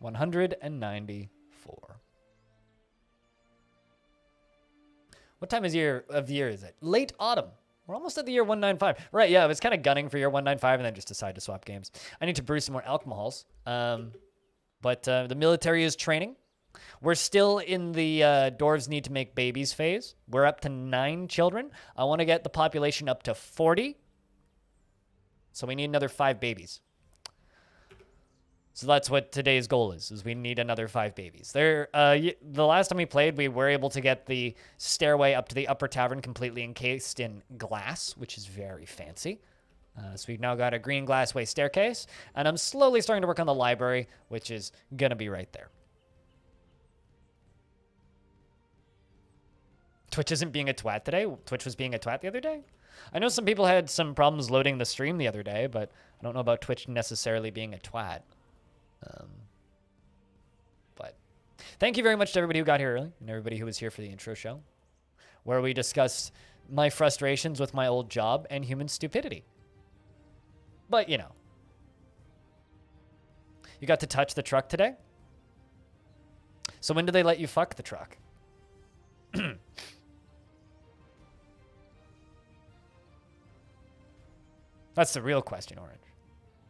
194. What time of year is it? Late autumn. We're almost at the year 195. Right, yeah, I was kind of gunning for year 195 and then just decided to swap games. I need to brew some more alcohols. But the military is training. We're still in the dwarves need to make babies phase. We're up to 9 children. I want to get the population up to 40. So we need another 5 babies. So that's what today's goal is we need another 5 babies. The last time we played, we were able to get the stairway up to the upper tavern completely encased in glass, which is very fancy. So we've now got a green glassway staircase, and I'm slowly starting to work on the library, which is going to be right there. Twitch isn't being a twat today. Twitch was being a twat the other day. I know some people had some problems loading the stream the other day, but I don't know about Twitch necessarily being a twat. But thank you very much to everybody who got here early and everybody who was here for the intro show, where we discussed my frustrations with my old job and human stupidity. But, you know, you got to touch the truck today? So when do they let you fuck the truck? That's the real question, Orange.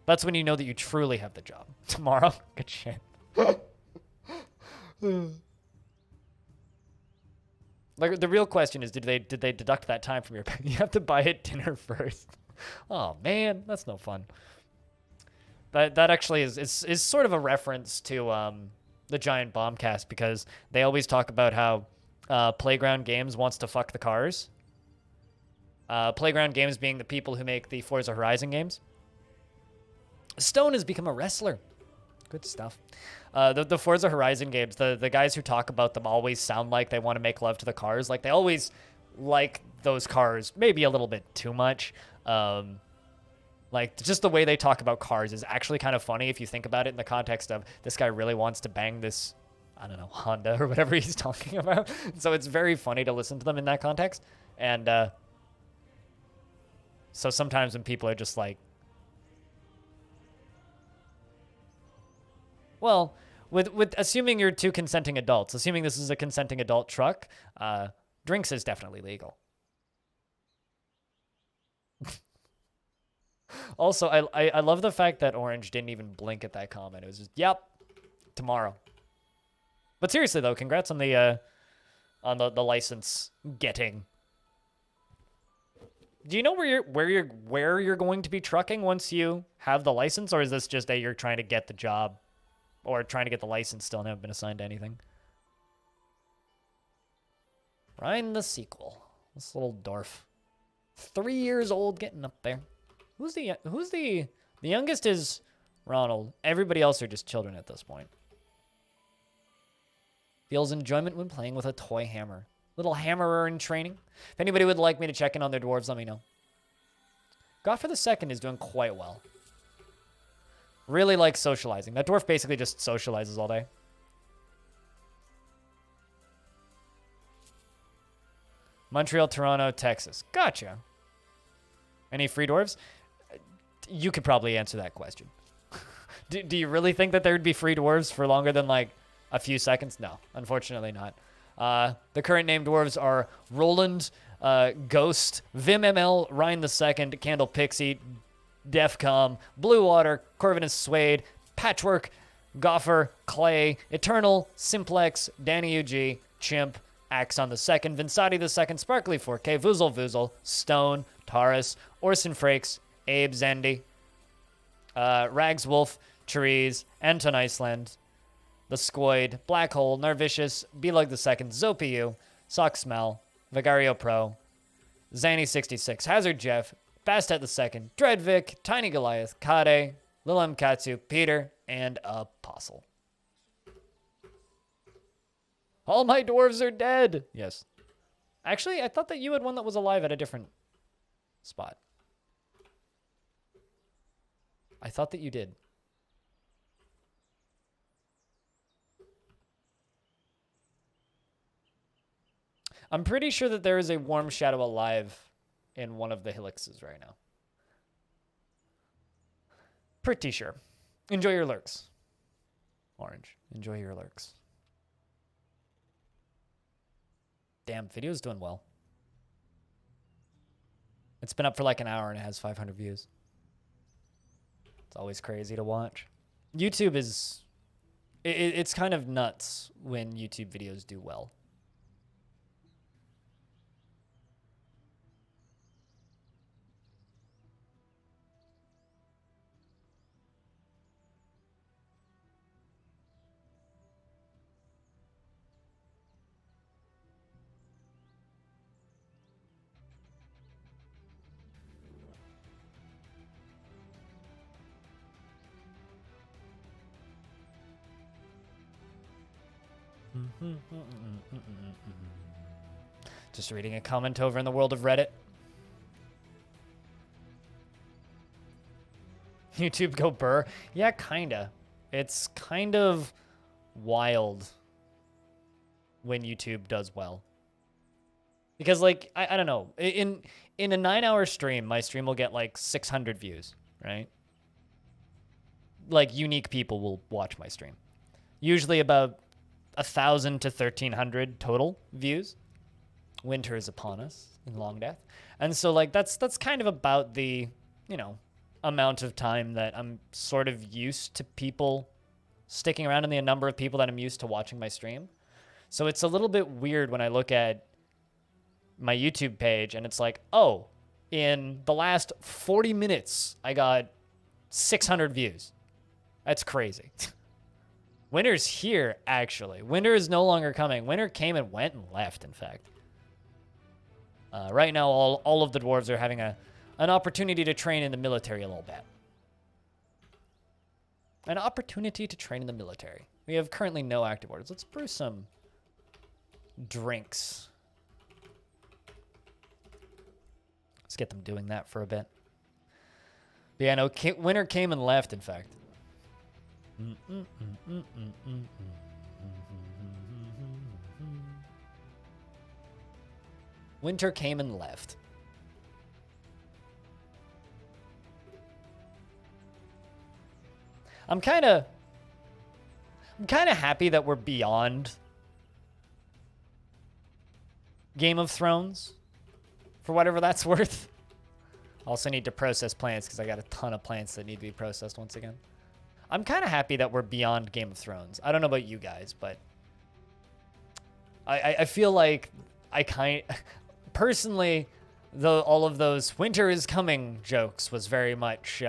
That's when you know that you truly have the job. Tomorrow? Good shit. Like, the real question is, did they deduct that time from your pay? You have to buy it dinner first. Oh, man. That's no fun. That actually is sort of a reference to the Giant Bombcast, because they always talk about how Playground Games wants to fuck the cars. Playground Games being the people who make the Forza Horizon games. Stone has become a wrestler. Good stuff. The Forza Horizon games, the guys who talk about them always sound like they want to make love to the cars. Like, they always like those cars maybe a little bit too much. Like, just the way they talk about cars is actually kind of funny if you think about it in the context of this guy really wants to bang this, I don't know, Honda or whatever he's talking about. So it's very funny to listen to them in that context. And so sometimes when people are just like, well, with assuming you're 2 consenting adults, assuming this is a consenting adult truck, drinks is definitely legal. Also, I love the fact that Orange didn't even blink at that comment. It was just, yep, tomorrow. But seriously though, congrats on the license getting. Do you know where you're going to be trucking once you have the license, or is this just that you're trying to get the job? Or trying to get the license still and haven't been assigned to anything? Ryan the sequel. This little dwarf. 3 years old, getting up there. Who's the youngest is Ronald. Everybody else are just children at this point. Feels enjoyment when playing with a toy hammer. Little hammerer in training. If anybody would like me to check in on their dwarves, let me know. God for the Second is doing quite well. Really like socializing. That dwarf basically just socializes all day. Montreal, Toronto, Texas. Gotcha. Any free dwarves? You could probably answer that question. Do you really think that there would be free dwarves for longer than like a few seconds? No, unfortunately not. The current named dwarves are Roland, Ghost, Vim ML, Ryan the Second, Candle Pixie, Defcom, Blue Water, Corvinus Suede, Patchwork, Goffer, Clay, Eternal, Simplex, Danny UG, Chimp, Axon the Second, Vinsati the Second, Sparkly 4K, Vuzel, Stone, Taurus, Orson Frakes, Abe Zandy, Rags Wolf, Therese, Anton Iceland, The Squoid, Black Hole, Narvicious, Belug the Second, Zopiu, Sock Smell, Vigario Pro, Zanny66, Hazard Jeff, Bastet the Second, Dreadvic, Tiny Goliath, Kade, Lil M Katsu, Peter, and Apostle. All my dwarves are dead. Yes. Actually, I thought that you had one that was alive at a different spot. I thought that you did. I'm pretty sure that there is a Warm Shadow alive in one of the Helixes right now. Pretty sure. Enjoy your lurks, Orange. Enjoy your lurks. Damn, video's doing well. It's been up for like an hour and it has 500 views. It's always crazy to watch. YouTube is... It's kind of nuts when YouTube videos do well. Just reading a comment over in the world of Reddit. YouTube go burr. Yeah, kinda. It's kind of wild when YouTube does well. Because like, I don't know. In a 9-hour stream, my stream will get like 600 views, right? Like unique people will watch my stream. Usually about 1,000 to 1,300 total views. Winter is upon us in Longdeath. And so like that's kind of about the, you know, amount of time that I'm sort of used to people sticking around and the number of people that I'm used to watching my stream. So it's a little bit weird when I look at my YouTube page and it's like, oh, in the last 40 minutes, I got 600 views. That's crazy. Winter's here, actually. Winter is no longer coming. Winter came and went and left, in fact. Right now, all of the dwarves are having an opportunity to train in the military a little bit. An opportunity to train in the military. We have currently no active orders. Let's brew some drinks. Let's get them doing that for a bit. But yeah, no, winter came and left, in fact. Winter came and left. I'm kind of happy that we're beyond Game of Thrones, for whatever that's worth. Also need to process plants because I got a ton of plants that need to be processed once again. I'm kind of happy that we're beyond Game of Thrones. I don't know about you guys, but I feel like personally, all of those winter is coming jokes was very much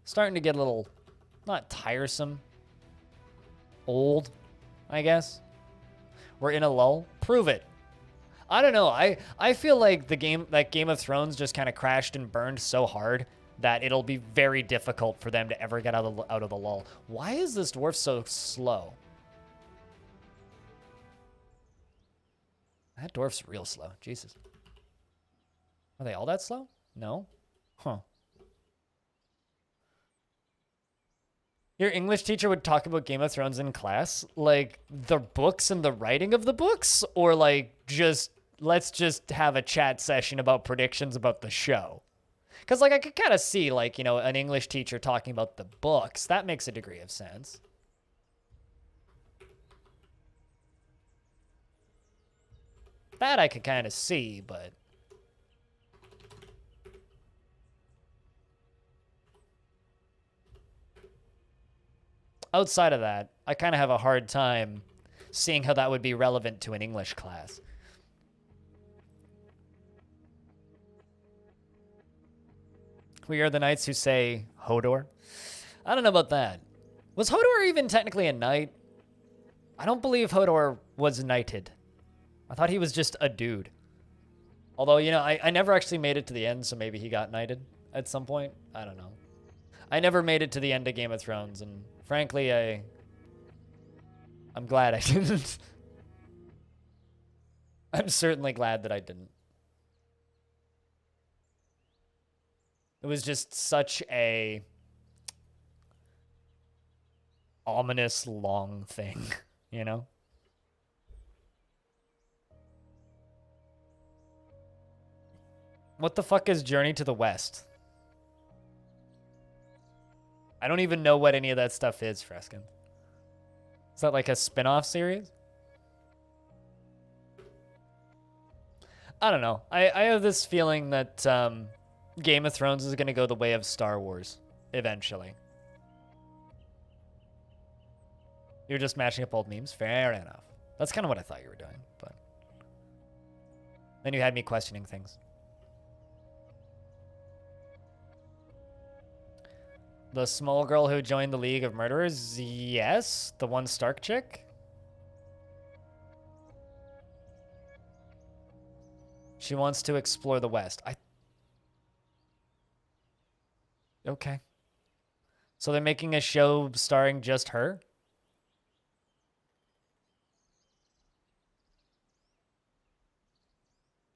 starting to get a little, not tiresome, old, I guess. We're in a lull. Prove it. I don't know. I feel like Game of Thrones just kind of crashed and burned so hard that it'll be very difficult for them to ever get out of the lull. Why is this dwarf so slow? That dwarf's real slow. Jesus. Are they all that slow? No? Huh. Your English teacher would talk about Game of Thrones in class? Like, the books and the writing of the books? Or, like, let's just have a chat session about predictions about the show? Because, like, I could kind of see, like, you know, an English teacher talking about the books. That makes a degree of sense. That I could kind of see, but... outside of that, I kind of have a hard time seeing how that would be relevant to an English class. We are the knights who say Hodor. I don't know about that. Was Hodor even technically a knight? I don't believe Hodor was knighted. I thought he was just a dude. Although, you know, I never actually made it to the end, so maybe he got knighted at some point. I don't know. I never made it to the end of Game of Thrones, and frankly, I'm glad I didn't. I'm certainly glad that I didn't. It was just such a ominous long thing, you know? What the fuck is Journey to the West? I don't even know what any of that stuff is, Freskin. Is that like a spin-off series? I don't know. I have this feeling that Game of Thrones is going to go the way of Star Wars eventually. You're just matching up old memes? Fair enough. That's kind of what I thought you were doing, but then you had me questioning things. The small girl who joined the League of Murderers? Yes. The one Stark chick? She wants to explore the West. Okay. So they're making a show starring just her?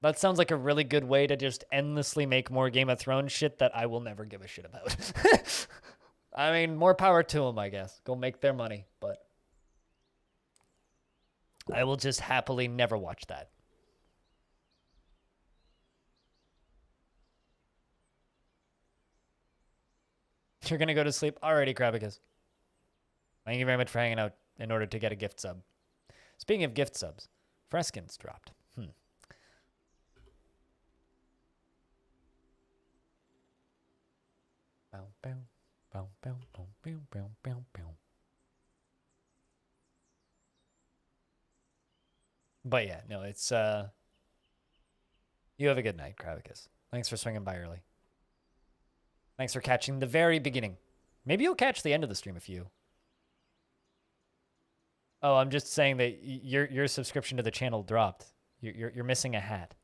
That sounds like a really good way to just endlessly make more Game of Thrones shit that I will never give a shit about. I mean, more power to them, I guess. Go make their money, but I will just happily never watch that. You're gonna go to sleep? Alrighty, Krabicus. Thank you very much for hanging out in order to get a gift sub. Speaking of gift subs, Freskins dropped. Bow, bow, bow, bow, bow, bow, bow, bow, bow. But yeah, no, it's you have a good night, Krabicus. Thanks for swinging by early. Thanks for catching the very beginning. Maybe you'll catch the end of the stream if you. Oh, I'm just saying that your subscription to the channel dropped. You're missing a hat.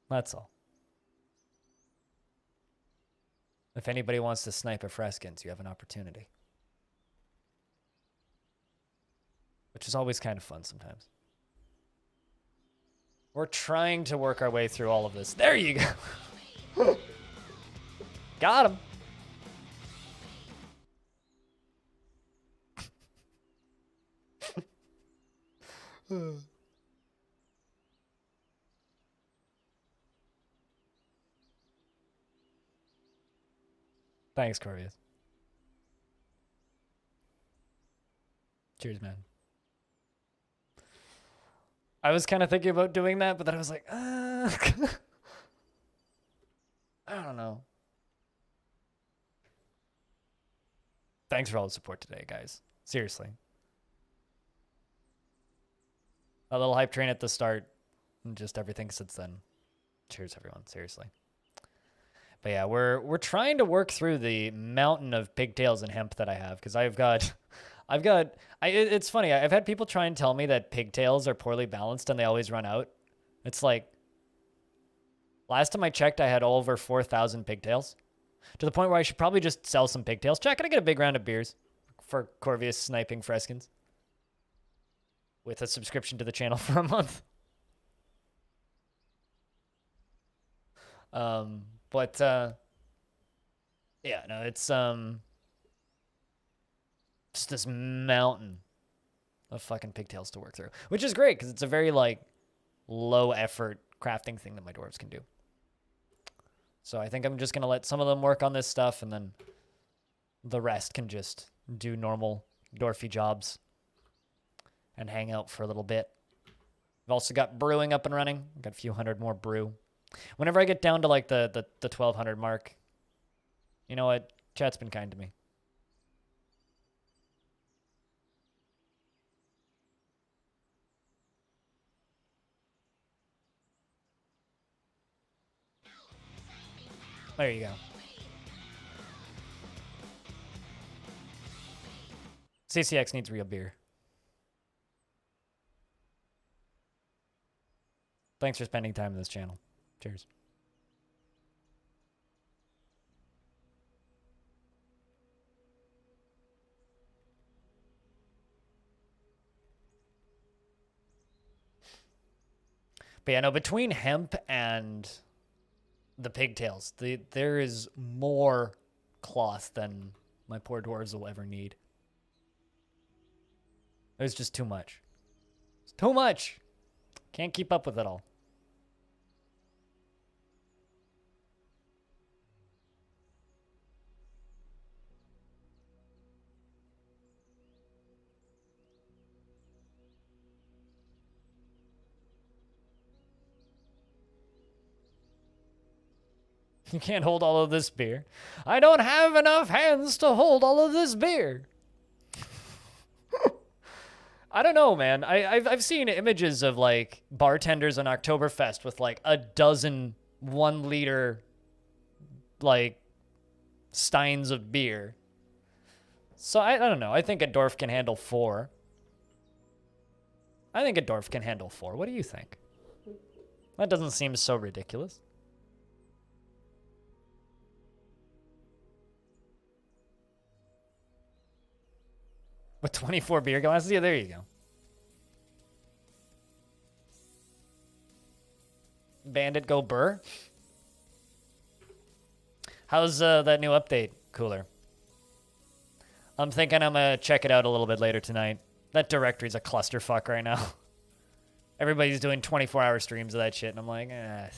That's all. If anybody wants to snipe a Freskins, you have an opportunity. Which is always kind of fun sometimes. We're trying to work our way through all of this. There you go. Got him. Thanks, Corvius. Cheers, man. I was kind of thinking about doing that, but then I was like, I don't know. Thanks for all the support today, guys. Seriously. A little hype train at the start, and just everything since then. Cheers, everyone. Seriously. But yeah, we're trying to work through the mountain of pigtails and hemp that I have, because it's funny. I've had people try and tell me that pigtails are poorly balanced and they always run out. It's like, last time I checked, I had over 4,000 pigtails, to the point where I should probably just sell some pigtails. Chat, can I get a big round of beers for Corvius sniping Freskins with a subscription to the channel for a month? But yeah, no, it's just this mountain of fucking pigtails to work through, which is great because it's a very like low effort crafting thing that my dwarves can do. So I think I'm just gonna let some of them work on this stuff, and then the rest can just do normal dwarfy jobs and hang out for a little bit. I've also got brewing up and running. I've got a few hundred more brew. Whenever I get down to like the 1,200 mark, you know what? Chat's been kind to me. There you go. CCX needs real beer. Thanks for spending time in this channel. Cheers. But yeah, no, between hemp and the pigtails, there is more cloth than my poor dwarves will ever need. There's just too much. It's too much. Can't keep up with it all. You can't hold all of this beer. I don't have enough hands to hold all of this beer. I don't know, man. I've seen images of like bartenders on Oktoberfest with like a dozen 1 liter like steins of beer. So I don't know. I think a Dwarf can handle 4. I think a Dwarf can handle 4. What do you think? That doesn't seem so ridiculous. With 24 beer glasses? Yeah, there you go. Bandit go burr. How's that new update, Cooler? I'm thinking I'm going to check it out a little bit later tonight. That directory's a clusterfuck right now. Everybody's doing 24-hour streams of that shit, and I'm like, I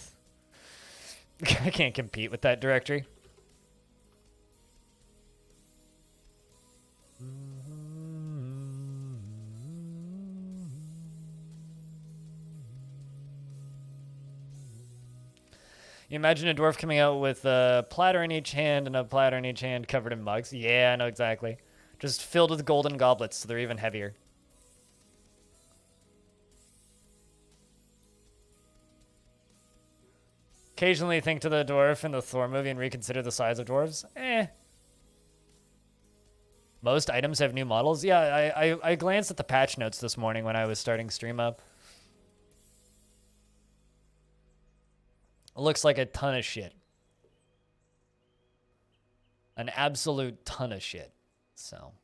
can't compete with that directory. You imagine a Dwarf coming out with a platter in each hand and a platter in each hand covered in mugs. Yeah, I know exactly. Just filled with golden goblets, so they're even heavier. Occasionally think to the Dwarf in the Thor movie and reconsider the size of dwarves. Most items have new models. Yeah, I glanced at the patch notes this morning when I was starting stream up. It looks like a ton of shit. An absolute ton of shit. So.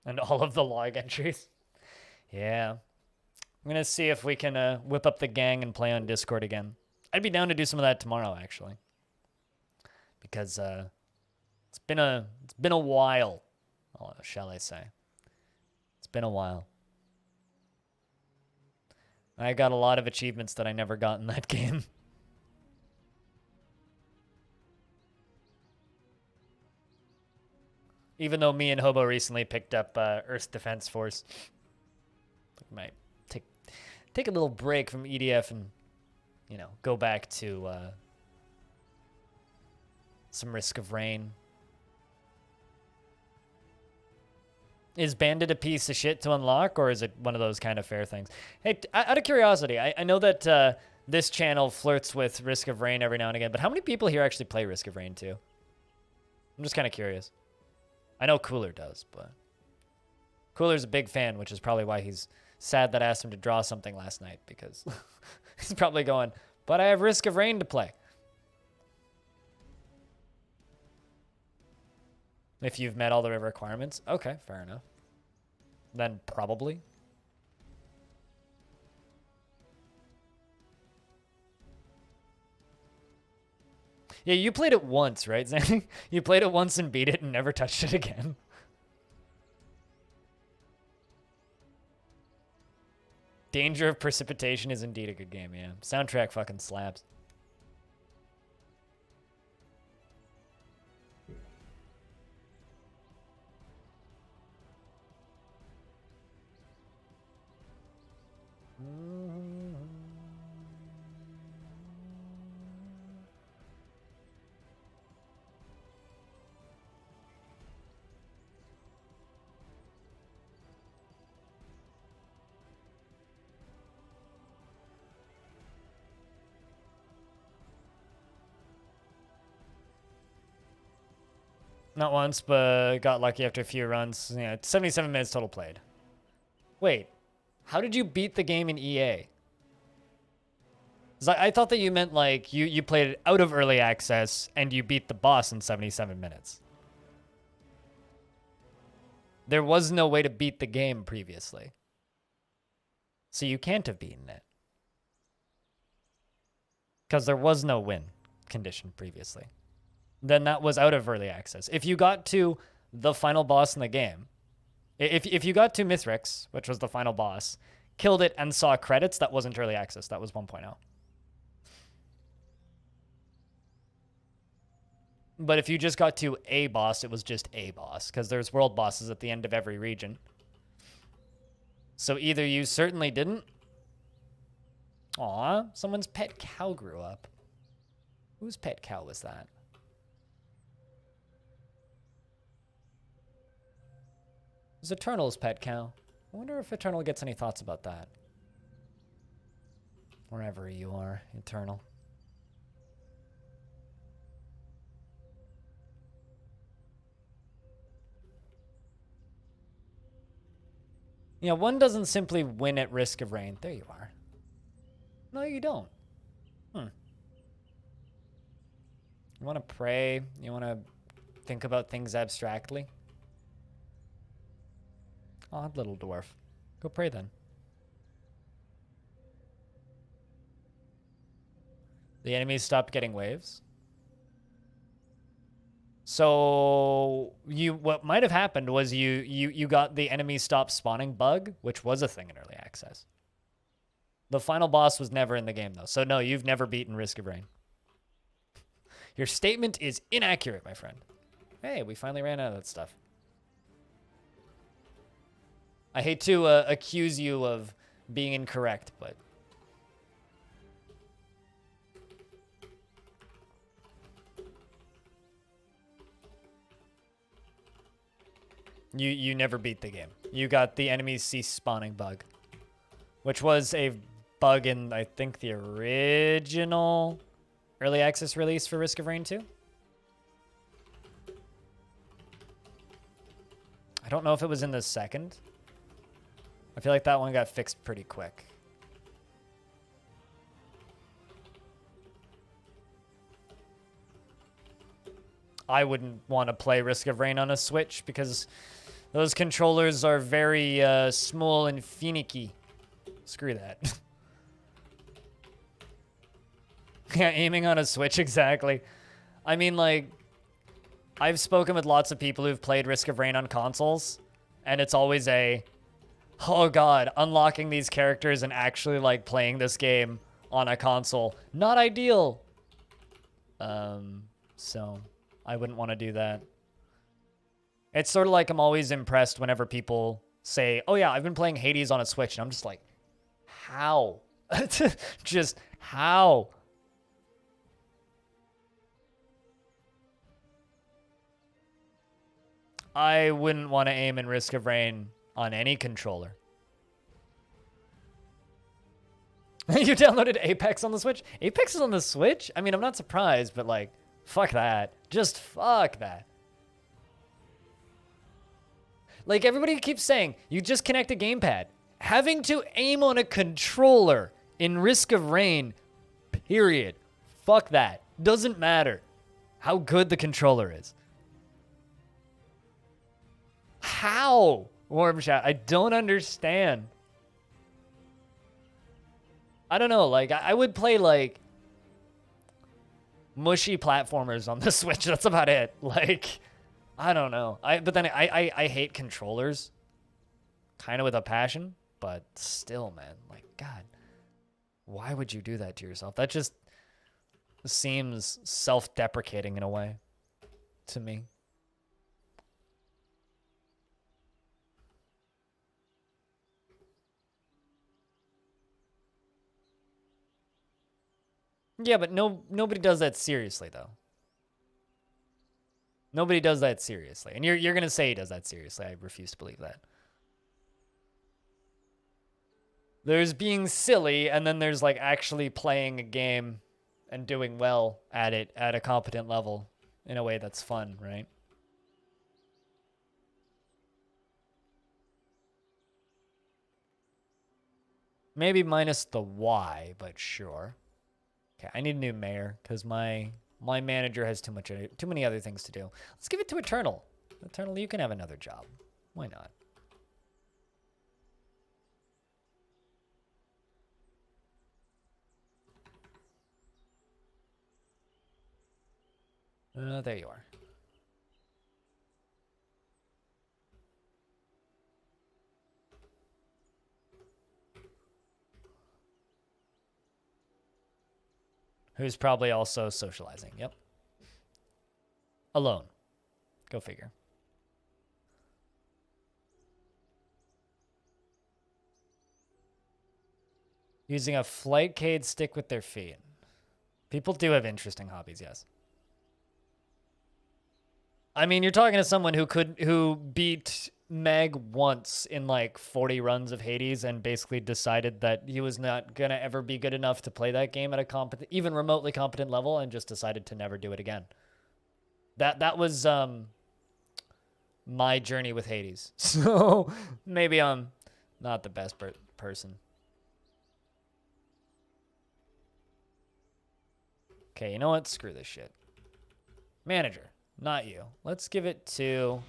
And all of the log entries. Yeah. I'm going to see if we can whip up the gang and play on Discord again. I'd be down to do some of that tomorrow, actually. Because it's been a while, shall I say. It's been a while. I got a lot of achievements that I never got in that game. Even though me and Hobo recently picked up Earth's Defense Force. We might take a little break from EDF and, you know, go back to some Risk of Rain. Is Bandit a piece of shit to unlock, or is it one of those kind of fair things? Hey, out of curiosity, I know that this channel flirts with Risk of Rain every now and again, but how many people here actually play Risk of Rain 2? I'm just kind of curious. I know Cooler does, but Cooler's a big fan, which is probably why he's sad that I asked him to draw something last night, because he's probably going, but I have Risk of Rain to play. If you've met all the requirements. Okay, fair enough. Then probably. Yeah, you played it once, right, Zanny? You played it once and beat it and never touched it again. Danger of Precipitation is indeed a good game, yeah. Soundtrack fucking slaps. Not once, but got lucky after a few runs. Yeah, 77 minutes total played. Wait, how did you beat the game in EA? 'Cause I thought that you meant like you played it out of early access and you beat the boss in 77 minutes. There was no way to beat the game previously. So you can't have beaten it. Because there was no win condition previously. Then that was out of early access. If you got to the final boss in the game, If you got to Mithrix, which was the final boss, killed it and saw credits, that wasn't early access. That was 1.0. But if you just got to a boss, it was just a boss, because there's world bosses at the end of every region. So either you certainly didn't. Aw, someone's pet cow grew up. Whose pet cow was that? It was Eternal's pet cow. I wonder if Eternal gets any thoughts about that. Wherever you are, Eternal. Yeah, one doesn't simply win at Risk of Rain. There you are. No, you don't. You want to pray? You want to think about things abstractly? Odd little dwarf. Go pray then. The enemies stopped getting waves. So what might have happened was you got the enemy stop spawning bug, which was a thing in early access. The final boss was never in the game though. So no, you've never beaten Risk of Rain. Your statement is inaccurate, my friend. Hey, we finally ran out of that stuff. I hate to accuse you of being incorrect, but You never beat the game. You got the enemies cease spawning bug, which was a bug in, I think, the original early access release for Risk of Rain 2. I don't know if it was in the second. I feel like that one got fixed pretty quick. I wouldn't want to play Risk of Rain on a Switch because those controllers are very small and finicky. Screw that. Yeah, aiming on a Switch, exactly. I mean, like, I've spoken with lots of people who've played Risk of Rain on consoles, and it's always oh god, unlocking these characters and actually, like, playing this game on a console. Not ideal. So I wouldn't want to do that. It's sort of like I'm always impressed whenever people say, oh yeah, I've been playing Hades on a Switch. And I'm just like, how? Just how? I wouldn't want to aim in Risk of Rain on any controller. You downloaded Apex on the Switch? Apex is on the Switch? I mean, I'm not surprised, but like, fuck that. Just fuck that. Like, everybody keeps saying, you just connect a gamepad. Having to aim on a controller in Risk of Rain, period. Fuck that. Doesn't matter how good the controller is. How? Warm chat. I don't understand. I don't know. Like, I would play, like, mushy platformers on the Switch. That's about it. Like, I don't know. But then I hate controllers, kind of with a passion. But still, man, like, God, why would you do that to yourself? That just seems self-deprecating in a way to me. Yeah, but nobody does that seriously, though. Nobody does that seriously. And you're going to say he does that seriously. I refuse to believe that. There's being silly, and then there's, like, actually playing a game and doing well at it at a competent level in a way that's fun, right? Maybe minus the Y, but sure. Okay, I need a new mayor because my manager has too many other things to do. Let's give it to Eternal. Eternal, you can have another job. Why not? There you are. Who's probably also socializing. Yep. Alone. Go figure. Using a flightcade stick with their feet. People do have interesting hobbies, yes. I mean, you're talking to someone who beat Meg once in like 40 runs of Hades and basically decided that he was not gonna ever be good enough to play that game at a competent, even remotely competent level, and just decided to never do it again. That was my journey with Hades. So maybe I'm not the best person. Okay, you know what? Screw this shit. Manager, not you. Let's give it to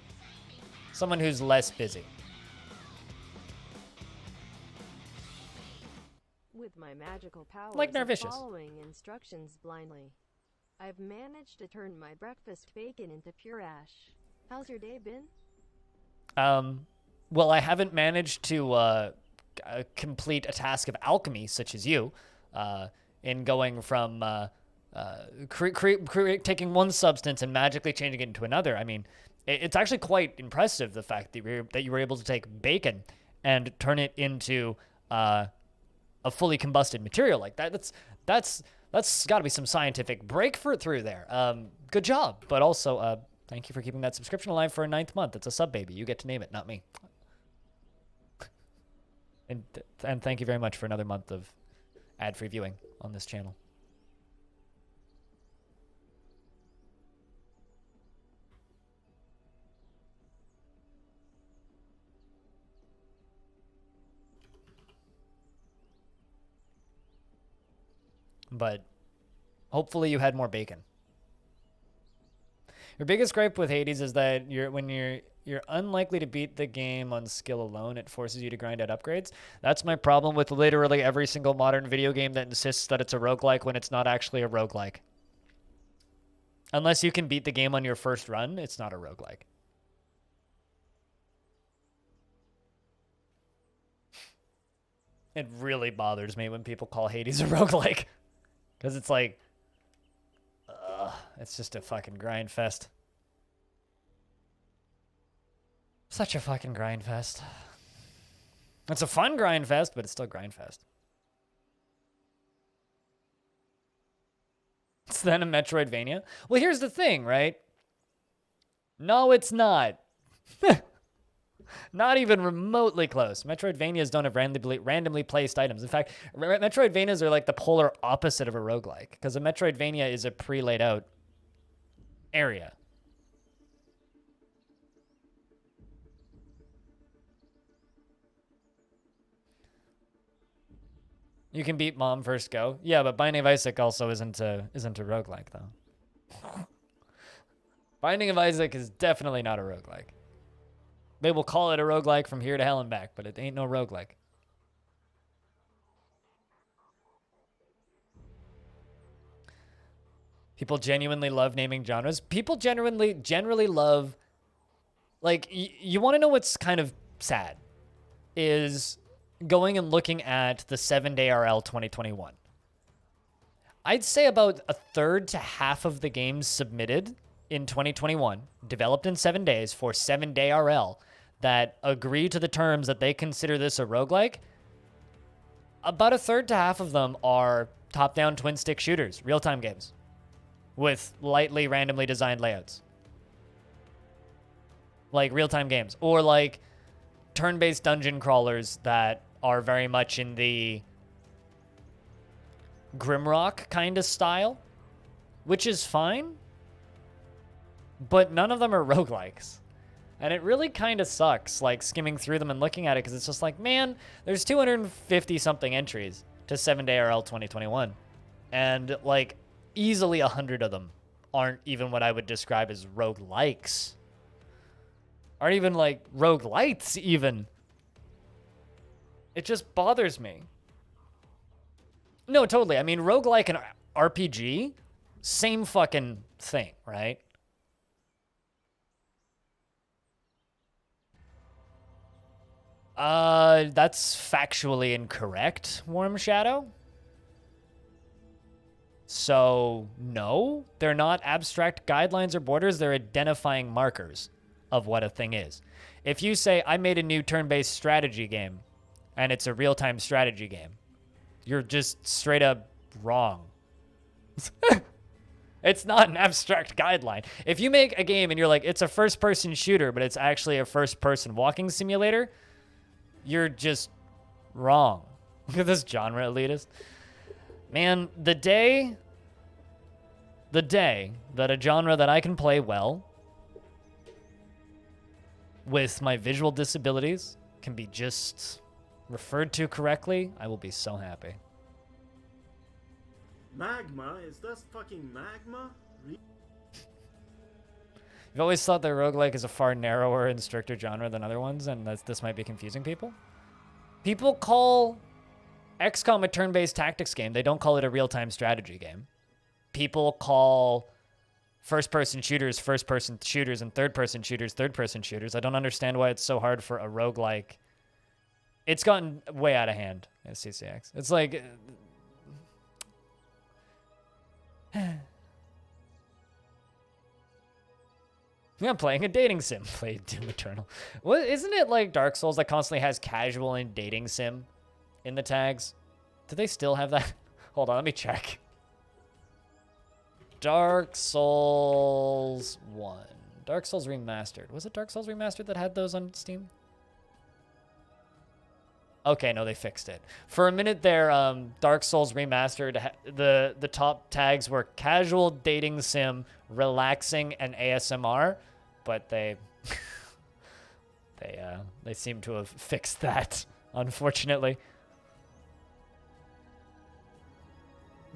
someone who's less busy. With my magical powers Like of Nervicious. following instructions blindly, I've managed to turn my breakfast bacon into pure ash. How's your day been? Well, I haven't managed to complete a task of alchemy, such as you, in going from taking one substance and magically changing it into another. I mean, it's actually quite impressive, the fact that you were able to take bacon and turn it into a fully combusted material like that. That's got to be some scientific breakthrough there. Good job, but also thank you for keeping that subscription alive for a 9th month. It's a sub baby. You get to name it, not me. And thank you very much for another month of ad-free viewing on this channel. But hopefully you had more bacon. Your biggest gripe with Hades is that you're unlikely to beat the game on skill alone. It forces you to grind out upgrades. That's my problem with literally every single modern video game that insists that it's a roguelike when it's not actually a roguelike. Unless you can beat the game on your first run, it's not a roguelike. It really bothers me when people call Hades a roguelike. Because it's like, it's just a fucking grind fest. Such a fucking grind fest. It's a fun grind fest, but it's still grind fest. It's then a Metroidvania. Well, here's the thing, right? No, it's not. Not even remotely close. Metroidvanias don't have randomly placed items. In fact, Metroidvanias are like the polar opposite of a roguelike, because a Metroidvania is a pre-laid out area. You can beat Mom first go. Yeah, but Binding of Isaac also isn't a roguelike, though. Binding of Isaac is definitely not a roguelike. They will call it a roguelike from here to hell and back, but it ain't no roguelike. People genuinely love naming genres. People generally love, like, you want to know what's kind of sad is going and looking at the 7-day RL 2021. I'd say about a third to half of the games submitted in 2021, developed in 7 days for 7-day RL, that agree to the terms that they consider this a roguelike, about a third to half of them are top-down twin-stick shooters, real-time games, with lightly randomly designed layouts. Like real-time games. Or like turn-based dungeon crawlers that are very much in the Grimrock kind of style, which is fine, but none of them are roguelikes. And it really kind of sucks, like, skimming through them and looking at it, because it's just like, man, there's 250-something entries to 7-day RL 2021. And, like, easily 100 of them aren't even what I would describe as roguelikes. Aren't even, like, roguelites, even. It just bothers me. No, totally. I mean, roguelike and RPG, same fucking thing, right? That's factually incorrect, Warm Shadow. So, no, they're not abstract guidelines or borders. They're identifying markers of what a thing is. If you say, I made a new turn-based strategy game, and it's a real-time strategy game, you're just straight up wrong. It's not an abstract guideline. If you make a game and you're like, it's a first-person shooter, but it's actually a first-person walking simulator, you're just wrong. Look at this genre elitist. Man, the day that a genre that I can play well with my visual disabilities can be just referred to correctly, I will be so happy. Magma? Is that fucking magma? You've always thought that roguelike is a far narrower and stricter genre than other ones, and this might be confusing people. People call XCOM a turn-based tactics game. They don't call it a real-time strategy game. People call first-person shooters first-person shooters and third-person shooters third-person shooters. I don't understand why it's so hard for a roguelike. It's gotten way out of hand as CCX. It's like... I'm playing a dating sim. Play Doom Eternal. What, isn't it like Dark Souls that constantly has casual and dating sim in the tags? Do they still have that? Hold on, let me check. Dark Souls 1. Dark Souls Remastered. Was it Dark Souls Remastered that had those on Steam? Okay, no, they fixed it. For a minute there, Dark Souls Remastered, the top tags were casual, dating sim, relaxing, and ASMR, but they they seem to have fixed that, unfortunately.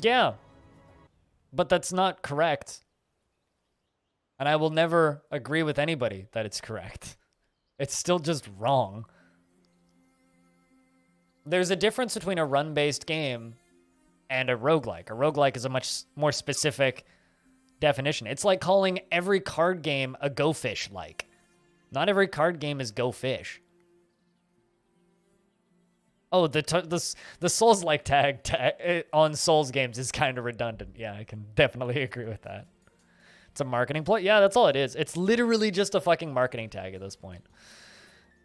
Yeah, but that's not correct. And I will never agree with anybody that it's correct. It's still just wrong. There's a difference between a run-based game and a roguelike. A roguelike is a much more specific definition. It's like calling every card game a Go Fish-like. Not every card game is Go Fish. Oh, the Souls-like tag on Souls games is kind of redundant. Yeah, I can definitely agree with that. It's a marketing ploy. Yeah, that's all it is. It's literally just a fucking marketing tag at this point.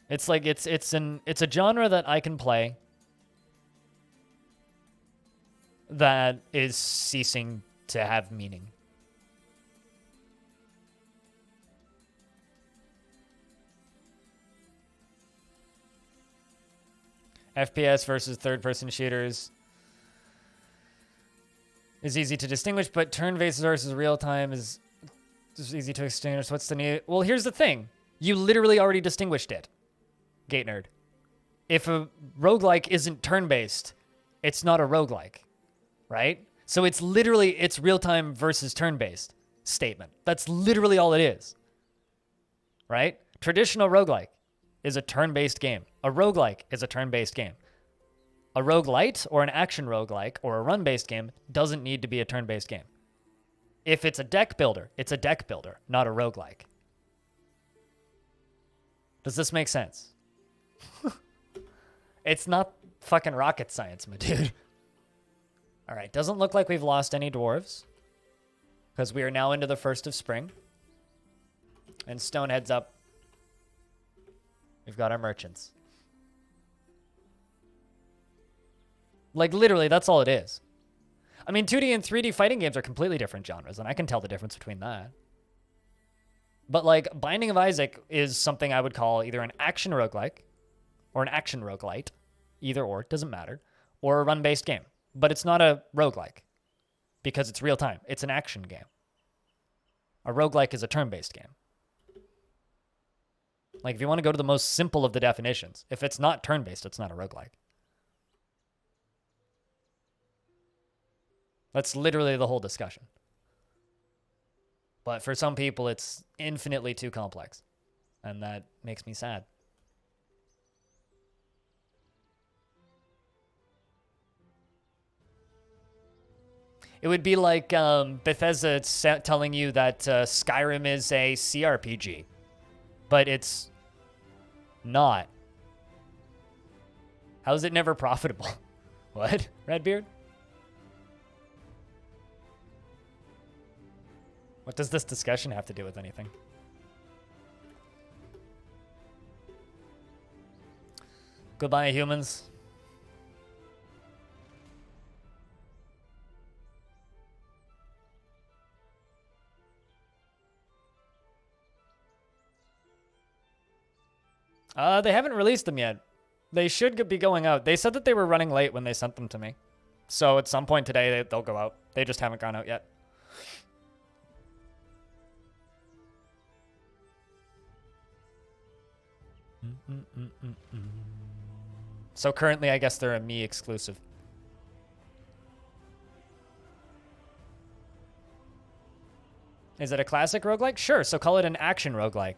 It's like it's a genre that I can play that is ceasing to have meaning. FPS versus third-person shooters is easy to distinguish, but turn-based versus real-time is just easy to distinguish. What's the new? Well, here's the thing. You literally already distinguished it, Gate Nerd. If a roguelike isn't turn-based, it's not a roguelike, right? So it's literally, it's real-time versus turn-based statement. That's literally all it is, right? Traditional roguelike is a turn-based game. A roguelike is a turn-based game. A roguelite or an action roguelike or a run-based game doesn't need to be a turn-based game. If it's a deck builder, it's a deck builder, not a roguelike. Does this make sense? It's not fucking rocket science, my dude. All right, doesn't look like we've lost any dwarves because we are now into the first of spring. And stone heads up. We've got our merchants. Like, literally, that's all it is. I mean, 2D and 3D fighting games are completely different genres, and I can tell the difference between that. But, like, Binding of Isaac is something I would call either an action roguelike or an action roguelite. Either or, doesn't matter. Or a run-based game. But it's not a roguelike because it's real-time. It's an action game. A roguelike is a turn-based game. Like, if you want to go to the most simple of the definitions, if it's not turn-based, it's not a roguelike. That's literally the whole discussion. But for some people, it's infinitely too complex. And that makes me sad. It would be like Bethesda telling you that Skyrim is a CRPG. But it's not. How is it never profitable? What, Redbeard? What does this discussion have to do with anything? Goodbye, humans. They haven't released them yet. They should be going out. They said that they were running late when they sent them to me. So at some point today, they'll go out. They just haven't gone out yet. So currently, I guess they're a me exclusive. Is it a classic roguelike? Sure, so call it an action roguelike.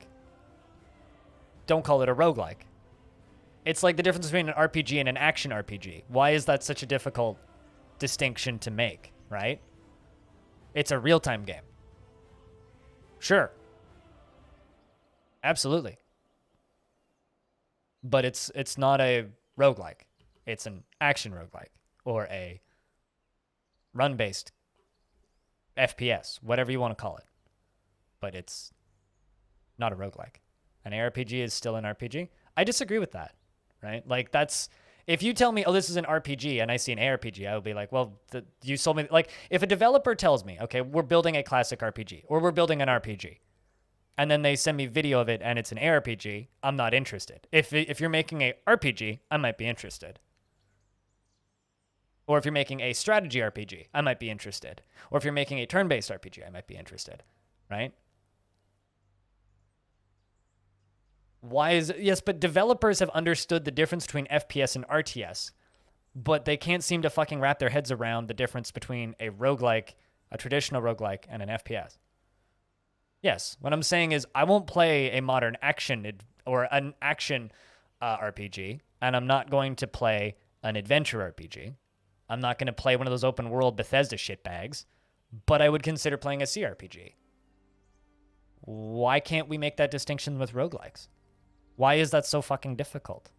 Don't call it a roguelike. It's like the difference between an RPG and an action RPG. Why is that such a difficult distinction to make, right? It's a real-time game. Sure. Absolutely. But it's not a roguelike. It's an action roguelike or a run-based FPS, whatever you want to call it. But it's not a roguelike. An ARPG is still an RPG. I disagree with that, right? Like that's, if you tell me, oh, this is an RPG and I see an ARPG, I will be like, well, you sold me, like if a developer tells me, okay, we're building a classic RPG or we're building an RPG, and then they send me video of it and it's an ARPG, I'm not interested. If you're making a RPG, I might be interested. Or if you're making a strategy RPG, I might be interested. Or if you're making a turn-based RPG, I might be interested, right? Why is it? Yes, but developers have understood the difference between FPS and RTS, but they can't seem to fucking wrap their heads around the difference between a roguelike, a traditional roguelike, and an FPS. Yes, what I'm saying is I won't play a modern action or an action RPG, and I'm not going to play an adventure RPG. I'm not going to play one of those open world Bethesda shitbags, but I would consider playing a CRPG. Why can't we make that distinction with roguelikes? Why is that so fucking difficult?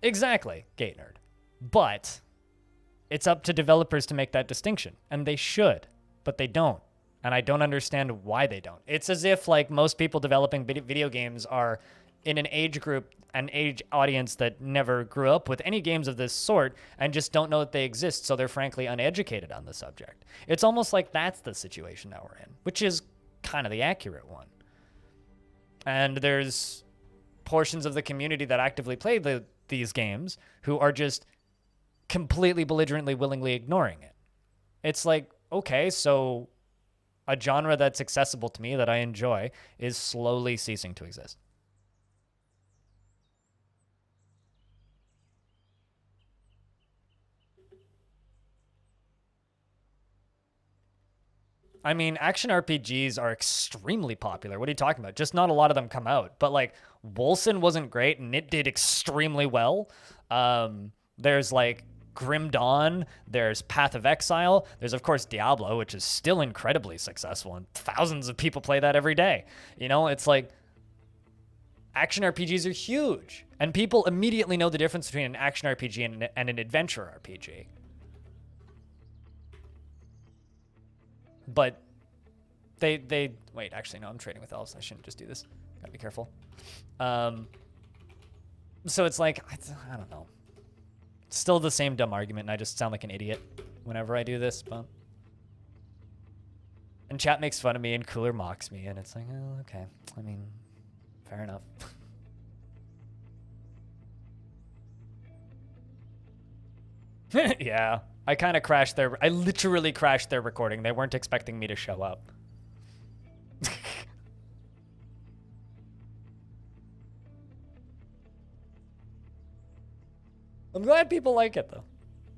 Exactly, Gate Nerd. But it's up to developers to make that distinction, and they should, but they don't. And I don't understand why they don't. It's as if like most people developing video games are in an age group, an age audience that never grew up with any games of this sort and just don't know that they exist, so they're frankly uneducated on the subject. It's almost like that's the situation that we're in, which is kind of the accurate one. And there's portions of the community that actively play these games who are just completely belligerently, willingly ignoring it. It's like, okay, so a genre that's accessible to me, that I enjoy, is slowly ceasing to exist. I mean, action RPGs are extremely popular. What are you talking about? Just not a lot of them come out. But like, Wolcen wasn't great, and it did extremely well. There's like Grim Dawn. There's Path of Exile. There's of course Diablo, which is still incredibly successful, and thousands of people play that every day. You know, it's like action RPGs are huge, and people immediately know the difference between an action RPG and an adventure RPG. But they wait, actually, no, I'm trading with elves. I shouldn't just do this. Gotta be careful. So it's like, I don't know. It's still the same dumb argument, and I just sound like an idiot whenever I do this, but... And chat makes fun of me, and Cooler mocks me, and it's like, oh, okay. I mean, fair enough. Yeah. I kind of crashed I literally crashed their recording. They weren't expecting me to show up. I'm glad people like it, though.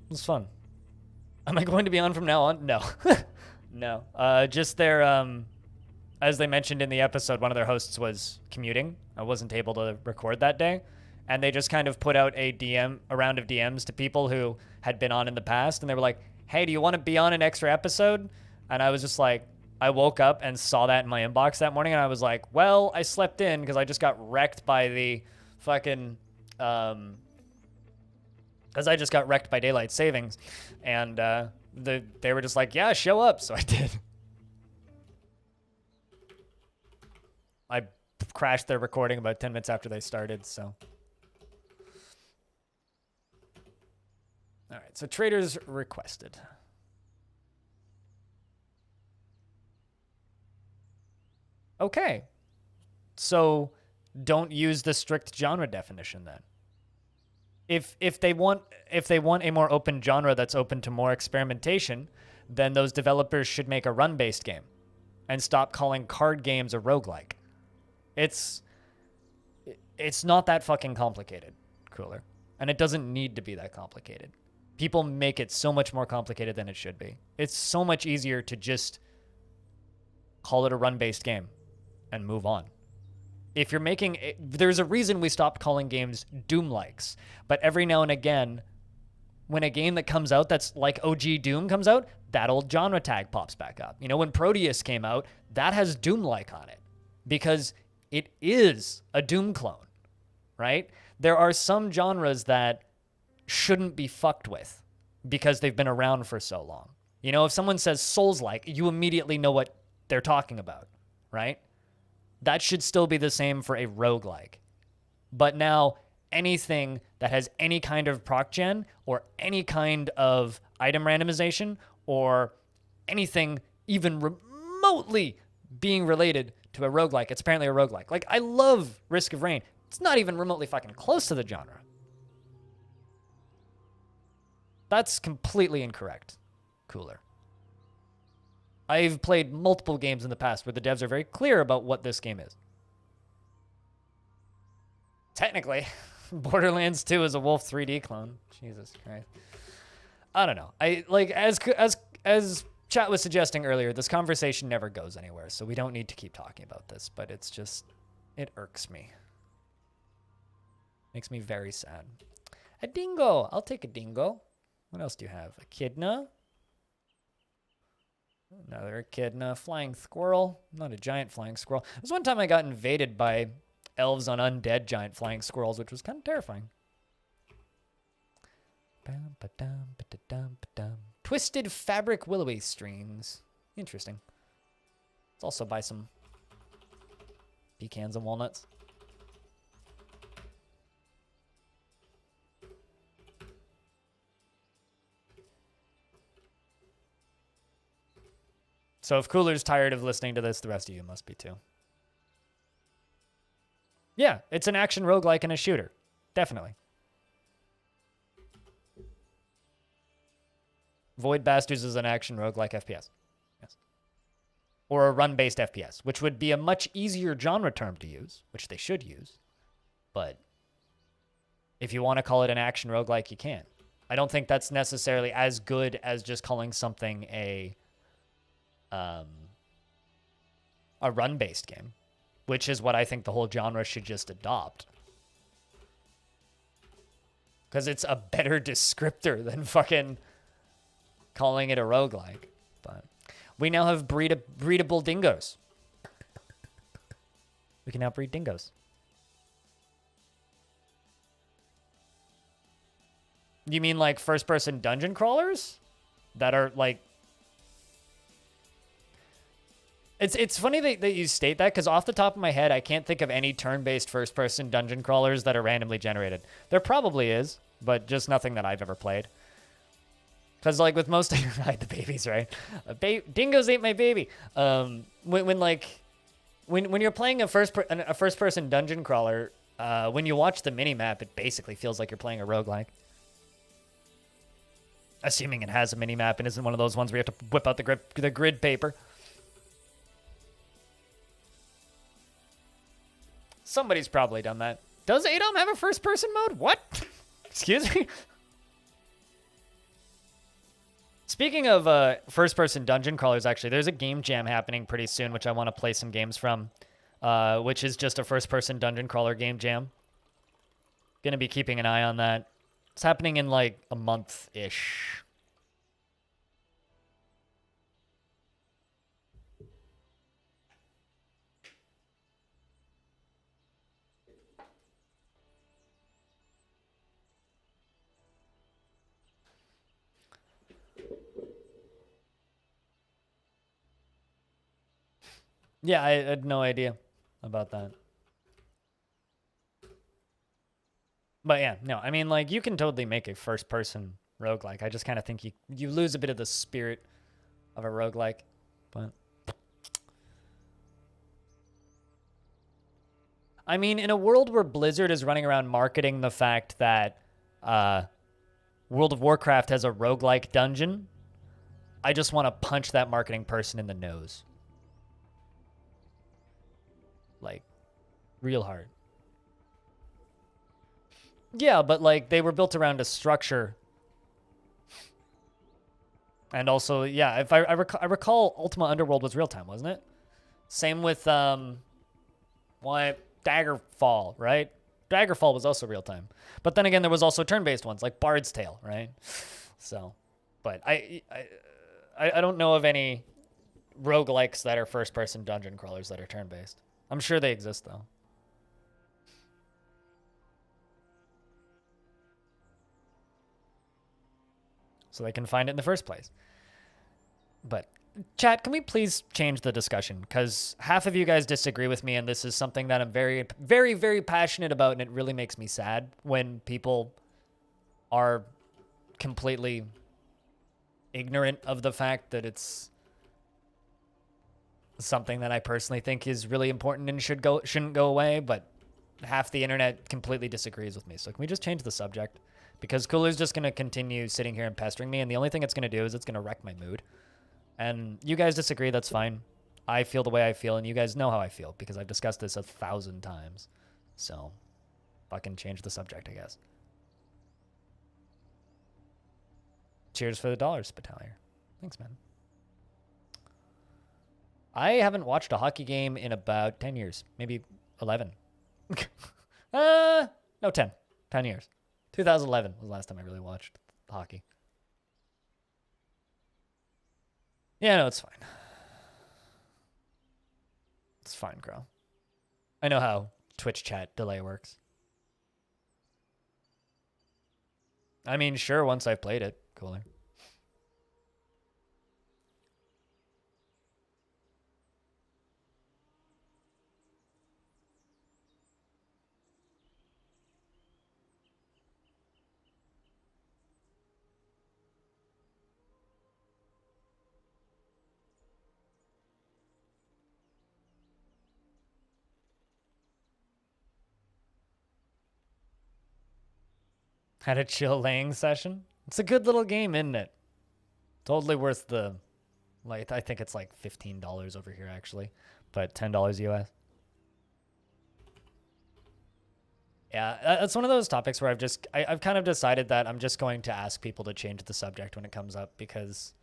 It was fun. Am I going to be on from now on? No. No. Just their, as they mentioned in the episode, one of their hosts was commuting. I wasn't able to record that day. And they just kind of put out a round of DMs to people who had been on in the past. And they were like, hey, do you want to be on an extra episode? And I was just like, I woke up and saw that in my inbox that morning. And I was like, well, I slept in because I just got wrecked by the fucking because I just got wrecked by daylight savings, and they were just like, yeah, show up. So I did. I crashed their recording about 10 minutes after they started, so. All right, so traders requested. Okay. So don't use the strict genre definition then. If they want a more open genre that's open to more experimentation, then those developers should make a run-based game and stop calling card games a roguelike. It's not that fucking complicated, Cooler. And it doesn't need to be that complicated. People make it so much more complicated than it should be. It's so much easier to just call it a run-based game and move on. If you're making... There's a reason we stopped calling games Doom-likes. But every now and again, when a game that comes out that's like OG Doom comes out, that old genre tag pops back up. You know, when Proteus came out, that has Doom-like on it. Because it is a Doom clone, right? There are some genres that shouldn't be fucked with because they've been around for so long. You know, if someone says Souls-like, you immediately know what they're talking about, right? That should still be the same for a roguelike. But now, anything that has any kind of proc gen or any kind of item randomization or anything even remotely being related to a roguelike, it's apparently a roguelike. Like, I love Risk of Rain. It's not even remotely fucking close to the genre. That's completely incorrect, Cooler. I've played multiple games in the past where the devs are very clear about what this game is. Technically, Borderlands 2 is a Wolf 3D clone. Jesus Christ. I don't know. I like as chat was suggesting earlier, this conversation never goes anywhere, so we don't need to keep talking about this, but it's just it irks me. Makes me very sad. A dingo. I'll take a dingo. What else do you have? Echidna. Another echidna. Flying squirrel. Not a giant flying squirrel. There was one time I got invaded by elves on undead giant flying squirrels, which was kind of terrifying. Twisted fabric willowy strings. Interesting. Let's also buy some pecans and walnuts. So if Cooler's tired of listening to this, the rest of you must be too. Yeah, it's an action roguelike and a shooter. Definitely. Void Bastards is an action roguelike FPS. Yes. Or a run-based FPS, which would be a much easier genre term to use, which they should use. But if you want to call it an action roguelike, you can. I don't think that's necessarily as good as just calling something a run-based game, which is what I think the whole genre should just adopt. Because it's a better descriptor than fucking calling it a roguelike. But we now have breedable dingoes. We can now breed dingoes. You mean like first-person dungeon crawlers? That are like... It's funny that you state that, because off the top of my head, I can't think of any turn-based first-person dungeon crawlers that are randomly generated. There probably is, but just nothing that I've ever played. Because like with most... hide the babies, right? Dingoes ate my baby. When you're playing a first-person dungeon crawler, when you watch the mini-map, it basically feels like you're playing a roguelike. Assuming it has a mini-map and isn't one of those ones where you have to whip out the grid paper. Somebody's probably done that. Does ADOM have a first-person mode? What? Excuse me? Speaking of first-person dungeon crawlers, actually, there's a game jam happening pretty soon, which I want to play some games from, which is just a first-person dungeon crawler game jam. Gonna be keeping an eye on that. It's happening in, like, a month-ish. Yeah, I had no idea about that. But yeah, no, I mean, like, you can totally make a first-person roguelike. I just kind of think you lose a bit of the spirit of a roguelike. But I mean, in a world where Blizzard is running around marketing the fact that World of Warcraft has a roguelike dungeon, I just want to punch that marketing person in the nose. Like, real hard. Yeah, but like they were built around a structure. And also, yeah, if I recall, Ultima Underworld was real time, wasn't it? Same with what Daggerfall, right? Daggerfall was also real time. But then again, there was also turn-based ones like Bard's Tale, right? So, but I don't know of any roguelikes that are first-person dungeon crawlers that are turn-based. I'm sure they exist though. So they can find it in the first place. But chat, can we please change the discussion? Because half of you guys disagree with me, and this is something that I'm very, very, very passionate about, and it really makes me sad when people are completely ignorant of the fact that it's something that I personally think is really important and shouldn't go away, but half the internet completely disagrees with me. So can we just change the subject? Because Cooler's just going to continue sitting here and pestering me, and the only thing it's going to do is it's going to wreck my mood. And you guys disagree, that's fine. I feel the way I feel, and you guys know how I feel, because I've discussed this 1,000 times. So, fucking change the subject, I guess. Cheers for the dollars, Battalion. Thanks, man. I haven't watched a hockey game in about 10 years. Maybe 11. No, 10. 10 years. 2011 was the last time I really watched hockey. Yeah, no, it's fine. It's fine, Crow. I know how Twitch chat delay works. I mean, sure, once I've played it, Cooler. Had a chill laying session. It's a good little game, isn't it? Totally worth the, like, I think it's like $15 over here actually, but $10 US. Yeah, that's one of those topics where I've kind of decided that I'm just going to ask people to change the subject when it comes up, because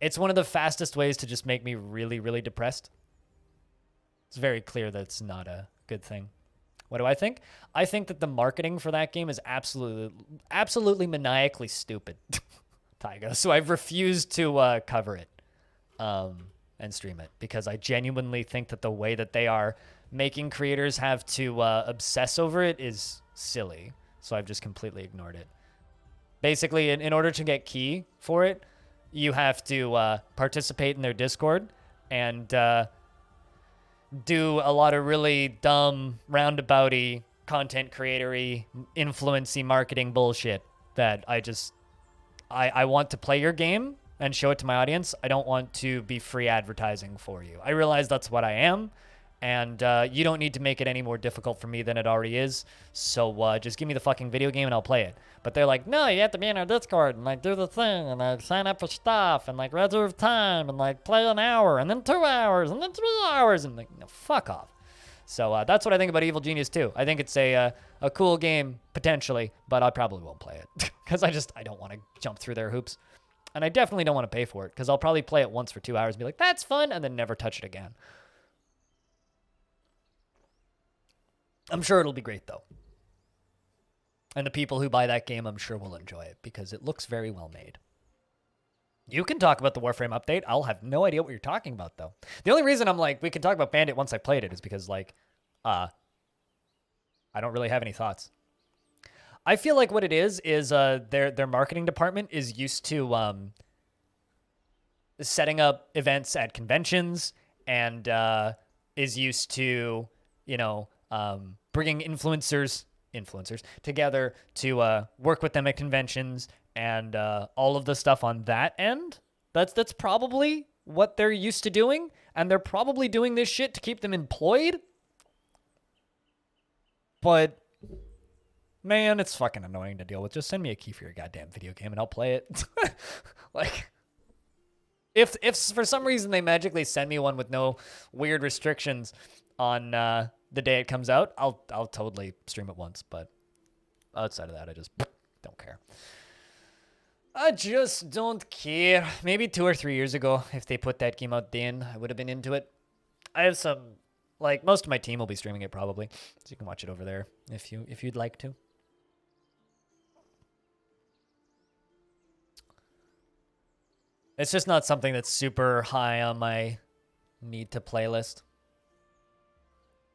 it's one of the fastest ways to just make me really, really depressed. It's very clear that it's not a good thing. What do I think? I think that the marketing for that game is absolutely maniacally stupid, Taiga. So I've refused to cover it and stream it, because I genuinely think that the way that they are making creators have to obsess over it is silly. So I've just completely ignored it. Basically, in order to get key for it, you have to participate in their Discord and do a lot of really dumb, roundabouty, content creatory, influency marketing bullshit that I want to play your game and show it to my audience. I don't want to be free advertising for you. I realize that's what I am, and you don't need to make it any more difficult for me than it already is. So just give me the fucking video game and I'll play it. But they're like, no, you have to be in our Discord and like do the thing and like sign up for stuff and like reserve time and like play an hour and then 2 hours and then 3 hours and like, no, fuck off. So that's what I think about Evil Genius 2. I think it's a cool game potentially, but I probably won't play it because I don't want to jump through their hoops. And I definitely don't want to pay for it, because I'll probably play it once for 2 hours and be like, that's fun, and then never touch it again. I'm sure it'll be great, though. And the people who buy that game, I'm sure will enjoy it, because it looks very well made. You can talk about the Warframe update. I'll have no idea what you're talking about, though. The only reason I'm like, we can talk about Bandit once I played it is because, like, I don't really have any thoughts. I feel like what it is their marketing department is used to setting up events at conventions and is used to, you know, bringing influencers together to work with them at conventions and all of the stuff on that end. That's probably what they're used to doing, and they're probably doing this shit to keep them employed. But man, it's fucking annoying to deal with. Just send me a key for your goddamn video game and I'll play it. Like, if for some reason they magically send me one with no weird restrictions on the day it comes out, I'll totally stream it once. But outside of that, I just don't care. I just don't care. Maybe 2 or 3 years ago, if they put that game out then, I would have been into it. I have some, like, most of my team will be streaming it probably, so you can watch it over there if you'd like to. It's just not something that's super high on my need to playlist.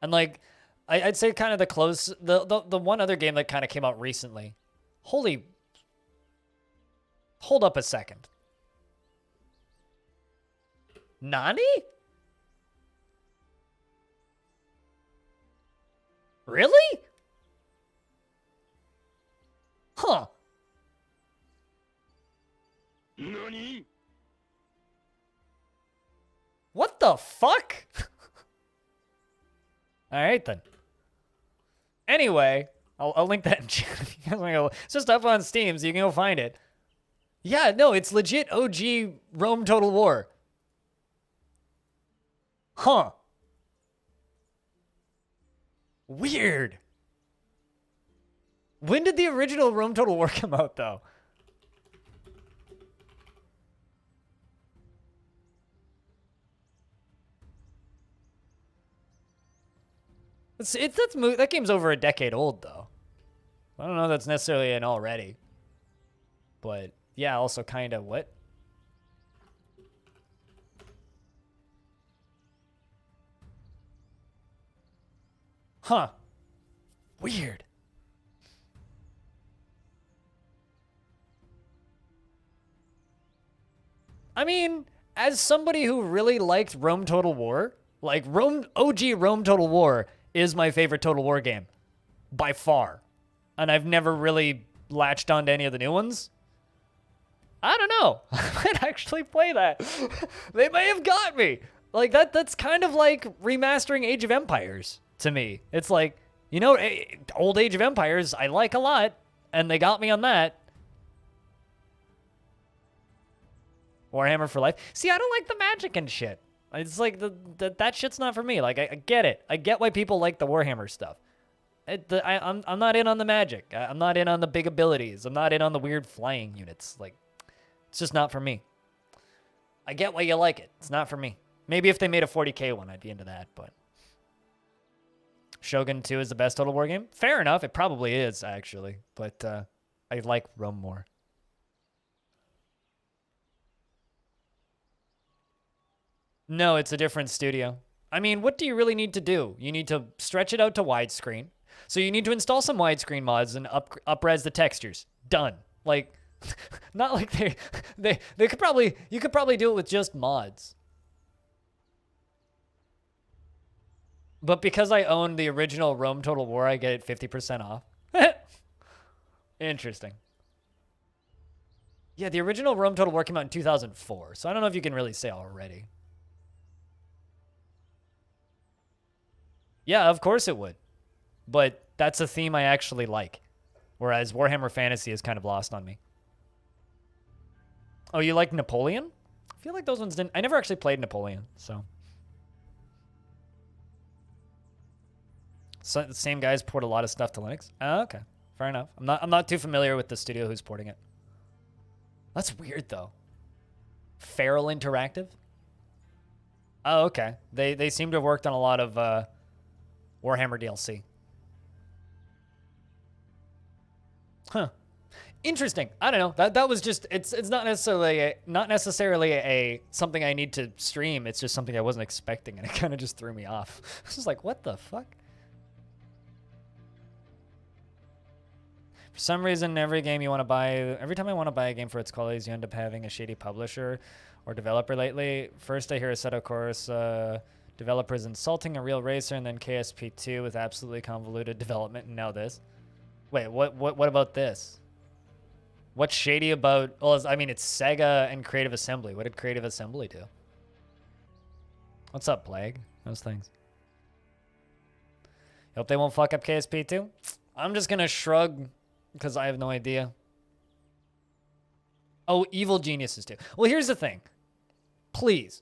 And like, I'd say kind of the one other game that kind of came out recently. Hold up a second. Nani? Really? Huh. Nani? What the fuck? All right, then. Anyway, I'll link that in chat. It's just up on Steam, so you can go find it. Yeah, no, it's legit OG Rome Total War. Huh. Weird. When did the original Rome Total War come out, though? That game's over a decade old, though. I don't know if that's necessarily an already. But, yeah, also kind of what? Huh. Weird. I mean, as somebody who really liked Rome Total War, like OG Rome Total War is my favorite Total War game by far. And I've never really latched on to any of the new ones. I don't know. I might actually play that. They may have got me. Like that's kind of like remastering Age of Empires to me. It's like, you know, old Age of Empires I like a lot, and they got me on that. Warhammer for life. See, I don't like the magic and shit. It's like that shit's not for me. Like I get it. I get why people like the Warhammer stuff. I'm not in on the magic. I'm not in on the big abilities. I'm not in on the weird flying units. Like, it's just not for me. I get why you like it. It's not for me. Maybe if they made a 40K one, I'd be into that. But Shogun 2 is the best Total War game. Fair enough. It probably is actually. But I like Rome more. No, it's a different studio. I mean, what do you really need to do? You need to stretch it out to widescreen. So you need to install some widescreen mods and up-res the textures. Done. Like, not like they could probably, you could probably do it with just mods. But because I own the original Rome Total War, I get it 50% off. Interesting. Yeah, the original Rome Total War came out in 2004, so I don't know if you can really say already. Yeah, of course it would. But that's a theme I actually like. Whereas Warhammer Fantasy is kind of lost on me. Oh, you like Napoleon? I feel like those ones didn't... I never actually played Napoleon, so... So the same guys port a lot of stuff to Linux? Oh, okay. Fair enough. I'm not too familiar with the studio who's porting it. That's weird, though. Feral Interactive? Oh, okay. They seem to have worked on a lot of Warhammer DLC. Huh. Interesting. I don't know. That was just it's not necessarily a something I need to stream. It's just something I wasn't expecting, and it kind of just threw me off. I was just like, what the fuck? For some reason, every time I want to buy a game for its qualities, you end up having a shady publisher or developer lately. First, I hear Assetto Corsa developers insulting a real racer, and then KSP2 with absolutely convoluted development, and now this. Wait, what about this? What's shady about... Well, I mean, it's Sega and Creative Assembly. What did Creative Assembly do? What's up, Plague? Those things. Hope they won't fuck up KSP2. I'm just gonna shrug because I have no idea. Oh, Evil Geniuses too. Well, here's the thing. Please,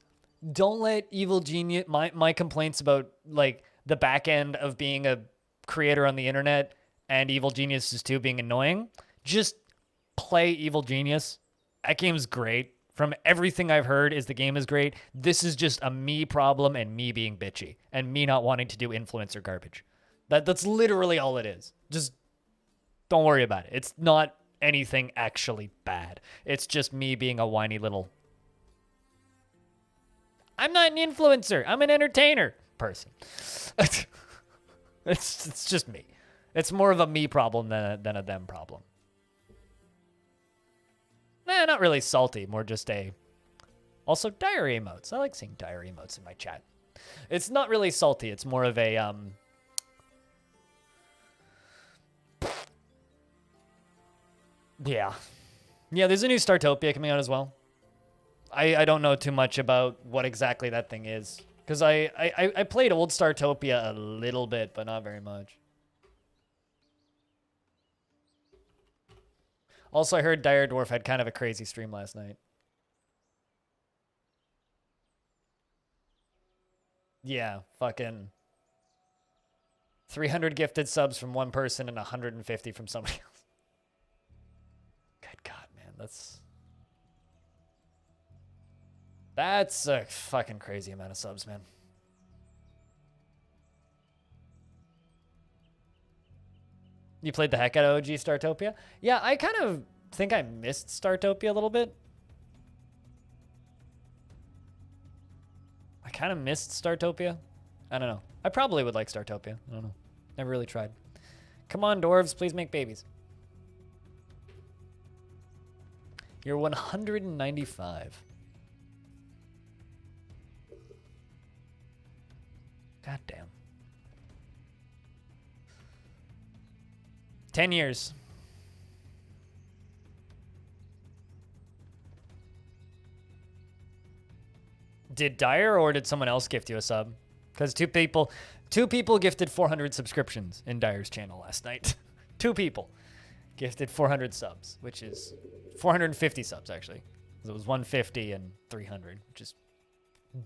don't let Evil Genius... My complaints about, like, the back end of being a creator on the internet and Evil Geniuses 2 being annoying. Just play Evil Genius. That game's great. From everything I've heard is the game is great. This is just a me problem and me being bitchy and me not wanting to do influencer garbage. That's literally all it is. Just don't worry about it. It's not anything actually bad. It's just me being a whiny little... I'm not an influencer. I'm an entertainer person. It's just me. It's more of a me problem than a them problem. Nah, not really salty. More just a... Also, diary emotes. I like seeing diary emotes in my chat. It's not really salty. It's more of a... Yeah. Yeah, there's a new Startopia coming out as well. I don't know too much about what exactly that thing is. Because I played old Startopia a little bit, but not very much. Also, I heard Dire Dwarf had kind of a crazy stream last night. Yeah, fucking 300 gifted subs from one person and 150 from somebody else. Good God, man, that's a fucking crazy amount of subs, man. You played the heck out of OG Startopia? Yeah, I kind of think I missed Startopia a little bit. I kind of missed Startopia. I don't know. I probably would like Startopia. I don't know. Never really tried. Come on, dwarves, please make babies. You're 195. God damn. 10 years. Did Dyer or did someone else gift you a sub? Because two people gifted 400 subscriptions in Dyer's channel last night. 2 people gifted 400 subs, which is 450 subs actually. It was 150 and 300, which is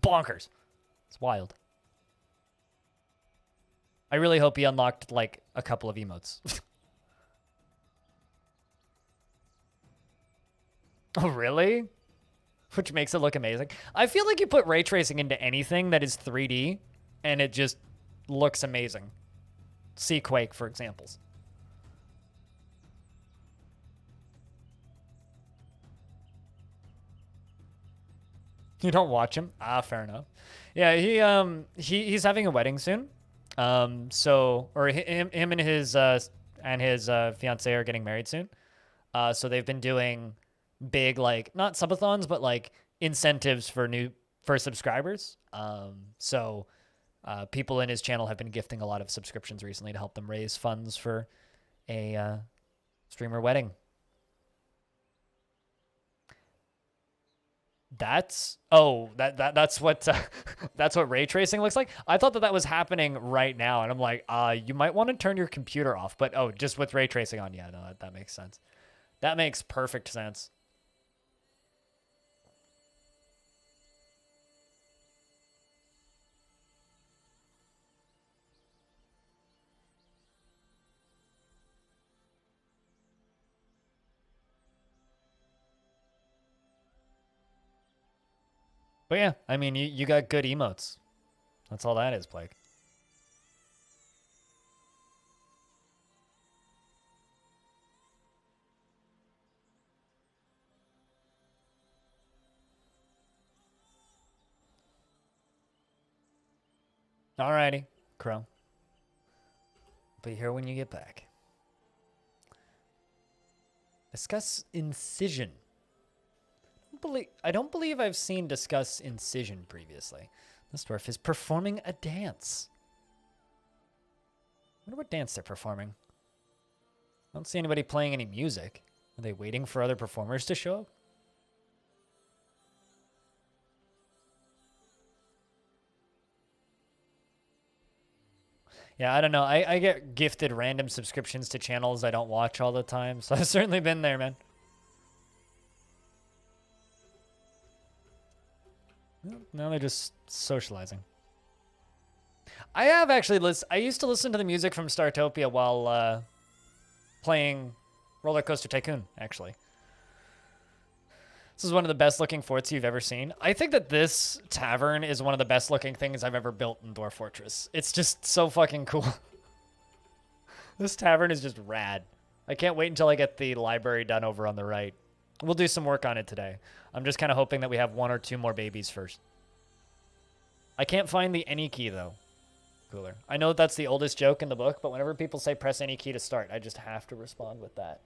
bonkers. It's wild. I really hope he unlocked like a couple of emotes. Oh, really? Which makes it look amazing. I feel like you put ray tracing into anything that is 3D and it just looks amazing. See Quake, for examples. You don't watch him? Ah, fair enough. Yeah, he's having a wedding soon. Him and his fiance are getting married soon. So they've been doing big, like, not subathons, but like incentives for subscribers. People in his channel have been gifting a lot of subscriptions recently to help them raise funds for a streamer wedding. That's what that's what ray tracing looks like. I thought that was happening right now, and I'm like, you might want to turn your computer off. But just with ray tracing on, yeah, no, that makes sense. That makes perfect sense. But yeah, I mean, you got good emotes. That's all that is, Plague. Alrighty, Crow. Be here when you get back. Discuss incision. don't believe I've seen discuss incision previously. This dwarf is performing a dance. I wonder what dance they're performing. I don't see anybody playing any music. Are they waiting for other performers to show up? Yeah, I don't know. I get gifted random subscriptions to channels I don't watch all the time, so I've certainly been there, man. Now they're just socializing. I have actually I used to listen to the music from Startopia while playing Roller Coaster Tycoon, actually. This is one of the best looking forts you've ever seen. I think that this tavern is one of the best looking things I've ever built in Dwarf Fortress. It's just so fucking cool. This tavern is just rad. I can't wait until I get the library done over on the right. We'll do some work on it today. I'm just kind of hoping that we have 1 or 2 more babies first. I can't find the any key though. Cooler. I know that's the oldest joke in the book, but whenever people say press any key to start, I just have to respond with that.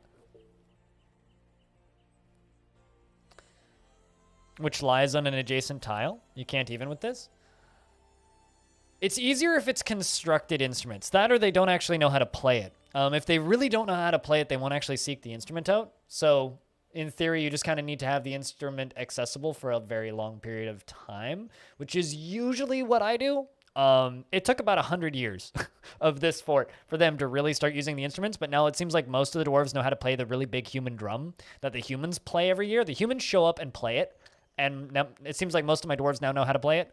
Which lies on an adjacent tile. You can't even with this. It's easier if it's constructed instruments. That or they don't actually know how to play it. If they really don't know how to play it, they won't actually seek the instrument out. So in theory, you just kind of need to have the instrument accessible for a very long period of time, which is usually what I do. It took about 100 years of this fort for them to really start using the instruments, but now it seems like most of the dwarves know how to play the really big human drum that the humans play every year. The humans show up and play it, and now it seems like most of my dwarves now know how to play it.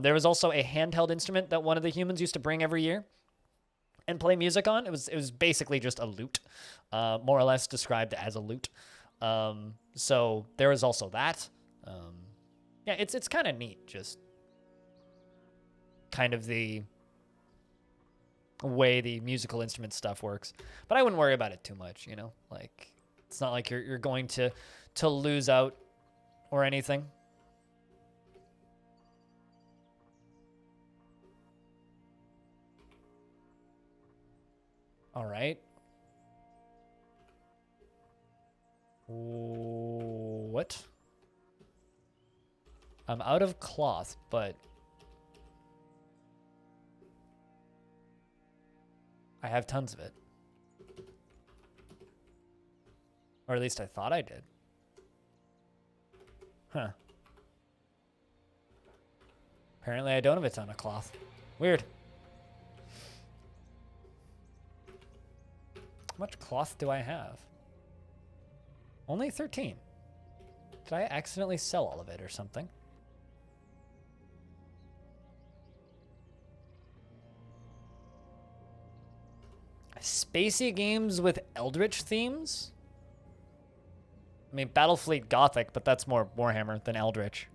There was also a handheld instrument that one of the humans used to bring every year and play music on. It was basically just a lute, more or less described as a lute. So there was also that. Yeah, it's kind of neat, just kind of the way the musical instrument stuff works. But I wouldn't worry about it too much, you know? Like, it's not like you're going to lose out or anything. All right. What? I'm out of cloth, but I have tons of it. Or at least I thought I did. Huh. Apparently I don't have a ton of cloth. Weird. How much cloth do I have? Only 13. Did I accidentally sell all of it or something? Spacey games with Eldritch themes? I mean, Battlefleet Gothic, but that's more Warhammer than Eldritch.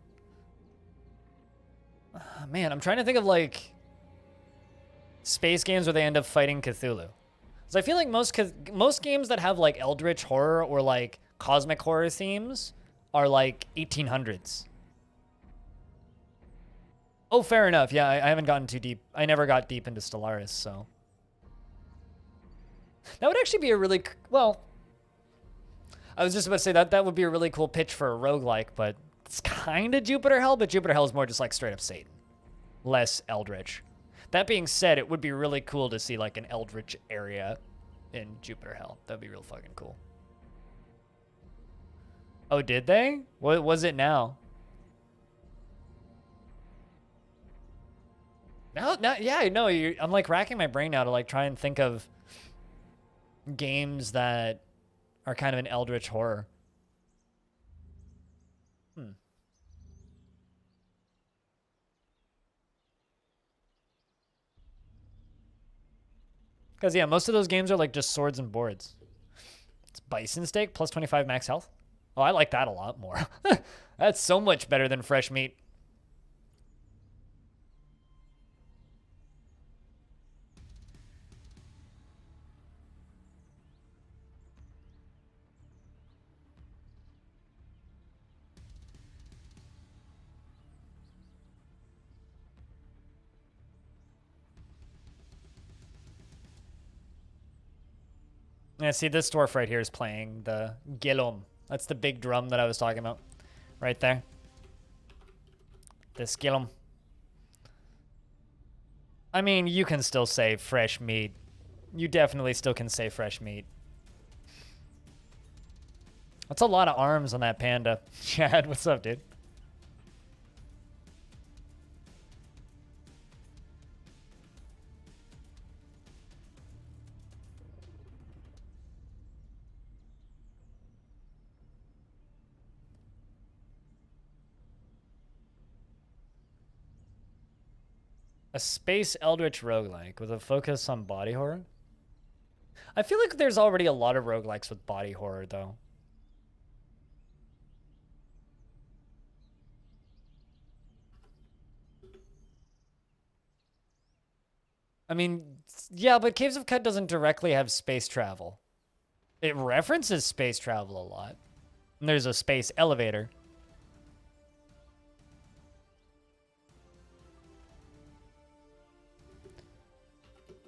Man, I'm trying to think of, like, space games where they end up fighting Cthulhu. Because I feel like most games that have, like, Eldritch horror or, like, cosmic horror themes are, like, 1800s. Oh, fair enough. Yeah, I haven't gotten too deep. I never got deep into Stellaris, so. That would actually be a really, well, I was just about to say that would be a really cool pitch for a roguelike, but it's kind of Jupiter Hell, but Jupiter Hell is more just like straight up Satan. Less Eldritch. That being said, it would be really cool to see like an Eldritch area in Jupiter Hell. That'd be real fucking cool. Oh, did they? What was it now? No, yeah, no, I'm like racking my brain now to like try and think of games that are kind of an Eldritch horror. Because, yeah, most of those games are like just swords and boards. It's bison steak plus 25 max health. Oh, I like that a lot more. That's so much better than fresh meat. Yeah, see, this dwarf right here is playing the gelom. That's the big drum that I was talking about. right there. The skillum. I mean, you can still say fresh meat. You definitely still can say fresh meat. That's a lot of arms on that panda. Chad, what's up, dude? A space eldritch roguelike with a focus on body horror? I feel like there's already a lot of roguelikes with body horror, though. I mean, yeah, but Caves of Cut doesn't directly have space travel. It references space travel a lot. And there's a space elevator.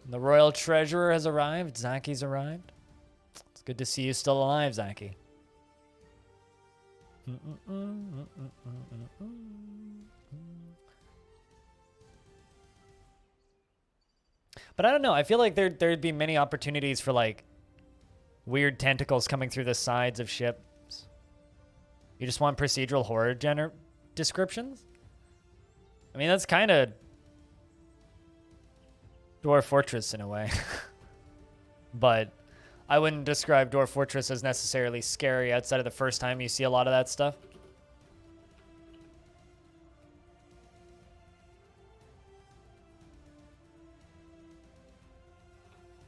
The royal treasurer has arrived. Zaki's arrived. It's good to see you still alive, Zaki. But I don't know. I feel like there'd be many opportunities for like weird tentacles coming through the sides of ships. You just want procedural horror descriptions? I mean, that's kind of Dwarf Fortress in a way. But I wouldn't describe Dwarf Fortress as necessarily scary outside of the first time you see a lot of that stuff.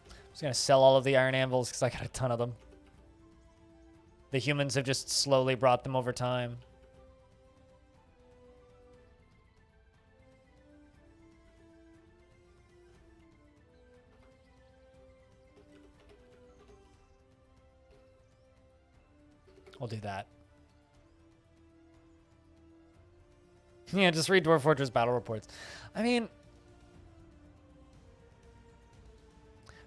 I'm just going to sell all of the iron anvils because I got a ton of them. The humans have just slowly brought them over time. I'll do that. Yeah, just read Dwarf Fortress battle reports. I mean,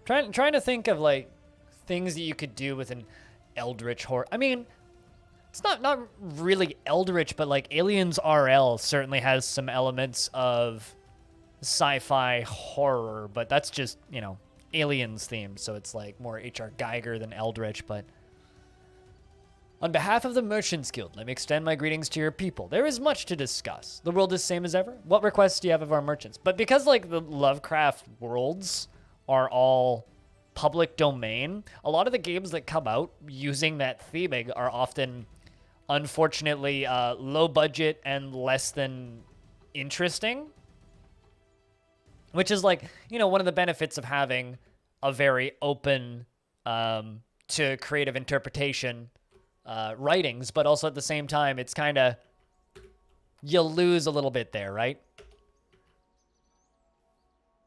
trying to think of like things that you could do with an eldritch horror. I mean, it's not really eldritch, but like Aliens RL certainly has some elements of sci-fi horror, but that's just, you know, aliens themed, so it's like more H.R. Geiger than eldritch. But on behalf of the Merchants Guild, let me extend my greetings to your people. There is much to discuss. The world is same as ever. What requests do you have of our merchants? But because like the Lovecraft worlds are all public domain, a lot of the games that come out using that theming are often, unfortunately, low budget and less than interesting. Which is like, you know, one of the benefits of having a very open to creative interpretation writings, but also at the same time, it's kind of, you lose a little bit there, right?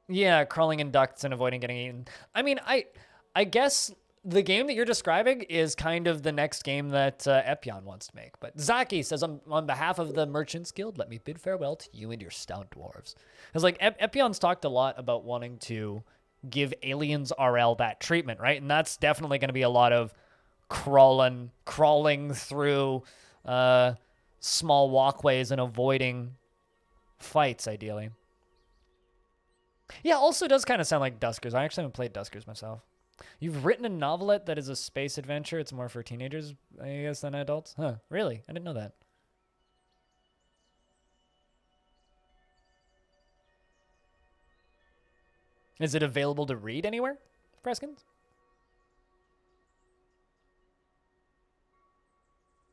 Yeah, crawling in ducts and avoiding getting eaten. I mean, I guess the game that you're describing is kind of the next game that Epion wants to make. But Zaki says, on behalf of the Merchants Guild, let me bid farewell to you and your stout dwarves. Because like Epion's talked a lot about wanting to give Aliens RL that treatment, right? And that's definitely going to be a lot of crawling through small walkways and avoiding fights, ideally. Yeah, also does kind of sound like Duskers. I actually haven't played Duskers myself. You've written a novelette that is a space adventure. It's more for teenagers, I guess, than adults. Huh, really? I didn't know that. Is it available to read anywhere, Preskins?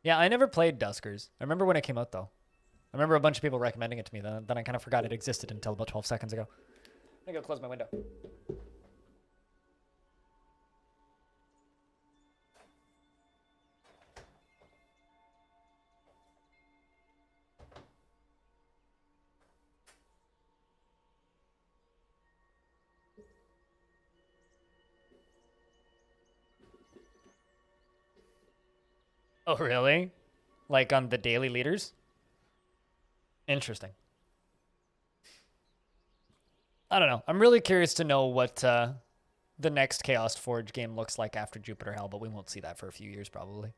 Yeah, I never played Duskers. I remember when it came out, though. I remember a bunch of people recommending it to me. Then I kind of forgot it existed until about 12 seconds ago. I'm gonna go close my window. Oh, really? Like on the daily leaders? Interesting. I don't know. I'm really curious to know what the next Chaos Forge game looks like after Jupiter Hell, but we won't see that for a few years probably.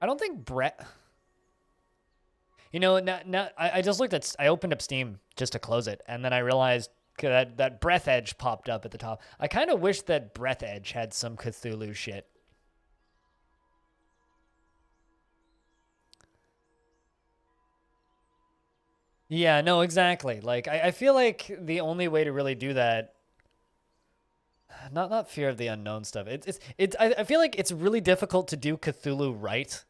I don't think Brett. You know, I just looked at. I opened up Steam just to close it, and then I realized that Breath Edge popped up at the top. I kind of wish that Breath Edge had some Cthulhu shit. Yeah, no, exactly. Like, I feel like the only way to really do that, not Fear of the Unknown stuff. I feel like it's really difficult to do Cthulhu right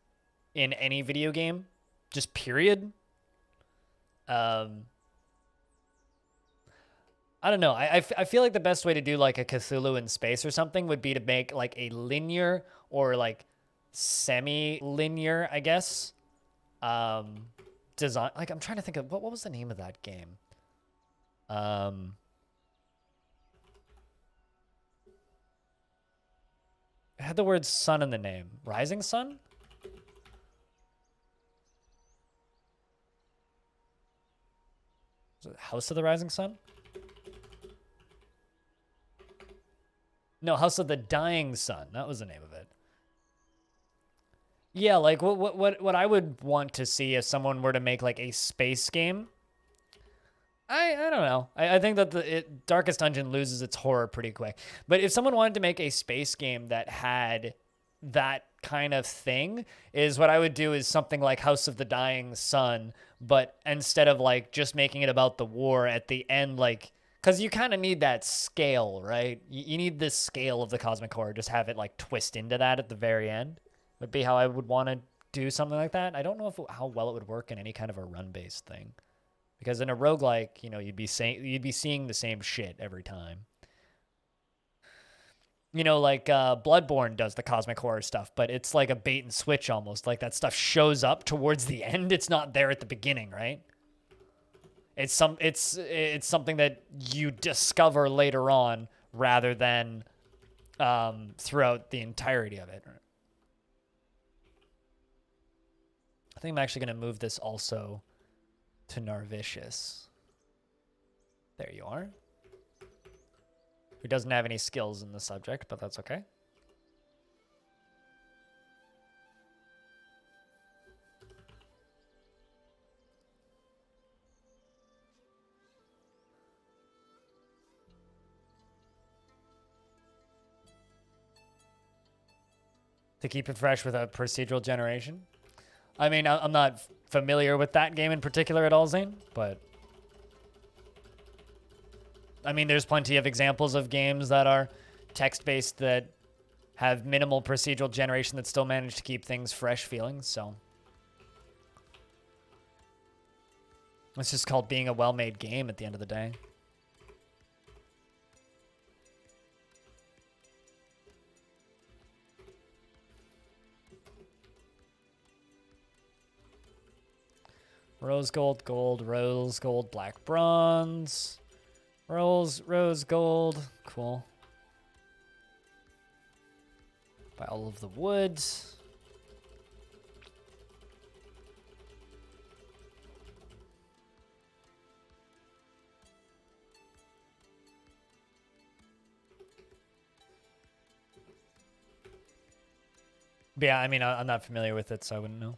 in any video game, just period. I don't know. I feel like the best way to do like a Cthulhu in space or something would be to make like a linear or like semi-linear, I guess, design. Like I'm trying to think of what was the name of that game? It had the word sun in the name. Rising Sun? Was it House of the Rising Sun? No, House of the Dying Sun. That was the name of it. Yeah, like what I would want to see if someone were to make like a space game. I don't know. I think that Darkest Dungeon loses its horror pretty quick. But if someone wanted to make a space game that had that kind of thing, is what I would do is something like House of the Dying Sun, but instead of like just making it about the war at the end, like, because you kind of need that scale, right? You need this scale of the cosmic horror. Just have it like twist into that at the very end. Would be how I would want to do something like that. I don't know how well it would work in any kind of a run-based thing. Because in a roguelike, you know, you'd be seeing the same shit every time. You know, like Bloodborne does the cosmic horror stuff, but it's like a bait and switch almost. Like that stuff shows up towards the end. It's not there at the beginning, right? It's something that you discover later on rather than throughout the entirety of it. I think I'm actually going to move this also to Narvicius. There you are. Who doesn't have any skills in the subject, but that's okay. To keep it fresh with a procedural generation. I mean, I'm not familiar with that game in particular at all, Zane, but I mean, there's plenty of examples of games that are text-based that have minimal procedural generation that still manage to keep things fresh feeling, so. It's just called being a well-made game at the end of the day. Rose gold, gold, rose gold, black bronze. Rose gold. Cool. Buy all of the wood. But yeah, I mean, I'm not familiar with it, so I wouldn't know.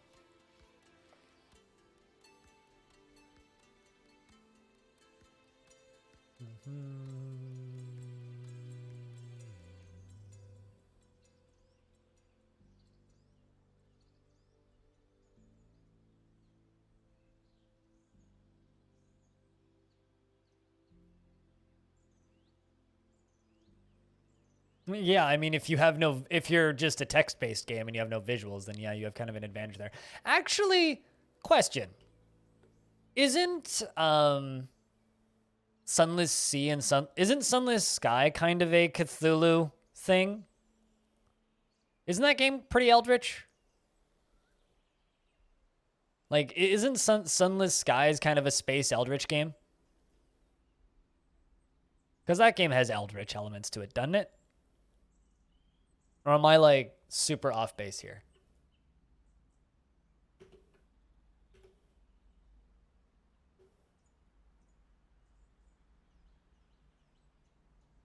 Yeah, I mean, if you're just a text-based game and you have no visuals, then yeah, you have kind of an advantage there. Actually, question. Isn't Sunless Sea and isn't Sunless Sky kind of a Cthulhu thing? Isn't that game pretty eldritch? Like, isn't Sunless Skies kind of a space eldritch game? Because that game has eldritch elements to it, doesn't it? Or am I, like, super off base here?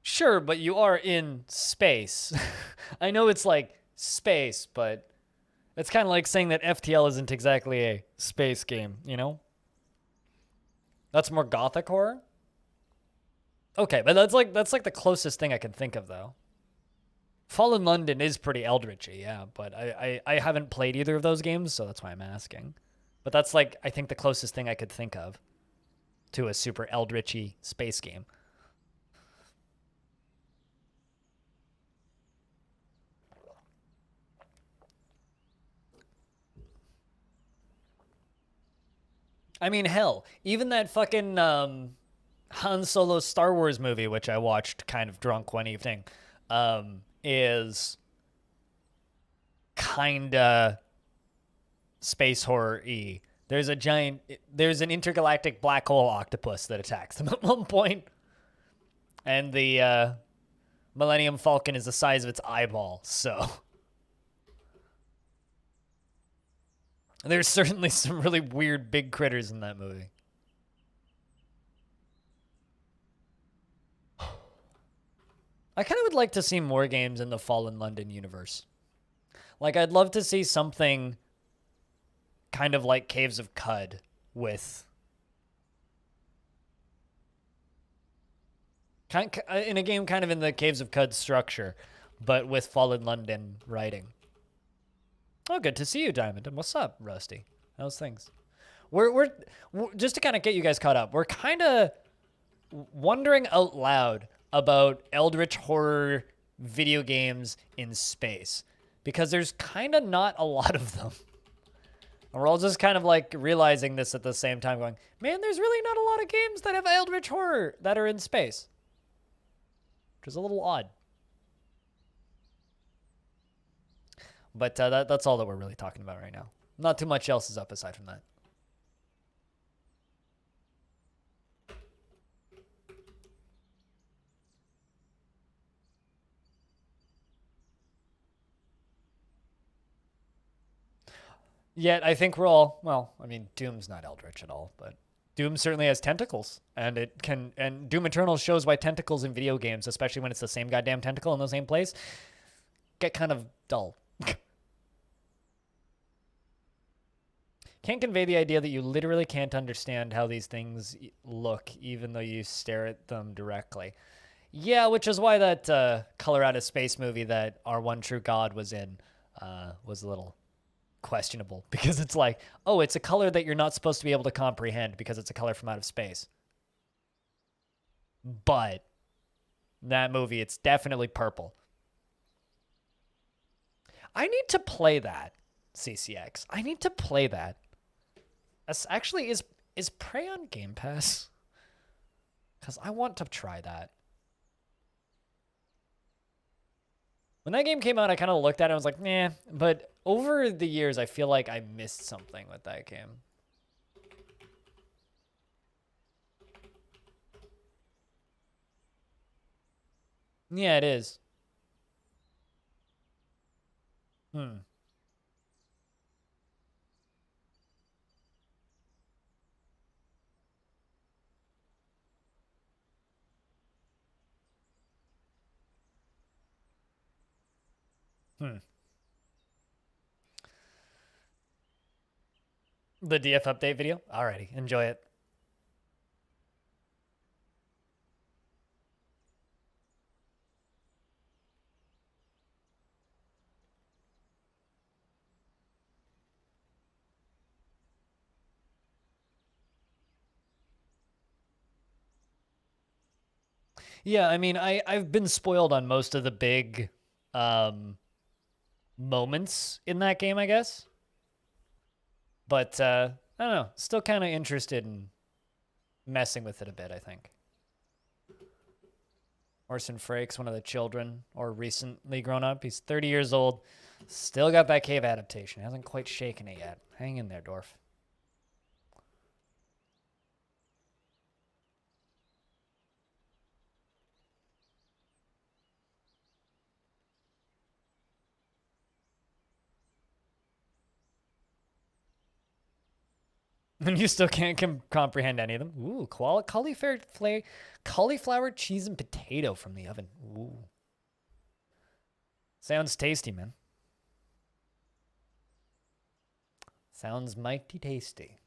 Sure, but you are in space. I know it's, like, space, but It's kind of like saying that FTL isn't exactly a space game, you know? That's more gothic horror? Okay, but that's like the closest thing I can think of, though. Fallen London is pretty eldritchy, yeah, but I haven't played either of those games, so that's why I'm asking. But that's like, I think the closest thing I could think of to a super eldritchy space game. I mean, hell, even that fucking Han Solo Star Wars movie, which I watched kind of drunk one evening, is kinda space horror-y. There's an intergalactic black hole octopus that attacks them at one point, and the Millennium Falcon is the size of its eyeball. So there's certainly some really weird big critters in that movie. I kind of would like to see more games in the Fallen London universe. Like, I'd love to see something kind of like Caves of Cud with... in a game kind of in the Caves of Cud structure, but with Fallen London writing. Oh, good to see you, Diamond. And what's up, Rusty? How's things? We're just to kind of get you guys caught up, we're kind of wondering out loud about eldritch horror video games in space, because there's kind of not a lot of them. And we're all just kind of like realizing this at the same time, going, man, there's really not a lot of games that have eldritch horror that are in space. Which is a little odd. But that's all that we're really talking about right now. Not too much else is up aside from that. Yet I think we're all, well, I mean, Doom's not eldritch at all, but Doom certainly has tentacles, and Doom Eternal shows why tentacles in video games, especially when it's the same goddamn tentacle in the same place, get kind of dull. Can't convey the idea that you literally can't understand how these things look, even though you stare at them directly. Yeah, which is why that Color Out of Space movie that Our One True God was in was a little questionable, because it's like, oh, it's a color that you're not supposed to be able to comprehend because it's a color from out of space. But that movie, it's definitely purple. I need to play that, CCX. I need to play that. Actually, is Prey on Game Pass? Because I want to try that. When that game came out, I kind of looked at it and was like, nah. But over the years, I feel like I missed something with that game. Yeah, it is. The DF update video? Alrighty, enjoy it. Yeah, I mean, I've been spoiled on most of the big moments in that game, I guess. But I don't know, still kind of interested in messing with it a bit, I think. Orson Frakes, one of the children, or recently grown up. He's 30 years old. Still got that cave adaptation. Hasn't quite shaken it yet. Hang in there, Dwarf. And you still can't comprehend any of them. Ooh, cauliflower cheese and potato from the oven. Ooh. Sounds tasty, man. Sounds mighty tasty.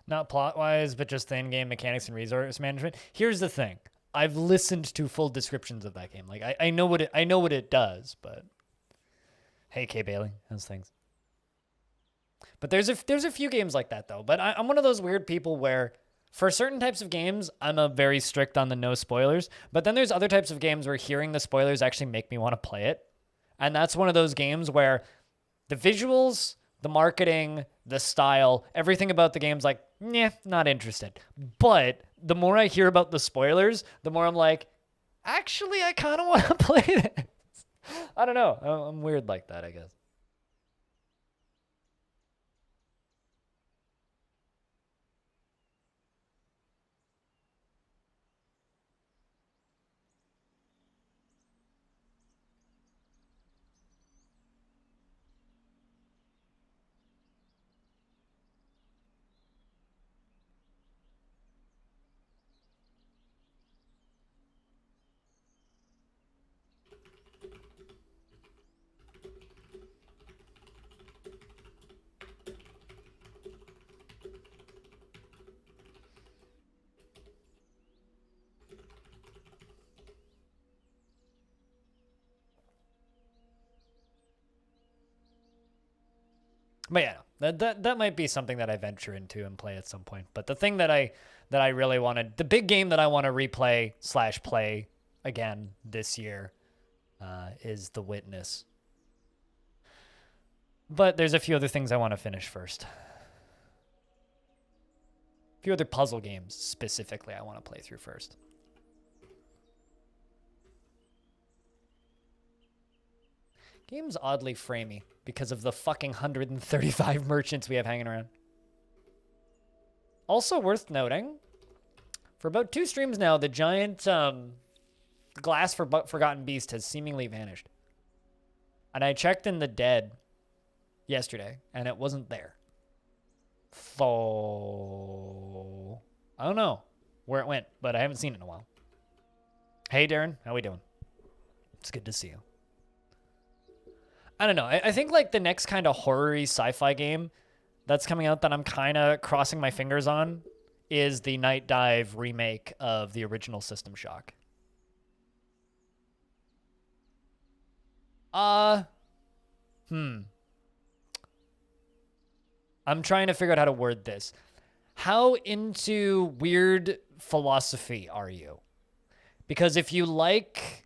Not plot-wise, but just the in-game mechanics and resource management. Here's the thing. I've listened to full descriptions of that game. Like I know what it does, but hey, Kay Bailey, how's things? But there's a few games like that though. But I'm one of those weird people where for certain types of games, I'm a very strict on the no spoilers. But then there's other types of games where hearing the spoilers actually make me want to play it. And that's one of those games where the visuals, the marketing, the style, everything about the game's like, yeah, not interested. But the more I hear about the spoilers, the more I'm like, actually, I kind of want to play this. I don't know. I'm weird like that, I guess. But yeah, that might be something that I venture into and play at some point. But the thing that I really wanted, the big game that I want to replay / play again this year, is The Witness. But there's a few other things I want to finish first. A few other puzzle games specifically I want to play through first. Game's oddly framey because of the fucking 135 merchants we have hanging around. Also worth noting, for about 2 streams now, the giant glass Forgotten Beast has seemingly vanished. And I checked in the dead yesterday, and it wasn't there. So I don't know where it went, but I haven't seen it in a while. Hey, Darren, how we doing? It's good to see you. I don't know. I think like the next kind of horror-y sci-fi game that's coming out that I'm kind of crossing my fingers on is the Night Dive remake of the original System Shock. I'm trying to figure out how to word this. How into weird philosophy are you? Because if you like...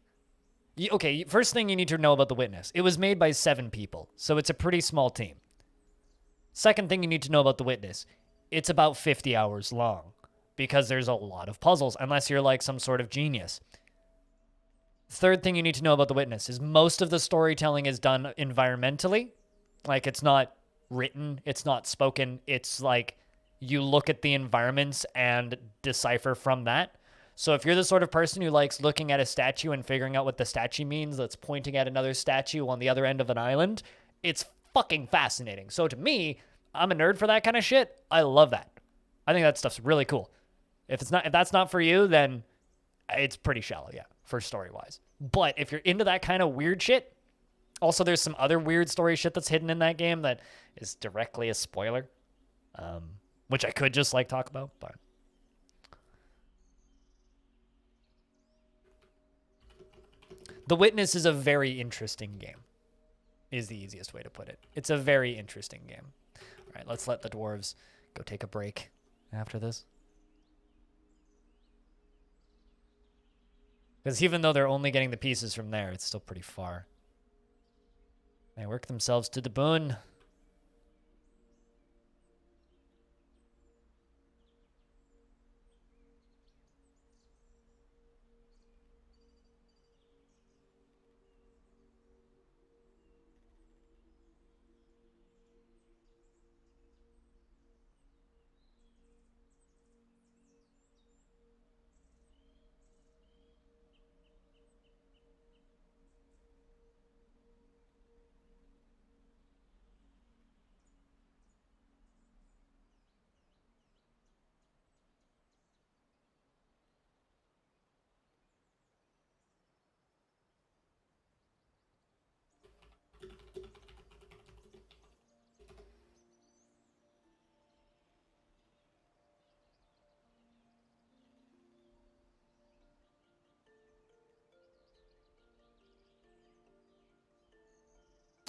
Okay, first thing you need to know about The Witness. It was made by 7 people, so it's a pretty small team. Second thing you need to know about The Witness. It's about 50 hours long because there's a lot of puzzles, unless you're like some sort of genius. Third thing you need to know about The Witness is most of the storytelling is done environmentally. Like, it's not written, it's not spoken. It's like you look at the environments and decipher from that. So if you're the sort of person who likes looking at a statue and figuring out what the statue means that's pointing at another statue on the other end of an island, it's fucking fascinating. So to me, I'm a nerd for that kind of shit. I love that. I think that stuff's really cool. If that's not for you, then it's pretty shallow, yeah, for story-wise. But if you're into that kind of weird shit, also there's some other weird story shit that's hidden in that game that is directly a spoiler, which I could just like talk about, but... The Witness is a very interesting game, is the easiest way to put it. It's a very interesting game. All right, let's let the dwarves go take a break after this. Because even though they're only getting the pieces from there, it's still pretty far. They work themselves to the bone.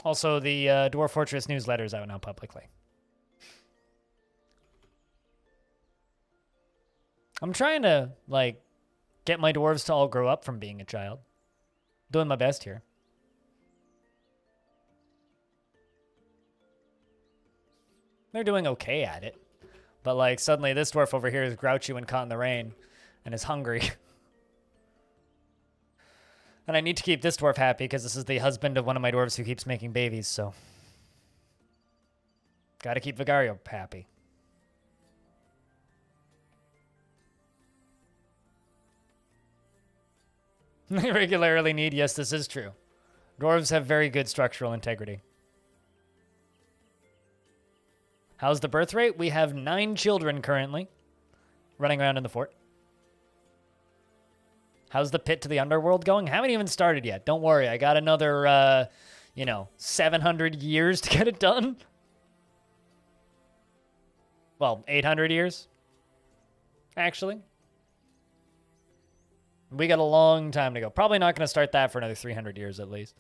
Also, the Dwarf Fortress newsletter is out now publicly. I'm trying to, like, get my dwarves to all grow up from being a child. Doing my best here. They're doing okay at it. But, like, suddenly this dwarf over here is grouchy when caught in the rain and is hungry. And I need to keep this dwarf happy because this is the husband of one of my dwarves who keeps making babies, so. Gotta keep Vigario happy. They regularly need, yes, this is true. Dwarves have very good structural integrity. How's the birth rate? We have 9 children currently running around in the fort. How's the pit to the underworld going? Haven't even started yet. Don't worry. I got another, 700 years to get it done. Well, 800 years, actually. We got a long time to go. Probably not going to start that for another 300 years at least.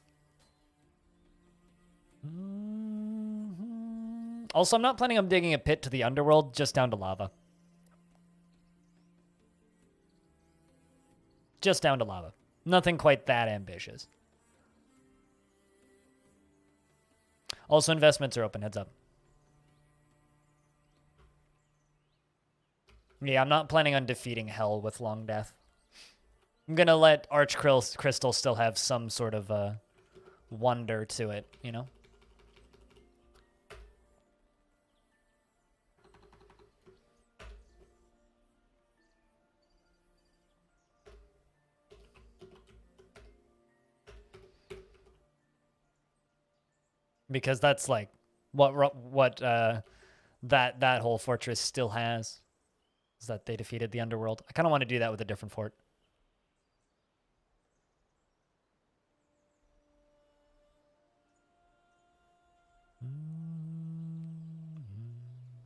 Also, I'm not planning on digging a pit to the underworld, just down to lava. Just down to lava. Nothing quite that ambitious. Also, investments are open, heads up. Yeah, I'm not planning on defeating Hell with Longdeath. I'm gonna let Arch Crystal still have some sort of wonder to it, you know? Because that's like what that whole fortress still has, is that they defeated the underworld. I kind of want to do that with a different fort.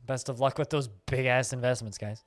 Best of luck with those big ass investments, guys.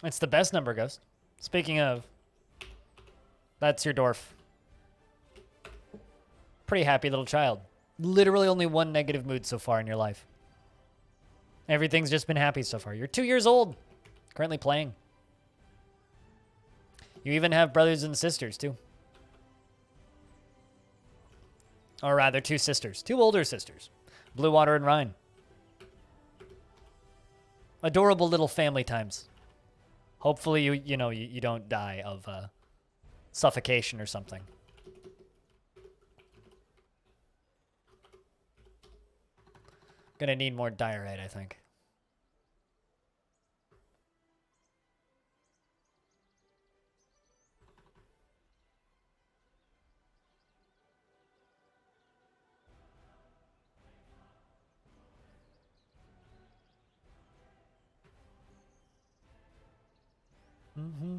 It's the best number, Ghost. Speaking of, that's your dwarf. Pretty happy little child. Literally only one negative mood so far in your life. Everything's just been happy so far. You're 2 years old, currently playing. You even have brothers and sisters, too. Or rather, 2 sisters. 2 older sisters. Bluewater and Rhine. Adorable little family times. Hopefully you don't die of suffocation or something. Gonna need more diorite, I think. There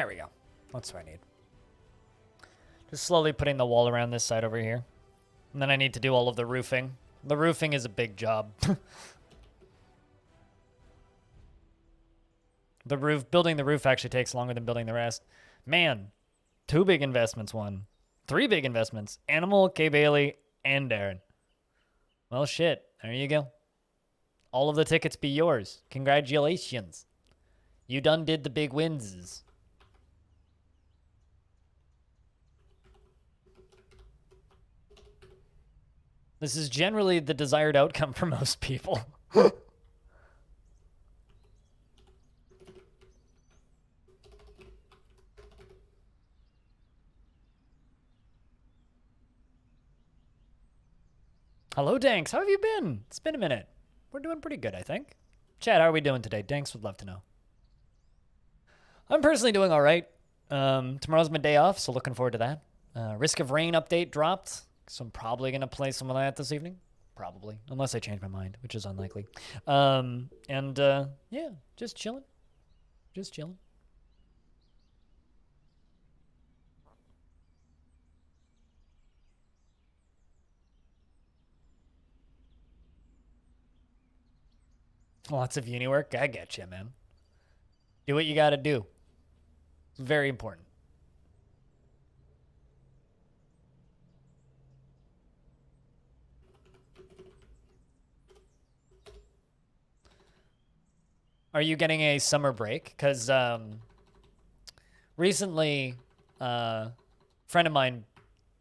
we go. That's what I need. Just slowly putting the wall around this side over here. And then I need to do all of the roofing. The roofing is a big job. Building the roof actually takes longer than building the rest. Man, 2 big investments, 3 big investments. Animal, Kay Bailey, and Darren. Well, shit. There you go. All of the tickets be yours. Congratulations. You done did the big wins. This is generally the desired outcome for most people. Hello, Danks. How have you been? It's been a minute. We're doing pretty good, I think. Chad, how are we doing today? Danks would love to know. I'm personally doing all right. Tomorrow's my day off, so looking forward to that. Risk of Rain update dropped, so I'm probably going to play some of that this evening. Probably. Unless I change my mind, which is unlikely. Yeah, just chilling. Just chilling. Lots of uni work. I get you, man. Do what you got to do. It's very important. Are you getting a summer break? Because recently, a friend of mine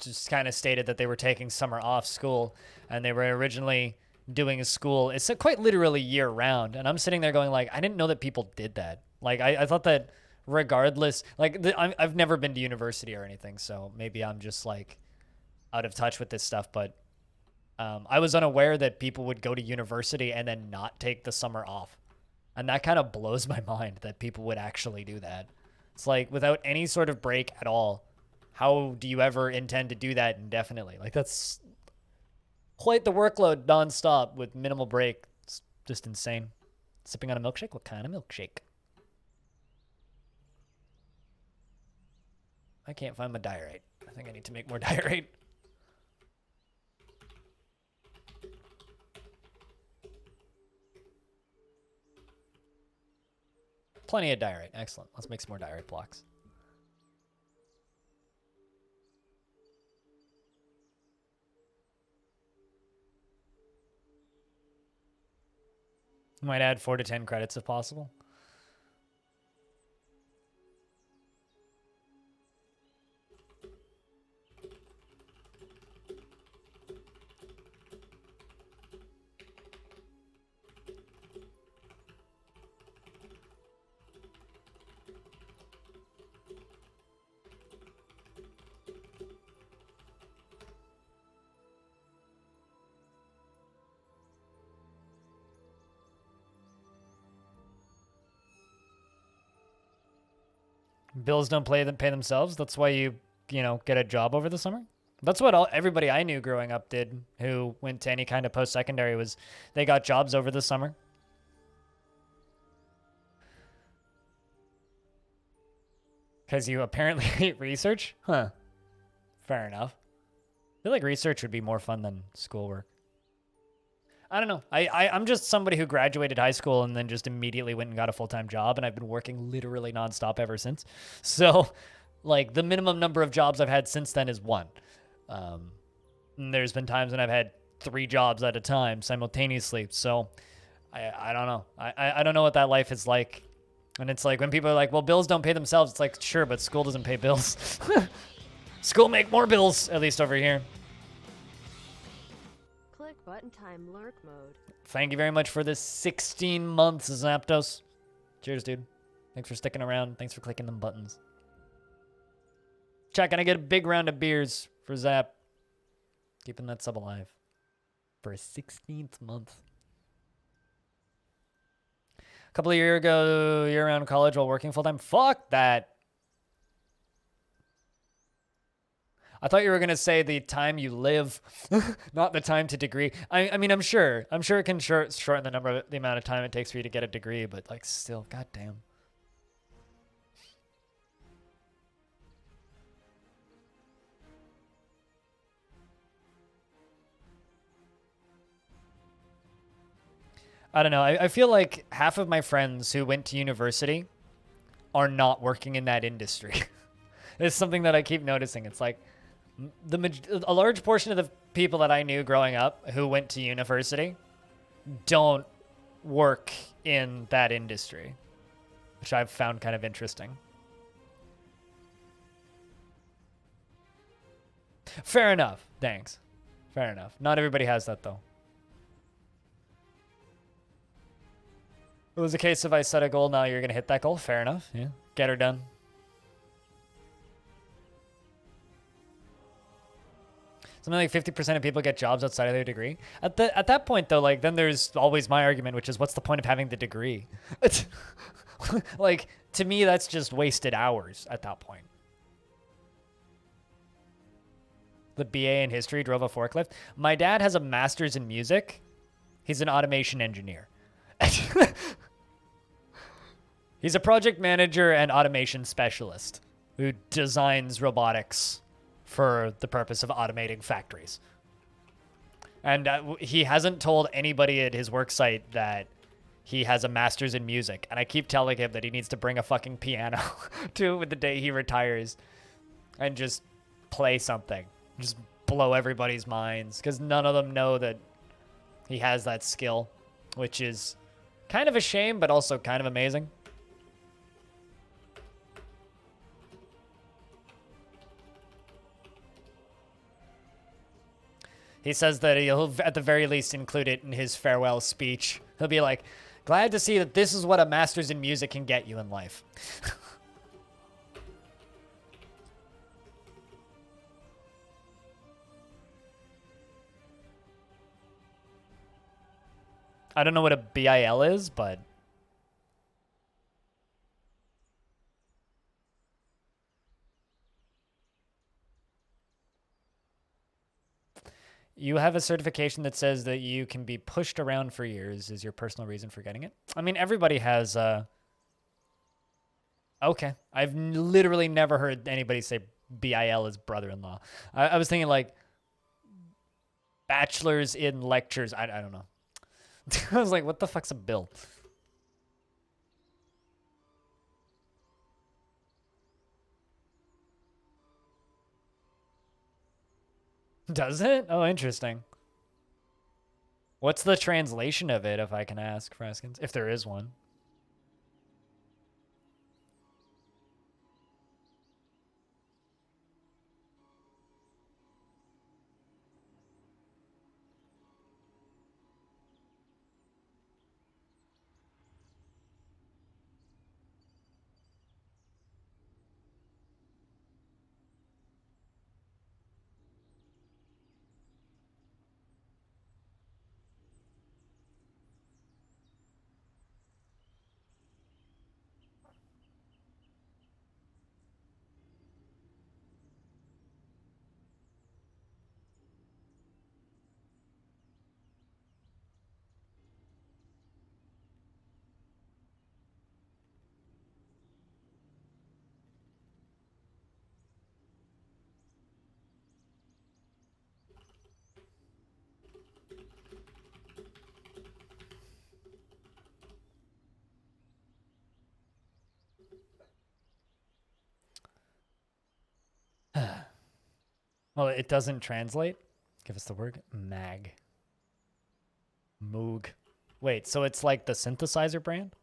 just kind of stated that they were taking summer off school, and they were originally doing a school. It's quite literally year round, and I'm sitting there going like, I didn't know that people did that. Like, I thought that regardless, like, I've never been to university or anything, so maybe I'm just like out of touch with this stuff, but I was unaware that people would go to university and then not take the summer off. And that kind of blows my mind that people would actually do that. It's like, without any sort of break at all, how do you ever intend to do that indefinitely? Like, that's quite the workload nonstop with minimal break. It's just insane. Sipping on a milkshake? What kind of milkshake? I can't find my diorite. I think I need to make more diorite. Plenty of diorite. Excellent. Let's make some more diorite blocks. Might add 4 to 10 credits if possible. Bills don't pay themselves. That's why you get a job over the summer. That's what everybody I knew growing up did who went to any kind of post-secondary, was they got jobs over the summer. Because you apparently hate research? Huh. Fair enough. I feel like research would be more fun than schoolwork. I don't know. I'm just somebody who graduated high school and then just immediately went and got a full-time job, and I've been working literally nonstop ever since. So, like, the minimum number of jobs I've had since then is 1. And there's been times when I've had 3 jobs at a time simultaneously. So, I don't know. I don't know what that life is like. And it's like when people are like, well, bills don't pay themselves. It's like, sure, but school doesn't pay bills. School make more bills, at least over here. Click button time lurk mode. Thank you very much for the 16 months, Zapdos. Cheers, dude. Thanks for sticking around. Thanks for clicking them buttons. Chat, can I get a big round of beers for Zap? Keeping that sub alive for a 16th month. A couple of years ago, year-round college while working full-time. Fuck that. I thought you were going to say the time you live, not the time to degree. I mean, I'm sure it can shorten the amount of time it takes for you to get a degree, but like still, goddamn. I don't know. I feel like half of my friends who went to university are not working in that industry. It's something that I keep noticing. It's like a large portion of the people that I knew growing up who went to university don't work in that industry, which I've found kind of interesting. Fair enough. Thanks. Fair enough. Not everybody has that, though. It was a case of I set a goal, now you're going to hit that goal. Fair enough. Yeah. Get her done. Something like 50% of people get jobs outside of their degree. At that point, though, like, then there's always my argument, which is, what's the point of having the degree? Like, to me, that's just wasted hours at that point. The BA in history drove a forklift. My dad has a master's in music. He's an automation engineer. He's a project manager and automation specialist who designs robotics for the purpose of automating factories. And he hasn't told anybody at his work site that he has a master's in music. And I keep telling him that he needs to bring a fucking piano to the day he retires and just play something. Just blow everybody's minds, because none of them know that he has that skill, which is kind of a shame, but also kind of amazing. He says that he'll, at the very least, include it in his farewell speech. He'll be like, glad to see that this is what a master's in music can get you in life. I don't know what a BIL is, but... You have a certification that says that you can be pushed around for years is your personal reason for getting it. I mean, everybody has... Okay. I've literally never heard anybody say BIL is brother-in-law. I was thinking like bachelor's in lectures. I don't know. I was like, what the fuck's a bill? Does it? Oh, interesting. What's the translation of it, if I can ask, Fraskins? If there is one. Well, it doesn't translate. Give us the word. Mag. Moog. Wait, so it's like the synthesizer brand?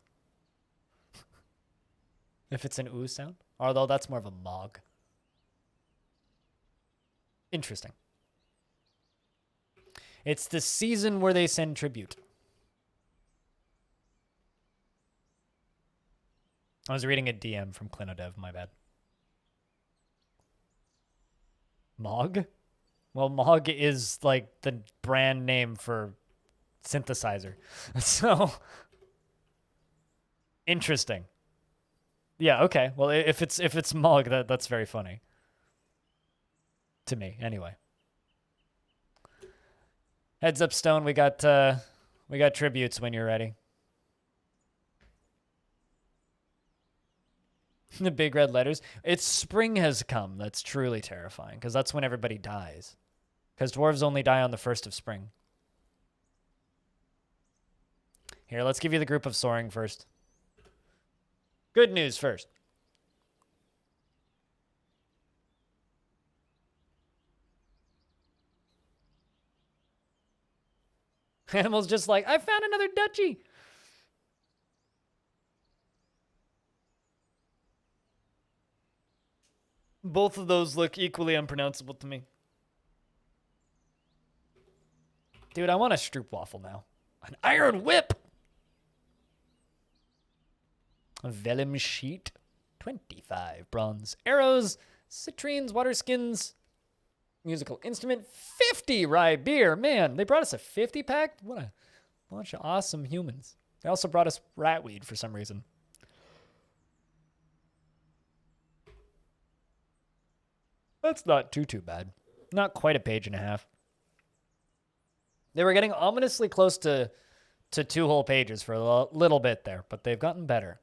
If it's an ooh sound? Although that's more of a mog. Interesting. It's the season where they send tribute. I was reading a DM from Clinodev, my bad. Mog? Well, Mog is like the brand name for synthesizer. So interesting. Yeah, okay. Well, if it's Mog, that's very funny. To me, anyway. Heads up, Stone. We got tributes when you're ready. The big red letters. It's spring has come. That's truly terrifying because that's when everybody dies. Because dwarves only die on the 1st of spring. Here, let's give you the group of soaring first. Good news first. Animal's just like, I found another duchy. Both of those look equally unpronounceable to me. Dude, I want a stroopwafel now. An iron whip! A vellum sheet. 25 bronze arrows. Citrines, water skins. Musical instrument. 50 rye beer. Man, they brought us a 50 pack? What a bunch of awesome humans. They also brought us ratweed for some reason. That's not too bad. Not quite a page and a half. They were getting ominously close to 2 whole pages for a little bit there, but they've gotten better.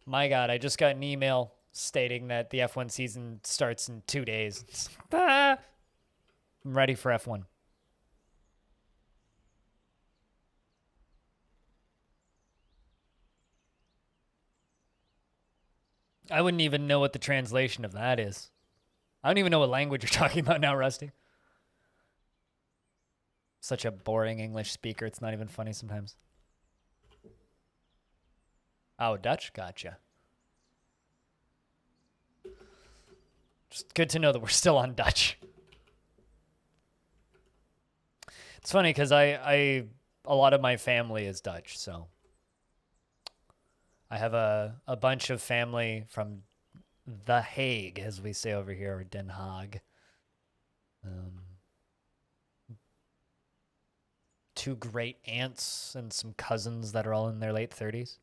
My God, I just got an email stating that the F1 season starts in 2 days. I'm ready for F1. I wouldn't even know what the translation of that is. I don't even know what language you're talking about now, Rusty. Such a boring English speaker, it's not even funny sometimes. Oh, Dutch? Gotcha. Just good to know that we're still on Dutch. It's funny because a lot of my family is Dutch, so I have a bunch of family from The Hague, as we say over here, or Den Haag. 2 great aunts and some cousins that are all in their late 30s.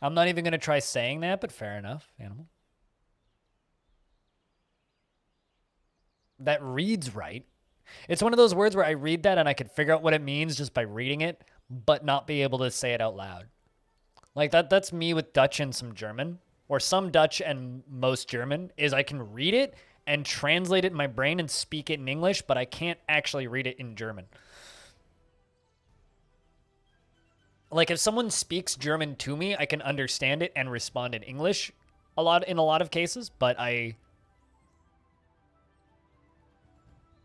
I'm not even going to try saying that, but fair enough, animal. That reads right. It's one of those words where I read that and I could figure out what it means just by reading it, but not be able to say it out loud. Like that's me with Dutch and some German, or some Dutch and most German, is I can read it and translate it in my brain and speak it in English, but I can't actually read it in German. Like if someone speaks German to me, I can understand it and respond in English in a lot of cases, but I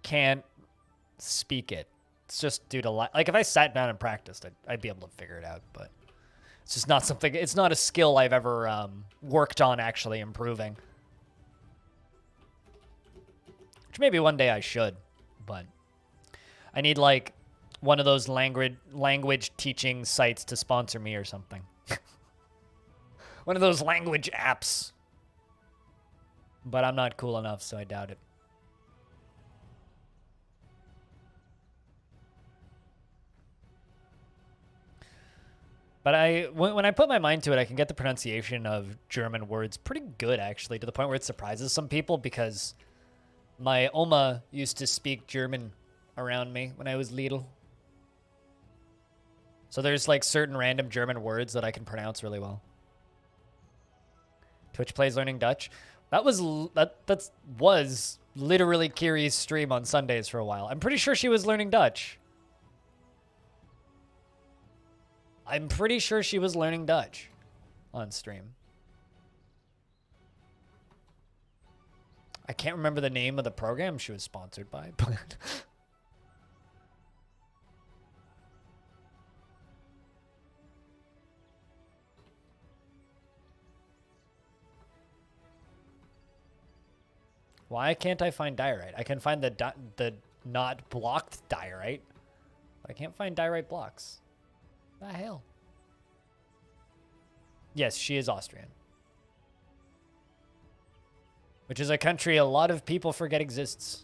can't speak it. It's just due to like if I sat down and practiced, I'd be able to figure it out, but it's just not something. It's not a skill I've ever worked on actually improving. Which maybe one day I should, but I need like one of those language teaching sites to sponsor me or something. One of those language apps. But I'm not cool enough, so I doubt it. But when I put my mind to it, I can get the pronunciation of German words pretty good, actually, to the point where it surprises some people, because my Oma used to speak German around me when I was little. So there's like certain random German words that I can pronounce really well. Twitch plays learning Dutch. That was literally Kiri's stream on Sundays for a while. I'm pretty sure she was learning Dutch. I'm pretty sure she was learning Dutch on stream. I can't remember the name of the program she was sponsored by, but... Why can't I find diorite? I can find the not blocked diorite, but I can't find diorite blocks. What the hell? Yes, she is Austrian. Which is a country a lot of people forget exists.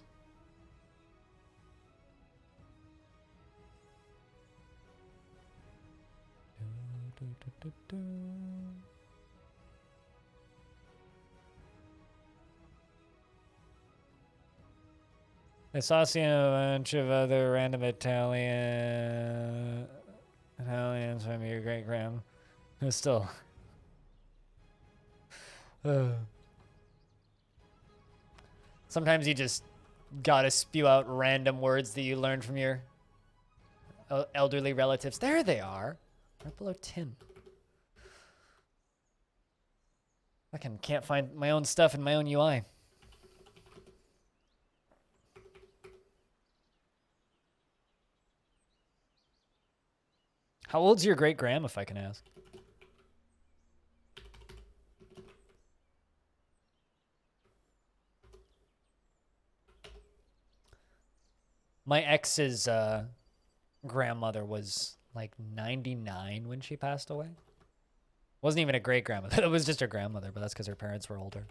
I saw seeing a bunch of other random Italians from your great grand. Who's still. Sometimes you just gotta spew out random words that you learned from your elderly relatives. There they are. Right below 10. I can't find my own stuff in my own UI. How old's your great-gram, if I can ask? My ex's grandmother was like 99 when she passed away. Wasn't even a great-grandmother. It was just her grandmother, but that's because her parents were older.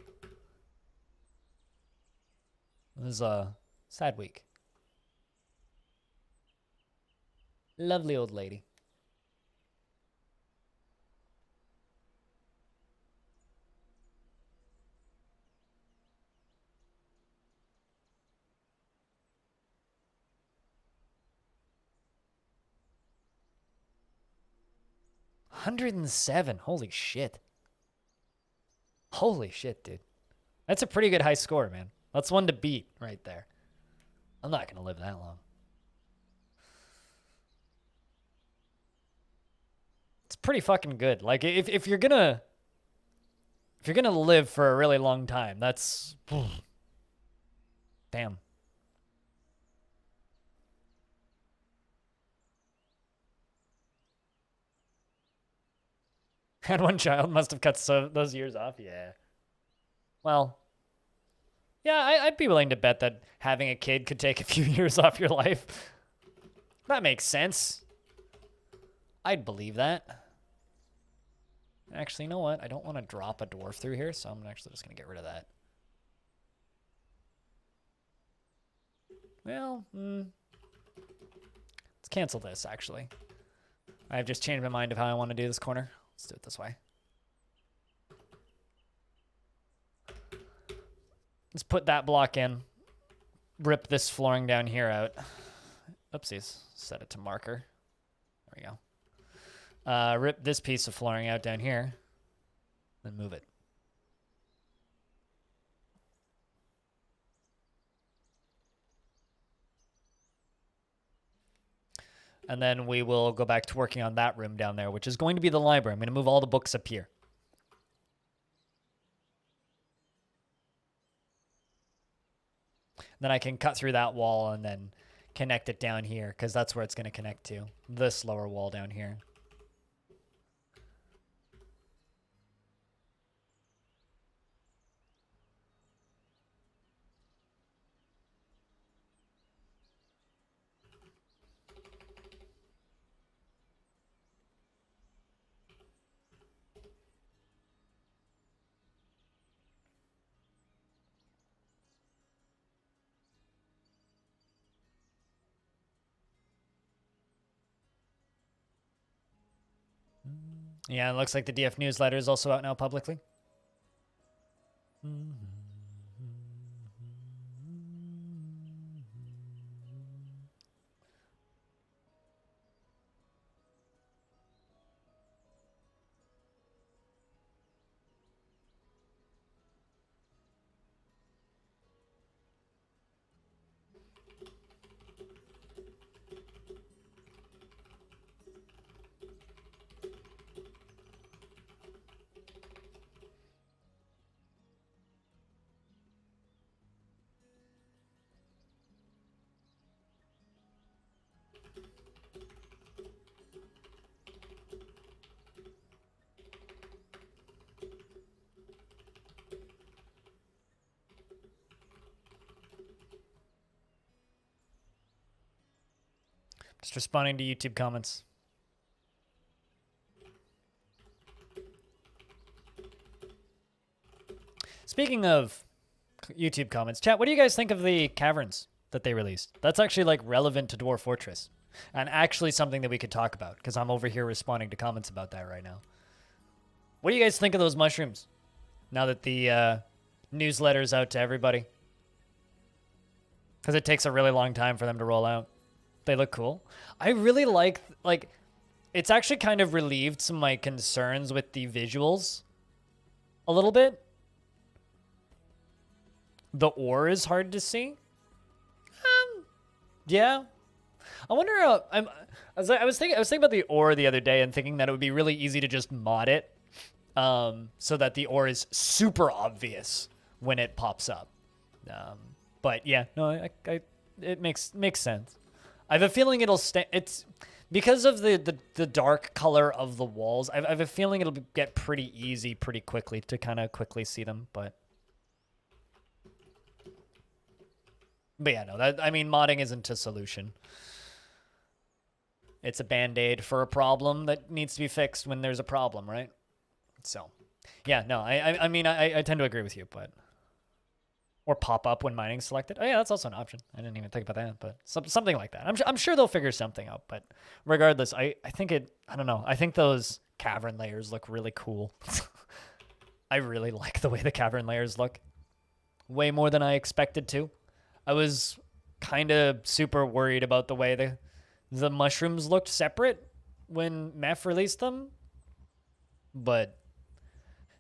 It was a sad week. Lovely old lady. $107. Holy shit. Holy shit, dude. That's a pretty good high score, man. That's one to beat right there. I'm not gonna live that long. It's pretty fucking good. Like if you're gonna live for a really long time, that's damn. Had one child, must have cut those years off. Yeah. Well, yeah, I'd be willing to bet that having a kid could take a few years off your life. That makes sense. I'd believe that. Actually, you know what? I don't want to drop a dwarf through here, so I'm actually just going to get rid of that. Well, let's cancel this, actually. I've just changed my mind of how I want to do this corner. Let's do it this way. Let's put that block in. Rip this flooring down here out. Oopsies. Set it to marker. There we go. Rip this piece of flooring out down here. Then move it. And then we will go back to working on that room down there, which is going to be the library. I'm going to move all the books up here. Then I can cut through that wall and then connect it down here, because that's where it's going to connect to. This lower wall down here. Yeah, it looks like the DF newsletter is also out now publicly. Just responding to YouTube comments. Speaking of YouTube comments, chat, what do you guys think of the caverns that they released? That's actually like relevant to Dwarf Fortress and actually something that we could talk about because I'm over here responding to comments about that right now. What do you guys think of those mushrooms now that the newsletter's out to everybody? Because it takes a really long time for them to roll out. They look cool. I really like, it's actually kind of relieved some of my concerns with the visuals a little bit. The ore is hard to see. Yeah. I wonder how, I was thinking about the ore the other day and thinking that it would be really easy to just mod it so that the ore is super obvious when it pops up. But yeah, no, it makes sense. I have a feeling it'll stay. It's because of the dark color of the walls. I have a feeling it'll get pretty easy pretty quickly to kind of quickly see them. But yeah, no. I mean, modding isn't a solution. It's a band-aid for a problem that needs to be fixed when there's a problem, right? So, yeah, no. I mean, I tend to agree with you, but. Or pop up when mining's selected. Oh yeah, that's also an option. I didn't even think about that, but something like that. I'm sure they'll figure something out. But regardless, I think I don't know. I think those cavern layers look really cool. I really like the way the cavern layers look. Way more than I expected to. I was kind of super worried about the way the mushrooms looked separate when Meph released them. But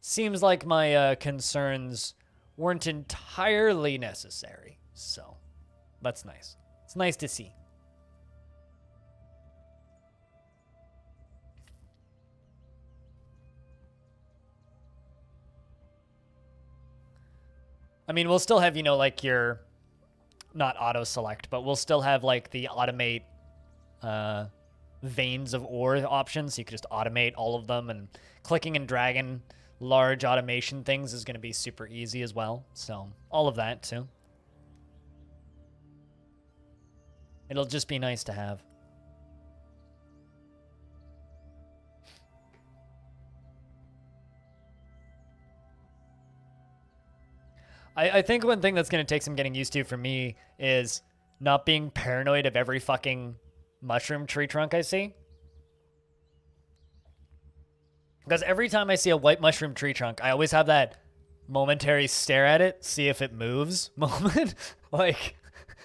seems like my concerns weren't entirely necessary. So that's nice. It's nice to see. I mean, we'll still have, like your, not auto select, but we'll still have like the automate veins of ore options. So you can just automate all of them, and clicking and dragging large automation things is going to be super easy as well. So all of that too. It'll just be nice to have. I think one thing that's going to take some getting used to for me is not being paranoid of every fucking mushroom tree trunk I see. Because every time I see a white mushroom tree trunk, I always have that momentary stare at it, see if it moves moment. Like,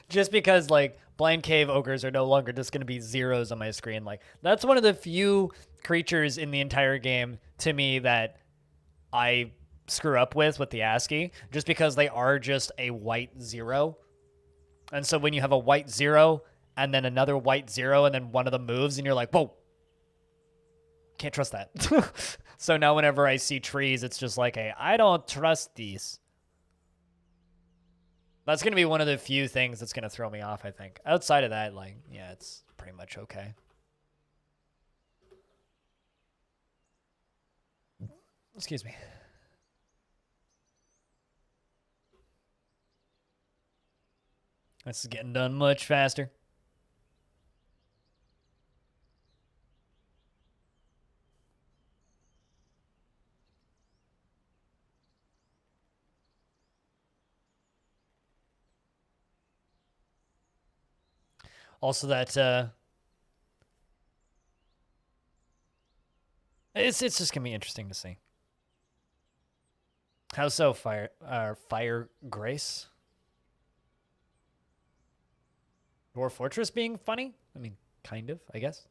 just because, like, blind cave ogres are no longer just going to be zeros on my screen. Like, that's one of the few creatures in the entire game, to me, that I screw up with the ASCII, just because they are just a white 0. And so when you have a white 0, and then another white 0, and then one of them moves, and you're like, whoa. Can't trust that. So now whenever I see trees, it's just like, I don't trust these. That's going to be one of the few things that's going to throw me off, I think. Outside of that, like, yeah, it's pretty much okay. Excuse me. This is getting done much faster. Also, that it's just gonna be interesting to see. How so, Fire Grace? Dwarf Fortress being funny? I mean, kind of, I guess.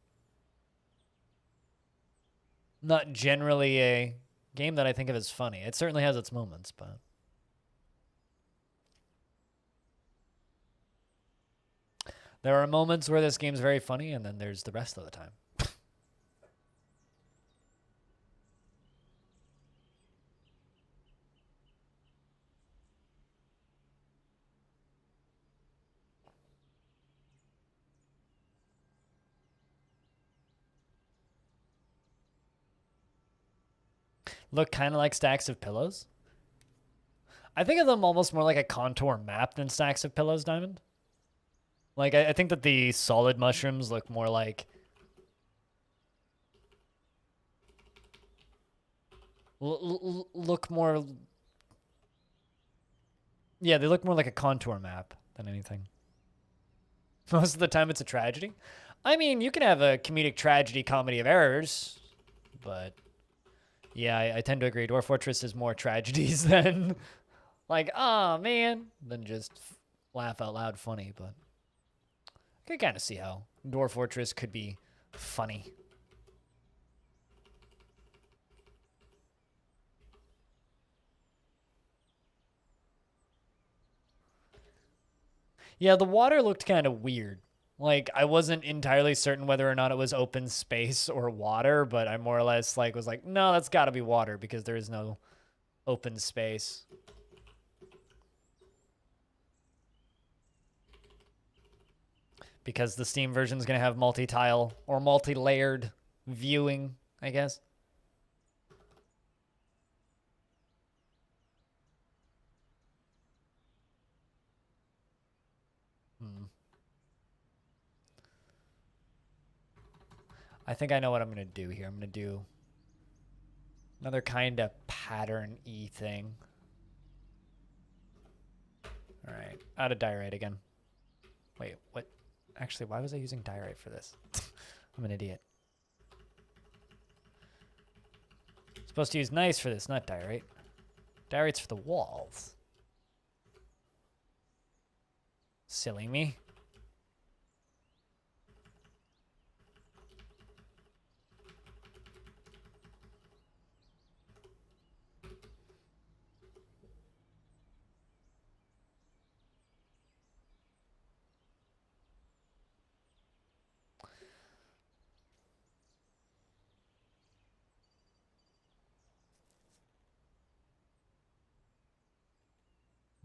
Not generally a game that I think of as funny. It certainly has its moments, but there are moments where this game's very funny, and then there's the rest of the time. Look kind of like stacks of pillows. I think of them almost more like a contour map than stacks of pillows, Diamond. Like, I think that the solid mushrooms look more like... look more... Yeah, they look more like a contour map than anything. Most of the time it's a tragedy. I mean, you can have a comedic tragedy comedy of errors, but yeah, I tend to agree. Dwarf Fortress is more tragedies than like, oh man, than just laugh out loud funny, but I can kind of see how Dwarf Fortress could be funny. Yeah, the water looked kind of weird. Like, I wasn't entirely certain whether or not it was open space or water, but I more or less like was like, no, that's got to be water because there is no open space. Because the Steam version is going to have multi-tile or multi-layered viewing, I guess. I think I know what I'm going to do here. I'm going to do another kind of pattern-y thing. All right, out of diorite again. Wait, what? Actually, why was I using diorite for this? I'm an idiot. Supposed to use nice for this, not diorite. Diorite's for the walls. Silly me.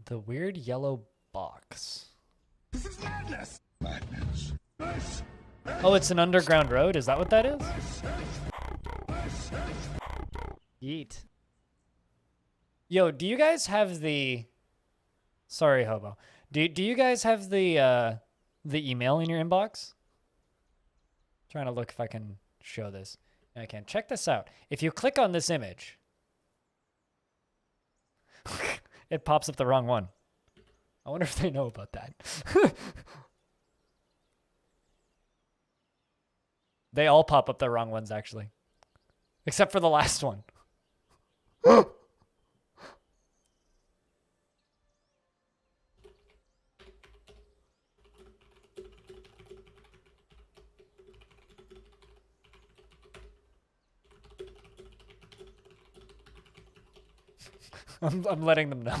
The weird yellow box. This is madness! Madness. Oh, it's an underground road? Is that what that is? Yeet. Yo, do you guys have the... Sorry, Hobo. Do you guys have the email in your inbox? Trying to look if I can show this. I can. Check this out. If you click on this image... It pops up the wrong one. I wonder if they know about that. They all pop up the wrong ones, actually. Except for the last one. I'm letting them know.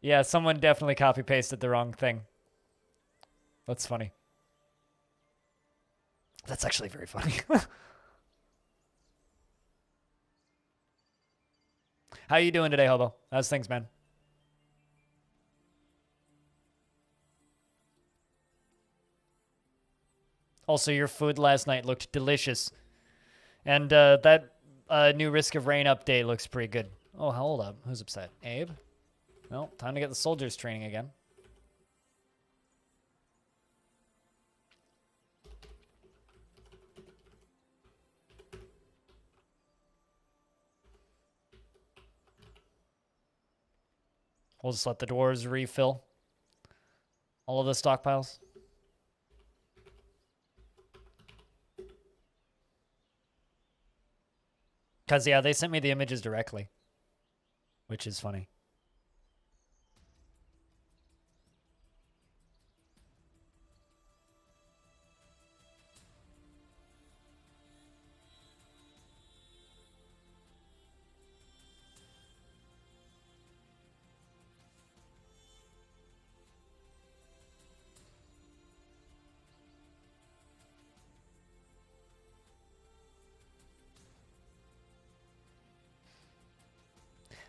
Yeah, someone definitely copy pasted the wrong thing. That's funny. That's actually very funny. How you doing today, Hobo? How's things, man? Also, your food last night looked delicious. And that new Risk of Rain update looks pretty good. Oh, hold up. Who's upset? Abe? Well, time to get the soldiers training again. We'll just let the dwarves refill all of the stockpiles. Because, yeah, they sent me the images directly, which is funny.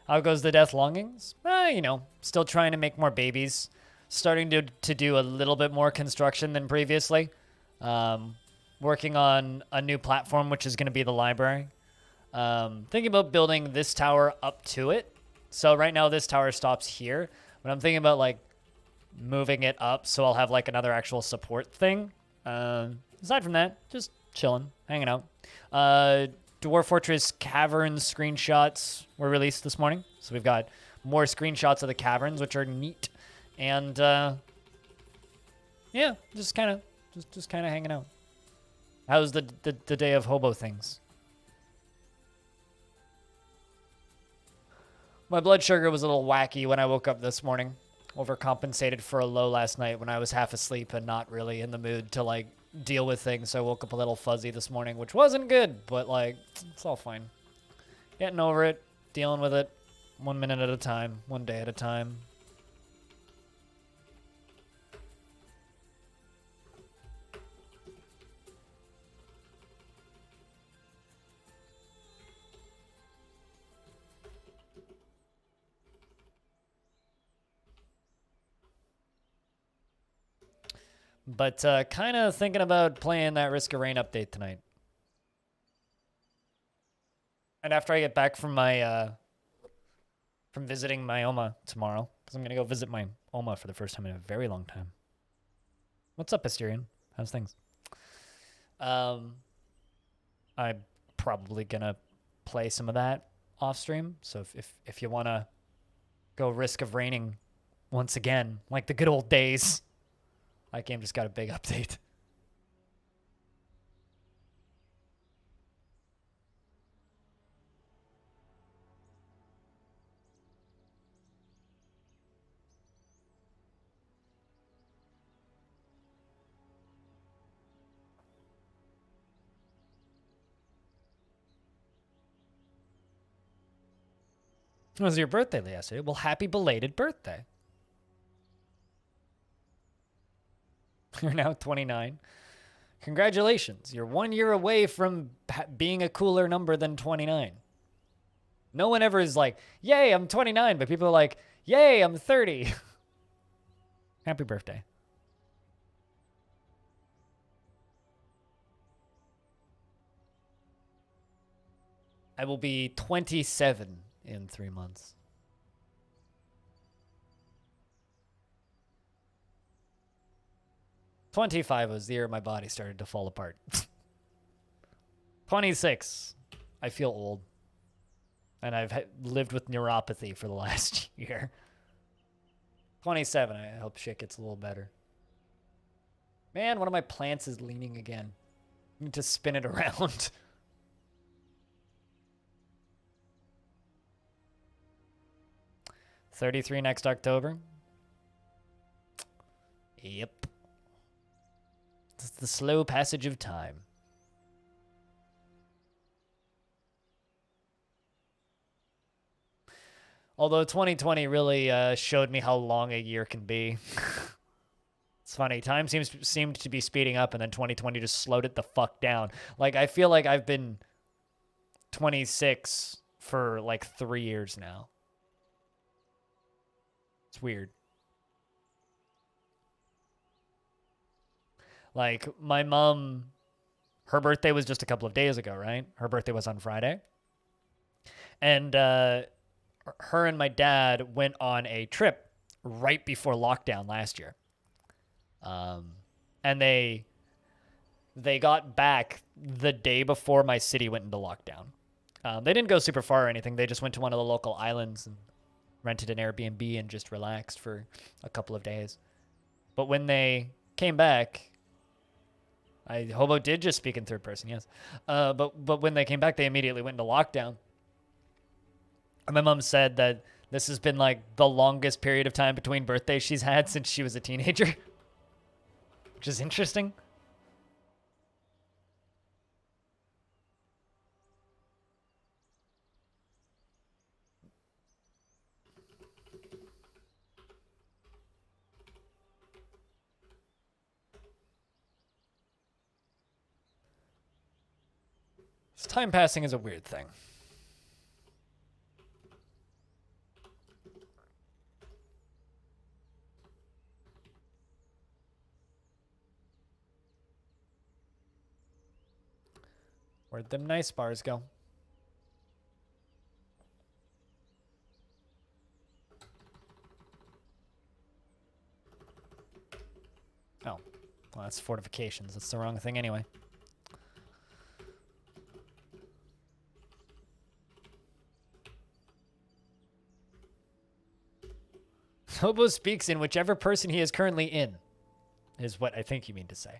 How goes the death longings? You know, still trying to make more babies. Starting to do a little bit more construction than previously. Working on a new platform, which is going to be the library. Thinking about building this tower up to it. So right now this tower stops here, but I'm thinking about like moving it up so I'll have like another actual support thing. Aside from that, just chilling, hanging out. Dwarf Fortress cavern screenshots were released this morning, so we've got more screenshots of the caverns, which are neat. And yeah, just kind of hanging out. How's the day of hobo things? My blood sugar was a little wacky when I woke up this morning. Overcompensated for a low last night when I was half asleep and not really in the mood to like deal with things. So I woke up a little fuzzy this morning, which wasn't good, but like it's all fine. Getting over it, dealing with it, 1 minute at a time, 1 day at a time. But kind of thinking about playing that Risk of Rain update tonight. And after I get back from my from visiting my Oma tomorrow, because I'm gonna go visit my Oma for the first time in a very long time. What's up, Asterion? How's things? I'm probably gonna play some of that off stream. So if you wanna go Risk of Raining once again, like the good old days. That game just got a big update. It was your birthday yesterday. Well, happy belated birthday. You're now 29. Congratulations. You're 1 year away from being a cooler number than 29. No one ever is like, yay, I'm 29. But people are like, yay, I'm 30. Happy birthday. I will be 27 in 3 months. '25 was the year my body started to fall apart. 26, I feel old. And I've lived with neuropathy for the last year. 27, I hope shit gets a little better. Man, one of my plants is leaning again. I need to spin it around. $33 next October. Yep. It's the slow passage of time. Although 2020 really showed me how long a year can be. It's funny. Time seemed to be speeding up, and then 2020 just slowed it the fuck down. Like, I feel like I've been 26 for like 3 years now. It's weird. Like, my mom, her birthday was just a couple of days ago, right? Her birthday was on Friday. And her and my dad went on a trip right before lockdown last year. And they got back the day before my city went into lockdown. They didn't go super far or anything. They just went to one of the local islands and rented an Airbnb and just relaxed for a couple of days. But when they came back... Hobo did just speak in third person, yes. But when they came back, they immediately went into lockdown. And my mom said that this has been like the longest period of time between birthdays she's had since she was a teenager. Which is interesting. Time passing is a weird thing. Where'd them nice bars go? Oh. Well, that's fortifications. That's the wrong thing anyway. Hobo speaks in whichever person he is currently in, is what I think you mean to say.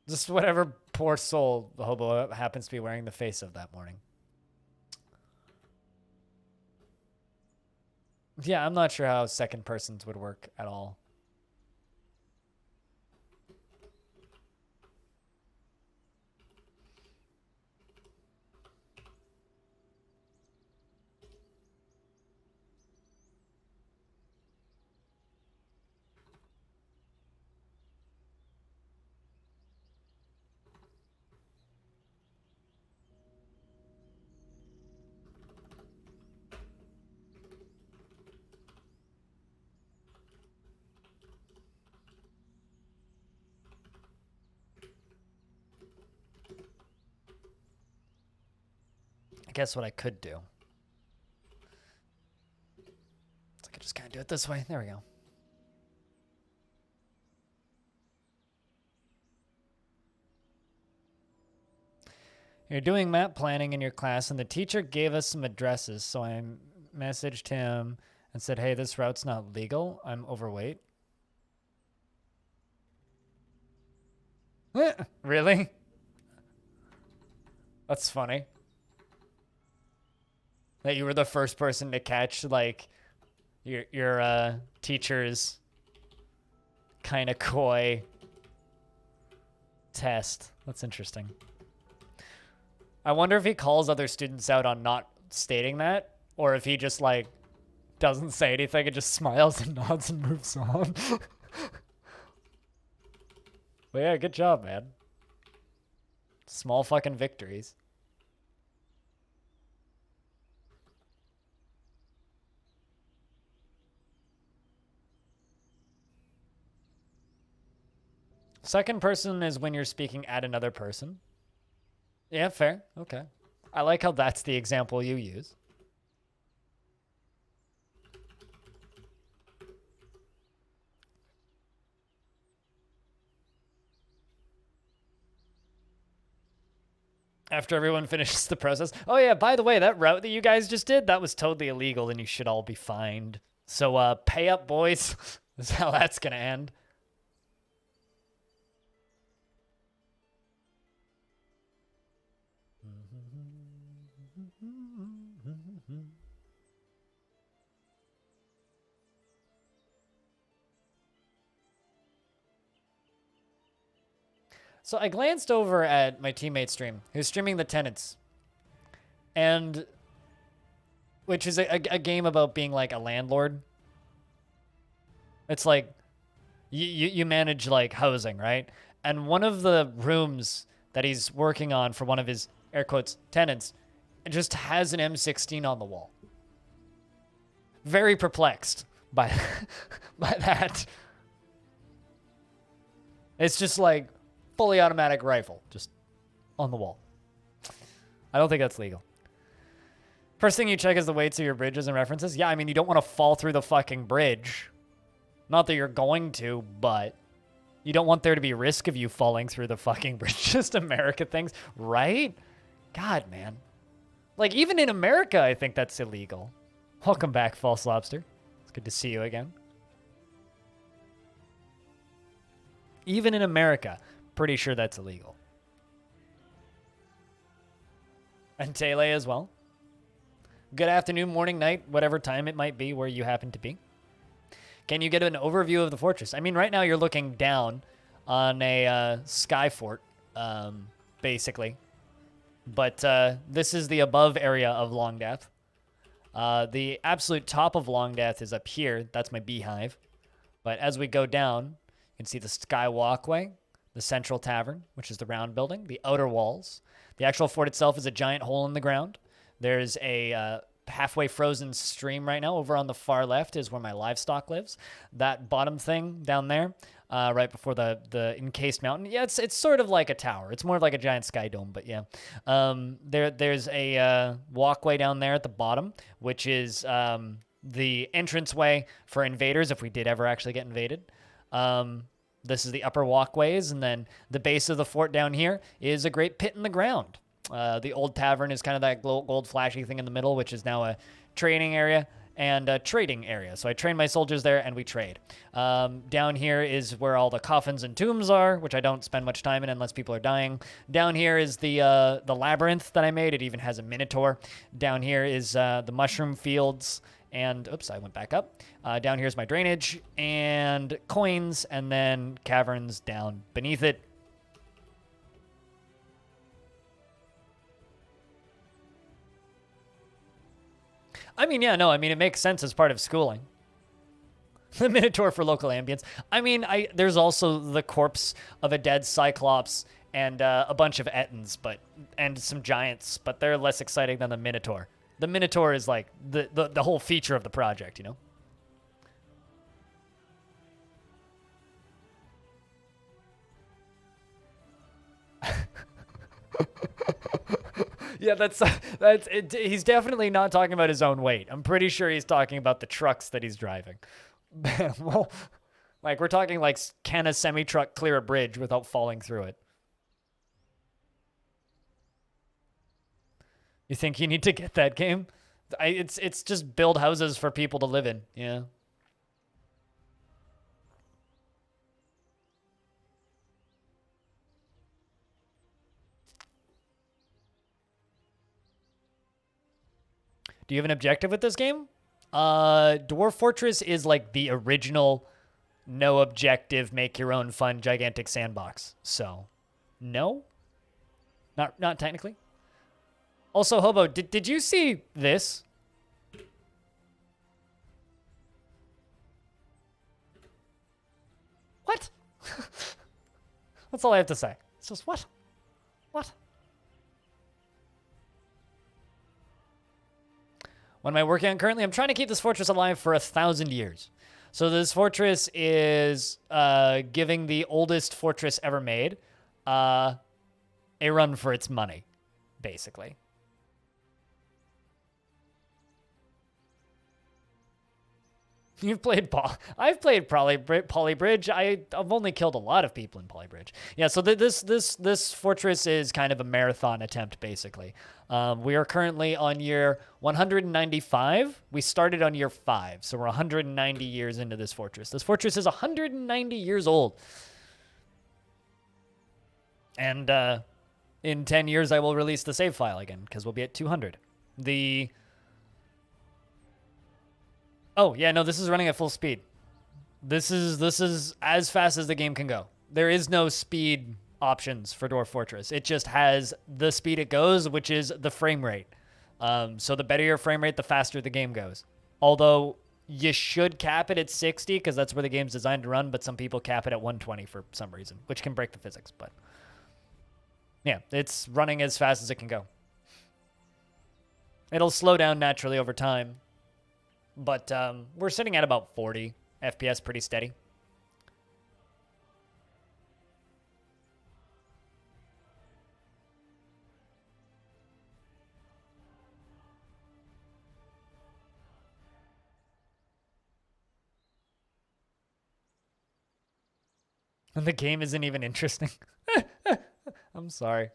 Just whatever poor soul the hobo happens to be wearing the face of that morning. Yeah, I'm not sure how second persons would work at all. I guess what I could do. I could just kind of do it this way. There we go. You're doing map planning in your class, and the teacher gave us some addresses, so I messaged him and said, hey, this route's not legal. I'm overweight. Really? That's funny. That you were the first person to catch, like, your teacher's kind of coy test. That's interesting. I wonder if he calls other students out on not stating that, or if he just, like, doesn't say anything and just smiles and nods and moves on. But yeah, good job, man. Small fucking victories. Second person is when you're speaking at another person. Yeah, fair. Okay. I like how that's the example you use. After everyone finishes the process. Oh yeah, by the way, that route that you guys just did, that was totally illegal and you should all be fined. So pay up, boys. That's how that's gonna end. So I glanced over at my teammate's stream, who's streaming the Tenants, and which is a game about being like a landlord. It's like you manage like housing, right? And one of the rooms that he's working on for one of his air quotes tenants, it just has an M16 on the wall. Very perplexed by by that. It's just like fully automatic rifle, just on the wall. I don't think that's legal. First thing you check is the weights of your bridges and references. Yeah, I mean, you don't want to fall through the fucking bridge. Not that you're going to, but you don't want there to be risk of you falling through the fucking bridge. Just America things, right? God, man. Like, even in America, I think that's illegal. Welcome back, False Lobster. It's good to see you again. Even in America, pretty sure that's illegal. And Tele as well. Good afternoon, morning, night, whatever time it might be where you happen to be. Can you get an overview of the fortress? I mean, right now you're looking down on a sky fort, basically. But this is the above area of Longdeath. The absolute top of Longdeath is up here. That's my beehive. But as we go down, you can see the sky walkway, the central tavern, which is the round building, the outer walls. The actual fort itself is a giant hole in the ground. There's a halfway frozen stream right now. Over on the far left is where my livestock lives. That bottom thing down there right before the encased mountain. Yeah, it's sort of like a tower. It's more like a giant sky dome, but yeah. There's a walkway down there at the bottom, which is the entranceway for invaders if we did ever actually get invaded. This is the upper walkways, and then the base of the fort down here is a great pit in the ground. The old tavern is kind of that gold flashy thing in the middle, which is now a training area and a trading area. So I train my soldiers there and we trade. Down here is where all the coffins and tombs are, which I don't spend much time in unless people are dying. Down here is the labyrinth that I made. It even has a minotaur. Down here is the mushroom fields. And, oops, I went back up. Down here's my drainage and coins, and then caverns down beneath it. I mean, yeah, no, I mean, it makes sense as part of schooling. The Minotaur for local ambience. I mean, there's also the corpse of a dead Cyclops and a bunch of Ettins, and some giants, but they're less exciting than the Minotaur. The Minotaur is like the whole feature of the project, you know? Yeah, that's it. He's definitely not talking about his own weight. I'm pretty sure he's talking about the trucks that he's driving. Well, like we're talking like, can a semi-truck clear a bridge without falling through it? You think you need to get that game? It's just build houses for people to live in. Yeah. Do you have an objective with this game? Dwarf Fortress is like the original no objective, make your own fun gigantic sandbox. So, no, not technically. Also, Hobo, did you see this? What? That's all I have to say. It's just what? What? What am I working on currently? I'm trying to keep this fortress alive for 1,000 years. So this fortress is giving the oldest fortress ever made a run for its money, basically. You've played I've played Polybridge. I've only killed a lot of people in Polybridge. Yeah, so this fortress is kind of a marathon attempt, basically. We are currently on year 195. We started on year 5, so we're 190 years into this fortress. This fortress is 190 years old. And in 10 years, I will release the save file again, because we'll be at 200. Oh, yeah, no, this is running at full speed. This is as fast as the game can go. There is no speed options for Dwarf Fortress. It just has the speed it goes, which is the frame rate. So the better your frame rate, the faster the game goes. Although you should cap it at 60 because that's where the game's designed to run, but some people cap it at 120 for some reason, which can break the physics. But yeah, it's running as fast as it can go. It'll slow down naturally over time. But we're sitting at about 40 FPS, pretty steady. And the game isn't even interesting. I'm sorry.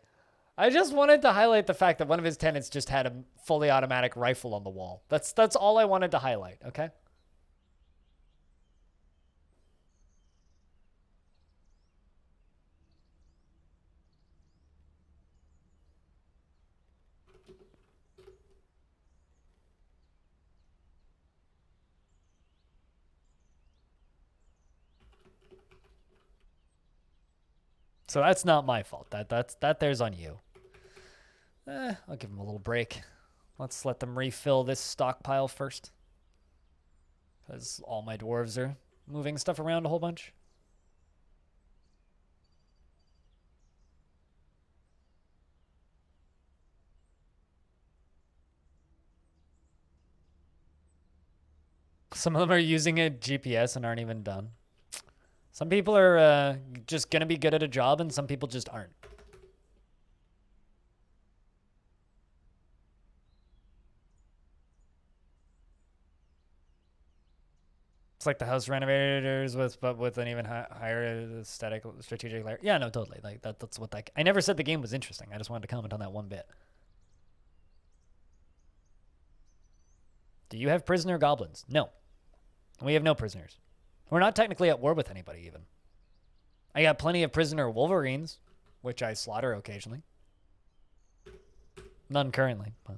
I just wanted to highlight the fact that one of his tenants just had a fully automatic rifle on the wall. That's all I wanted to highlight, okay? So that's not my fault. That there's on you. I'll give them a little break. Let's let them refill this stockpile first. Because all my dwarves are moving stuff around a whole bunch. Some of them are using a GPS and aren't even done. Some people are just gonna be good at a job, and some people just aren't. It's like the house renovators but with an even higher aesthetic strategic layer. Yeah, no, totally. Like that's what that. I never said the game was interesting. I just wanted to comment on that one bit. Do you have prisoner goblins? No. We have no prisoners. We're not technically at war with anybody even. I got plenty of prisoner wolverines, which I slaughter occasionally. None currently, but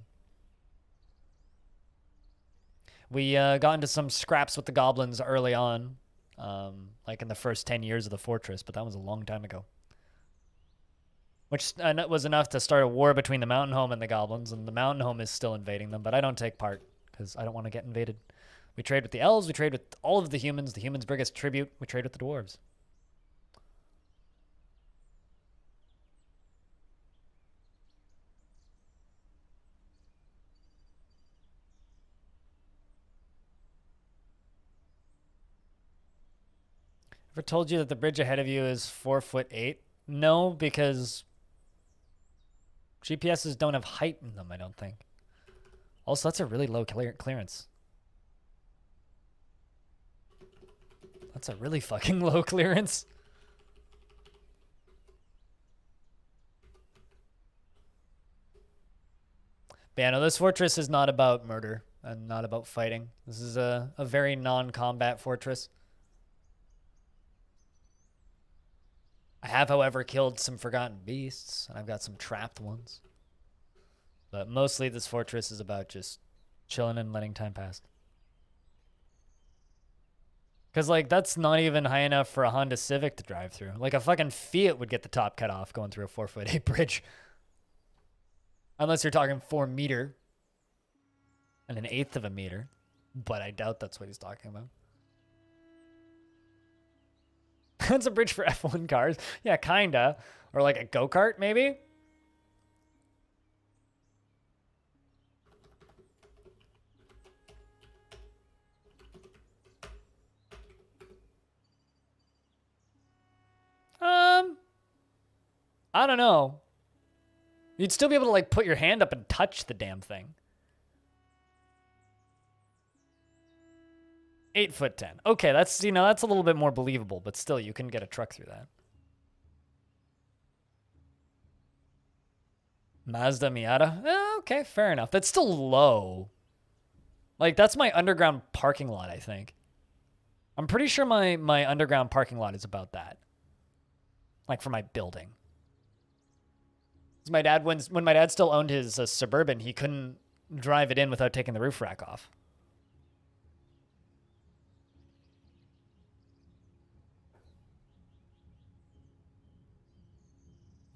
we got into some scraps with the goblins early on, like in the first 10 years of the fortress, but that was a long time ago. Which was enough to start a war between the mountain home and the goblins, and the mountain home is still invading them, but I don't take part because I don't want to get invaded. We trade with the elves, we trade with all of the humans bring us tribute, we trade with the dwarves. Ever told you that the bridge ahead of you is 4'8"? No, because GPSs don't have height in them, I don't think. Also, that's a really low clearance. That's a really fucking low clearance. But yeah, no, this fortress is not about murder and not about fighting. This is a very non-combat fortress. I have, however, killed some forgotten beasts, and I've got some trapped ones. But mostly this fortress is about just chilling and letting time pass. Because, like, that's not even high enough for a Honda Civic to drive through. Like, a fucking Fiat would get the top cut off going through a 4'8" bridge. Unless you're talking 4 meter and 1/8 of a meter. But I doubt that's what he's talking about. That's a bridge for F1 cars. Yeah, kinda. Or like a go-kart, maybe? I don't know. You'd still be able to like put your hand up and touch the damn thing. 8'10". Okay, that's, you know, that's a little bit more believable, but still you can get a truck through that. Mazda Miata? Okay, fair enough. That's still low. Like, that's my underground parking lot, I think. I'm pretty sure my underground parking lot is about that. Like, for my building. My dad, when my dad still owned his Suburban, he couldn't drive it in without taking the roof rack off.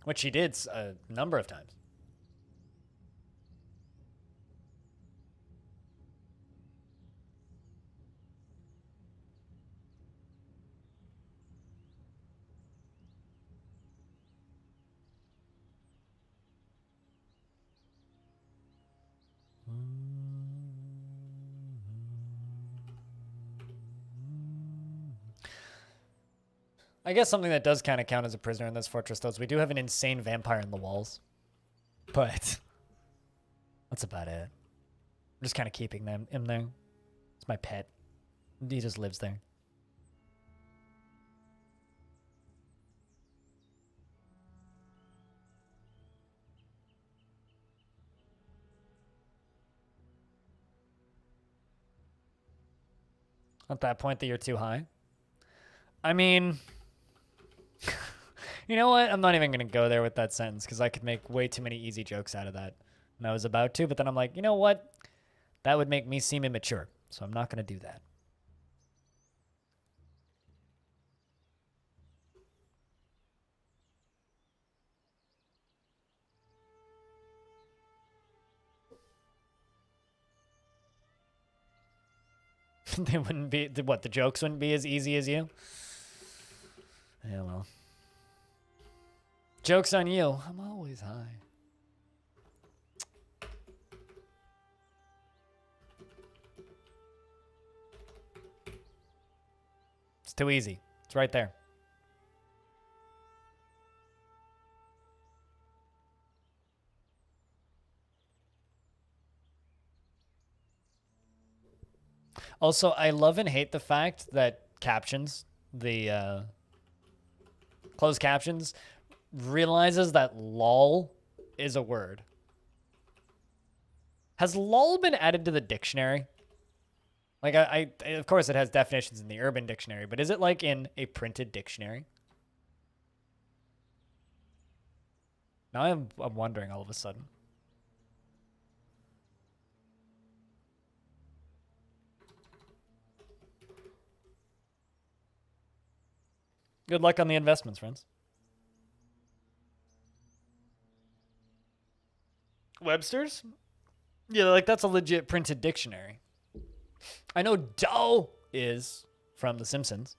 Which he did a number of times. I guess something that does kind of count as a prisoner in this fortress, though, is we do have an insane vampire in the walls. But that's about it. I'm just kind of keeping him there. It's my pet. He just lives there. At that point that you're too high. I mean, you know what? I'm not even going to go there with that sentence because I could make way too many easy jokes out of that. And I was about to, but then I'm like, you know what? That would make me seem immature. So I'm not going to do that. They wouldn't be, what, the jokes wouldn't be as easy as you? Yeah, well. Joke's on you. I'm always high. It's too easy. It's right there. Also, I love and hate the fact that captions, the closed captions, realizes that lol is a word. Has lol been added to the dictionary? Like, of course it has definitions in the Urban Dictionary, but is it like in a printed dictionary? Now I'm wondering all of a sudden. Good luck on the investments, friends. Webster's? Yeah, like that's a legit printed dictionary. I know dough is from The Simpsons.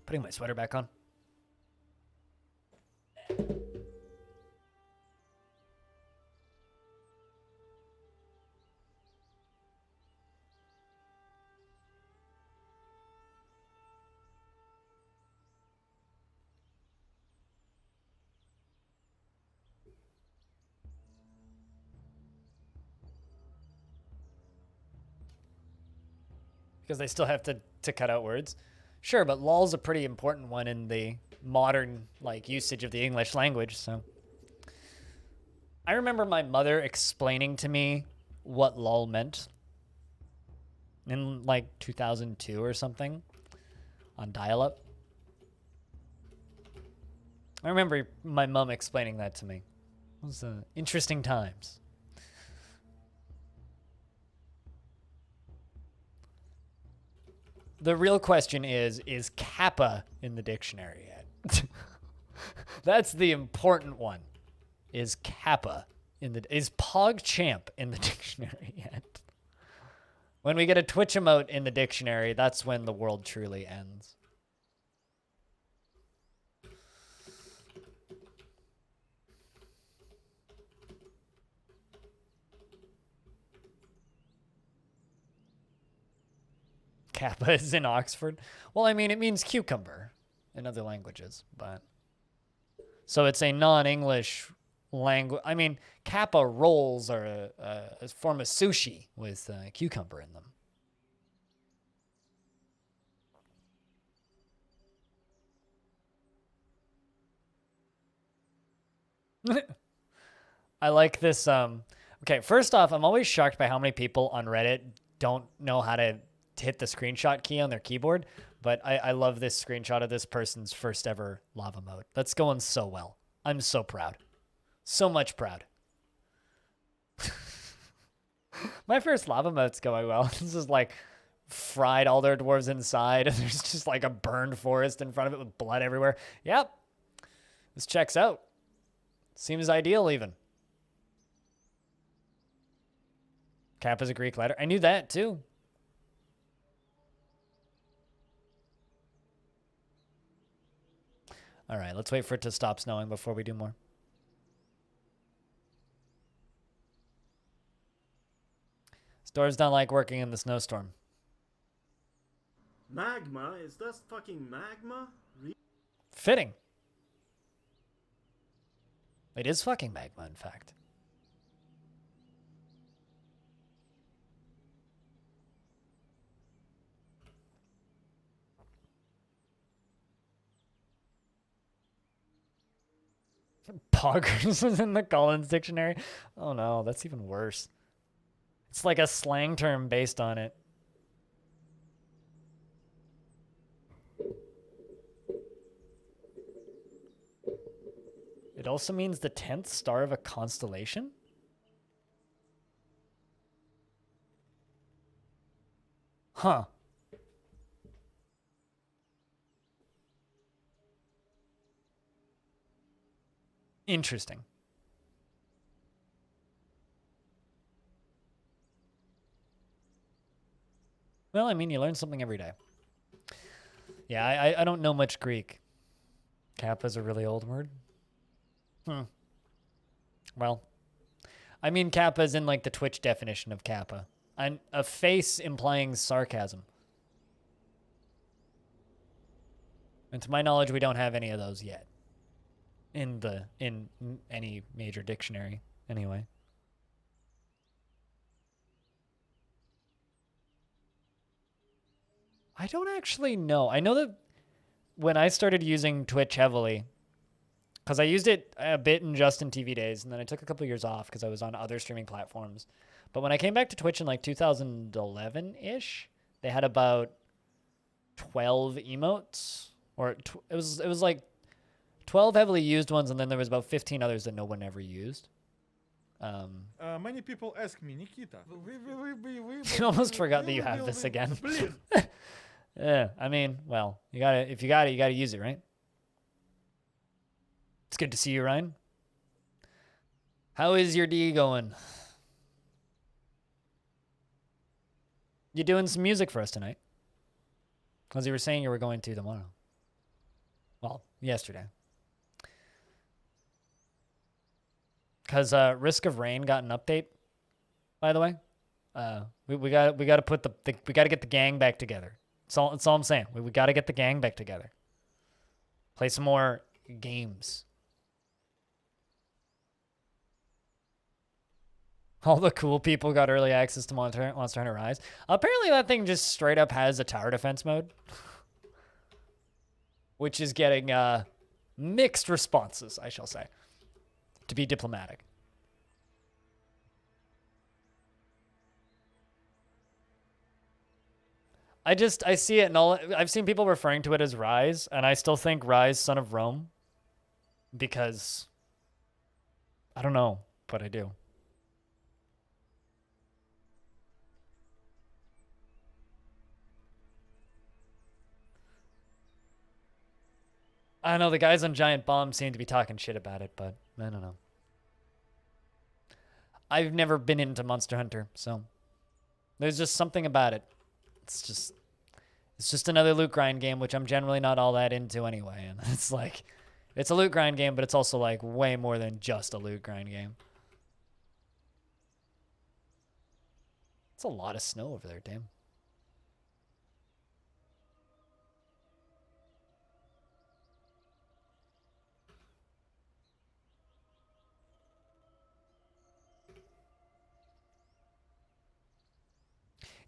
Putting my sweater back on. Because they still have to cut out words. Sure, but lol's a pretty important one in the modern like usage of the English language, so. I remember my mother explaining to me what lol meant in like 2002 or something on dial-up. I remember my mom explaining that to me. It was interesting times. The real question is kappa in the dictionary yet? That's the important one. Is kappa is PogChamp in the dictionary yet? When we get a Twitch emote in the dictionary, that's when the world truly ends. Kappa is in Oxford. Well, I mean, it means cucumber in other languages, but so it's a non-English language. I mean, kappa rolls are a form of sushi with cucumber in them. I like this. Okay, first off, I'm always shocked by how many people on Reddit don't know how to hit the screenshot key on their keyboard, but I love this screenshot of this person's first ever lava mode. That's going so well. I'm so proud. So much proud. My first lava mode's going well. This is like fried all their dwarves inside, and there's just like a burned forest in front of it with blood everywhere. Yep. This checks out. Seems ideal even. Kappa is a Greek letter. I knew that too. All right, let's wait for it to stop snowing before we do more. Stores don't like working in the snowstorm. Magma? Is that fucking magma? Fitting. It is fucking magma, in fact. Poggers is in the Collins dictionary. Oh no, that's even worse. It's like a slang term based on it. It also means the 10th star of a constellation? Huh. Interesting. Well, I mean, you learn something every day. Yeah, I don't know much Greek. Kappa's a really old word. Well, I mean, kappa is in like the Twitch definition of kappa. A face implying sarcasm. And to my knowledge, we don't have any of those yet. In any major dictionary, anyway. I don't actually know. I know that when I started using Twitch heavily, because I used it a bit in Justin TV days, and then I took a couple years off because I was on other streaming platforms. But when I came back to Twitch in like 2011-ish, they had about 12 emotes, or it was like 12 heavily used ones, and then there was about 15 others that no one ever used. Many people ask me, Nikita. I almost forgot that you have this again. Yeah, I mean, well, if you got it, you gotta use it, right? It's good to see you, Ryan. How is your D going? You doing some music for us tonight? Because you were saying you were going to tomorrow. Well, yesterday. Because Risk of Rain got an update, by the way. We got to put we got to get the gang back together. That's all I'm saying. We got to get the gang back together. Play some more games. All the cool people got early access to Monster Hunter Rise. Apparently that thing just straight up has a tower defense mode. Which is getting mixed responses, I shall say. To be diplomatic. I see it, and I've seen people referring to it as Rise, and I still think Rise, Son of Rome, because I don't know, but I do. I know the guys on Giant Bomb seem to be talking shit about it, but I don't know. I've never been into Monster Hunter, so there's just something about it. It's just another loot grind game, which I'm generally not all that into anyway. And it's like, it's a loot grind game, but it's also like way more than just a loot grind game. It's a lot of snow over there, damn.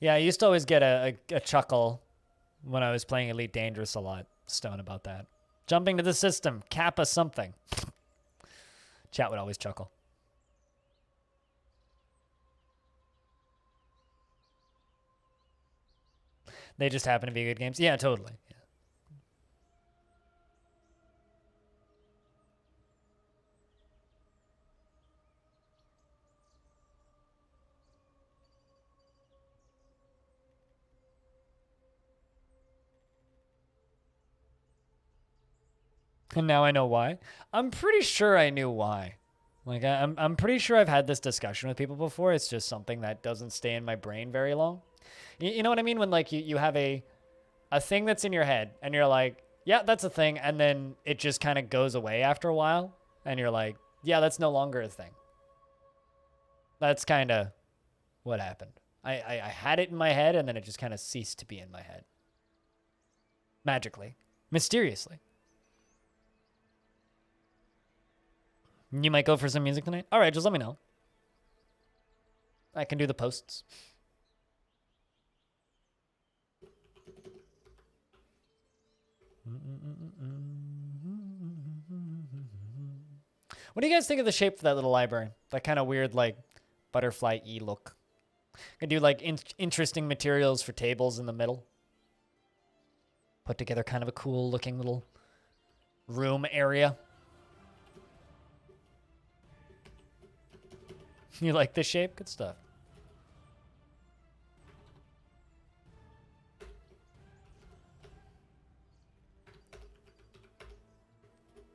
Yeah, I used to always get a chuckle when I was playing Elite Dangerous a lot. Stone about that. Jumping to the system, Kappa something. Chat would always chuckle. They just happen to be good games. Yeah, totally. Yeah. And now I know why. I'm pretty sure I knew why. Like, I'm pretty sure I've had this discussion with people before. It's just something that doesn't stay in my brain very long. You know what I mean? When, like, you have a thing that's in your head, and you're like, yeah, that's a thing, and then it just kind of goes away after a while, and you're like, yeah, that's no longer a thing. That's kind of what happened. I had it in my head, and then it just kind of ceased to be in my head. Magically. Mysteriously. You might go for some music tonight? All right, just let me know. I can do the posts. What do you guys think of the shape of that little library? That kind of weird, like, butterfly-y look. I do, like, interesting materials for tables in the middle. Put together kind of a cool-looking little room area. You like this shape? Good stuff.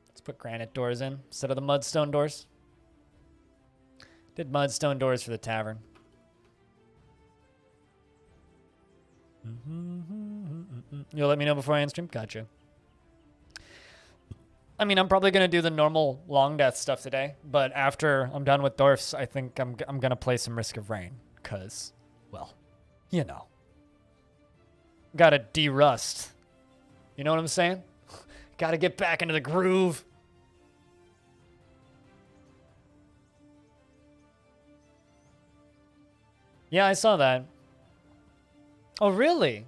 Let's put granite doors in instead of the mudstone doors. Did mudstone doors for the tavern. You'll let me know before I end stream? Gotcha. I mean, I'm probably going to do the normal Longdeath stuff today, but after I'm done with Dwarfs, I think I'm going to play some Risk of Rain, because, well, you know. Gotta de-rust. You know what I'm saying? Gotta get back into the groove. Yeah, I saw that. Oh, really?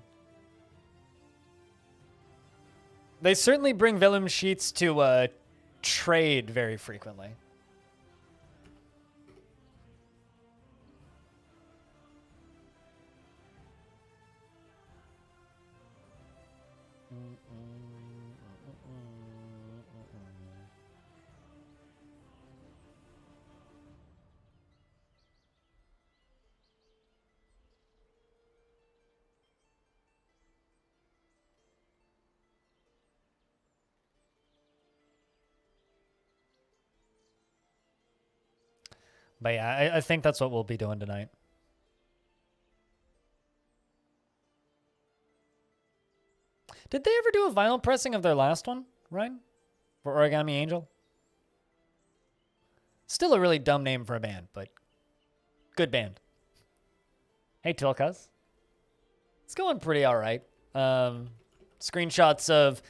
They certainly bring vellum sheets to trade very frequently. But yeah, I think that's what we'll be doing tonight. Did they ever do a vinyl pressing of their last one, Ryan? For Origami Angel? Still a really dumb name for a band, but good band. Hey, Tilkas. It's going pretty all right. Screenshots of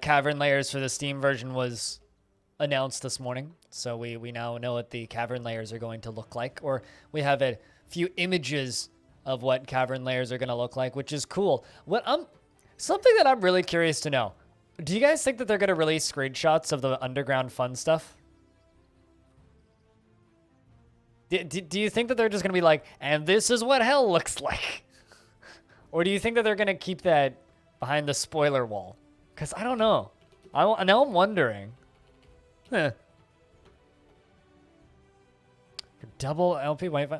cavern layers for the Steam version was announced this morning. So we now know what the cavern layers are going to look like. Or we have a few images of what cavern layers are going to look like, which is cool. Something that I'm really curious to know. Do you guys think that they're going to release screenshots of the underground fun stuff? Do you think that they're just going to be like, and this is what hell looks like? Or do you think that they're going to keep that behind the spoiler wall? Because I don't know. Now I'm wondering. Huh. Double LP Wi-Fi.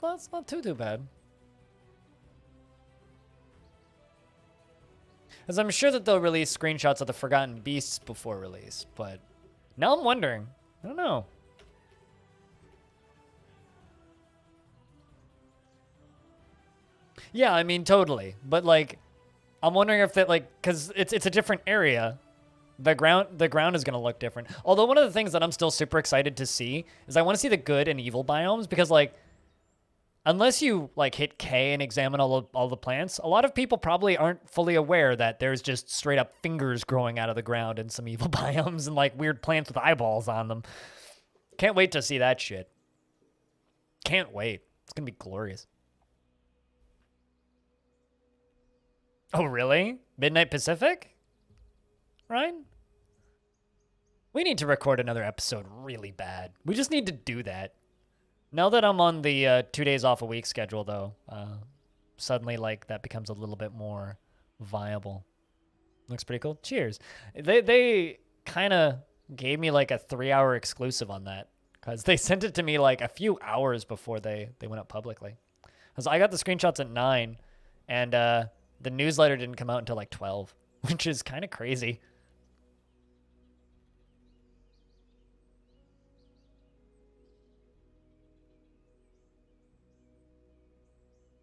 That's not too bad. As I'm sure that they'll release screenshots of the Forgotten Beasts before release, but now I'm wondering. I don't know. Yeah, I mean, totally. But, like, I'm wondering if that, like, because it's a different area. The ground is going to look different. Although one of the things that I'm still super excited to see is I want to see the good and evil biomes because, like, unless you, like, hit K and examine all the plants, a lot of people probably aren't fully aware that there's just straight up fingers growing out of the ground in some evil biomes and, like, weird plants with eyeballs on them. Can't wait to see that shit. Can't wait. It's going to be glorious. Oh, really? Midnight Pacific? Ryan? We need to record another episode really bad. We just need to do that. Now that I'm on the 2 days off a week schedule, though, suddenly, like, that becomes a little bit more viable. Looks pretty cool. Cheers. They kind of gave me, like, a 3-hour exclusive on that because they sent it to me, like, a few hours before they went up publicly. Because I got the screenshots at 9, and the newsletter didn't come out until, like, 12, which is kind of crazy.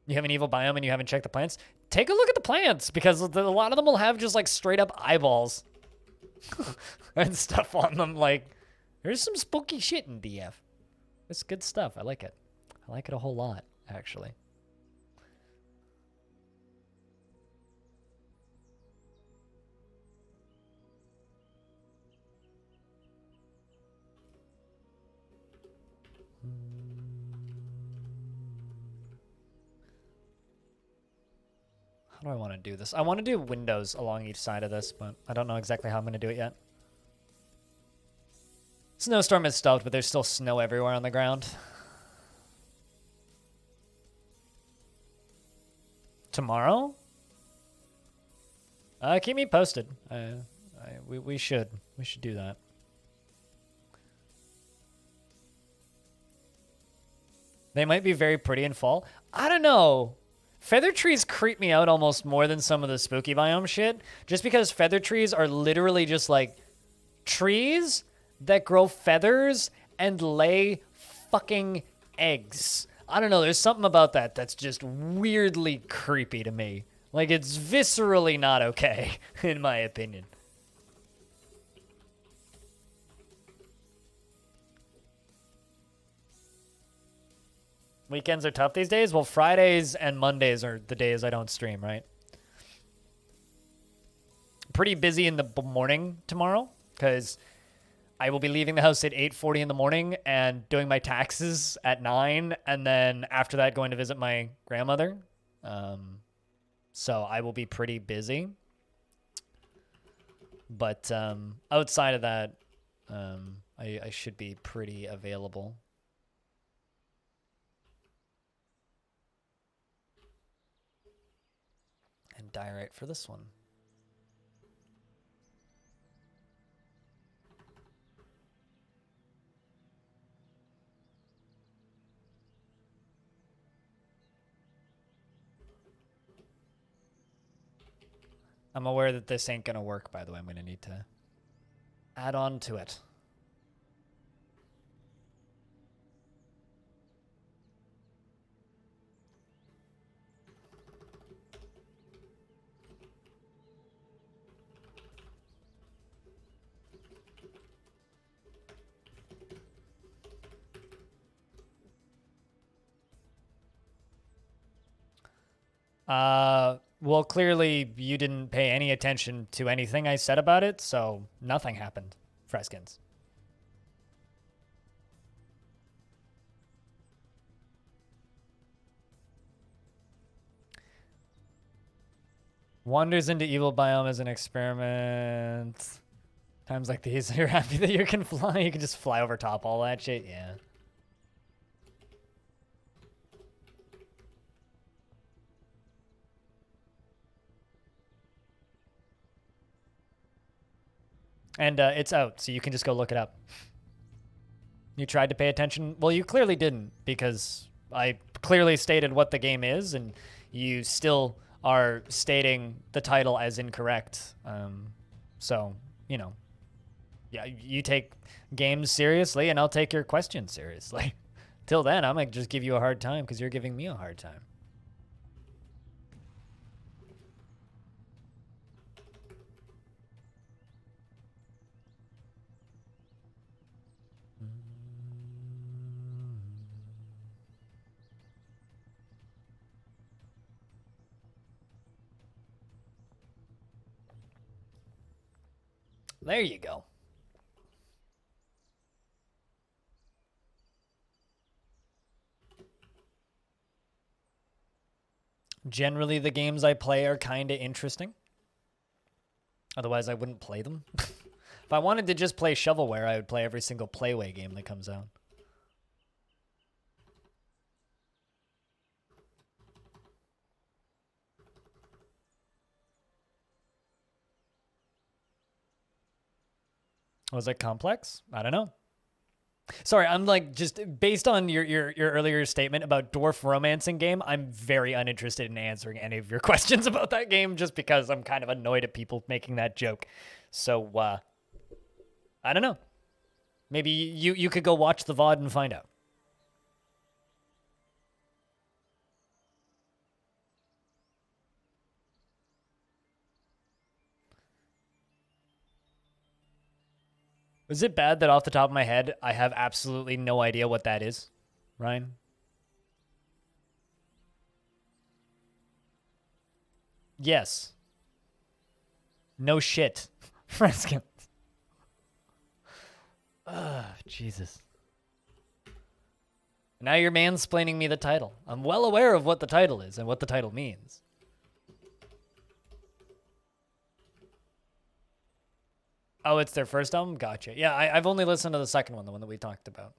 You have an evil biome and you haven't checked the plants? Take a look at the plants because a lot of them will have just like straight up eyeballs and stuff on them. Like, there's some spooky shit in DF. It's good stuff. I like it. I like it a whole lot, actually. How do I want to do this? I want to do windows along each side of this, but I don't know exactly how I'm going to do it yet. Snowstorm is stopped, but there's still snow everywhere on the ground. Tomorrow? Keep me posted. We should do that. They might be very pretty in fall. I don't know. Feather trees creep me out almost more than some of the spooky biome shit, just because feather trees are literally just like trees that grow feathers and lay fucking eggs. I don't know, there's something about that that's just weirdly creepy to me. Like, it's viscerally not okay, in my opinion. Weekends are tough these days? Well, Fridays and Mondays are the days I don't stream, right? pretty busy in the morning tomorrow because I will be leaving the house at 8:40 in the morning and doing my taxes at 9, and then after that going to visit my grandmother. So I will be pretty busy. But outside of that, I should be pretty available. And diorite for this one. I'm aware that this ain't gonna work, by the way. I'm gonna need to add on to it. Well, clearly you didn't pay any attention to anything I said about it, so nothing happened, Freskins. Wanders into evil biome as an experiment. Times like these, you're happy that you can fly. You can just fly over top all that shit, yeah. And it's out, so you can just go look it up. You tried to pay attention? Well, you clearly didn't, because I clearly stated what the game is, and you still are stating the title as incorrect. So, you know, yeah, you take games seriously, and I'll take your questions seriously. Till then, I'm going to just give you a hard time, because you're giving me a hard time. There you go. Generally, the games I play are kind of interesting. Otherwise, I wouldn't play them. If I wanted to just play shovelware, I would play every single Playway game that comes out. Was it complex? I don't know. Sorry, I'm like, just based on your earlier statement about Dwarf romancing game, I'm very uninterested in answering any of your questions about that game just because I'm kind of annoyed at people making that joke. So, I don't know. Maybe you could go watch the VOD and find out. Is it bad that off the top of my head, I have absolutely no idea what that is, Ryan? Yes. No shit. Fresco. Jesus. Now you're mansplaining me the title. I'm well aware of what the title is and what the title means. Oh, it's their first album? Gotcha. Yeah, I've only listened to the second one, the one that we talked about.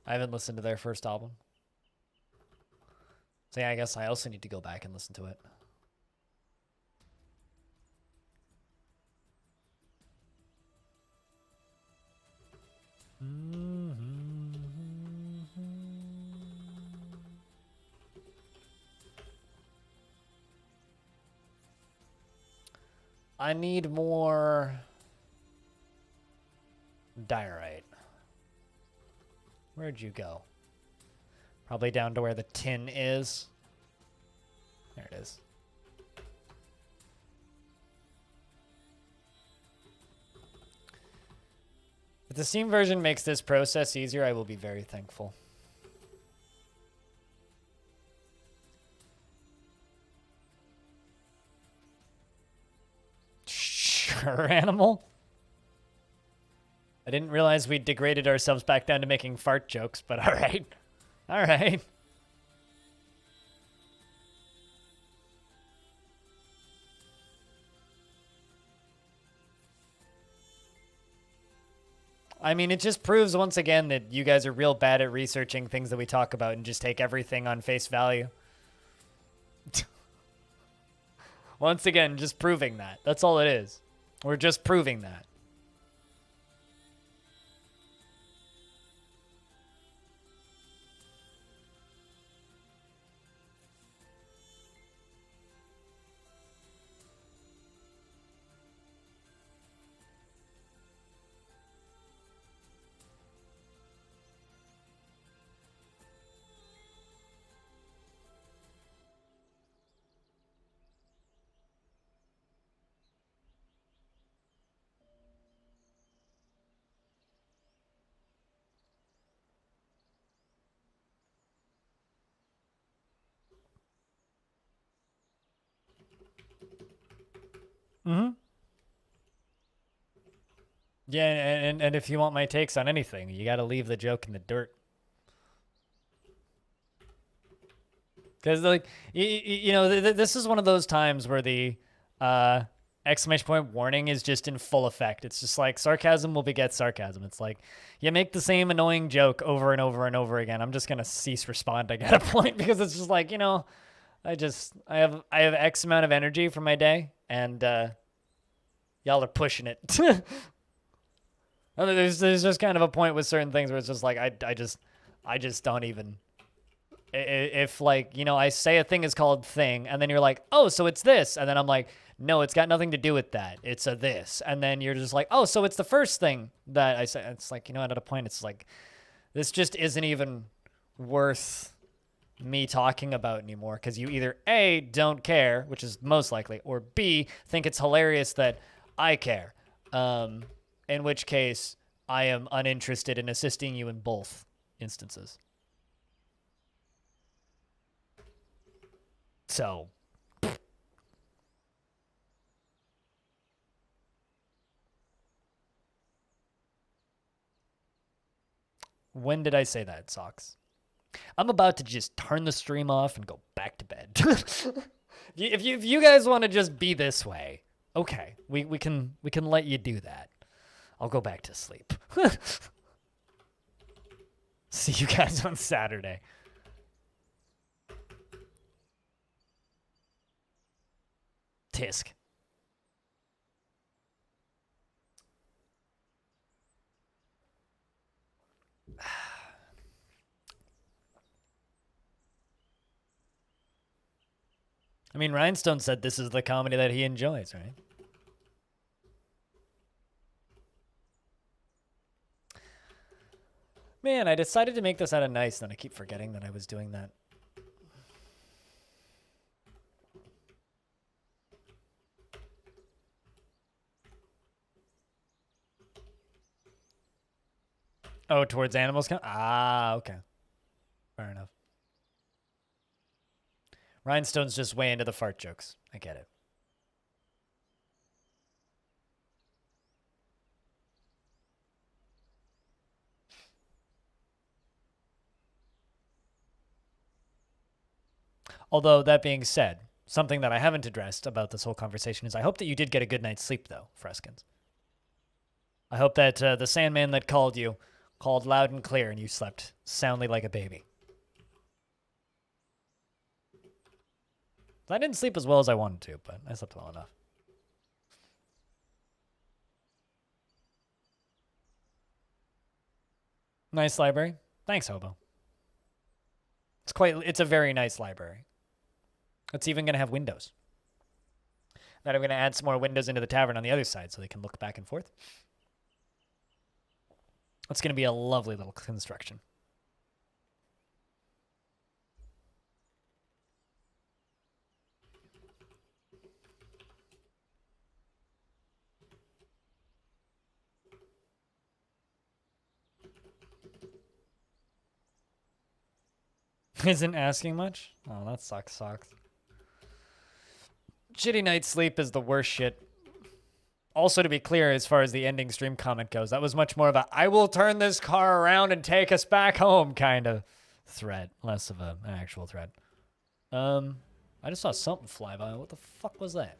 I haven't listened to their first album. So yeah, I guess I also need to go back and listen to it. I need more diorite. Where'd you go? Probably down to where the tin is. There it is. If the Steam version makes this process easier, I will be very thankful. cur animal? I didn't realize we degraded ourselves back down to making fart jokes, but alright. Alright. I mean, it just proves once again that you guys are real bad at researching things that we talk about and just take everything on face value. Once again, just proving that. That's all it is. We're just proving that. Mm-hmm. Yeah, and if you want my takes on anything, you got to leave the joke in the dirt. Because, like, you know, this is one of those times where the exclamation point warning is just in full effect. It's just like sarcasm will beget sarcasm. It's like you make the same annoying joke over and over and over again. I'm just going to cease responding at a point because it's just like, you know, I have X amount of energy for my day and y'all are pushing it. There's just kind of a point with certain things where it's just like I just don't even. If, like, you know, I say a thing is called thing, and then you're like, oh, so it's this, and then I'm like, no, it's got nothing to do with that. It's a this, and then you're just like, oh, so it's the first thing that I say. It's like, you know, at a point, it's like, this just isn't even worth me talking about anymore because you either A, don't care, which is most likely, or B, think it's hilarious that I care. In which case, I am uninterested in assisting you in both instances. So, when did I say that, Socks? I'm about to just turn the stream off and go back to bed. if you guys want to just be this way, okay, we can let you do that. I'll go back to sleep. See you guys on Saturday. Tisk. I mean, Rhinestone said this is the comedy that he enjoys, right? Man, I decided to make this out of nice, and I keep forgetting that I was doing that. Oh, towards animals? Ah, okay. Fair enough. Rhinestone's just way into the fart jokes. I get it. Although, that being said, something that I haven't addressed about this whole conversation is I hope that you did get a good night's sleep, though, Freskins. I hope that the Sandman that called you called loud and clear and you slept soundly like a baby. I didn't sleep as well as I wanted to, but I slept well enough. Nice library. Thanks, Hobo. It's a very nice library. It's even going to have windows. Then I'm going to add some more windows into the tavern on the other side so they can look back and forth. It's going to be a lovely little construction. Isn't asking much? Oh, that sucks. Shitty night's sleep is the worst shit. Also, to be clear, as far as the ending stream comment goes, that was much more of a "I will turn this car around and take us back home" kind of threat, less of an actual threat. I just saw something fly by. What the fuck was that?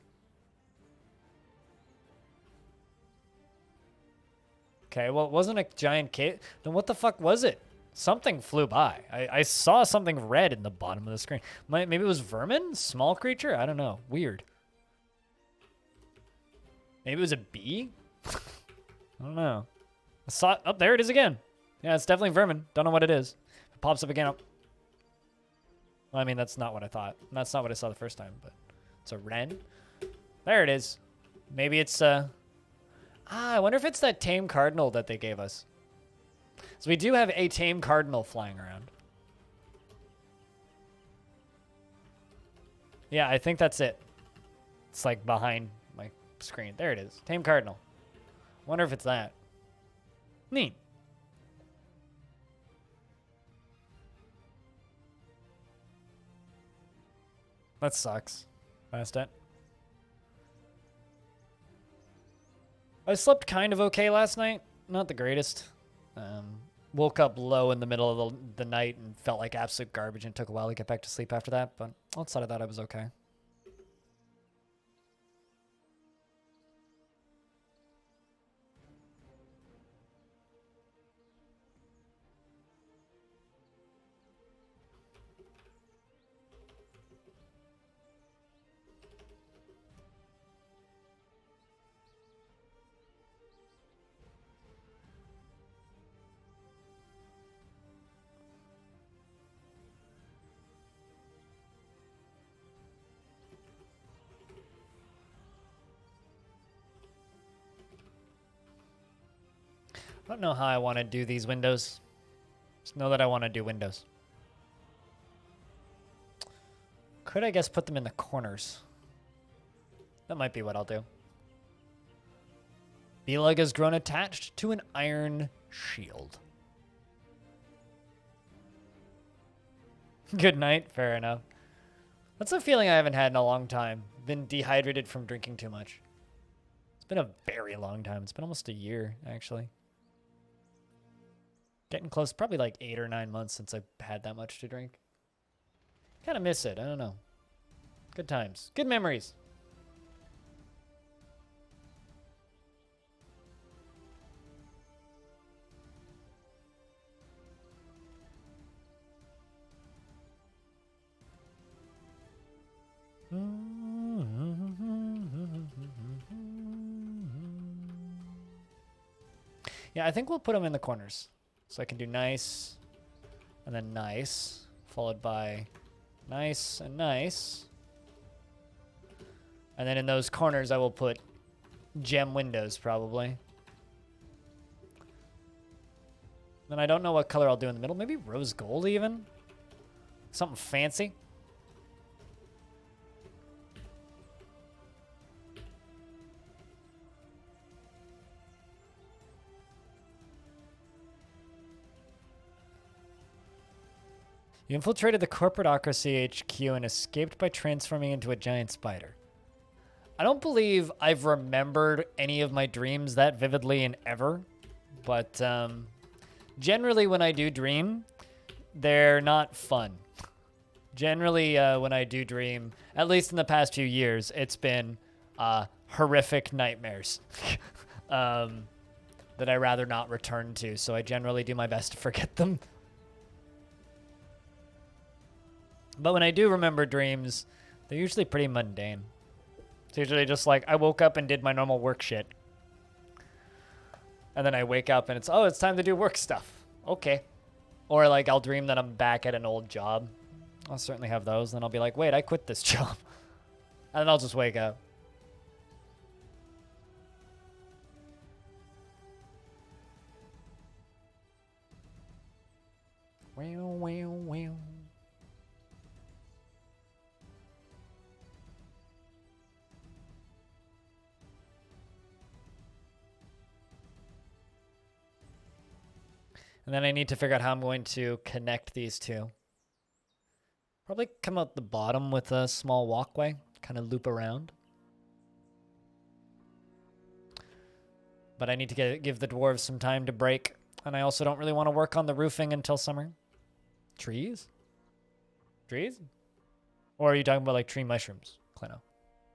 Okay, well, it wasn't a giant cave. Then what the fuck was it? Something flew by. I saw something red in the bottom of the screen. Maybe it was vermin? Small creature? I don't know. Weird. Maybe it was a bee? I don't know. I saw it. Oh, there it is again. Yeah, it's definitely vermin. Don't know what it is. It pops up again. Well, I mean, that's not what I thought. That's not what I saw the first time, but it's a wren. There it is. Maybe it's, I wonder if it's that tame cardinal that they gave us. So we do have a tame cardinal flying around. Yeah, I think that's it. It's like behind my screen. There it is. Tame cardinal. Wonder if it's that. Neat. That sucks. Past it. I slept kind of okay last night. Not the greatest. Woke up low in the middle of the night and felt like absolute garbage, and it took a while to get back to sleep after that. But outside of that, I was okay. I don't know how I want to do these windows. Just know that I want to do windows. Could I guess put them in the corners? That might be what I'll do. Beelug has grown attached to an iron shield. Good night. Fair enough. That's a feeling I haven't had in a long time. Been dehydrated from drinking too much. It's been a very long time. It's been almost a year, actually. Getting close, probably like 8 or 9 months since I've had that much to drink. Kind of miss it. I don't know. Good times. Good memories. Yeah, I think we'll put them in the corners. So I can do nice, and then nice, followed by nice and nice. And then in those corners, I will put gem windows, probably. Then I don't know what color I'll do in the middle. Maybe rose gold, even? Something fancy. You infiltrated the corporateocracy HQ and escaped by transforming into a giant spider. I don't believe I've remembered any of my dreams that vividly in ever, but generally when I do dream, they're not fun. Generally, when I do dream, at least in the past few years, it's been horrific nightmares that I rather not return to, so I generally do my best to forget them. But when I do remember dreams, they're usually pretty mundane. It's usually just like, I woke up and did my normal work shit. And then I wake up and it's, oh, it's time to do work stuff. Okay. Or like, I'll dream that I'm back at an old job. I'll certainly have those. Then I'll be like, wait, I quit this job. And then I'll just wake up. Wow, wow, wow. And then I need to figure out how I'm going to connect these two. Probably come out the bottom with a small walkway, kind of loop around. But I need to give the dwarves some time to break. And I also don't really want to work on the roofing until summer. Trees? Trees? Or are you talking about like tree mushrooms, Kleno?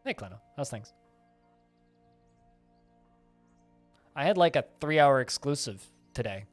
Hey, Kleno. How's things? I had like a 3-hour exclusive today.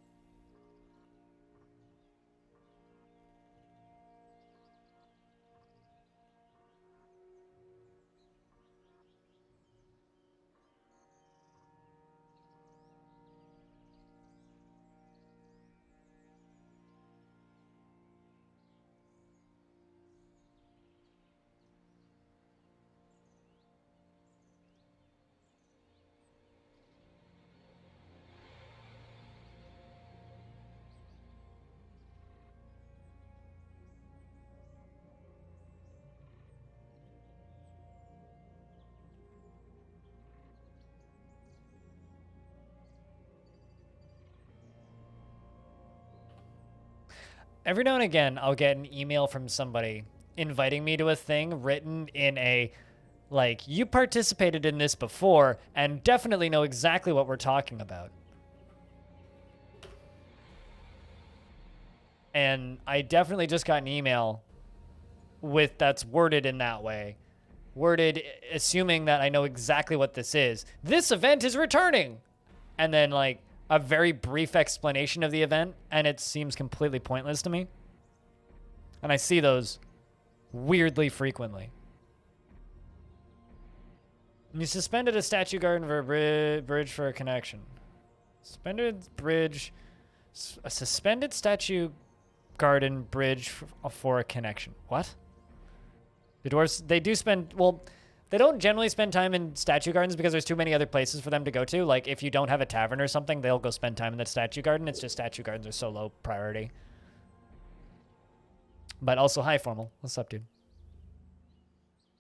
Every now and again, I'll get an email from somebody inviting me to a thing written in a, like, you participated in this before and definitely know exactly what we're talking about. And I definitely just got an email with that's worded in that way. Worded assuming that I know exactly what this is. This event is returning. And then, like, a very brief explanation of the event, and it seems completely pointless to me. And I see those weirdly frequently. You suspended a statue garden for a bridge for a connection. Suspended bridge, a suspended statue garden bridge for a connection. What? The dwarves, they do spend, well, they don't generally spend time in statue gardens because there's too many other places for them to go to. Like, if you don't have a tavern or something, they'll go spend time in the statue garden. It's just statue gardens are so low priority. But also, hi, Formal. What's up, dude?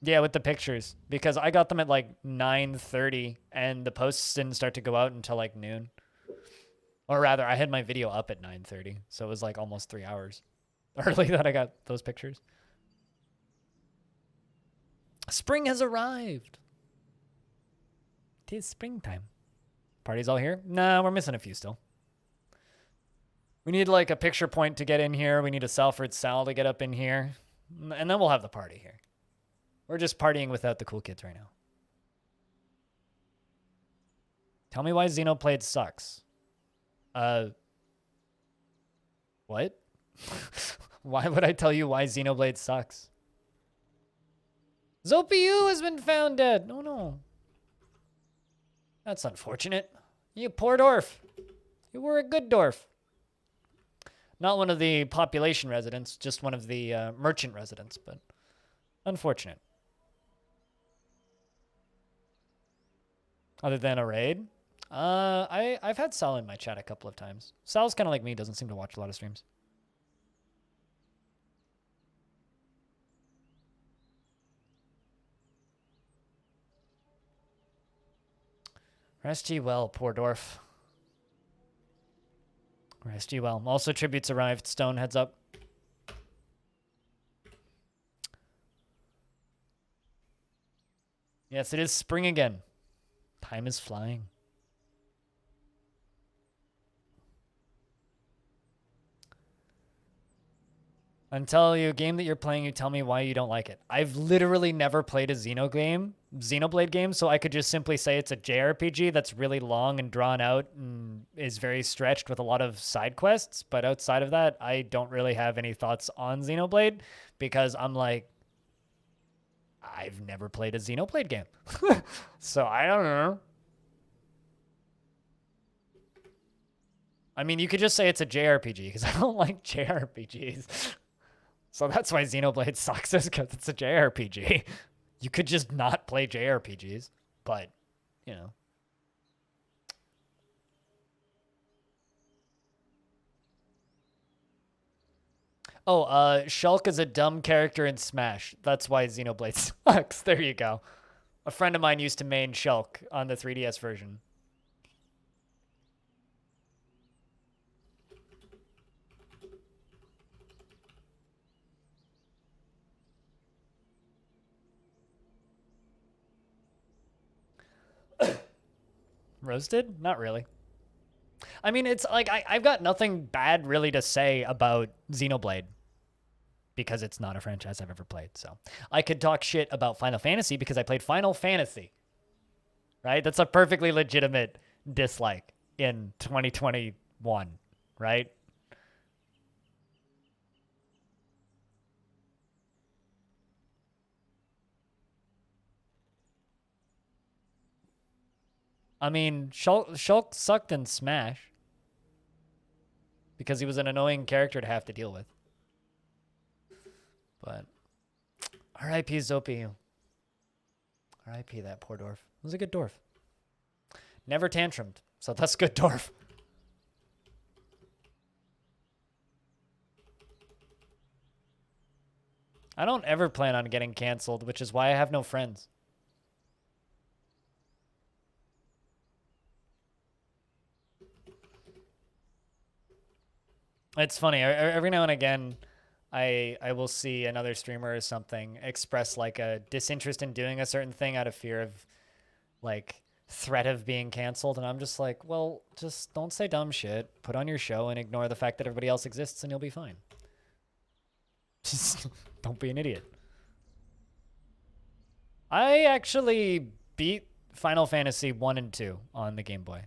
Yeah, with the pictures. Because I got them at, like, 9:30, and the posts didn't start to go out until, like, noon. Or rather, I had my video up at 9:30, so it was, like, almost 3 hours early that I got those pictures. Spring has arrived. 'Tis springtime. Party's all here? Nah, we're missing a few still. We need like a picture point to get in here. We need a Salford Sal to get up in here. And then we'll have the party here. We're just partying without the cool kids right now. Tell me why Xenoblade sucks. What? Why would I tell you why Xenoblade sucks? Zopiu has been found dead. No, no. That's unfortunate. You poor dwarf. You were a good dwarf. Not one of the population residents, just one of the merchant residents, but unfortunate. Other than a raid? I've had Sal in my chat a couple of times. Sal's kind of like me, doesn't seem to watch a lot of streams. Rest ye well, poor dwarf. Rest ye well. Also, tributes arrived. Stone, heads up. Yes, it is spring again. Time is flying. Until you game that you're playing, you tell me why you don't like it. I've literally never played a Xenoblade game, so I could just simply say it's a JRPG that's really long and drawn out and is very stretched with a lot of side quests. But outside of that, I don't really have any thoughts on Xenoblade because I'm like, I've never played a Xenoblade game. So I don't know. I mean, you could just say it's a JRPG because I don't like JRPGs. So that's why Xenoblade sucks, is because it's a JRPG. You could just not play JRPGs, but, you know. Oh, Shulk is a dumb character in Smash. That's why Xenoblade sucks. There you go. A friend of mine used to main Shulk on the 3DS version. Roasted? Not really. I mean, it's like I've got nothing bad really to say about Xenoblade because it's not a franchise I've ever played. So I could talk shit about Final Fantasy because I played Final Fantasy. Right? That's a perfectly legitimate dislike in 2021, right? I mean, Shulk sucked in Smash because he was an annoying character to have to deal with. But R.I.P. Zopi. R.I.P. that poor dwarf. It was a good dwarf. Never tantrumed, so that's good dwarf. I don't ever plan on getting canceled, which is why I have no friends. It's funny. Every now and again, I will see another streamer or something express like a disinterest in doing a certain thing out of fear of like threat of being canceled, and I'm just like, well, just don't say dumb shit. Put on your show and ignore the fact that everybody else exists, and you'll be fine. Just don't be an idiot. I actually beat Final Fantasy 1 and 2 on the Game Boy,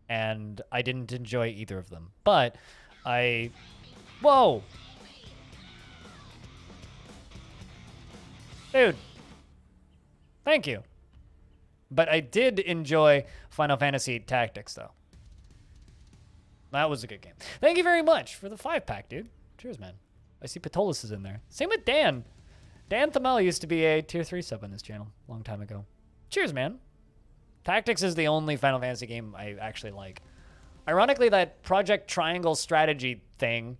and I didn't enjoy either of them, but whoa! Dude. Thank you. But I did enjoy Final Fantasy Tactics, though. That was a good game. Thank you very much for the 5-pack, dude. Cheers, man. I see Patolus is in there. Same with Dan. Dan Thamel used to be a tier 3 sub on this channel a long time ago. Cheers, man. Tactics is the only Final Fantasy game I actually like. Ironically, that Project Triangle strategy thing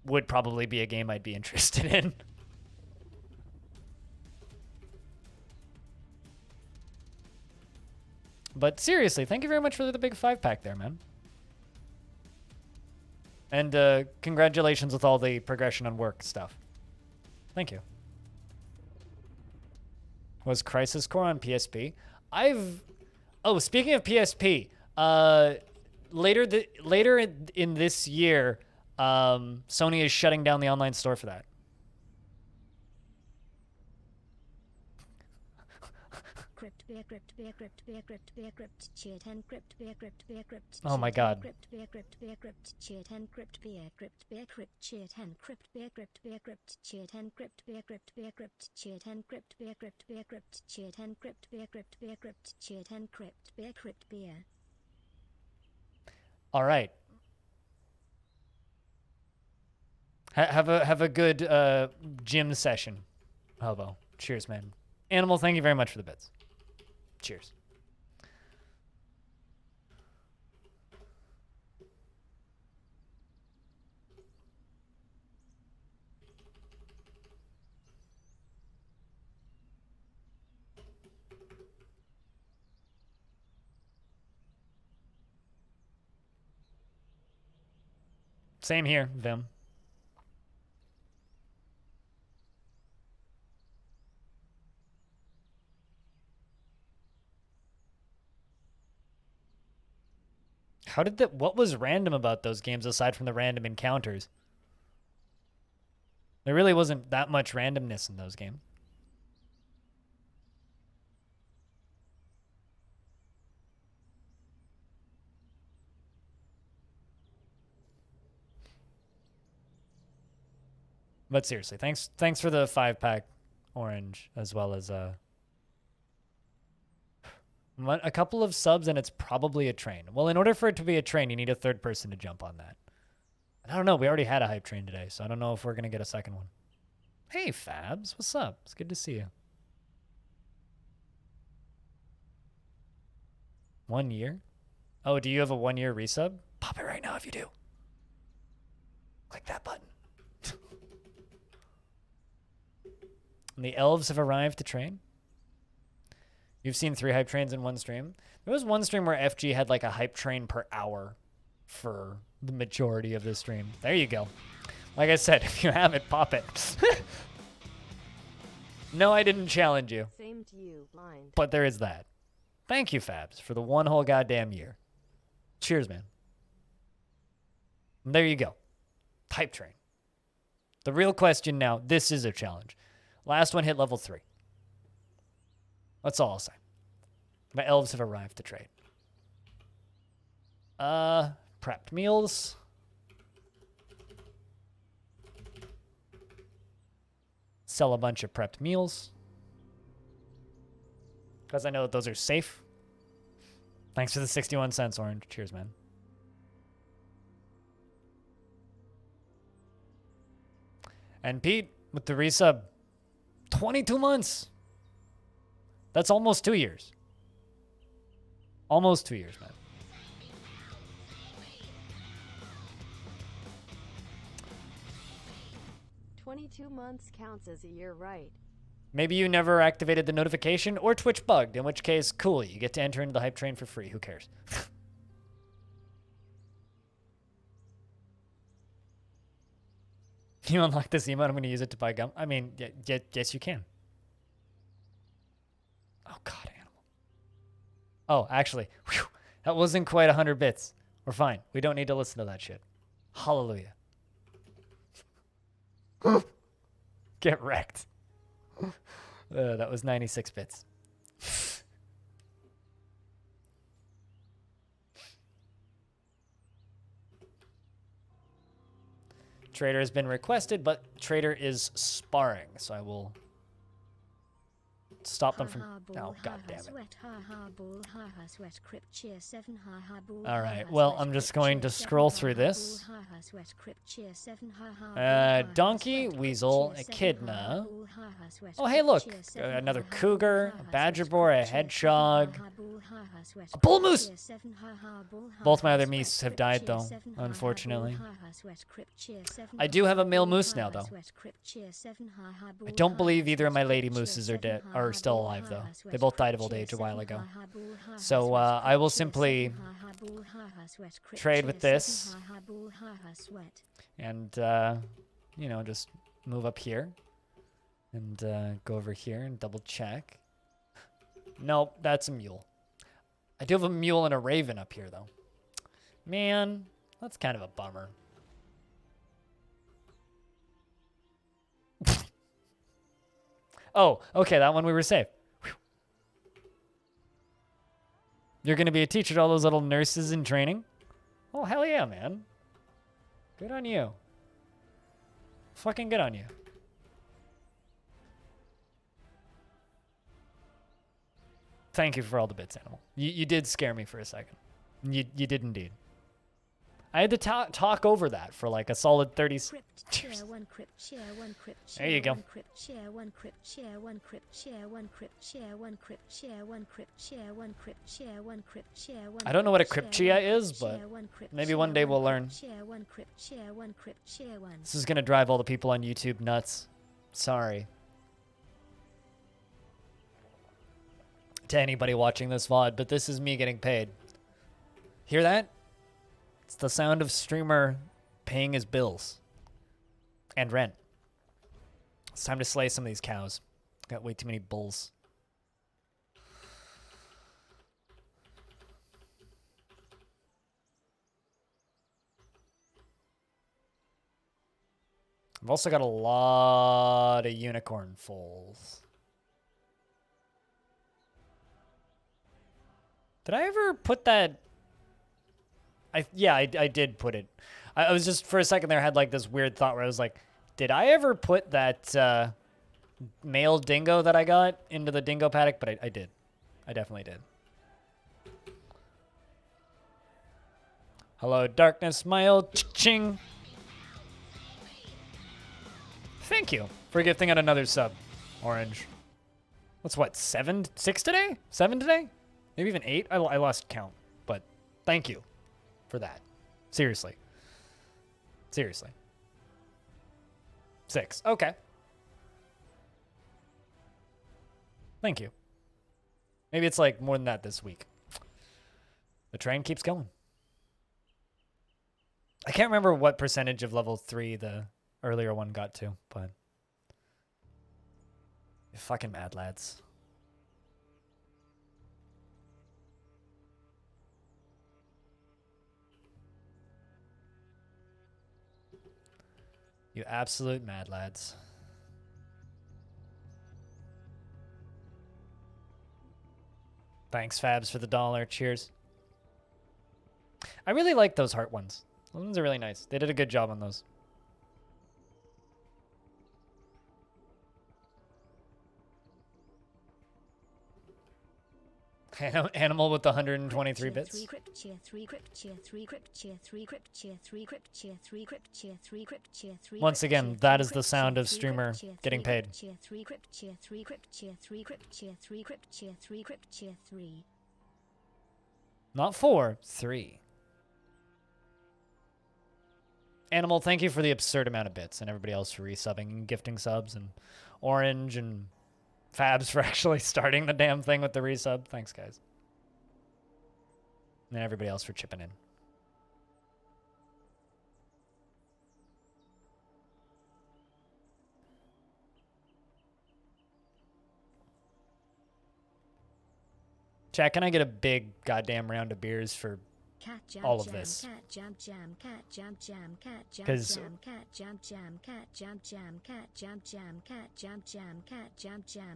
would probably be a game I'd be interested in. But seriously, thank you very much for the big 5-pack there, man. And congratulations with all the progression on work stuff. Thank you. Was Crisis Core on PSP? Oh, speaking of PSP, later in this year, Sony is shutting down the online store for that. Oh my god. All right. Have a good gym session, Hobo. Cheers, man. Animal, thank you very much for the bits. Cheers. Same here, Vim. What was random about those games aside from the random encounters? There really wasn't that much randomness in those games. But seriously, thanks for the 5-pack orange, as well as a couple of subs, and it's probably a train. Well, in order for it to be a train, you need a third person to jump on that. And I don't know, we already had a hype train today, so I don't know if we're going to get a second one. Hey, Fabs, what's up? It's good to see you. 1 year? Oh, do you have a 1-year resub? Pop it right now if you do. Click that button. And the elves have arrived to train. You've seen 3 hype trains in one stream. There was one stream where FG had like a hype train per hour for the majority of the stream. There you go. Like I said, if you have it, pop it. No, I didn't challenge you. Same to you, blind. But there is that. Thank you, Fabs, for the one whole goddamn year. Cheers, man. And there you go. Hype train. The real question now, this is a challenge. Last one hit level 3. That's all I'll say. My elves have arrived to trade. Prepped meals. Sell a bunch of prepped meals. Because I know that those are safe. Thanks for the 61 cents, Orange. Cheers, man. And Pete, with the resub, 22 months. That's almost 2 years. Almost 2 years, man. "22 months counts as a year, right?" Maybe you never activated the notification or Twitch bugged, in which case, cool, you get to enter into the hype train for free. Who cares? You unlock this emote, I'm going to use it to buy gum. I mean, yes, you can. Oh, God, animal. Oh, actually, whew, that wasn't quite 100 bits. We're fine. We don't need to listen to that shit. Hallelujah. Get wrecked. That was 96 bits. Trader has been requested, but Trader is sparring, so I will stop them from... Oh, God damn it. All right, well, I'm just going to scroll through this. Donkey, Weasel, Echidna. Oh, hey, look. Another Cougar, a Badger Boar, a Hedgehog, a Bull Moose! Both my other Meese have died, though, unfortunately. I do have a male moose now, though. I don't believe either of my lady mooses are dead, are still alive, though. They both died of old age a while ago. So I will simply trade with this and, you know, just move up here and go over here and double check. Nope, that's a mule. I do have a mule and a raven up here, though. Man, that's kind of a bummer. Oh, okay, that one we were safe. Whew. You're going to be a teacher to all those little nurses in training? Oh, hell yeah, man. Good on you. Fucking good on you. Thank you for all the bits, Animal. You did scare me for a second. You did indeed. I had to talk over that for like a solid 30 seconds. There you go. I don't know what a cryptia is, but maybe one day we'll learn. This is going to drive all the people on YouTube nuts. Sorry. To anybody watching this VOD, but this is me getting paid. Hear that? It's the sound of streamer paying his bills and rent. It's time to slay some of these cows. Got way too many bulls. I've also got a lot of unicorn foals. Did I ever put that? Yeah, I did put it. I was just, for a second there, I had like this weird thought where I was like, did I ever put that male dingo that I got into the dingo paddock? But I did. I definitely did. Hello, darkness, my old ching. Thank you for gifting out another sub, Orange. What's what, 6 today? 7 today? Maybe even 8? I lost count, but thank you for that. Seriously. Seriously. 6. Okay. Thank you. Maybe it's like more than that this week. The train keeps going. I can't remember what percentage of level 3 the earlier one got to, but you're fucking mad lads. You absolute mad lads. Thanks, Fabs, for the $1. Cheers. I really like those heart ones. Those ones are really nice. They did a good job on those. Animal with the 123 bits. Once again, that is the sound of streamer getting paid. Not 4, 3. Animal, thank you for the absurd amount of bits, and everybody else for resubbing and gifting subs, and Orange and Fabs for actually starting the damn thing with the resub. Thanks, guys. And everybody else for chipping in. Chat, can I get a big goddamn round of beers for all of this? Because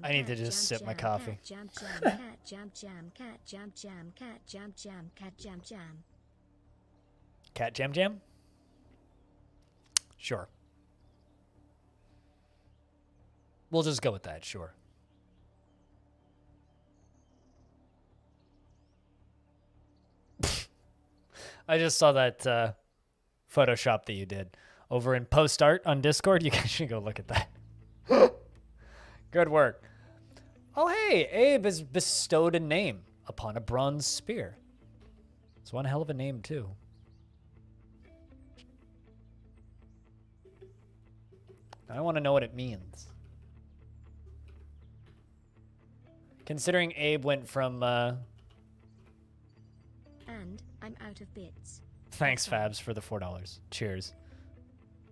I need to just sip my coffee. Cat jam jam? Sure. We'll just go with that, sure. I just saw that Photoshop that you did over in post art on Discord. You guys should go look at that. Good work. Oh, hey, Abe has bestowed a name upon a bronze spear. It's one hell of a name, too. I want to know what it means. Considering Abe went from... And I'm out of bits. Thanks, Fabs, for the $4. Cheers.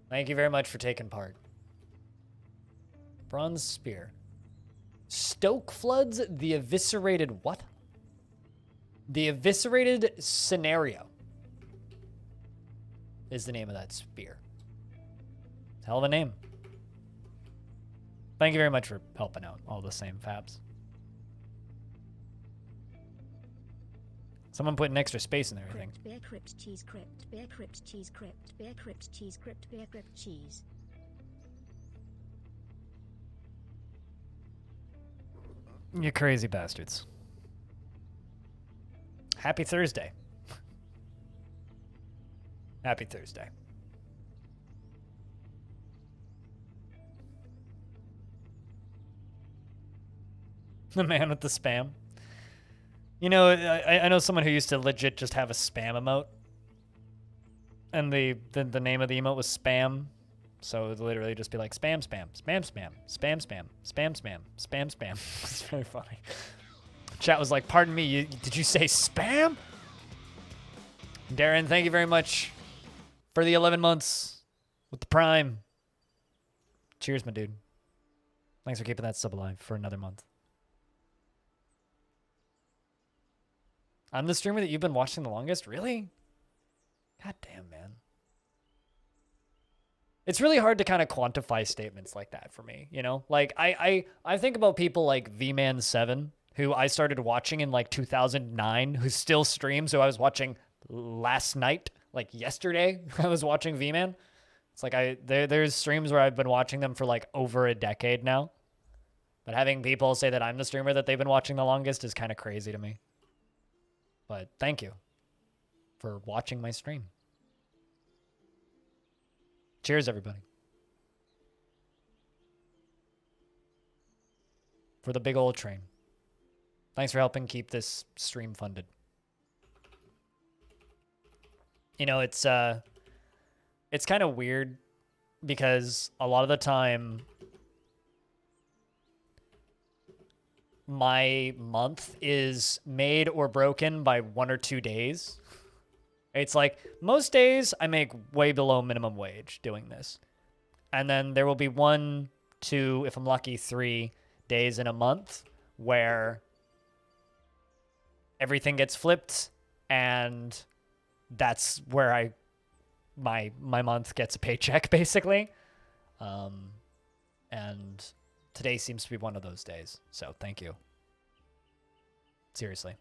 Thank you very much for taking part. Bronze Spear. Stoke Floods the Eviscerated what? The Eviscerated Scenario is the name of that spear. Hell of a name. Thank you very much for helping out, all the same, Fabs. Someone put an extra space in there, I think. Bear crypt cheese crypt. Bear crypt cheese crypt. Bear crypt cheese crypt. Bear crypt cheese. You crazy bastards. Happy Thursday. Happy Thursday. The man with the spam. You know, I know someone who used to legit just have a spam emote. And the name of the emote was spam. So it would literally just be like spam, spam, spam, spam, spam, spam, spam, spam, spam, spam. It's very funny. Chat was like, pardon me, did you say spam? Darren, thank you very much for the 11 months with the Prime. Cheers, my dude. Thanks for keeping that sub alive for another month. I'm the streamer that you've been watching the longest? Really? God damn, man. It's really hard to kind of quantify statements like that for me, you know? Like, I think about people like VMan7, who I started watching in like 2009, who still streams, who I was watching last night, like yesterday, I was watching VMan. It's like there's streams where I've been watching them for like over a decade now. But having people say that I'm the streamer that they've been watching the longest is kind of crazy to me. But thank you for watching my stream. Cheers, everybody. For the big old train. Thanks for helping keep this stream funded. You know, it's kind of weird because a lot of the time my month is made or broken by 1 or 2 days. It's like most days I make way below minimum wage doing this. And then there will be 1, 2, if I'm lucky, 3 days in a month where everything gets flipped and that's where my month gets a paycheck basically. And today seems to be one of those days. So thank you. Seriously.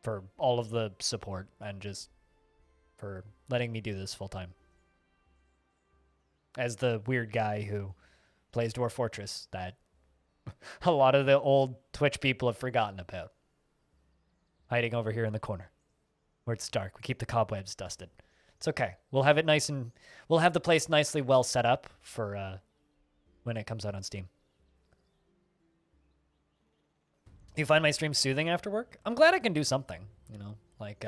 For all of the support and just for letting me do this full time. As the weird guy who plays Dwarf Fortress that a lot of the old Twitch people have forgotten about. Hiding over here in the corner where it's dark. We keep the cobwebs dusted. It's okay. We'll have it nice and we'll have the place nicely well set up for when it comes out on Steam. You find my stream soothing after work? I'm glad I can do something, you know, like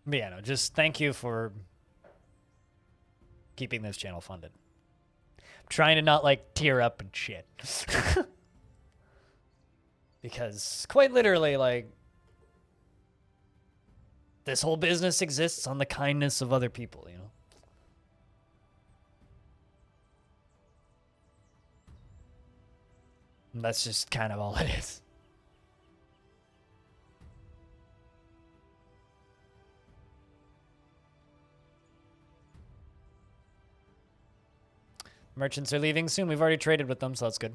but yeah, no, just thank you for keeping this channel funded. I'm trying to not like tear up and shit. Because quite literally, like, this whole business exists on the kindness of other people, you know? And that's just kind of all it is. Merchants are leaving soon. We've already traded with them, so that's good.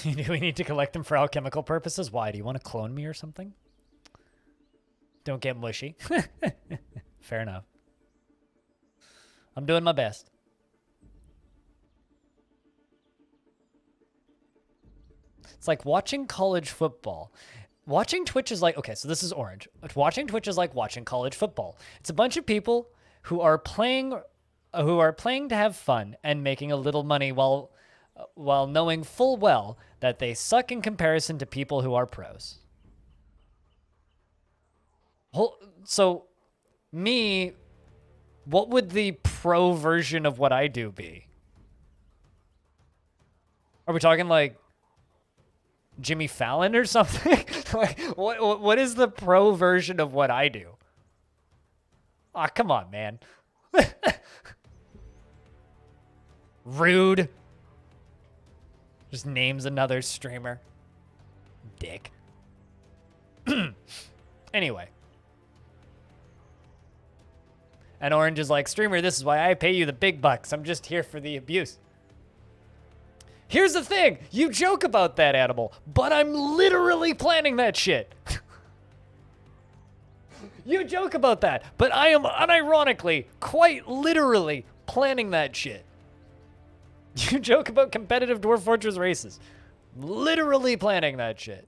Do we need to collect them for alchemical purposes? Why? Do you want to clone me or something? Don't get mushy. Fair enough. I'm doing my best. It's like watching college football. Watching Twitch is like, okay, so this is Orange. Watching Twitch is like watching college football. It's a bunch of people who are playing to have fun and making a little money while knowing full well that they suck in comparison to people who are pros. So, me, what would the pro version of what I do be? Are we talking like Jimmy Fallon or something? Like, what is the pro version of what I do? Ah, come on, man. Rude. Just names another streamer. Dick. Anyway. And Orange is like, streamer, this is why I pay you the big bucks. I'm just here for the abuse. Here's the thing. You joke about that, animal, but I'm literally planning that shit. You joke about that, but I am unironically, quite literally planning that shit. You joke about competitive Dwarf Fortress races. Literally planning that shit.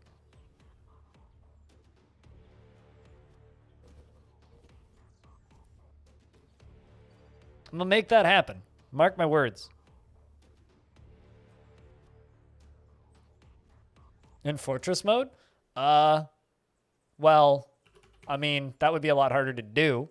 I'm gonna make that happen. Mark my words. In Fortress mode? Well, I mean, that would be a lot harder to do.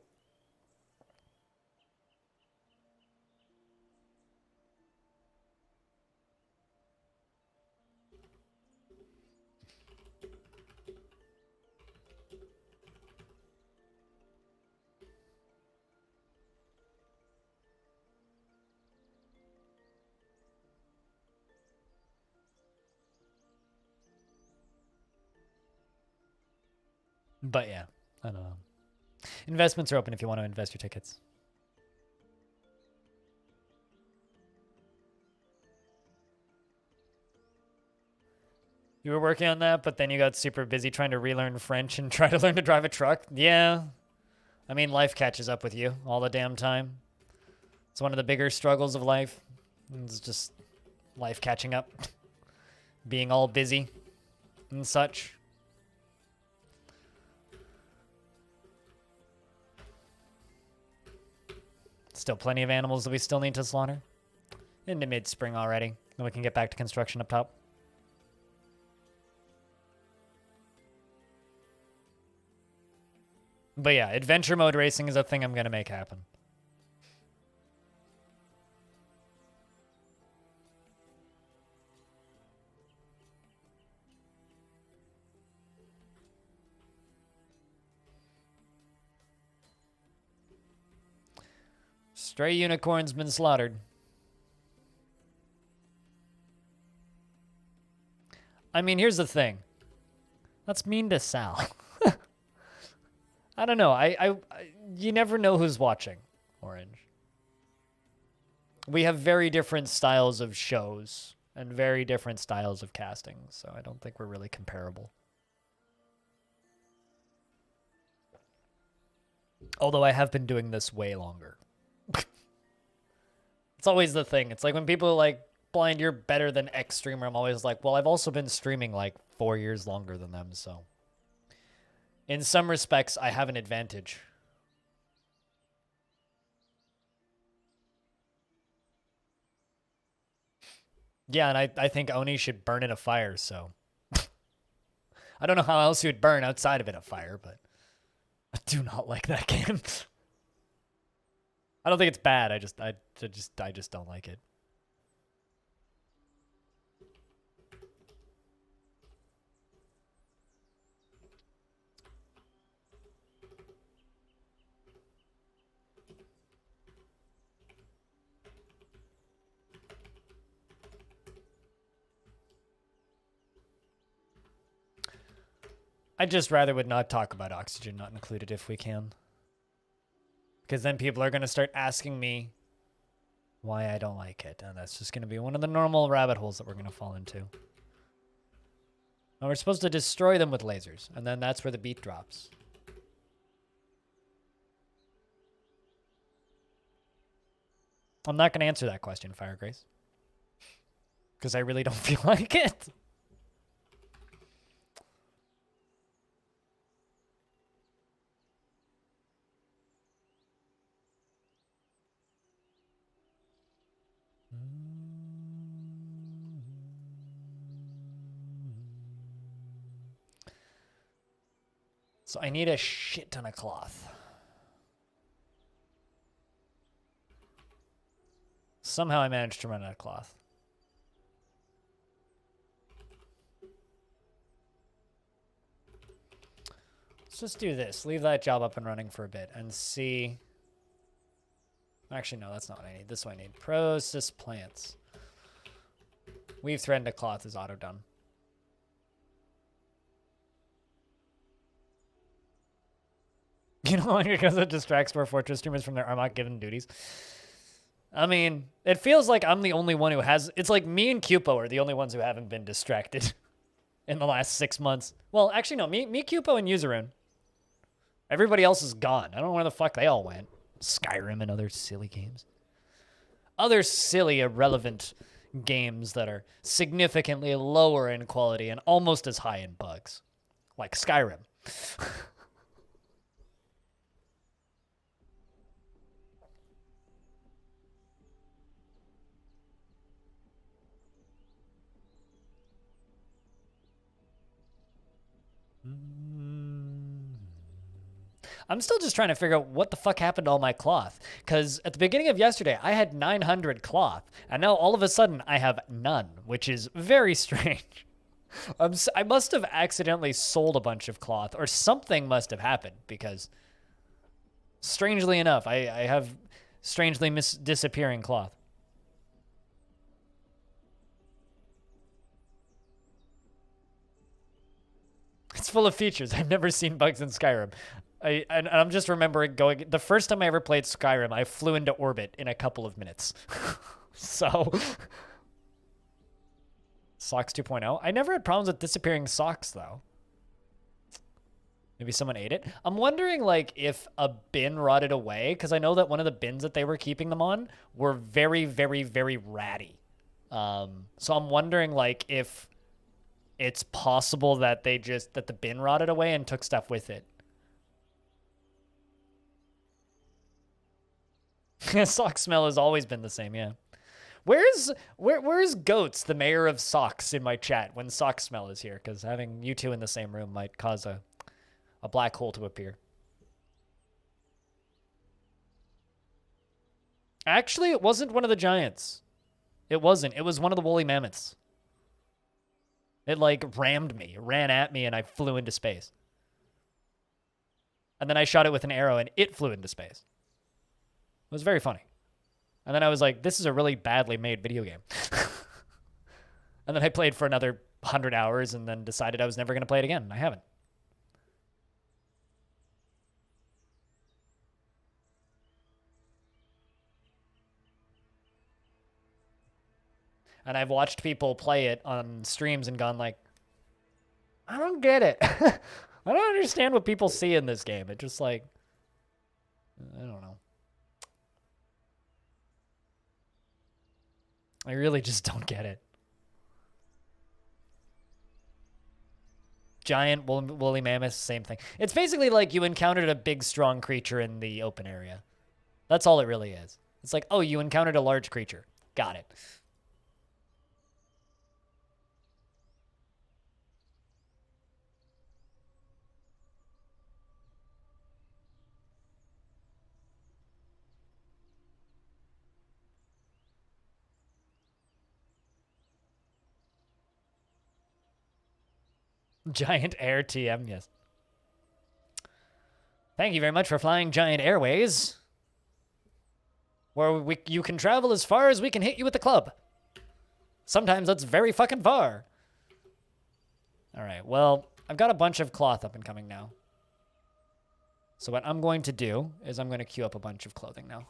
But yeah, I don't know. Investments are open if you want to invest your tickets. You were working on that, but then you got super busy trying to relearn French and try to learn to drive a truck. Yeah. I mean, life catches up with you all the damn time. It's one of the bigger struggles of life. It's just life catching up. being all busy and such. Still plenty of animals that we still need to slaughter. Into mid-spring already. Then we can get back to construction up top. But yeah, adventure mode racing is a thing I'm going to make happen. Stray unicorn's been slaughtered. I mean, here's the thing. That's mean to Sal. I don't know. You never know who's watching, Orange. We have very different styles of shows and very different styles of casting, so I don't think we're really comparable. Although I have been doing this way longer. It's always the thing. It's like when people are like, Blind, you're better than X streamer. I'm always like, well, I've also been streaming like 4 years longer than them, so. In some respects, I have an advantage. Yeah, and I think Oni should burn in a fire, so. I don't know how else he would burn outside of in a fire, but I do not like that game. I don't think it's bad. I just don't like it. I'd just rather would not talk about oxygen not included if we can. Because then people are going to start asking me why I don't like it. And that's just going to be one of the normal rabbit holes that we're going to fall into. And we're supposed to destroy them with lasers. And then that's where the beat drops. I'm not going to answer that question, Fire Grace. Because I really don't feel like it. So I need a shit ton of cloth. Somehow I managed to run out of cloth. Let's just do this. Leave that job up and running for a bit and see. Actually, no, that's not what I need. This one I need. Process plants. Weave thread into cloth is auto done. You know, because it distracts more Fortress streamers from their Armok given duties. I mean, it feels like I'm the only one who has... It's like me and Cupo are the only ones who haven't been distracted in the last 6 months. Well, actually, no. Me, Cupo, and Yuzurun. Everybody else is gone. I don't know where the fuck they all went. Skyrim and other silly games. Other silly, irrelevant games that are significantly lower in quality and almost as high in bugs. Like Skyrim. I'm still just trying to figure out what the fuck happened to all my cloth. Because at the beginning of yesterday, I had 900 cloth. And now all of a sudden, I have none, which is very strange. I must have accidentally sold a bunch of cloth, or something must have happened. Because, strangely enough, I have strangely disappearing cloth. It's full of features. I've never seen bugs in Skyrim. And I'm just remembering going... The first time I ever played Skyrim, I flew into orbit in a couple of minutes. So... Socks 2.0. I never had problems with disappearing socks, though. Maybe someone ate it. I'm wondering, like, if a bin rotted away, because I know that one of the bins that they were keeping them on were very, very, very ratty. So I'm wondering, like, if it's possible that that the bin rotted away and took stuff with it. Sock smell has always been the same, yeah. Where's Goats, the mayor of socks, in my chat when sock smell is here? Because having you two in the same room might cause a black hole to appear. Actually, it wasn't one of the giants. It wasn't. It was one of the woolly mammoths. It, like, rammed me, ran at me, and I flew into space. And then I shot it with an arrow, and it flew into space. It was very funny. And then I was like, this is a really badly made video game. And then I played for another 100 hours and then decided I was never going to play it again. And I haven't. And I've watched people play it on streams and gone like, I don't get it. I don't understand what people see in this game. It just like, I don't know. I really just don't get it. Giant woolly mammoth, same thing. It's basically like you encountered a big, strong creature in the open area. That's all it really is. It's like, oh, you encountered a large creature. Got it. Giant Air TM, yes. Thank you very much for flying Giant Airways, where you can travel as far as we can hit you with the club. Sometimes that's very fucking far. All right, well, I've got a bunch of cloth up and coming now. So what I'm going to do is I'm going to queue up a bunch of clothing now.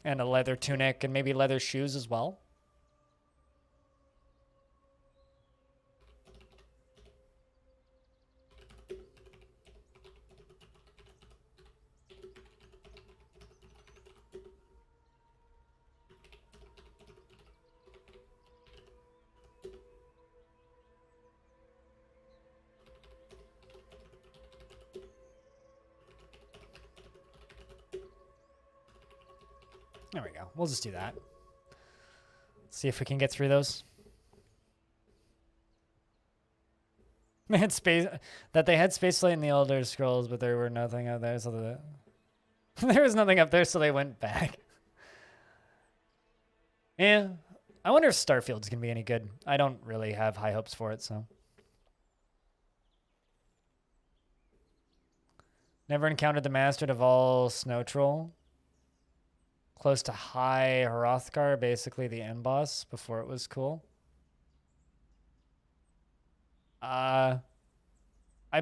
And a leather tunic and maybe leather shoes as well. There we go. We'll just do that. See if we can get through those. They had space spacelight in the Elder Scrolls, but there were nothing up there, so there was nothing up there, so they went back. Yeah. I wonder if Starfield's gonna be any good. I don't really have high hopes for it, so. Never encountered the Master of all Snow Troll. Close to High Hrothgar, basically the end boss, before it was cool. I'm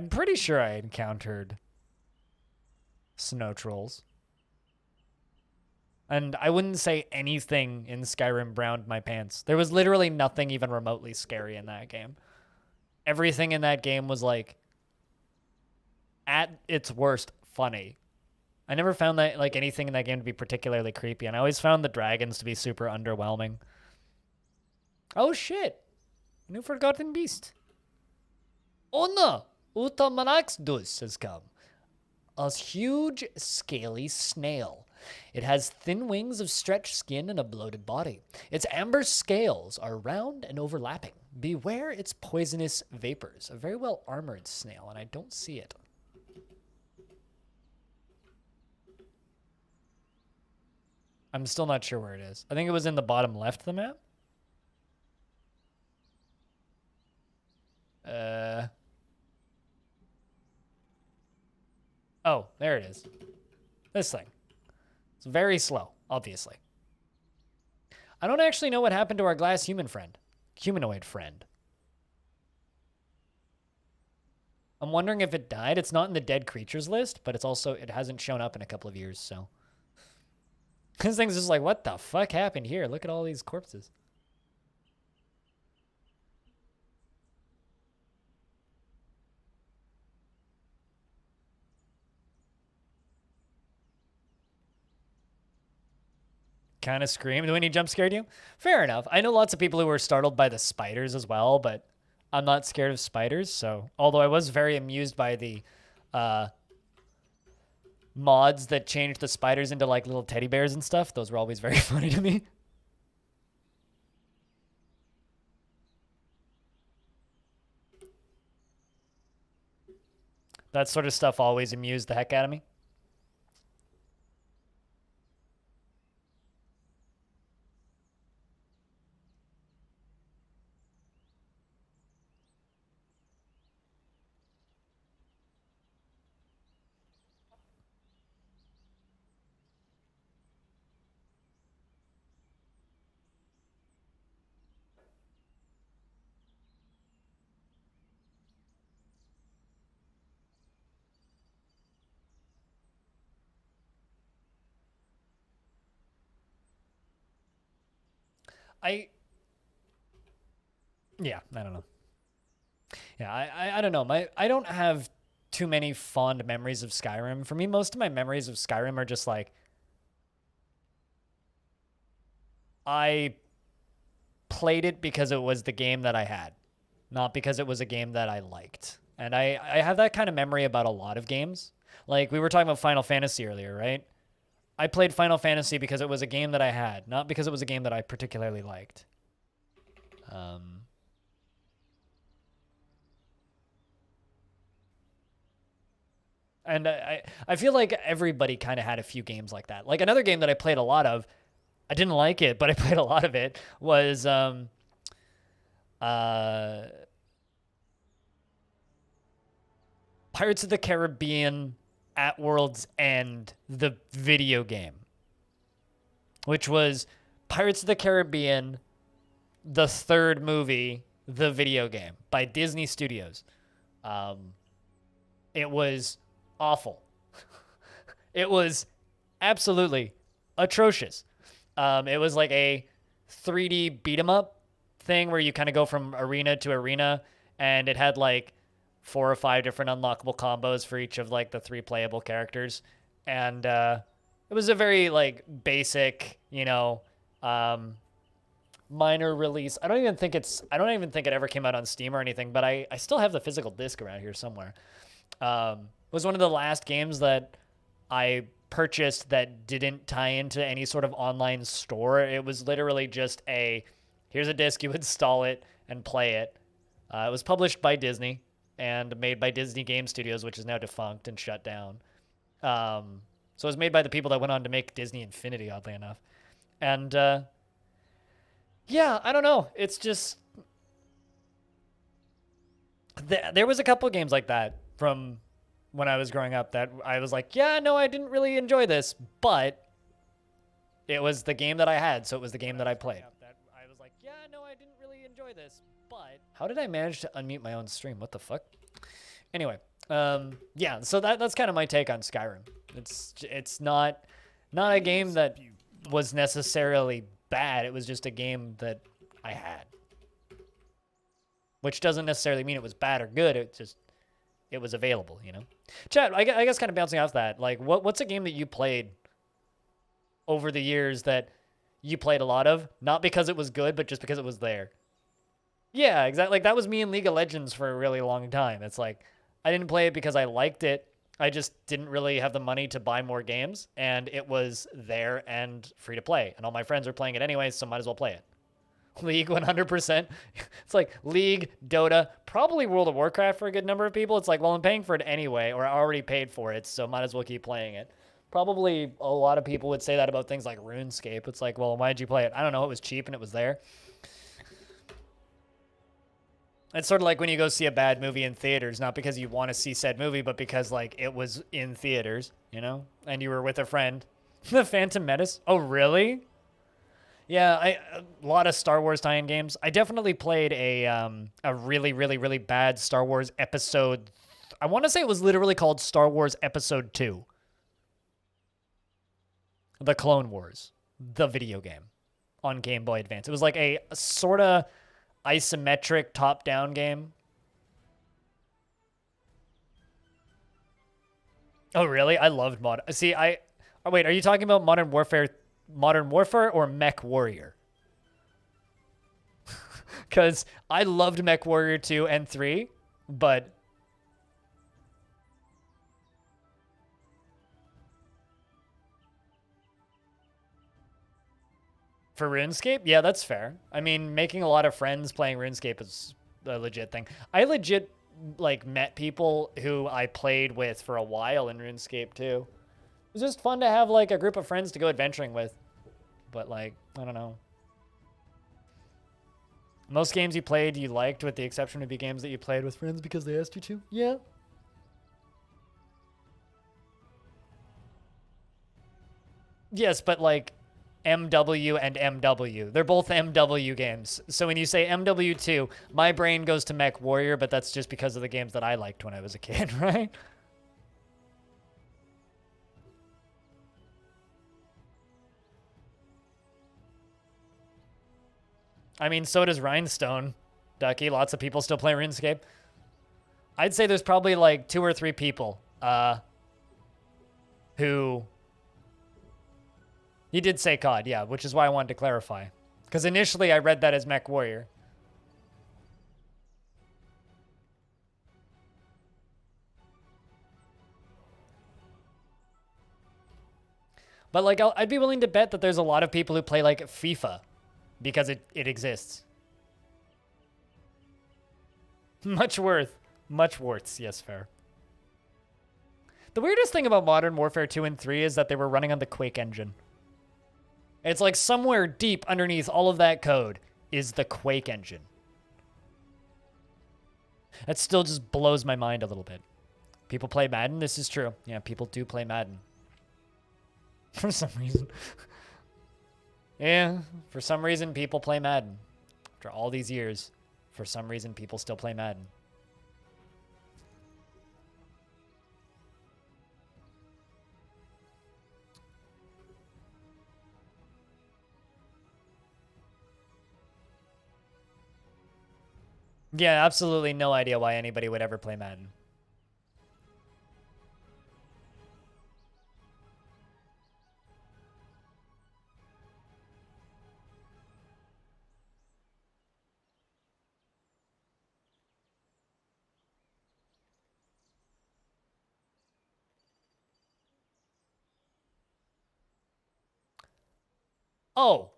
pretty sure I encountered Snow Trolls. And I wouldn't say anything in Skyrim browned my pants. There was literally nothing even remotely scary in that game. Everything in that game was like, at its worst, funny. I never found that like anything in that game to be particularly creepy, and I always found the dragons to be super underwhelming. Oh shit! New Forgotten Beast. Oh no! Utamanaxdus has come. A huge, scaly snail. It has thin wings of stretched skin and a bloated body. Its amber scales are round and overlapping. Beware its poisonous vapors. A very well armored snail, and I don't see it. I'm still not sure where it is. I think it was in the bottom left of the map. Oh, there it is. This thing. It's very slow, obviously. I don't actually know what happened to our glass humanoid friend. I'm wondering if it died. It's not in the dead creatures list, but it hasn't shown up in a couple of years, so. This thing's just like, what the fuck happened here? Look at all these corpses. kind of screamed when he jump scared you. Fair enough. I know lots of people who were startled by the spiders as well, but I'm not scared of spiders. So, although I was very amused by the mods that changed the spiders into like little teddy bears and stuff, those were always very funny to me. That sort of stuff always amused the heck out of me. I don't know. Yeah, I don't know. I don't have too many fond memories of Skyrim. For me, most of my memories of Skyrim are just like I played it because it was the game that I had, not because it was a game that I liked. And I have that kind of memory about a lot of games. Like we were talking about Final Fantasy earlier, right? I played Final Fantasy because it was a game that I had, not because it was a game that I particularly liked. And I feel like everybody kind of had a few games like that. Like another game that I played a lot of, I didn't like it, but I played a lot of it, was Pirates of the Caribbean at World's End, the video game, which was Pirates of the Caribbean, the third movie, the video game by Disney Studios. It was awful. It was absolutely atrocious. It was like a 3D beat 'em up thing where you kind of go from arena to arena, and it had like 4 or 5 different unlockable combos for each of like the 3 playable characters. And it was a very like basic, minor release. I don't even think it ever came out on Steam or anything, but I still have the physical disc around here somewhere. It was one of the last games that I purchased that didn't tie into any sort of online store. It was literally just here's a disc, you install it and play it. It was published by Disney and made by Disney Game Studios, which is now defunct and shut down. So it was made by the people that went on to make Disney Infinity, oddly enough. And yeah, I don't know. It's just there was a couple of games like that from when I was growing up that I was like, yeah, no, I didn't really enjoy this, but it was the game that I had, so it was the game that I played. I was like, yeah, no, I didn't really enjoy this, but how did I manage to unmute my own stream? What the fuck? Anyway, yeah, so that's kind of my take on Skyrim. It's not a game that was necessarily bad. It was just a game that I had, which doesn't necessarily mean it was bad or good. It was available, Chat, I guess kind of bouncing off that, like, what's a game that you played over the years that you played a lot of, not because it was good, but just because it was there? Yeah, exactly. Like, that was me in League of Legends for a really long time. It's like, I didn't play it because I liked it. I just didn't really have the money to buy more games, and it was there and free to play. And all my friends are playing it anyway, so might as well play it. League 100%. It's like League, Dota, probably World of Warcraft for a good number of people. It's like, well, I'm paying for it anyway, or I already paid for it, so might as well keep playing it. Probably a lot of people would say that about things like RuneScape. It's like, well, why'd you play it? I don't know. It was cheap and it was there. It's sort of like when you go see a bad movie in theaters, not because you want to see said movie, but because like it was in theaters, and you were with a friend. The Phantom Menace. Oh, really? Yeah, a lot of Star Wars tie-in games. I definitely played a really, really, really bad Star Wars episode. I want to say it was literally called Star Wars Episode 2. The Clone Wars, the video game on Game Boy Advance. It was like a sort of isometric top-down game. Oh, really? I loved Modern... See, wait, are you talking about Modern Warfare Modern Warfare or Mech Warrior? Because I loved Mech Warrior 2 and 3, but... For RuneScape? Yeah, that's fair. I mean, making a lot of friends playing RuneScape is a legit thing. I legit, like, met people who I played with for a while in RuneScape, too. It was just fun to have, like, a group of friends to go adventuring with. But, like, I don't know. Most games you played, you liked, with the exception of the games that you played with friends because they asked you to? Yeah. Yes, but, like, MW and MW. They're both MW games. So when you say MW2, my brain goes to Mech Warrior, but that's just because of the games that I liked when I was a kid, right? I mean, so does Rhinestone. Ducky, lots of people still play RuneScape. I'd say there's probably like 2 or 3 people who... He did say COD, yeah, which is why I wanted to clarify. Because initially I read that as Mech Warrior. But like, I'd be willing to bet that there's a lot of people who play like FIFA because it exists. Much worth. Much worths, yes, fair. The weirdest thing about Modern Warfare 2 and 3 is that they were running on the Quake engine. It's like somewhere deep underneath all of that code is the Quake engine. That still just blows my mind a little bit. People play Madden? This is true. Yeah, people do play Madden. For some reason. Yeah, for some reason people play Madden. After all these years, for some reason people still play Madden. Yeah, absolutely no idea why anybody would ever play Madden. Oh.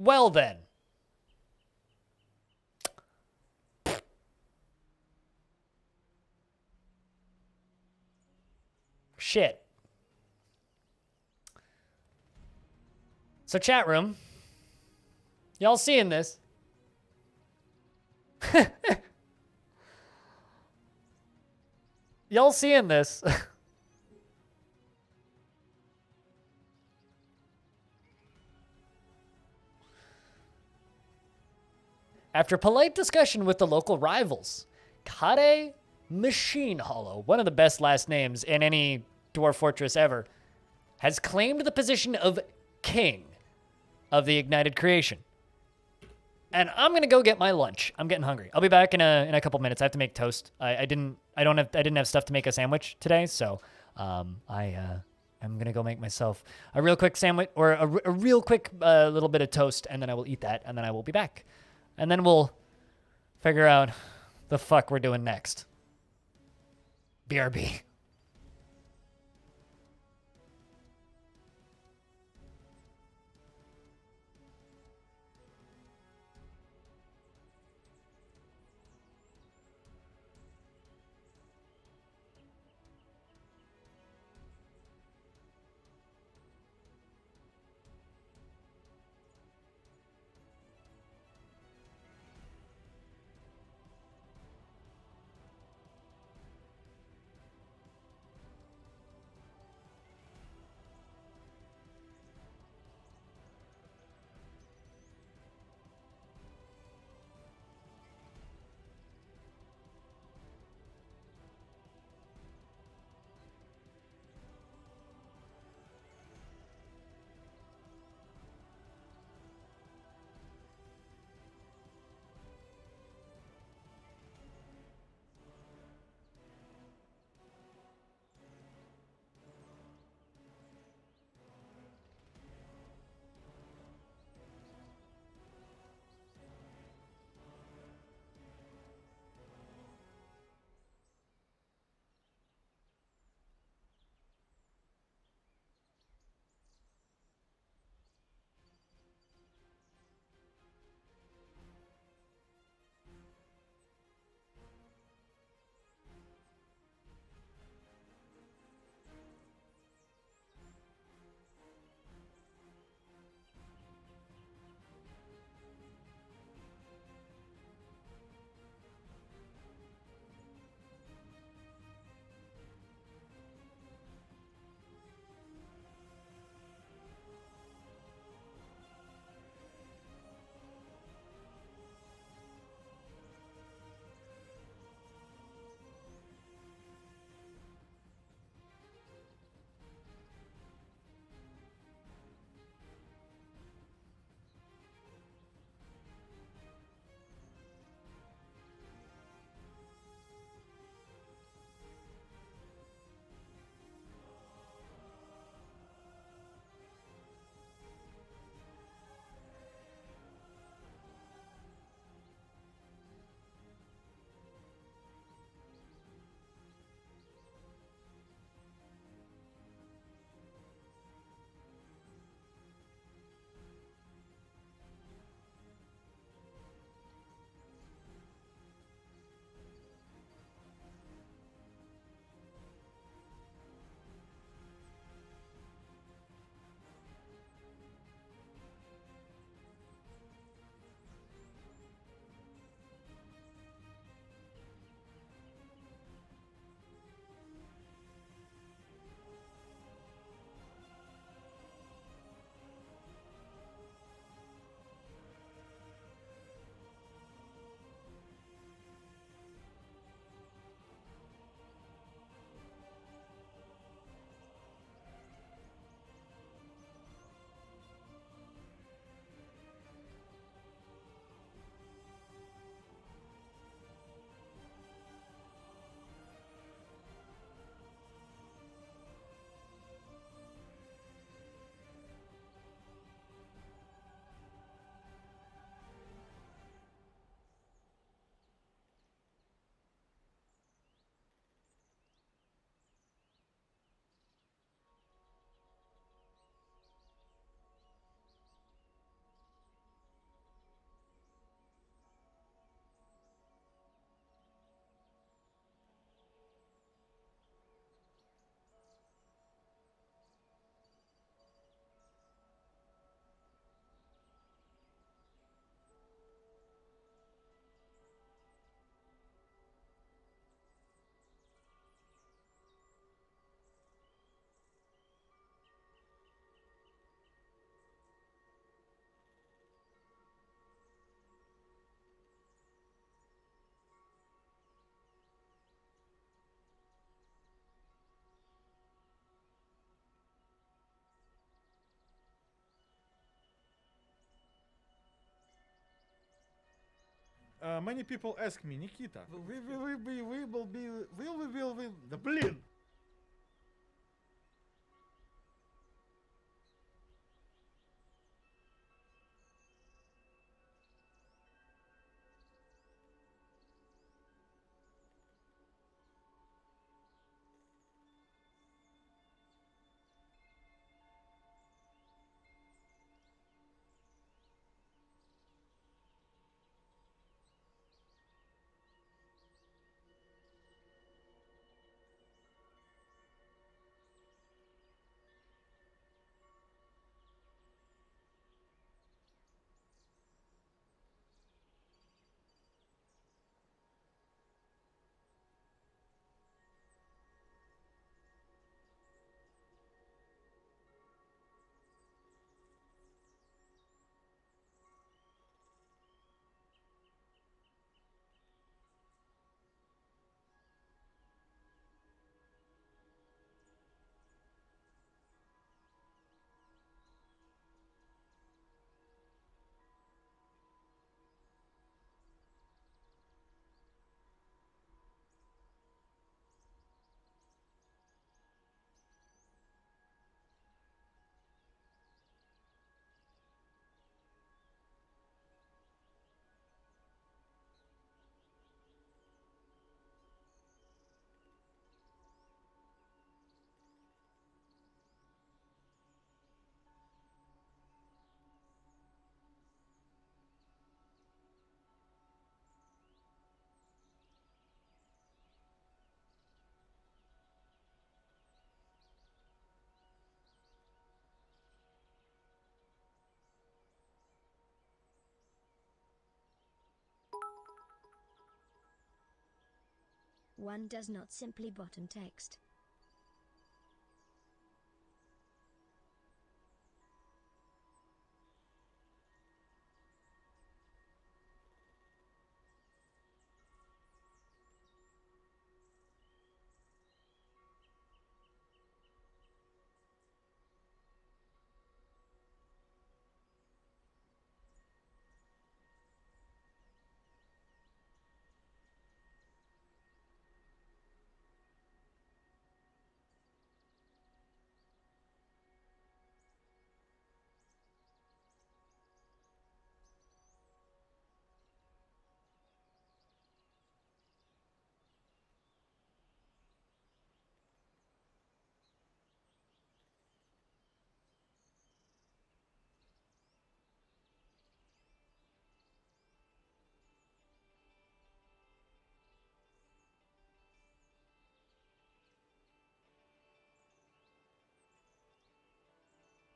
Well then. Shit. So chat room. Y'all seeing this? Y'all seeing this? After polite discussion with the local rivals, Kade Machine Hollow, one of the best last names in any Dwarf Fortress ever, has claimed the position of king of the Ignited Creation. And I'm gonna go get my lunch. I'm getting hungry. I'll be back in a couple minutes. I have to make toast. I didn't have stuff to make a sandwich today, so I'm gonna go make myself a real quick sandwich or a real quick little bit of toast, and then I will eat that, and then I will be back, and then we'll figure out the fuck we're doing next. BRB. Many people ask me, Nikita, will the блин. One does not simply bottom text.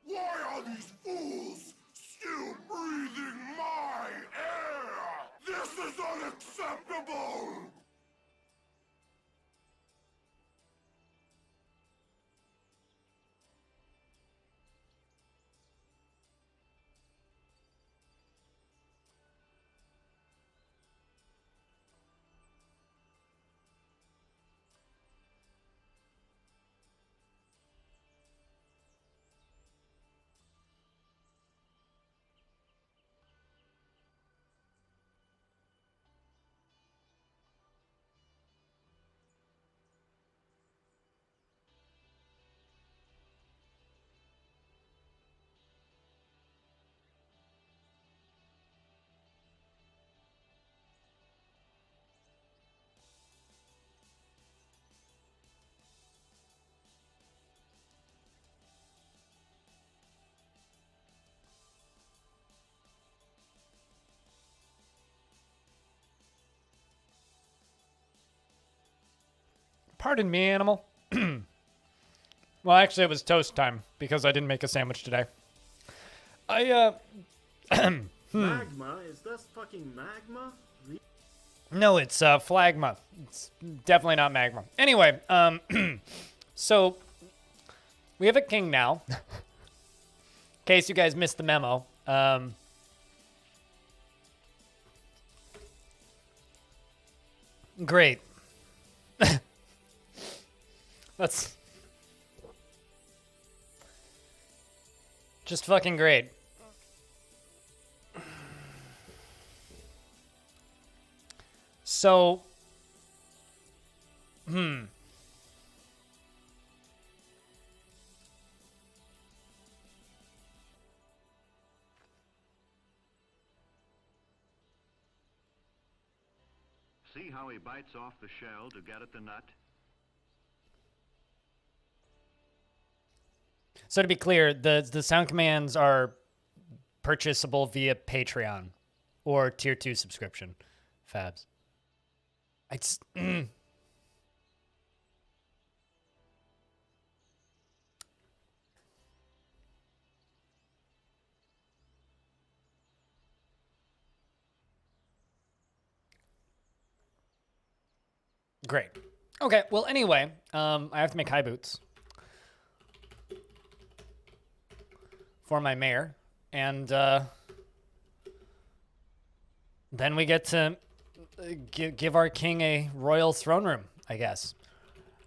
Why are these fools still breathing my air? This is unacceptable! Pardon me, animal. Well, actually, it was toast time because I didn't make a sandwich today. Magma? Is that fucking magma? No, it's flagma. It's definitely not magma. Anyway, so we have a king now. In case you guys missed the memo. Great. That's just fucking great. So, See how he bites off the shell to get at the nut? So to be clear, the sound commands are purchasable via Patreon or tier 2 subscription. Fabs. It's great. Okay, well anyway, I have to make high boots for my mare, and then we get to give our king a royal throne room, I guess.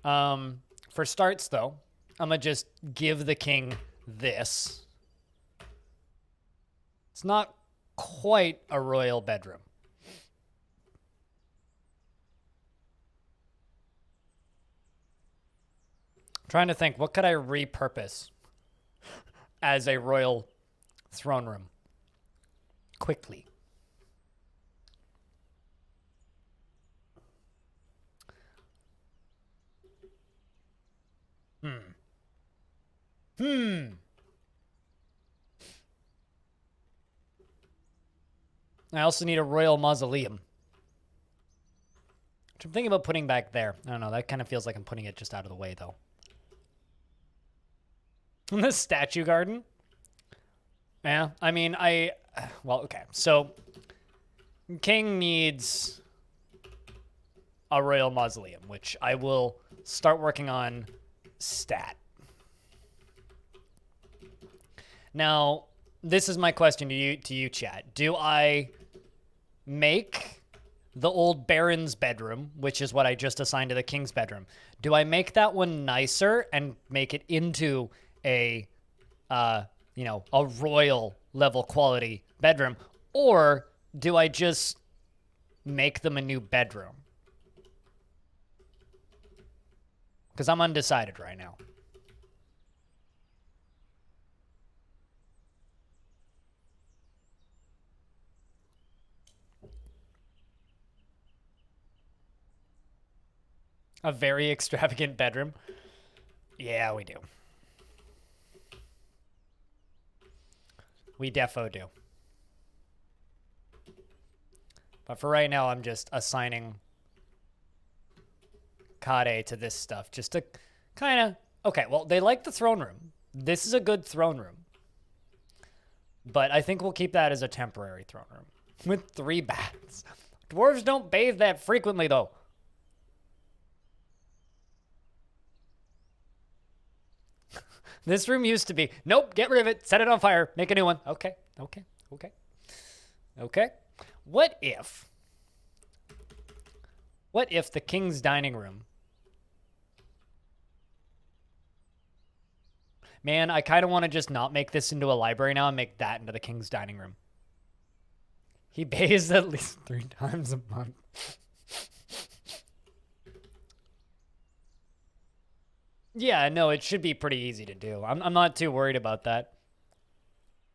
For starts, though, I'm gonna just give the king this. It's not quite a royal bedroom. Trying to think, what could I repurpose as a royal throne room? Quickly. I also need a royal mausoleum, which I'm thinking about putting back there. I don't know. That kind of feels like I'm putting it just out of the way, though. The statue garden? Yeah, I mean, well, okay. So, king needs a royal mausoleum, which I will start working on stat. Now, this is my question to you, chat. Do I make the old Baron's bedroom, which is what I just assigned to the king's bedroom? Do I make that one nicer and make it into a, you know, a royal level quality bedroom? Or do I just make them a new bedroom? Because I'm undecided right now. A very extravagant bedroom? Yeah, we do. We defo do. But for right now, I'm just assigning Kade to this stuff. Just to kind of... Okay, well, they like the throne room. This is a good throne room. But I think we'll keep that as a temporary throne room. With 3 baths. Dwarves don't bathe that frequently, though. This room used to be, nope, get rid of it, set it on fire, make a new one. Okay. What if the king's dining room? Man, I kind of want to just not make this into a library now and make that into the king's dining room. He bathes at least 3 times a month. Yeah, no, it should be pretty easy to do. I'm not too worried about that.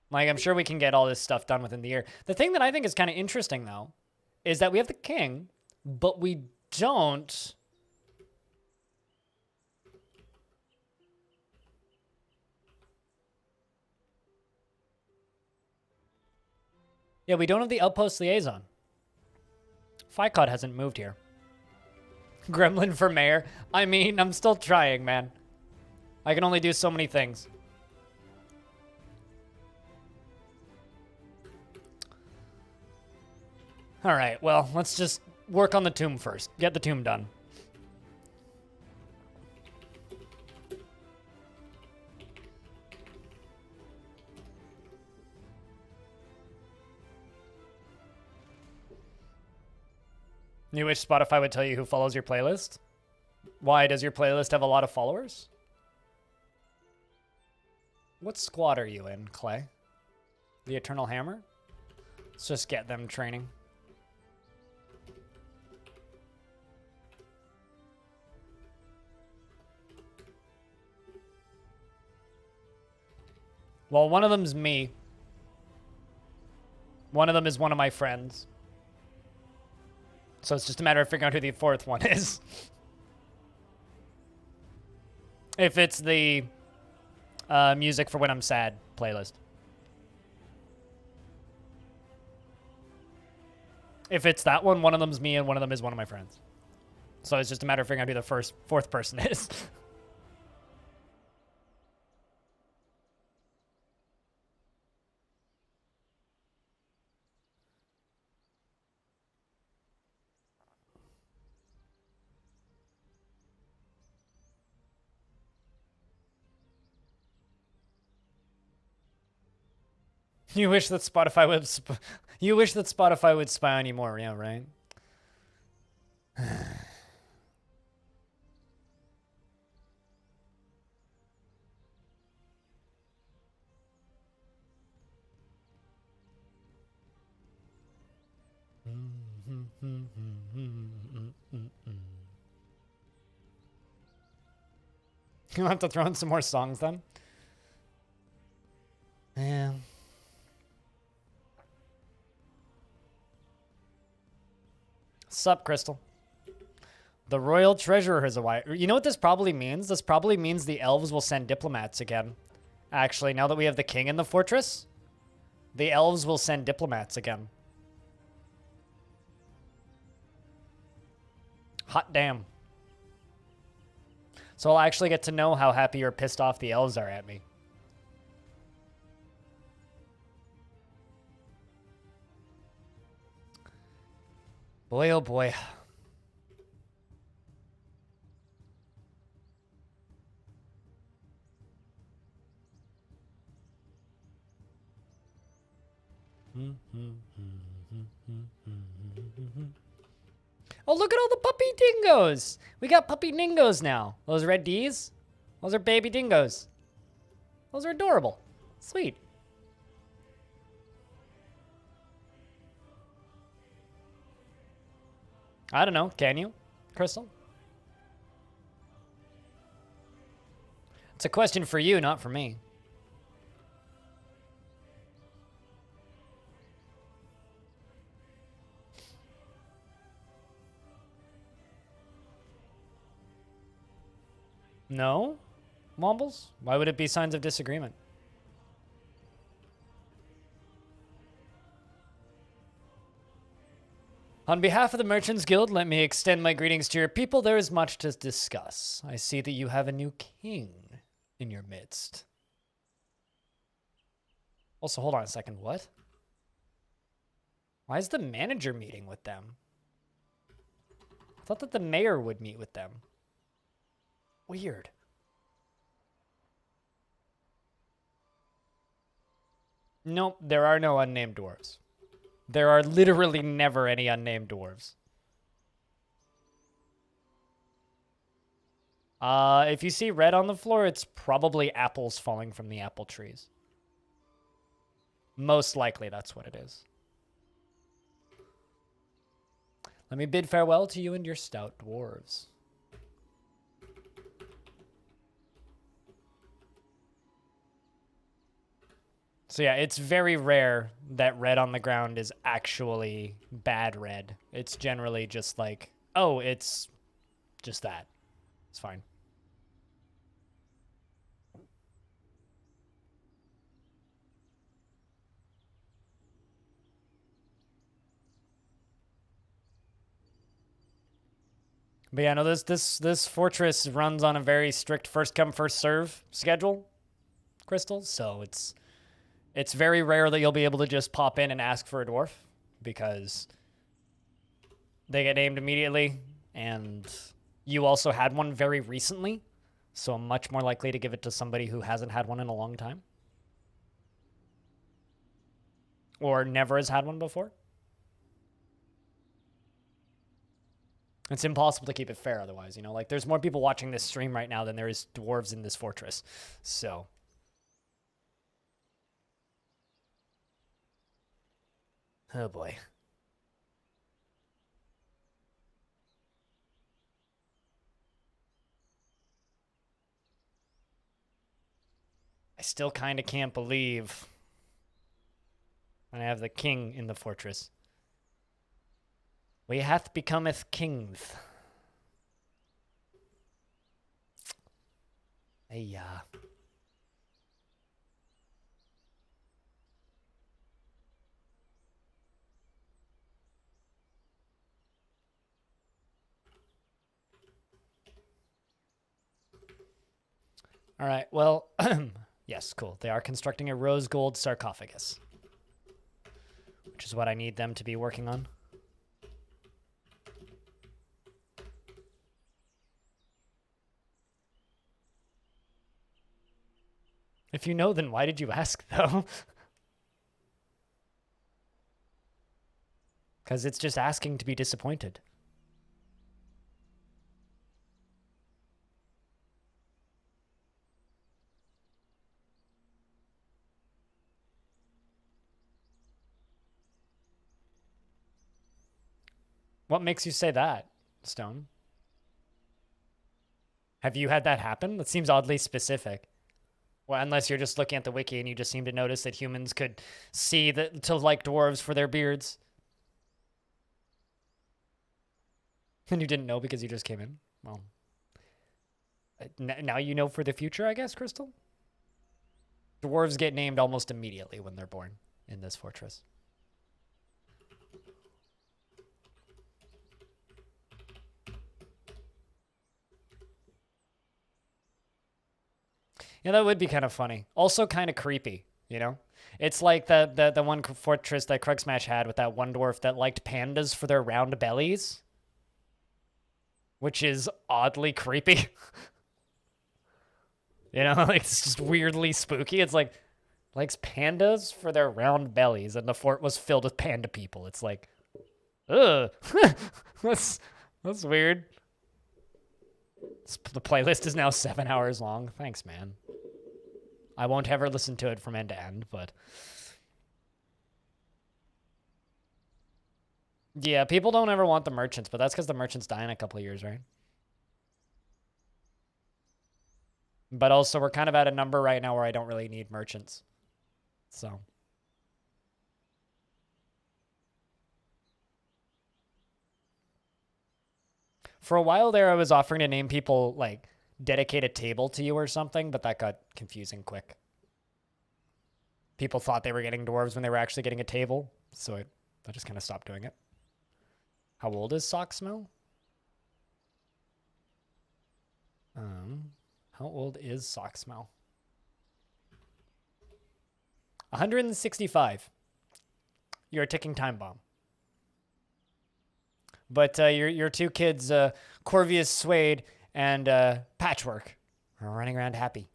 Like, I'm sure we can get all this stuff done within the year. The thing that I think is kind of interesting, though, is that we have the king, but we don't... Yeah, we don't have the outpost liaison. Ficod hasn't moved here. Gremlin for mayor. I mean, I'm still trying, man. I can only do so many things. All right, well, let's just work on the tomb first. Get the tomb done. You wish Spotify would tell you who follows your playlist? Why, does your playlist have a lot of followers? What squad are you in, Clay? The Eternal Hammer? Let's just get them training. Well, one of them's me. One of them is one of my friends. So it's just a matter of figuring out who the fourth one is. If it's the music for when I'm sad playlist. If it's that one of them's me and one of them is one of my friends. So it's just a matter of figuring out who the fourth person is. You wish that Spotify would you wish that Spotify would spy on you more, yeah, right? You'll have to throw in some more songs then. Yeah. Sup, Crystal? The royal treasurer has arrived. You know what this probably means? This probably means the elves will send diplomats again. Actually, now that we have the king in the fortress, the elves will send diplomats again. Hot damn. So I'll actually get to know how happy or pissed off the elves are at me. Boy, oh boy. Oh, look at all the puppy dingoes. We got puppy dingoes now. Those red D's? Those are baby dingoes. Those are adorable. Sweet. I don't know. Can you, Crystal? It's a question for you, not for me. No? Wombles? Why would it be signs of disagreement? On behalf of the Merchants Guild, let me extend my greetings to your people. There is much to discuss. I see that you have a new king in your midst. Also, hold on a second. What? Why is the manager meeting with them? I thought that the mayor would meet with them. Weird. Nope, there are no unnamed dwarves. There are literally never any unnamed dwarves. If you see red on the floor, it's probably apples falling from the apple trees. Most likely that's what it is. Let me bid farewell to you and your stout dwarves. So yeah, it's very rare that red on the ground is actually bad red. It's generally just like, oh, it's just that. It's fine. But yeah, no, this fortress runs on a very strict first come first serve schedule, Crystal. So it's very rare that you'll be able to just pop in and ask for a dwarf because they get named immediately, and you also had one very recently, so I'm much more likely to give it to somebody who hasn't had one in a long time or never has had one before. It's impossible to keep it fair otherwise, you know? Like, there's more people watching this stream right now than there is dwarves in this fortress, so... Oh boy. still kind of can't believe I have the king in the fortress. We hath becometh kings. Hey, All right, well, yes, cool. They are constructing a rose gold sarcophagus, which is what I need them to be working on. If you know, then why did you ask, though? Because it's just asking to be disappointed. What makes you say that, Stone? Have you had that happen? That seems oddly specific. Well, unless you're just looking at the wiki and you just seem to notice that humans could see that to like dwarves for their beards. And you didn't know because you just came in? Well, now you know for the future, I guess, Crystal? Dwarves get named almost immediately when they're born in this fortress. Yeah, that would be kind of funny. Also kind of creepy, you know? It's like the one fortress that Krugsmash had with that one dwarf that liked pandas for their round bellies. Which is oddly creepy. You know, like it's just weirdly spooky. It's like, likes pandas for their round bellies, and the fort was filled with panda people. It's like, ugh. That's weird. The playlist is now 7 hours long. Thanks, man. I won't ever listen to it from end to end, but... Yeah, people don't ever want the merchants, but that's because the merchants die in a couple of years, right? But also, we're kind of at a number right now where I don't really need merchants. So... For a while there, I was offering to name people, like, dedicate a table to you or something, but that got confusing quick. People thought they were getting dwarves when they were actually getting a table, so I just kind of stopped doing it. How old is Sock Smell? How old is Sock Smell? 165. You're a ticking time bomb. But your two kids, Corvius Suede and Patchwork, are running around happy.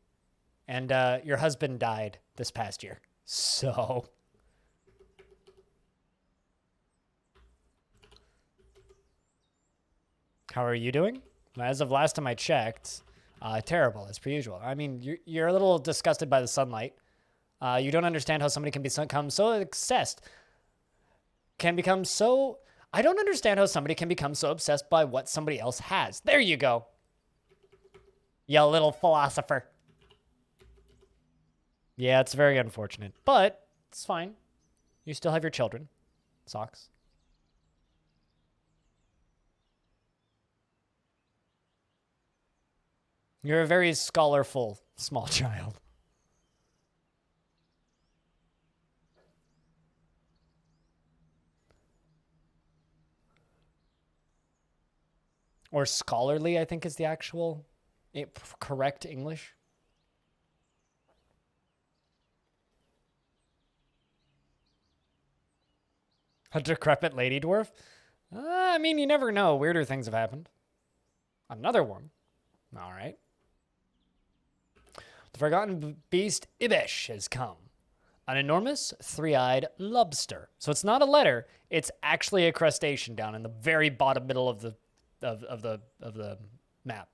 And your husband died this past year. So... How are you doing? As of last time I checked, terrible, as per usual. I mean, you're a little disgusted by the sunlight. You don't understand how somebody can become so obsessed. I don't understand how somebody can become so obsessed by what somebody else has. There you go. You little philosopher. Yeah, it's very unfortunate, but it's fine. You still have your children. Socks. You're a very scholarful small child. Or scholarly, I think is the actual correct English. A decrepit lady dwarf? I mean, you never know. Weirder things have happened. Another one. All right. The forgotten beast Ibesh has come. An enormous three-eyed lobster. So it's not a letter. It's actually a crustacean down in the very bottom middle of the map.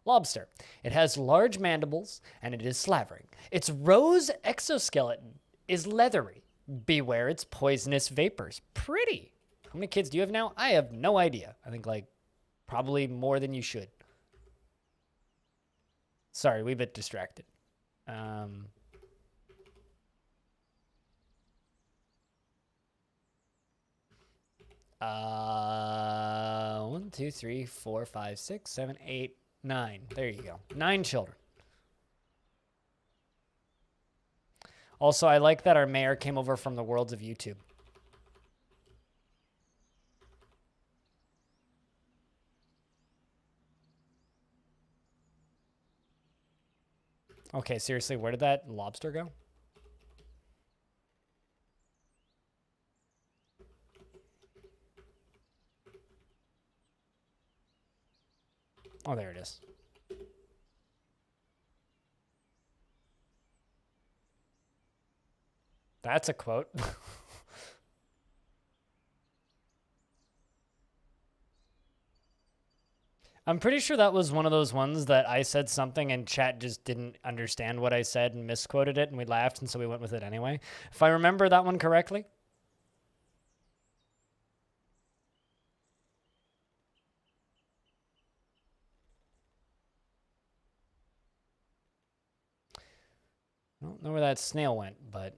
Lobster. It has large mandibles and it is slavering. Its rose exoskeleton is leathery. Beware its poisonous vapors. Pretty. How many kids do you have now? I have no idea. I think like probably more than you should. Sorry, we a bit distracted. 1, 2, 3, 4, 5, 6, 7, 8, 9. There you go. 9 children. Also, I like that our mayor came over from the worlds of YouTube. Okay, seriously, where did that lobster go? Oh, there it is. That's a quote. I'm pretty sure that was one of those ones that I said something and chat just didn't understand what I said and misquoted it and we laughed and so we went with it anyway. If I remember that one correctly. I don't know where that snail went, but...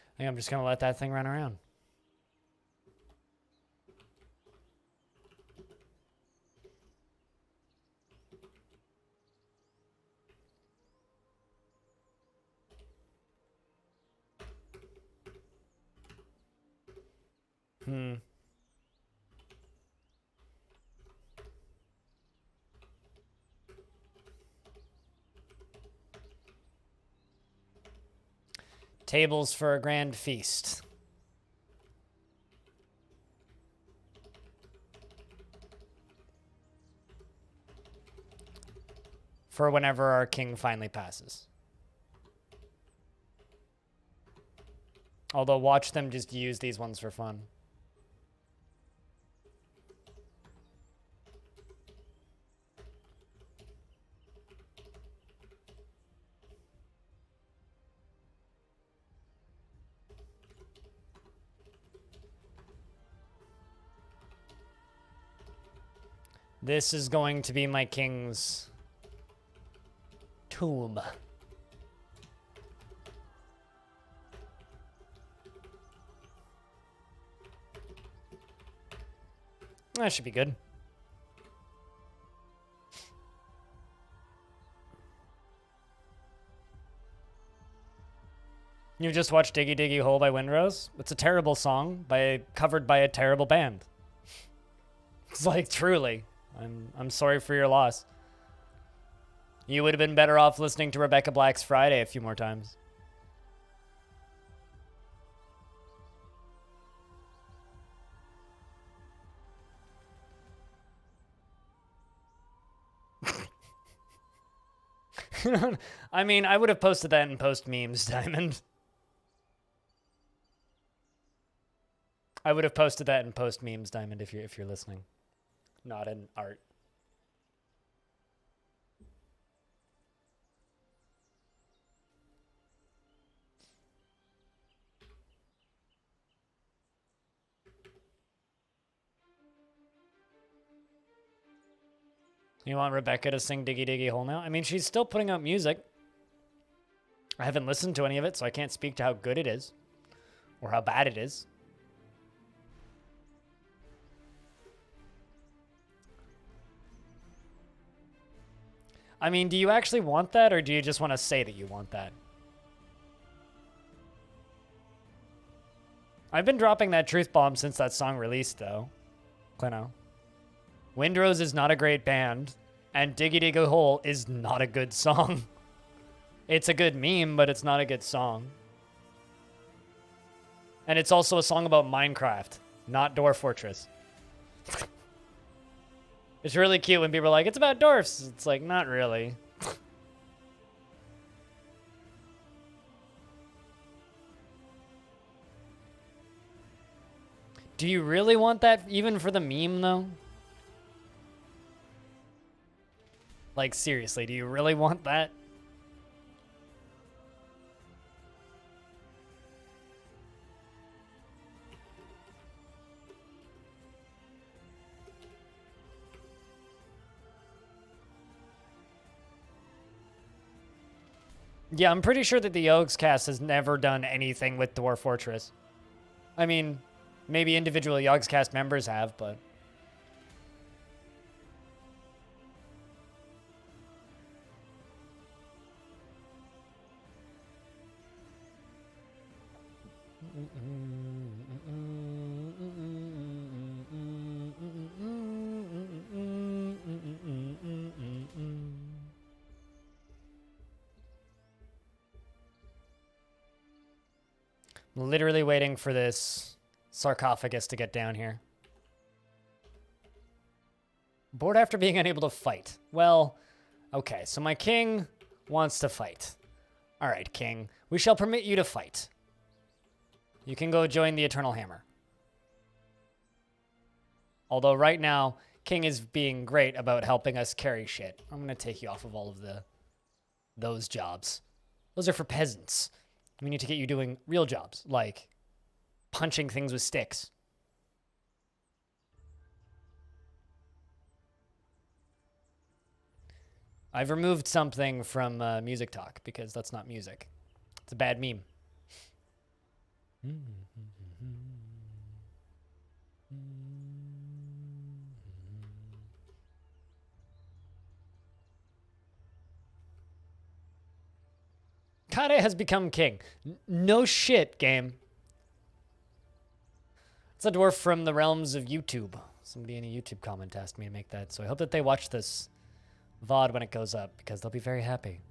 I think I'm just going to let that thing run around. Tables for a grand feast. For whenever our king finally passes. Although watch them just use these ones for fun. This is going to be my king's tomb. That should be good. You just watched Diggy Diggy Hole by Windrose? It's a terrible song covered by a terrible band. It's like, truly. I'm sorry for your loss. You would have been better off listening to Rebecca Black's Friday a few more times. I mean, I would have posted that in post memes, Diamond. I would have posted that in post memes, Diamond, if you're listening. Not in art. You want Rebecca to sing Diggy Diggy Hole now? I mean, she's still putting out music. I haven't listened to any of it, so I can't speak to how good it is. Or how bad it is. I mean, do you actually want that, or do you just want to say that you want that? I've been dropping that truth bomb since that song released, though. Clino. Windrose is not a great band, and Diggy Diggy Hole is not a good song. It's a good meme, but it's not a good song. And it's also a song about Minecraft, not Dwarf Fortress. It's really cute when people are like, it's about dwarfs. It's like, not really. Do you really want that even for the meme, though? Like, seriously, do you really want that? Yeah, I'm pretty sure that the Yogs cast has never done anything with Dwarf Fortress. I mean, maybe individual Yogs cast members have, but... I'm literally waiting for this sarcophagus to get down here. Bored after being unable to fight. Well, okay, so my king wants to fight. All right, king, we shall permit you to fight. You can go join the Eternal Hammer. Although right now, king is being great about helping us carry shit. I'm going to take you off of all of those jobs. Those are for peasants. We need to get you doing real jobs, like punching things with sticks. I've removed something from Music Talk because that's not music. It's a bad meme. Kade has become king. No shit, game. It's a dwarf from the realms of YouTube. Somebody in a YouTube comment asked me to make that, so I hope that they watch this VOD when it goes up, because they'll be very happy.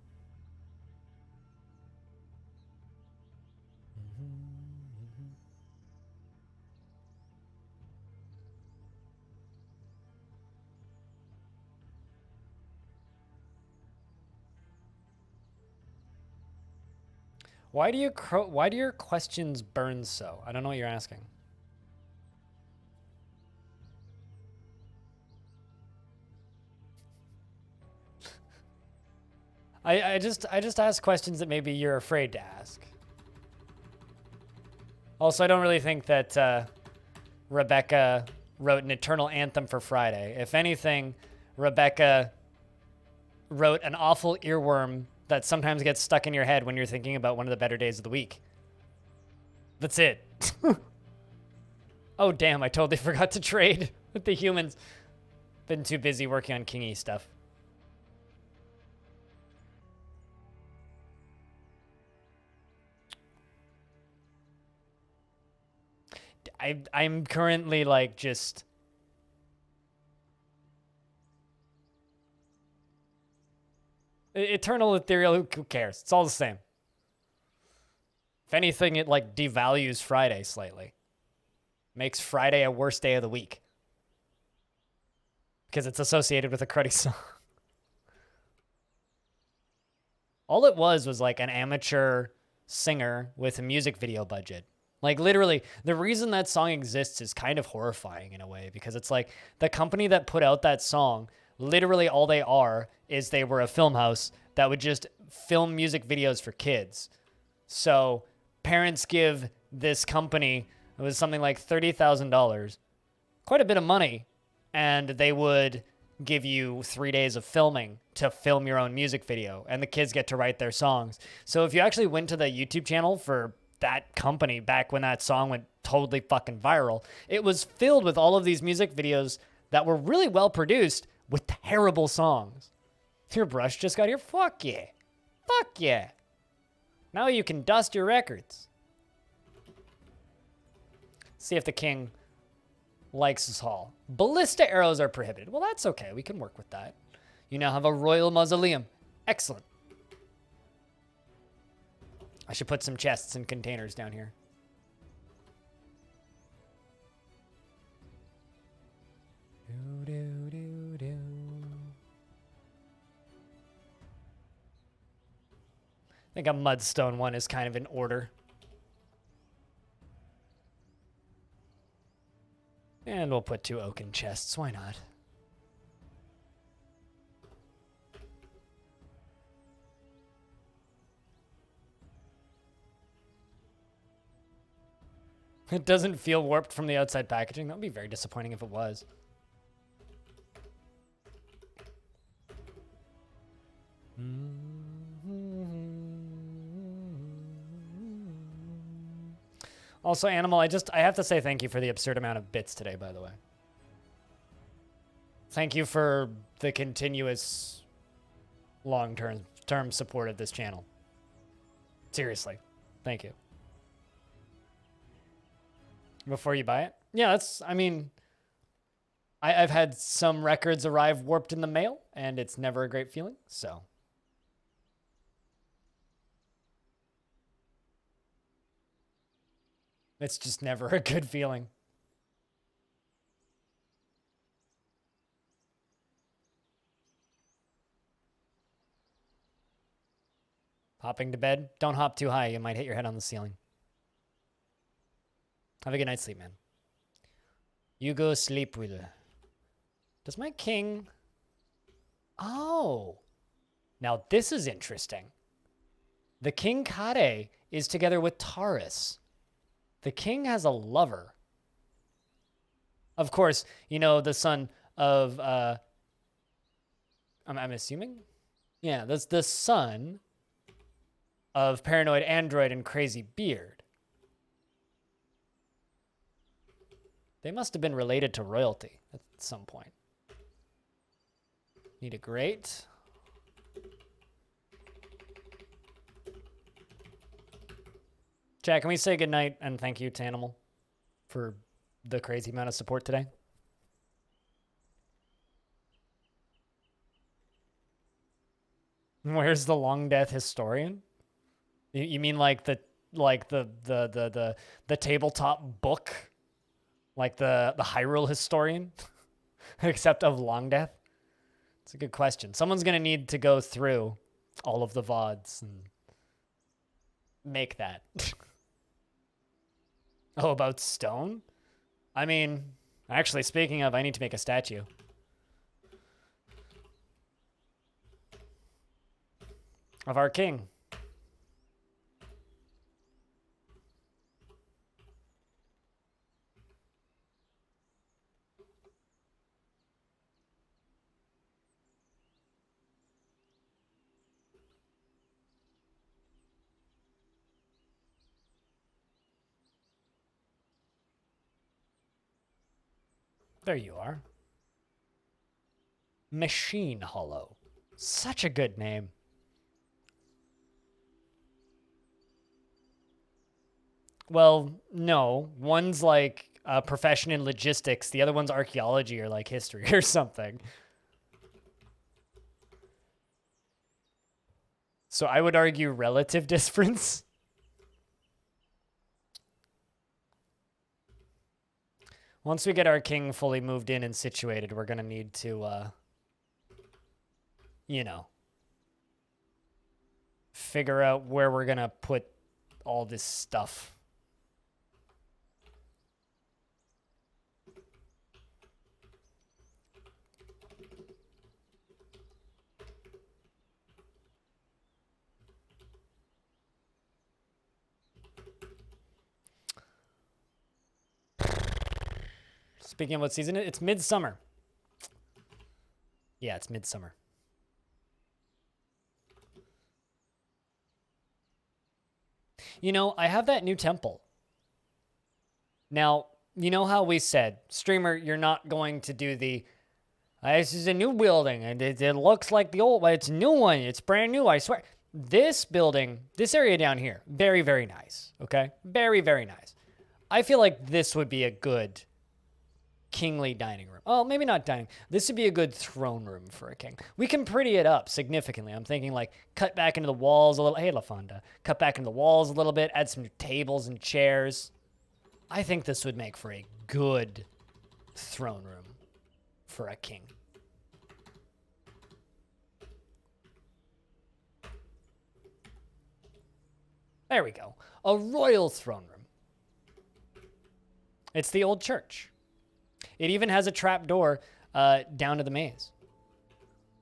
Why do your questions burn so? I don't know what you're asking. I just ask questions that maybe you're afraid to ask. Also, I don't really think that Rebecca wrote an eternal anthem for Friday. If anything, Rebecca wrote an awful earworm that sometimes gets stuck in your head when you're thinking about one of the better days of the week. That's it. Oh, damn, I totally forgot to trade with the humans. Been too busy working on kingy stuff. I'm currently like just... Eternal, ethereal, who cares? It's all the same. If anything, it like devalues Friday slightly. Makes Friday a worse day of the week. Because it's associated with a cruddy song. All it was like an amateur singer with a music video budget. Like literally, the reason that song exists is kind of horrifying in a way, because it's like the company that put out that song, literally all they are is they were a film house that would just film music videos for kids. So parents give this company, it was something like $30,000, quite a bit of money, and they would give you 3 days of filming to film your own music video, and the kids get to write their songs. So if you actually went to the YouTube channel for that company back when that song went totally fucking viral, it was filled with all of these music videos that were really well produced with terrible songs. Your brush just got here. Fuck yeah. Fuck yeah. Now you can dust your records. See if the king likes his haul. Ballista arrows are prohibited. Well, that's okay. We can work with that. You now have a royal mausoleum. Excellent. I should put some chests and containers down here. I think a mudstone one is kind of in order. And we'll put 2 oaken chests. Why not? It doesn't feel warped from the outside packaging. That would be very disappointing if it was. Also, Animal, I have to say thank you for the absurd amount of bits today, by the way. Thank you for the continuous long-term support of this channel. Seriously. Thank you. Before you buy it? Yeah, I mean, I've had some records arrive warped in the mail, and it's never a great feeling, so. It's just never a good feeling. Hopping to bed? Don't hop too high. You might hit your head on the ceiling. Have a good night's sleep, man. You go sleep with her. Does my king... Oh. Now this is interesting. The King Kade is together with Taurus. The king has a lover. Of course, you know, the son of... I'm assuming? Yeah, that's the son of Paranoid Android and Crazy Beard. They must have been related to royalty at some point. Need a grate. Chat, can we say goodnight and thank you to Animal for the crazy amount of support today? Where's the Longdeath historian? You mean like the tabletop book? Like the Hyrule historian? Except of Longdeath? It's a good question. Someone's gonna need to go through all of the VODs and make that. Oh, about stone? I mean, actually, speaking of, I need to make a statue. Of our king. There you are. Machine Hollow. Such a good name. Well, no. One's like a profession in logistics. The other one's archaeology or like history or something. So I would argue relative difference. Once we get our king fully moved in and situated, we're going to need to, you know, figure out where we're going to put all this stuff. Speaking of what season it's midsummer. Yeah, it's midsummer. You know, I have that new temple. Now, you know how we said, streamer, you're not going to do the, this is a new building, and it looks like the old one. It's a new one. It's brand new, I swear. This building, this area down here, very, very nice, okay? Very, very nice. I feel like this would be a good kingly dining room. Oh, maybe not dining. This would be a good throne room for a king. We can pretty it up significantly. I'm thinking like cut back into the walls a little. Hey, LaFonda. Cut back into the walls a little bit. Add some tables and chairs. I think this would make for a good throne room for a king. There we go. A royal throne room. It's the old church. It even has a trap door down to the maze.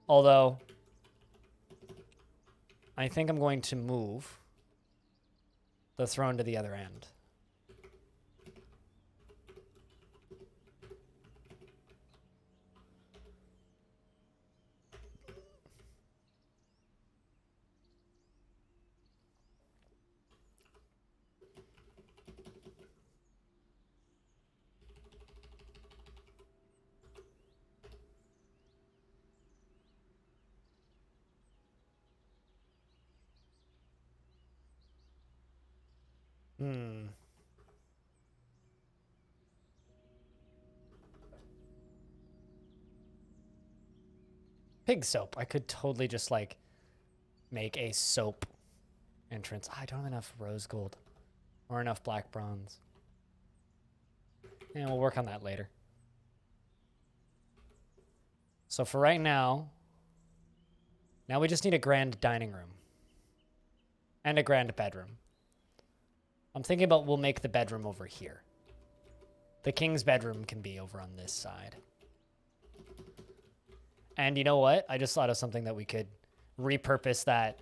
Although, I think I'm going to move the throne to the other end. Hmm. Pig soap. I could totally just like make a soap entrance. I don't have enough rose gold or enough black bronze. Yeah, we'll work on that later. So for right now we just need a grand dining room and a grand bedroom. I'm thinking about we'll make the bedroom over here. The king's bedroom can be over on this side. And you know what? I just thought of something that we could repurpose that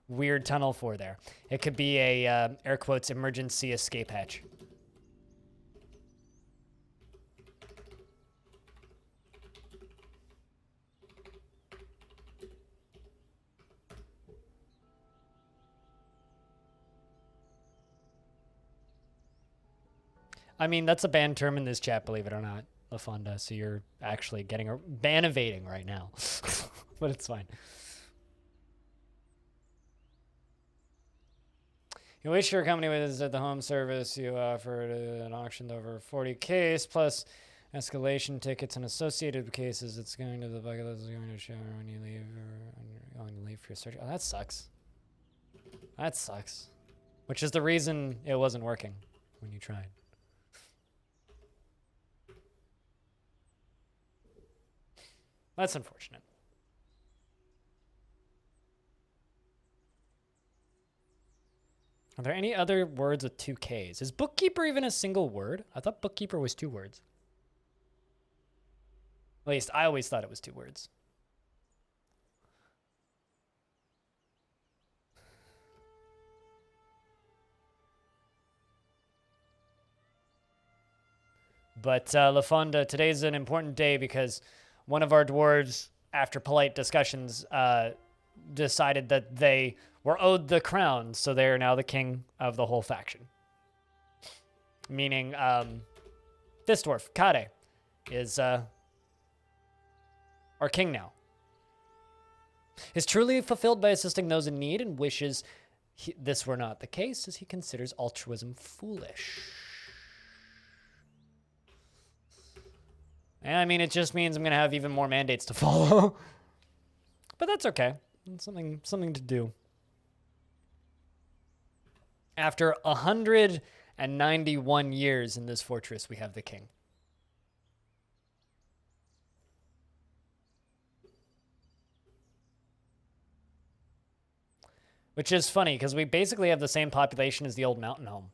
weird tunnel for there. It could be a, air quotes, emergency escape hatch. I mean, that's a banned term in this chat, believe it or not, LaFonda. So you're actually getting a ban evading right now. But it's fine. You wish your company was at the home service. You offered an auction over 40 case plus escalation tickets and associated cases. It's going to the bucket list. Is going to show when you leave or you're going to leave for your surgery. Oh, that sucks. That sucks. Which is the reason it wasn't working when you tried. That's unfortunate. Are there any other words with 2 Ks? Is bookkeeper even a single word? I thought bookkeeper was 2 words. At least I always thought it was 2 words. But LaFonda, today's an important day because one of our dwarves, after polite discussions, decided that they were owed the crown, so they are now the king of the whole faction. Meaning, this dwarf, Kade, is our king now. Is truly fulfilled by assisting those in need and wishes this were not the case, as he considers altruism foolish. And I mean, it just means I'm going to have even more mandates to follow. But that's okay. It's something to do. After 191 years in this fortress, we have the king. Which is funny, because we basically have the same population as the old mountain home.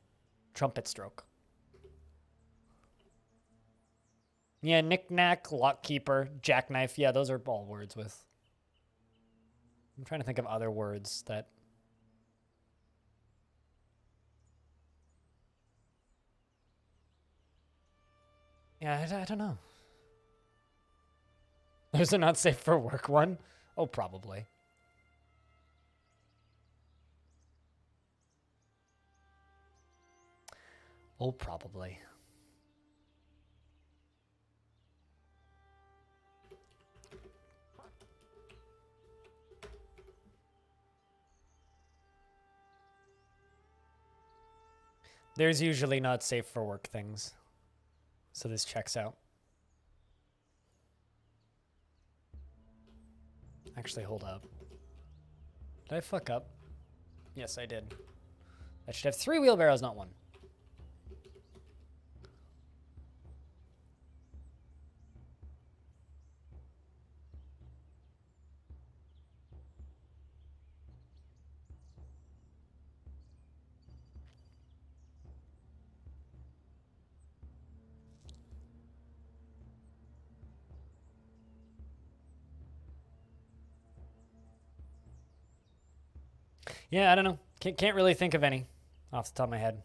Trumpet stroke. Yeah, knick-knack, lockkeeper, jackknife. Yeah, those are all words with... I'm trying to think of other words that... Yeah, I don't know. There's a not safe for work one? Oh, probably. Oh, probably. There's usually not safe for work things. So this checks out. Actually, hold up. Did I fuck up? Yes, I did. I should have 3 wheelbarrows, not 1. Yeah, I don't know. Can't really think of any off the top of my head.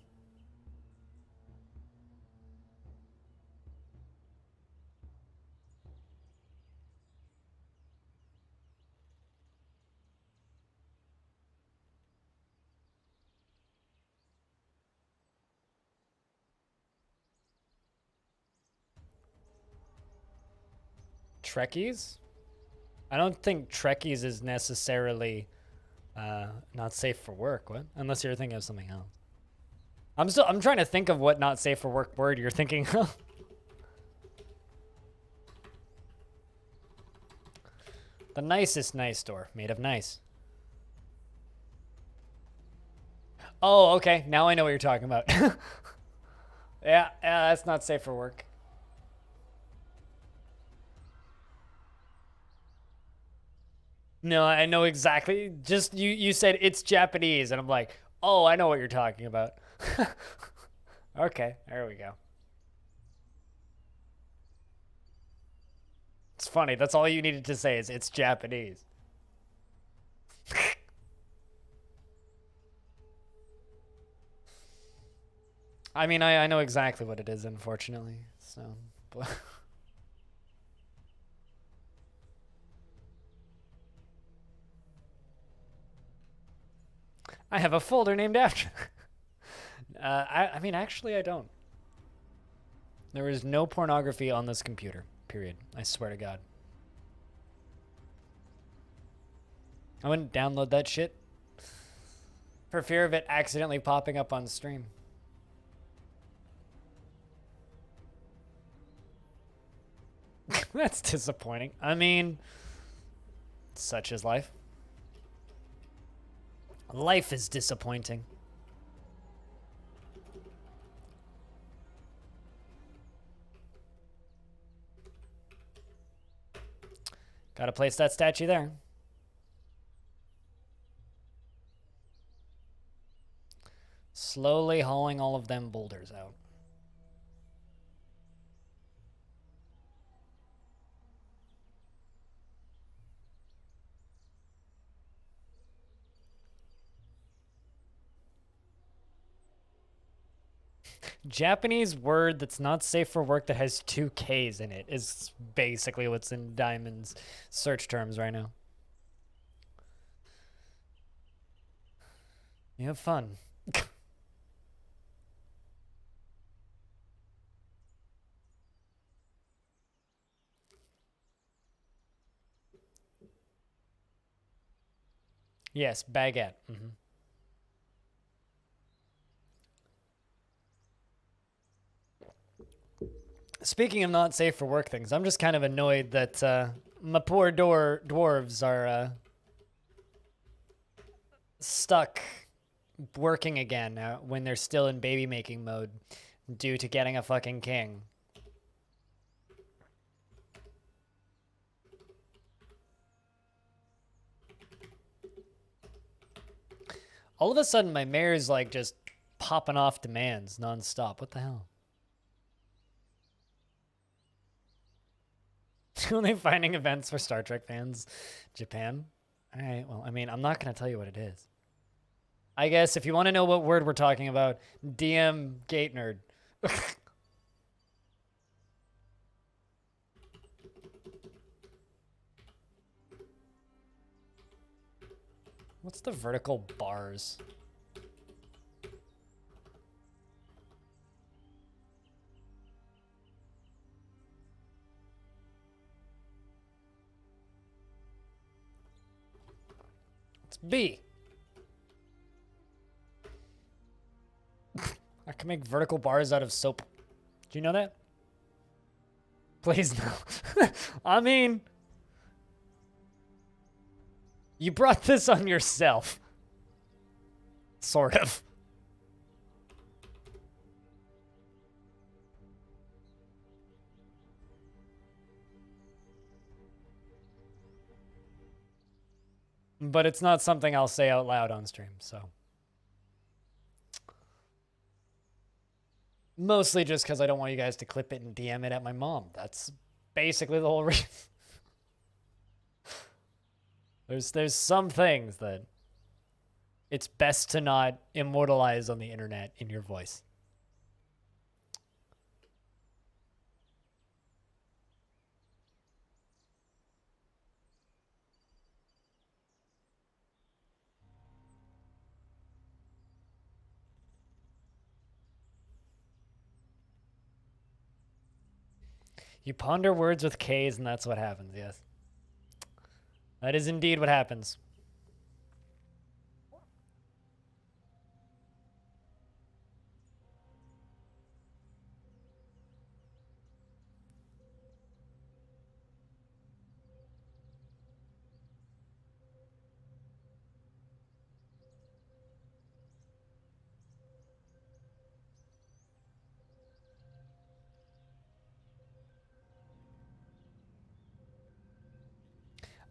Trekkies? I don't think Trekkies is necessarily not safe for work. What? Unless you're thinking of something else. I'm trying to think of what not safe for work word you're thinking of. The nicest nice store, made of nice. Oh, okay. Now I know what you're talking about. Yeah, that's not safe for work. No, I know exactly. Just you said it's Japanese, and I'm like, oh, I know what you're talking about. Okay, there we go. It's funny. That's all you needed to say is it's Japanese. I mean, I know exactly what it is, unfortunately. So, but I have a folder named after. I mean, actually, I don't. There is no pornography on this computer. Period. I swear to God. I wouldn't download that shit for fear of it accidentally popping up on stream. That's disappointing. I mean, such is life. Life is disappointing. Gotta place that statue there. Slowly hauling all of them boulders out. Japanese word that's not safe for work that has 2 Ks in it is basically what's in Diamond's search terms right now. You have fun. Yes, baguette. Speaking of not safe for work things, I'm just kind of annoyed that my poor dwarves are stuck working again when they're still in baby making mode due to getting a fucking king. All of a sudden, my mayor's like just popping off demands nonstop. What the hell? Only finding events for Star Trek fans, Japan. All right, well, I mean, I'm not going to tell you what it is. I guess if you want to know what word we're talking about, DM Gate Nerd. What's the vertical bars? It's B. I can make vertical bars out of soap. Do you know that? Please no. I mean, you brought this on yourself. Sort of. But it's not something I'll say out loud on stream, so. Mostly just because I don't want you guys to clip it and DM it at my mom. That's basically the whole reason. There's some things that it's best to not immortalize on the internet in your voice. You ponder words with K's and that's what happens, yes. That is indeed what happens.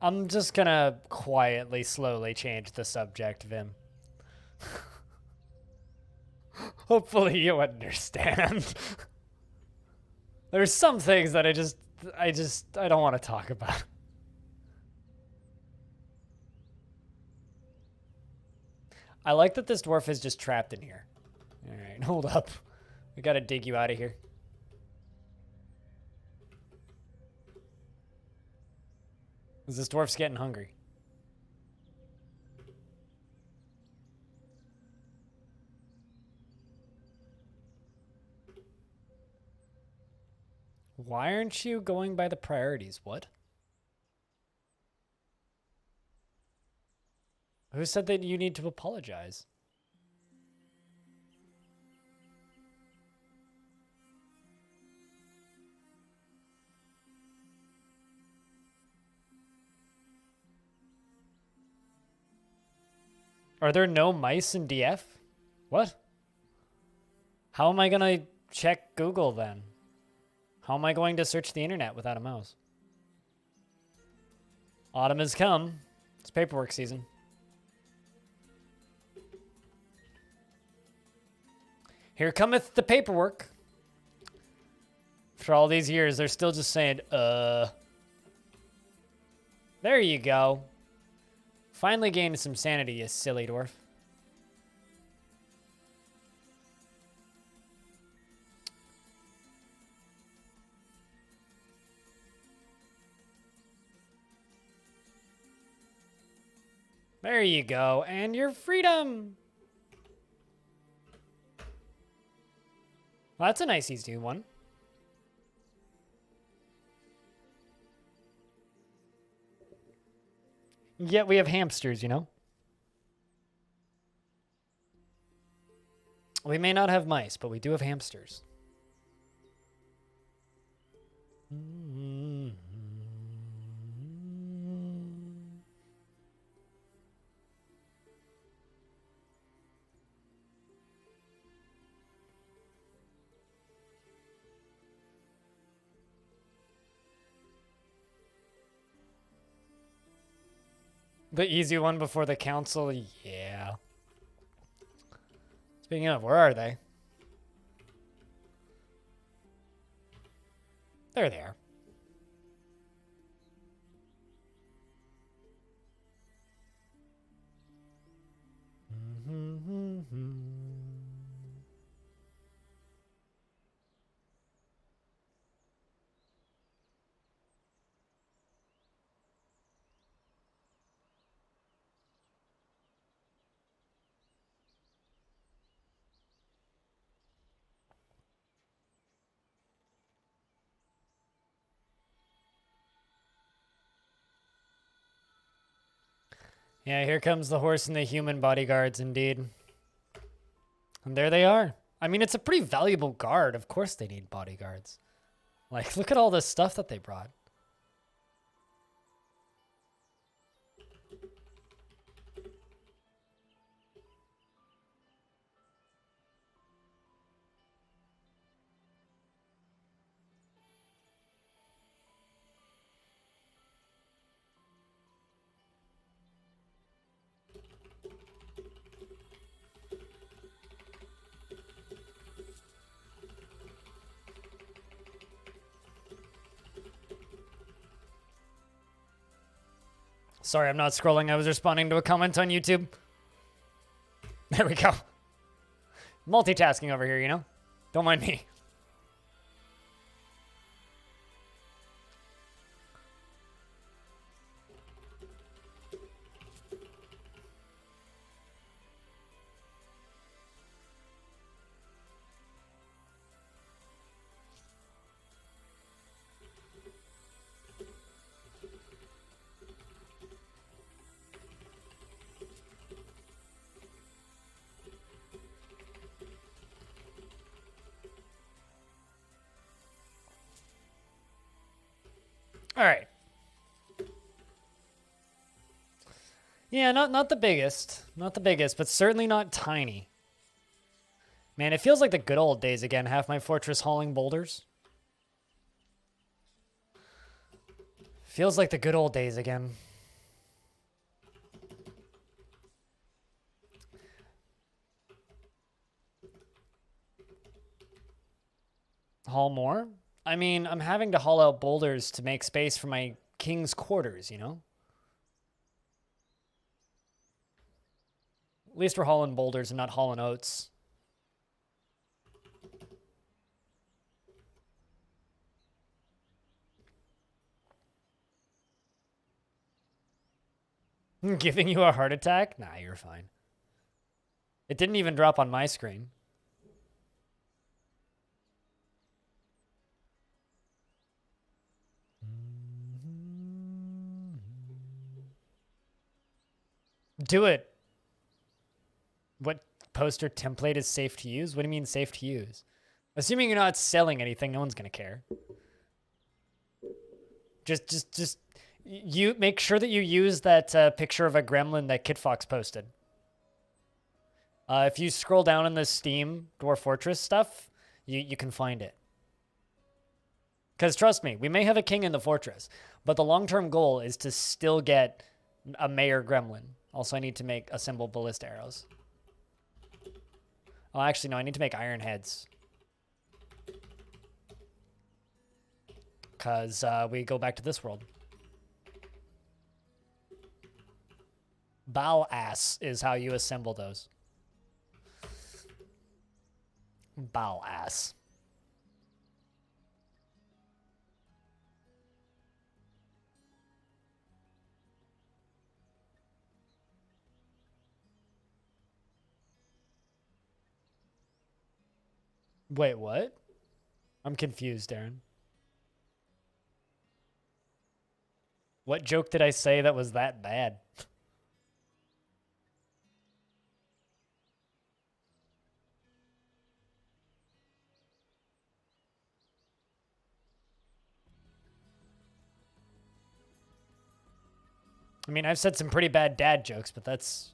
I'm just gonna quietly, slowly change the subject, Vim. Hopefully you understand. There's some things that I don't want to talk about. I like that this dwarf is just trapped in here. All right, hold up. We gotta dig you out of here. This dwarf's getting hungry. Why aren't you going by the priorities? What? Who said that you need to apologize? Are there no mice in DF? What? How am I gonna check Google then? How am I going to search the internet without a mouse? Autumn has come. It's paperwork season. Here cometh the paperwork. For all these years, they're still just saying, There you go. Finally gained some sanity, you silly dwarf. There you go, and your freedom. Well, that's a nice easy one. Yet we have hamsters, you know? We may not have mice, but we do have hamsters. The easy one before the council, yeah. Speaking of, where are they? There they are. Yeah, here comes the horse and the human bodyguards, indeed. And there they are. I mean, it's a pretty valuable guard. Of course they need bodyguards. Like, look at all this stuff that they brought. Sorry, I'm not scrolling. I was responding to a comment on YouTube. There we go. Multitasking over here, you know? Don't mind me. All right. Yeah, not the biggest. Not the biggest, but certainly not tiny. Man, it feels like the good old days again, half my fortress hauling boulders. Feels like the good old days again. Haul more? I mean, I'm having to haul out boulders to make space for my king's quarters, you know? At least we're hauling boulders and not hauling oats. Giving you a heart attack? Nah, you're fine. It didn't even drop on my screen. Do it. What poster template is safe to use? What do you mean safe to use? Assuming you're not selling anything, no one's gonna care. Just you make sure that you use that picture of a gremlin that KitFox posted. If you scroll down in the Steam Dwarf Fortress stuff, you can find it. Because trust me, we may have a king in the fortress, but the long-term goal is to still get a mayor gremlin. Also, I need to assemble ballista arrows. Oh, actually, no, I need to make iron heads. Because we go back to this world. Bow ass is how you assemble those. Bow ass. Wait, what? I'm confused, Darren. What joke did I say that was that bad? I mean, I've said some pretty bad dad jokes, but that's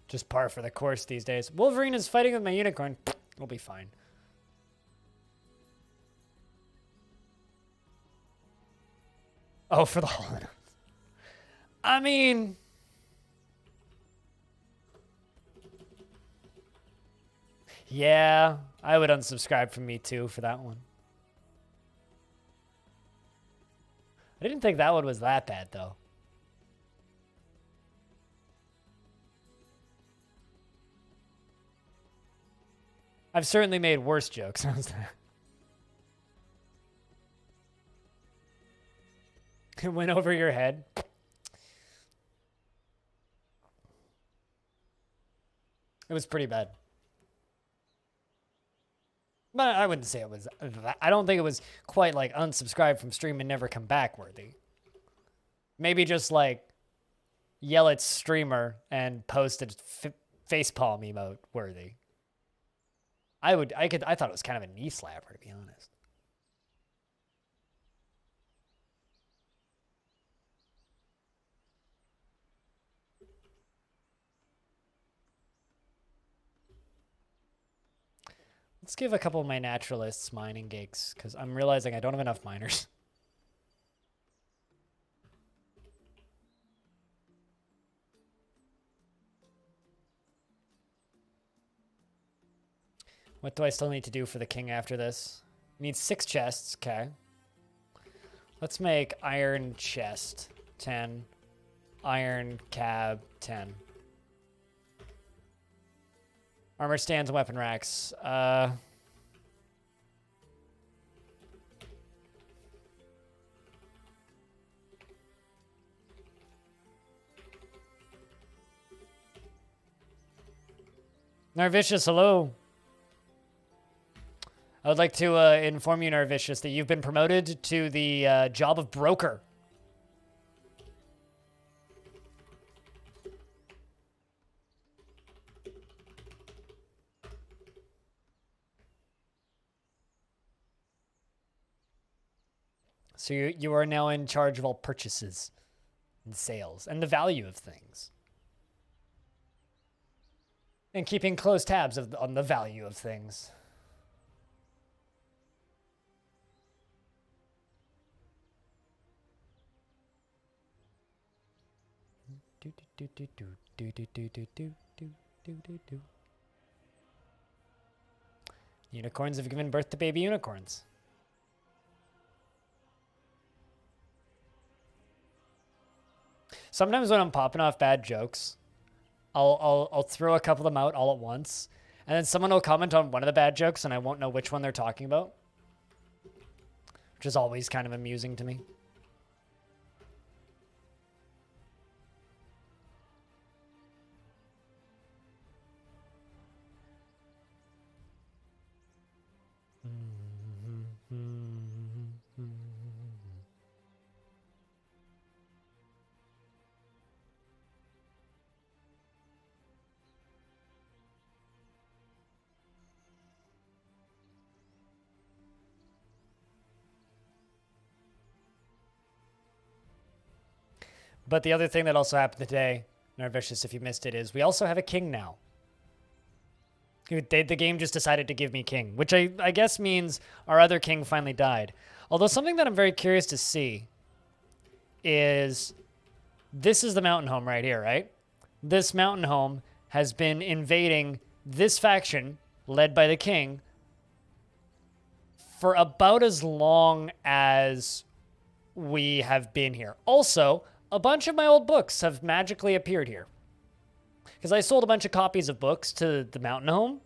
just par for the course these days. Wolverine is fighting with my unicorn. We'll be fine. Oh, for the Hollow Knight. I mean... yeah, I would unsubscribe from me too for that one. I didn't think that one was that bad, though. I've certainly made worse jokes. How's that? It went over your head. It was pretty bad. But I wouldn't say it was... I don't think it was quite like unsubscribe from stream and never come back worthy. Maybe just like yell at streamer and post a facepalm emote worthy. I thought it was kind of a knee slapper, to be honest. Let's give a couple of my naturalists mining gigs, because I'm realizing I don't have enough miners. What do I still need to do for the king after this? I need 6 chests, okay. Let's make iron chest, 10. Iron cab, 10. Armor stands and weapon racks. Narvicious, hello. I would like to inform you, Narvicious, that you've been promoted to the job of broker. So you are now in charge of all purchases and sales and the value of things. And keeping close tabs on the value of things. Unicorns have given birth to baby unicorns. Sometimes when I'm popping off bad jokes, I'll throw a couple of them out all at once, and then someone will comment on one of the bad jokes, and I won't know which one they're talking about, which is always kind of amusing to me. But the other thing that also happened today, Narvicious, if you missed it, is we also have a king now. The game just decided to give me king, which I guess means our other king finally died. Although something that I'm very curious to see is this is the mountain home right here, right? This mountain home has been invading this faction led by the king for about as long as we have been here. Also, a bunch of my old books have magically appeared here. Because I sold a bunch of copies of books to the mountain home,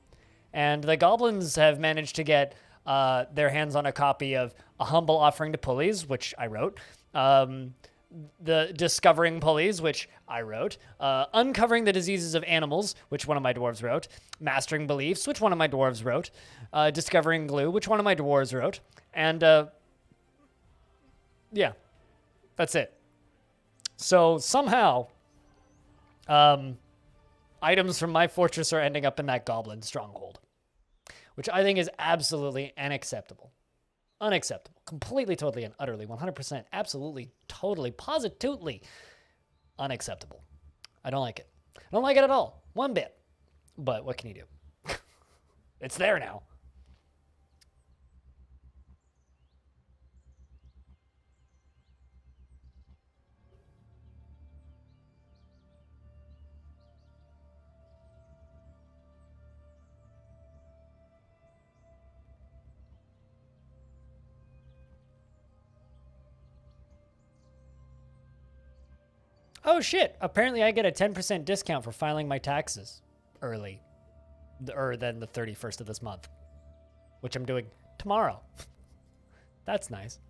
and the goblins have managed to get their hands on a copy of A Humble Offering to Pulleys, which I wrote, the Discovering Pulleys, which I wrote, Uncovering the Diseases of Animals, which one of my dwarves wrote, Mastering Beliefs, which one of my dwarves wrote, Discovering Glue, which one of my dwarves wrote, and yeah, that's it. So somehow, items from my fortress are ending up in that goblin stronghold, which I think is absolutely unacceptable. Unacceptable. Completely, totally, and utterly, 100%, absolutely, totally, positively unacceptable. I don't like it. I don't like it at all. One bit. But what can you do? It's there now. Oh shit, apparently I get a 10% discount for filing my taxes early, or than the 31st of this month, which I'm doing tomorrow. That's nice.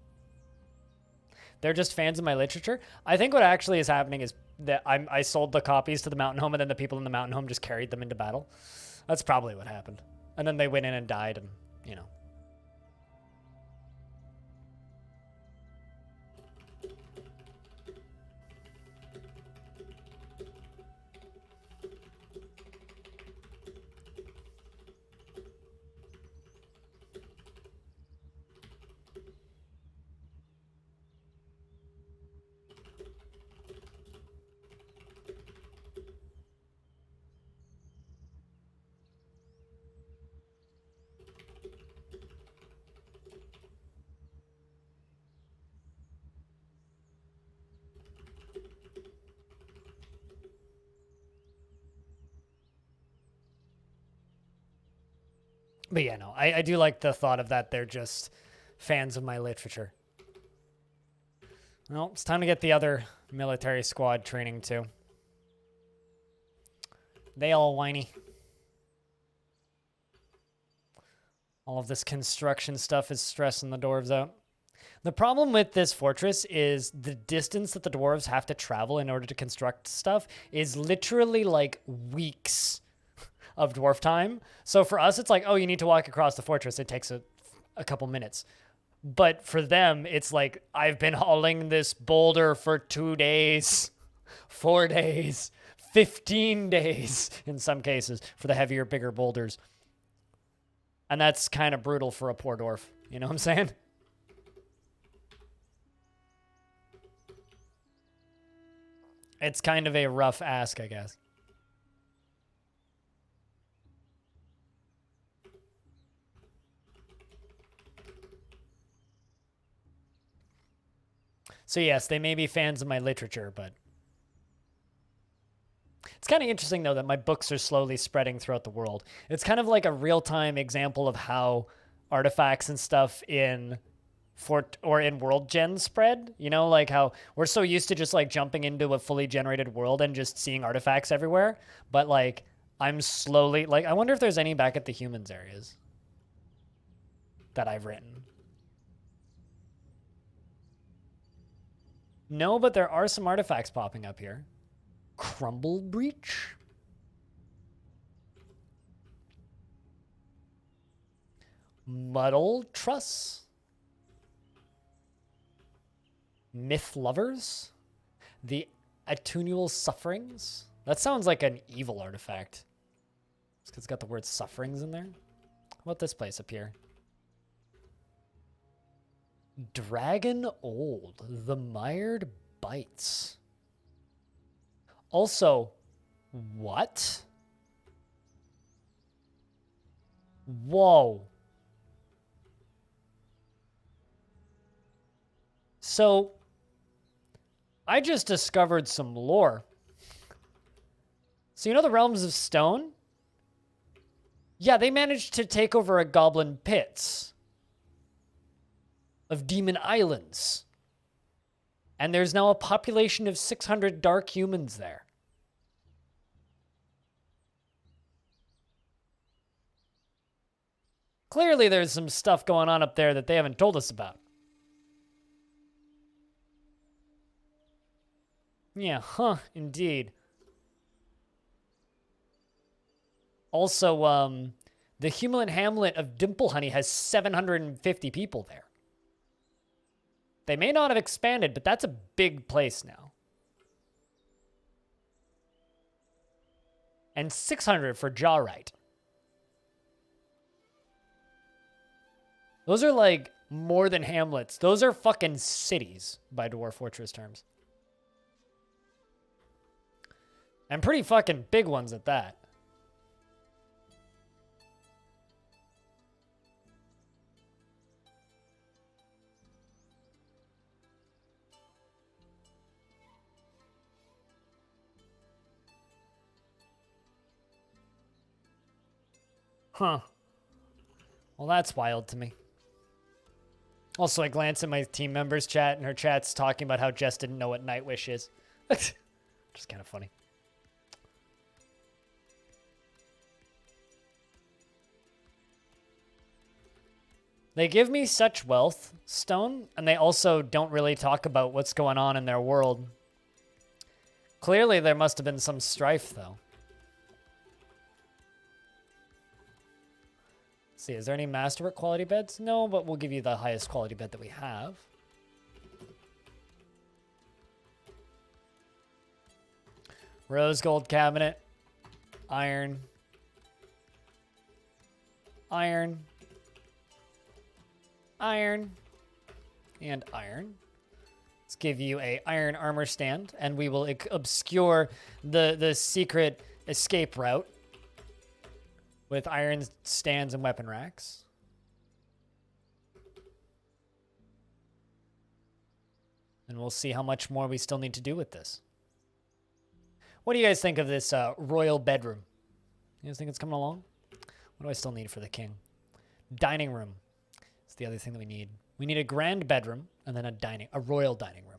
They're just fans of my literature. I think what actually is happening is that I sold the copies to the mountain home, and then the people in the mountain home just carried them into battle. That's probably what happened. And then they went in and died, and, you know. But yeah, no, I do like the thought of that. They're just fans of my literature. Well, it's time to get the other military squad training too. They all whiny. All of this construction stuff is stressing the dwarves out. The problem with this fortress is the distance that the dwarves have to travel in order to construct stuff is literally like weeks of dwarf time. So for us, it's like, oh, you need to walk across the fortress. It takes a couple minutes. But for them, it's like, I've been hauling this boulder for 2 days, 4 days, 15 days in some cases for the heavier, bigger boulders. And that's kind of brutal for a poor dwarf. You know what I'm saying? It's kind of a rough ask, I guess. So yes, they may be fans of my literature, but It's kind of interesting, though, that my books are slowly spreading throughout the world. It's kind of like a real-time example of how artifacts and stuff in in world gen spread. You know, like how we're so used to just like jumping into a fully generated world and just seeing artifacts everywhere. But like I'm slowly like I wonder if there's any back at the humans areas that I've written. No, but there are some artifacts popping up here. Crumble breach. Muddle truss. Myth lovers. The Attunual sufferings. That sounds like an evil artifact. It's got the word sufferings in there. How about this place up here? Dragon Old. The Mired Bites. Also, what? Whoa. So, I just discovered some lore. So you know the Realms of Stone? Yeah, they managed to take over a goblin pits of demon islands. And there's now a population of 600 dark humans there. Clearly there's some stuff going on up there that they haven't told us about. Yeah, indeed. Also, the Humulin hamlet of Dimple Honey has 750 people there. They may not have expanded, but that's a big place now. And 600 for Jawrite. Those are like more than hamlets. Those are fucking cities by Dwarf Fortress terms. And pretty fucking big ones at that. Huh. Well, that's wild to me. Also, I glance at my team members' chat, and her chat's talking about how Jess didn't know what Nightwish is. Just kind of funny. They give me such wealth, Stone, and they also don't really talk about what's going on in their world. Clearly, there must have been some strife, though. Let's see, is there any masterwork quality beds? No, but we'll give you the highest quality bed that we have. Rose gold cabinet. Iron. Iron. Iron. And iron. Let's give you a iron armor stand, and we will obscure the secret escape route with iron stands and weapon racks. And we'll see how much more we still need to do with this. What do you guys think of this royal bedroom? You guys think it's coming along? What do I still need for the king? Dining room. It's the other thing that we need. We need a grand bedroom and then a royal dining room.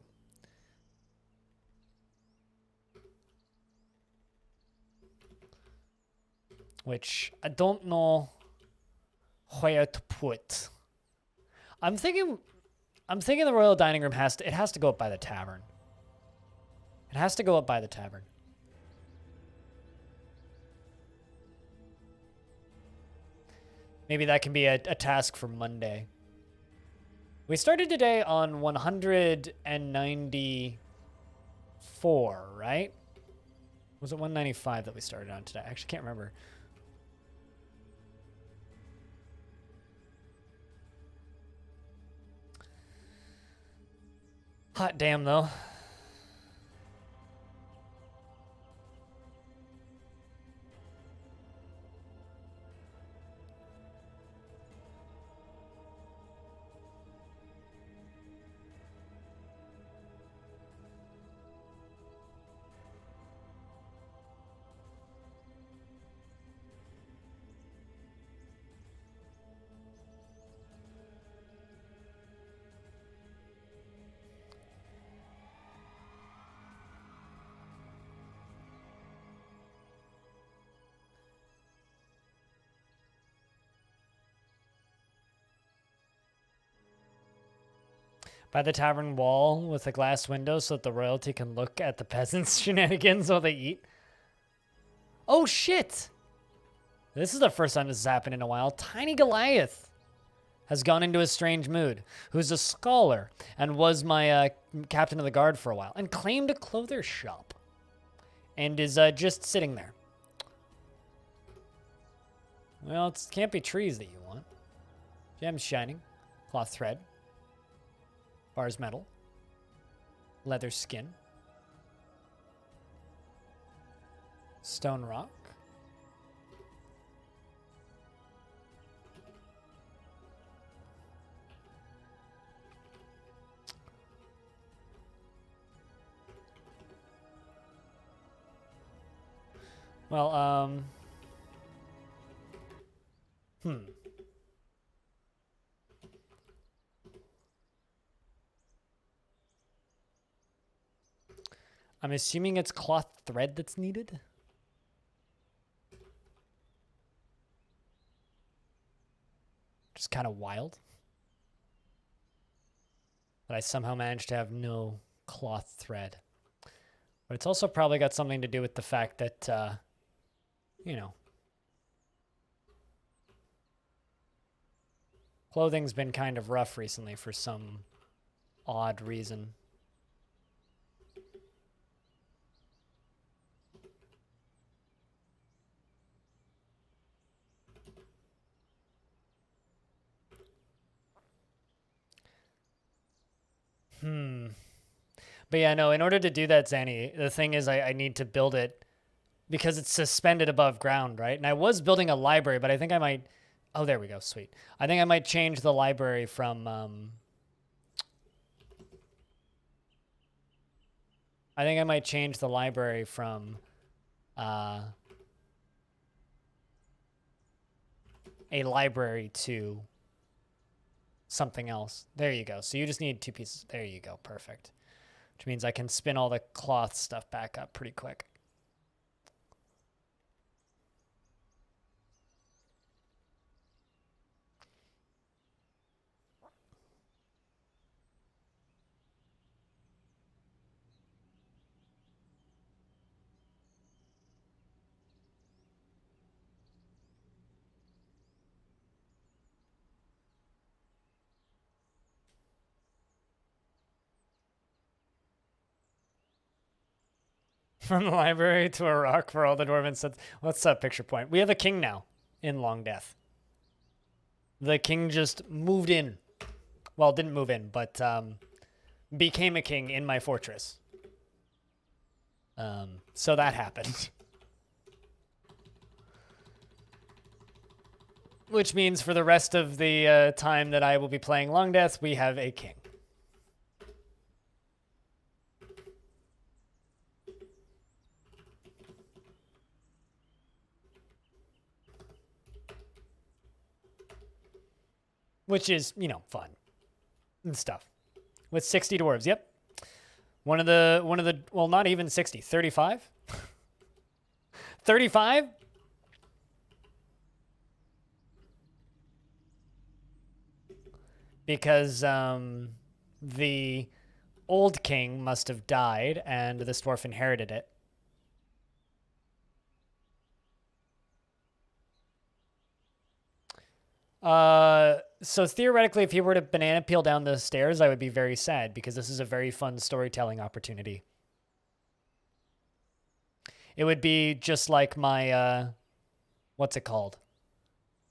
Which I don't know where to put. I'm thinking the royal dining room has to go up by the tavern. It has to go up by the tavern. Maybe that can be a task for Monday. We started today on 194, right? Was it 195 that we started on today? I actually can't remember. Hot damn, though. By the tavern wall with a glass window so that the royalty can look at the peasants' shenanigans while they eat. Oh, shit! This is the first time this has happened in a while. Tiny Goliath has gone into a strange mood, who's a scholar and was my captain of the guard for a while, and claimed a clothier shop, and is just sitting there. Well, it can't be trees that you want. Gems shining, cloth thread, bars metal, leather skin, stone rock. Well, I'm assuming it's cloth thread that's needed. Just kind of wild. But I somehow managed to have no cloth thread. But it's also probably got something to do with the fact that, you know, clothing's been kind of rough recently for some odd reason. But yeah, no, in order to do that, Zanny, the thing is I need to build it because it's suspended above ground, right? And I was building a library, but I think I might... Oh, there we go. Sweet. I think I might change the library from... I think I might change the library from... a library to something else. There you go. So you just need 2 pieces. There you go. Perfect. Which means I can spin all the cloth stuff back up pretty quick. From the library to a rock for all the dwarven sets. What's up, picture point? We have a king now in Longdeath. The king just moved in. Well, didn't move in, but became a king in my fortress. So that happened. Which means for the rest of the time that I will be playing Longdeath, we have a king. Which is, you know, fun and stuff. With 60 dwarves, yep. One of the, well, not even 60, 35? 35? Because the old king must have died and this dwarf inherited it. So theoretically, if he were to banana peel down the stairs, I would be very sad because this is a very fun storytelling opportunity. It would be just like my, what's it called?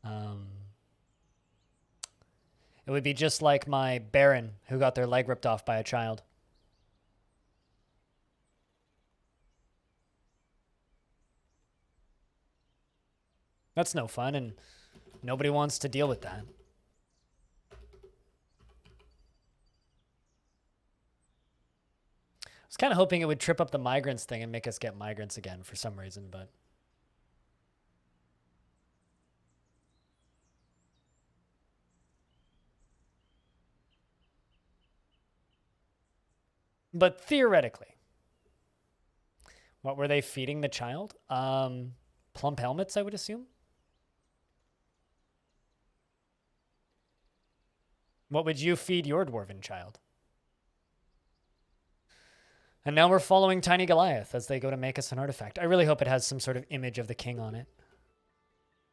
It would be just like my Baron who got their leg ripped off by a child. That's no fun, and nobody wants to deal with that. I was kind of hoping it would trip up the migrants thing and make us get migrants again for some reason, but... But theoretically, what were they feeding the child? Plump helmets, I would assume? What would you feed your dwarven child? And now we're following Tiny Goliath as they go to make us an artifact. I really hope it has some sort of image of the king on it.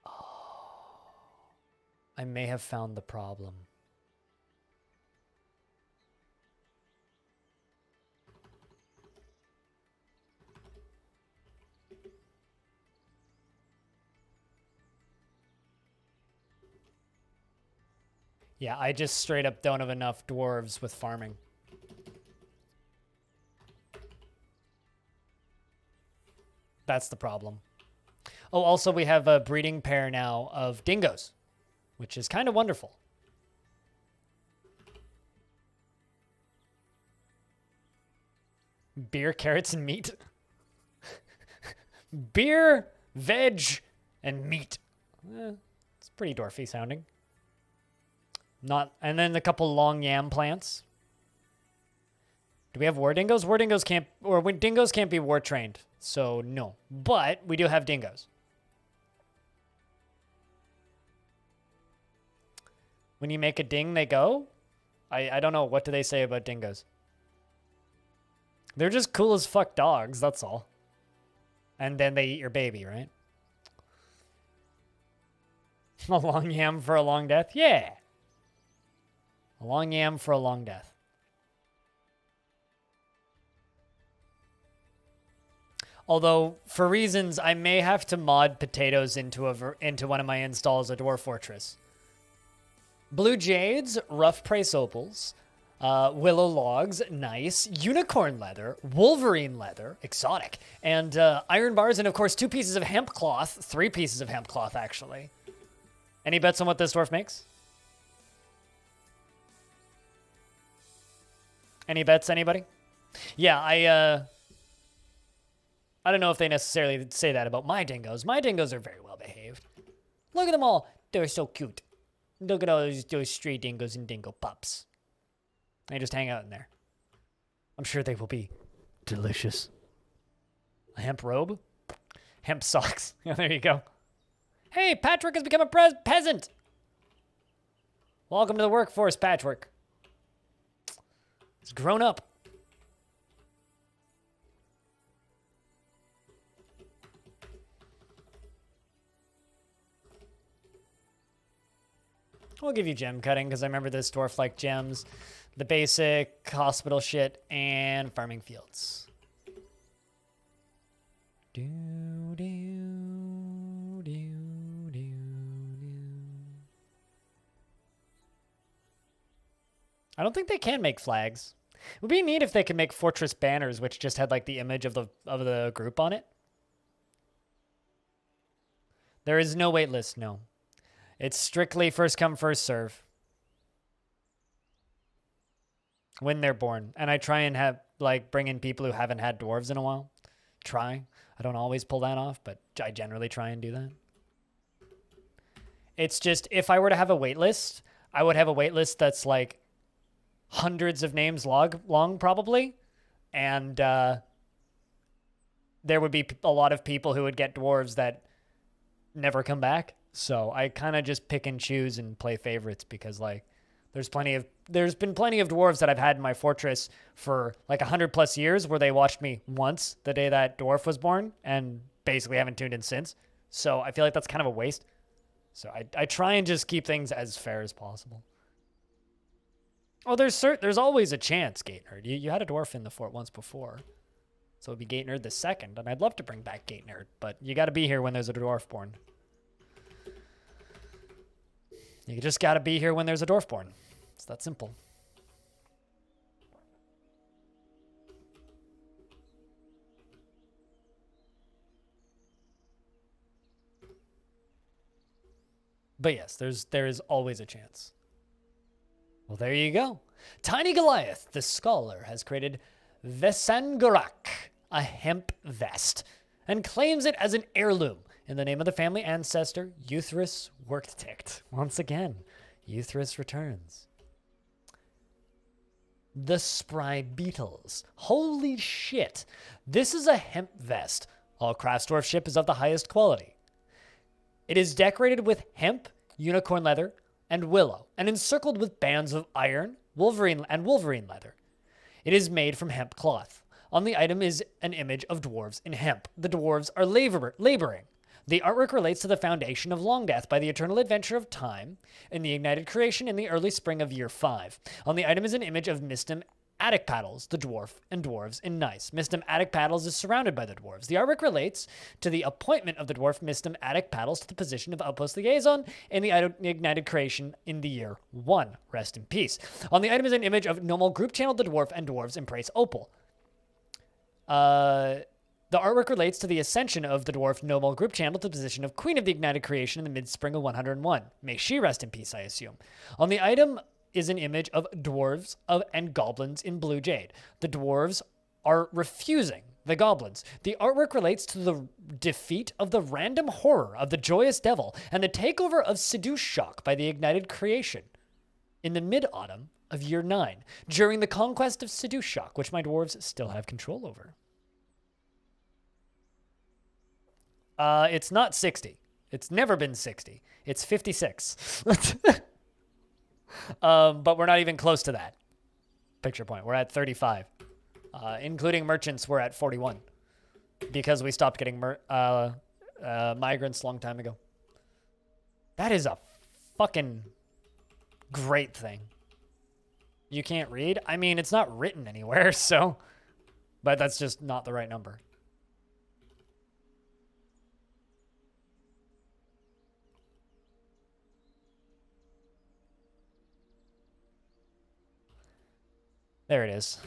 Oh, I may have found the problem. Yeah, I just straight up don't have enough dwarves with farming. That's the problem. Oh, also we have a breeding pair now of dingoes, which is kind of wonderful. Beer, carrots, and meat. Beer, veg, and meat. It's pretty dwarfy sounding. Not, and then a couple long yam plants. Do we have war dingoes? War dingoes can't, or dingoes can't be war trained, so no. But we do have dingoes. When you make a ding, they go? I don't know. What do they say about dingoes? They're just cool as fuck dogs, that's all. And then they eat your baby, right? A long yam for a long death? Yeah. A long yam for a long death. Although, for reasons, I may have to mod potatoes into one of my installs, a dwarf fortress. Blue jades, rough price opals, willow logs, nice, unicorn leather, wolverine leather, exotic, and iron bars, and of course 2 pieces of hemp cloth, 3 pieces of hemp cloth actually. Any bets on what this dwarf makes? Any bets, anybody? Yeah, I don't know if they necessarily say that about my dingoes. My dingoes are very well behaved. Look at them all. They're so cute. Look at all those stray dingoes and dingo pups. They just hang out in there. I'm sure they will be delicious. A hemp robe? Hemp socks. Yeah, there you go. Hey, Patrick has become a peasant. Welcome to the workforce, Patrick. He's grown up. We'll give you gem cutting because I remember this dwarf liked gems, the basic hospital shit, and farming fields. Do, do, do, do, do. I don't think they can make flags. It would be neat if they could make fortress banners, which just had like the image of the group on it. There is no wait list, no. It's strictly first come, first serve. When they're born. And I try and have, like, bring in people who haven't had dwarves in a while. Try. I don't always pull that off, but I generally try and do that. It's just, if I were to have a wait list, I would have a wait list that's, like, hundreds of names long, probably. And there would be a lot of people who would get dwarves that never come back. So I kind of just pick and choose and play favorites because, like, there's been plenty of dwarves that I've had in my fortress for like 100+ years where they watched me once the day that dwarf was born and basically haven't tuned in since. So I feel like that's kind of a waste. So I try and just keep things as fair as possible. Oh, there's always a chance, Gate Nerd. You had a dwarf in the fort once before. So it'd be Gate Nerd the second, and I'd love to bring back Gate Nerd, but you got to be here when there's a dwarf born. You just got to be here when there's a dwarf born. It's that simple. But yes, there is always a chance. Well, there you go. Tiny Goliath, the scholar, has created Vesangorak, a hemp vest, and claims it as an heirloom in the name of the family ancestor, Euthris Workticked. Once again, Euthris returns. The Spry Beetles. Holy shit. This is a hemp vest. All craftsdwarf ship is of the highest quality. It is decorated with hemp, unicorn leather, and willow, and encircled with bands of iron, wolverine leather. It is made from hemp cloth. On the item is an image of dwarves in hemp. The dwarves are laboring. The artwork relates to the foundation of Longdeath by the eternal adventure of time in the ignited creation in the early spring of year 5. On the item is an image of Mistim Attic Paddles, the dwarf, and dwarves in Nice. Mistim Attic Paddles is surrounded by the dwarves. The artwork relates to the appointment of the dwarf Mistim Attic Paddles to the position of Outpost Liaison in the ignited creation in the year 1. Rest in peace. On the item is an image of normal group channel the dwarf and dwarves embrace Opal. The artwork relates to the ascension of the dwarf noble group channel to the position of Queen of the Ignited Creation in the mid-spring of 101. May she rest in peace, I assume. On the item is an image of dwarves and goblins in blue jade. The dwarves are refusing the goblins. The artwork relates to the defeat of the random horror of the joyous devil and the takeover of Seduce Shock by the Ignited Creation in the mid-autumn of year 9 during the conquest of Seduce Shock, which my dwarves still have control over. It's not 60. It's never been 60. It's 56. But we're not even close to that. Picture point. We're at 35. Including merchants, we're at 41. Because we stopped getting migrants a long time ago. That is a fucking great thing. You can't read? I mean, it's not written anywhere, so... But that's just not the right number. There it is.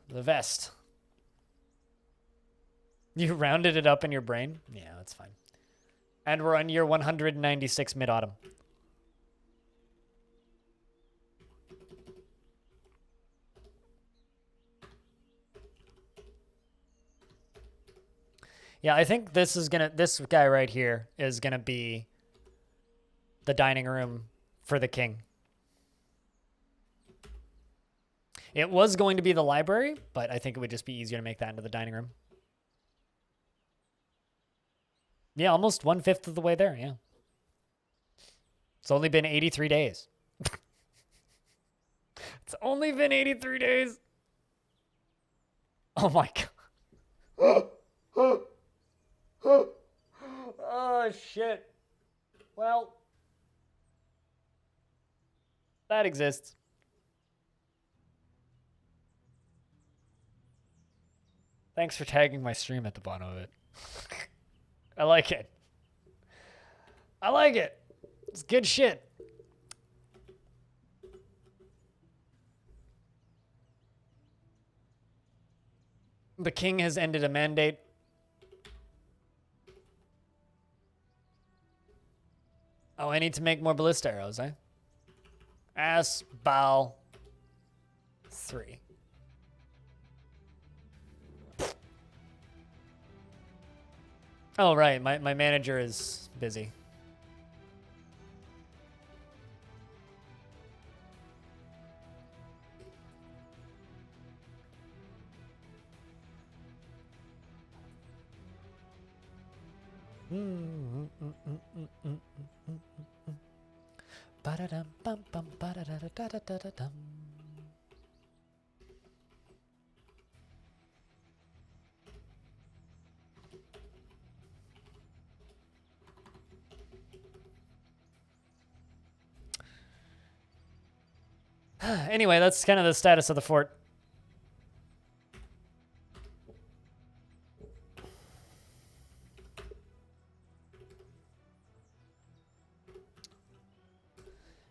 The vest. You rounded it up in your brain? Yeah, that's fine. And we're on year 196 mid-autumn. Yeah, I think this guy right here is gonna be the dining room for the king. It was going to be the library, but I think it would just be easier to make that into the dining room. Yeah, almost 1/5 of the way there, yeah. It's only been 83 days. It's only been 83 days. Oh my god. Oh shit. Well, that exists. Thanks for tagging my stream at the bottom of it. I like it. I like it. It's good shit. The king has ended a mandate. Oh, I need to make more ballista arrows, eh? Ass, bow, 3. Oh, right. My manager is busy. Ba-da-dum, bum, bum, ba-da-da-da-da-da-da-dum. Anyway, that's kind of the status of the fort.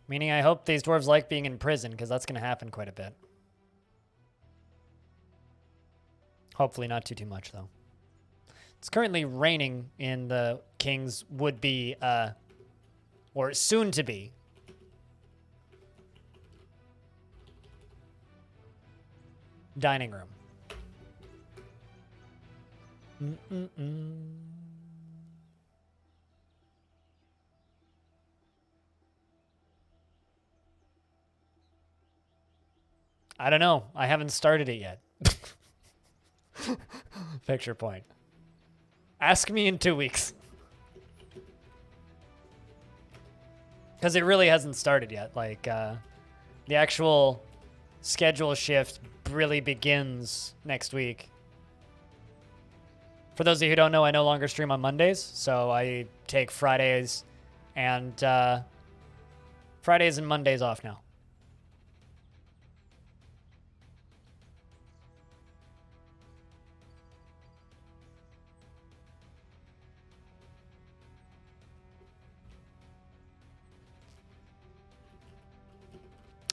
Meaning I hope these dwarves like being in prison, because that's going to happen quite a bit. Hopefully not too much, though. It's currently raining in the king's would-be, or soon-to-be, dining room. I don't know. I haven't started it yet. Picture point. Ask me in 2 weeks. Because it really hasn't started yet. Like, the actual schedule shift really begins next week. For those of you who don't know, I no longer stream on Mondays, so I take Fridays and Mondays off now.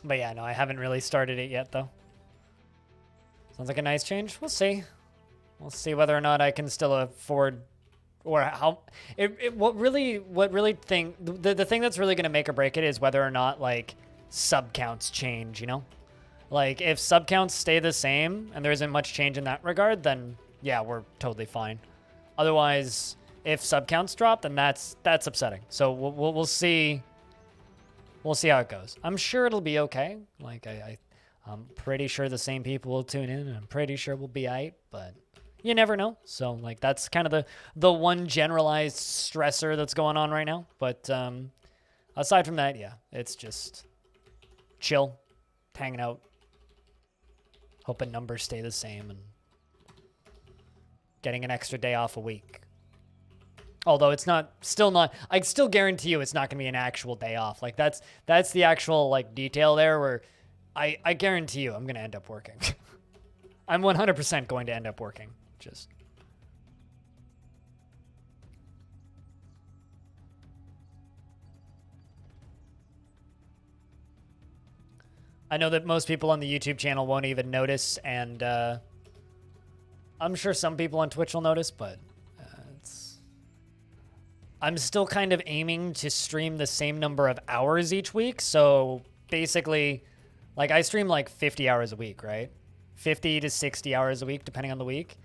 But yeah, no, I haven't really started it yet, though. Sounds like a nice change. We'll see. We'll see whether or not I can still afford, or how. The thing that's really gonna make or break it is whether or not like sub counts change. You know, like if sub counts stay the same and there isn't much change in that regard, then yeah, we're totally fine. Otherwise, if sub counts drop, then that's upsetting. So we'll see. We'll see how it goes. I'm sure it'll be okay. Like I'm pretty sure the same people will tune in, and I'm pretty sure we'll be aight, but you never know. So like that's kind of the one generalized stressor that's going on right now. But aside from that, yeah, it's just chill, hanging out, hoping numbers stay the same, and getting an extra day off a week. Although it's still not, I still guarantee you it's not going to be an actual day off. Like that's the actual like detail there where I guarantee you I'm going to end up working. I'm 100% going to end up working. Just. I know that most people on the YouTube channel won't even notice, and I'm sure some people on Twitch will notice, but I'm still kind of aiming to stream the same number of hours each week. So basically, like I stream like 50 hours a week, right? 50 to 60 hours a week, depending on the week.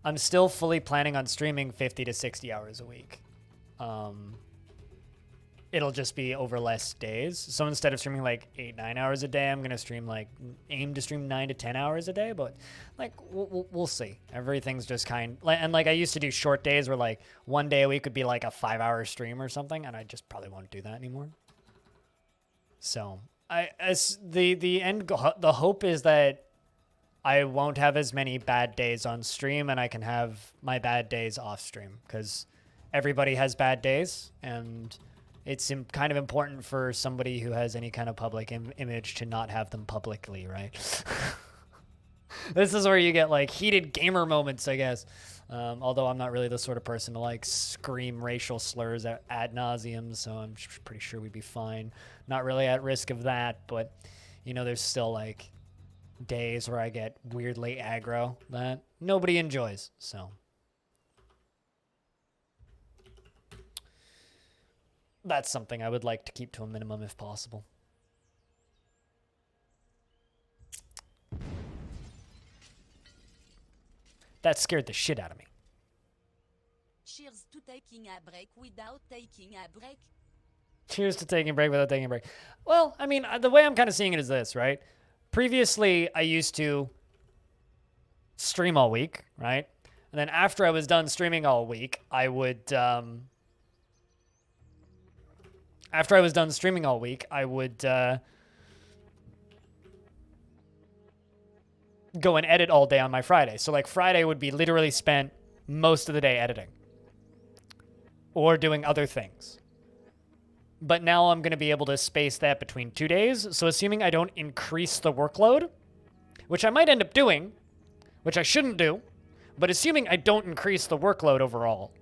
I'm still fully planning on streaming 50 to 60 hours a week. It'll just be over less days. So instead of streaming like 8-9 hours a day, I'm going to aim to stream 9 to 10 hours a day. But like, we'll see. Everything's just and like I used to do short days where like one day a week would be like a 5-hour stream or something. And I just probably won't do that anymore. So the hope is that I won't have as many bad days on stream and I can have my bad days off stream, because everybody has bad days, and it's kind of important for somebody who has any kind of public image to not have them publicly, right? This is where you get like heated gamer moments, I guess. Although I'm not really the sort of person to like scream racial slurs ad nauseum, so I'm pretty sure we'd be fine. Not really at risk of that, but you know, there's still like days where I get weirdly aggro that nobody enjoys, so. That's something I would like to keep to a minimum if possible. That scared the shit out of me. Cheers to taking a break without taking a break. Cheers to taking a break without taking a break. Well, I mean, the way I'm kind of seeing it is this, right? Previously, I used to stream all week, right? And then after I was done streaming all week, I would... After I was done streaming all week, I would go and edit all day on my Friday. So like Friday would be literally spent most of the day editing or doing other things. But now I'm going to be able to space that between 2 days. So assuming I don't increase the workload, which I might end up doing, which I shouldn't do, but assuming I don't increase the workload overall,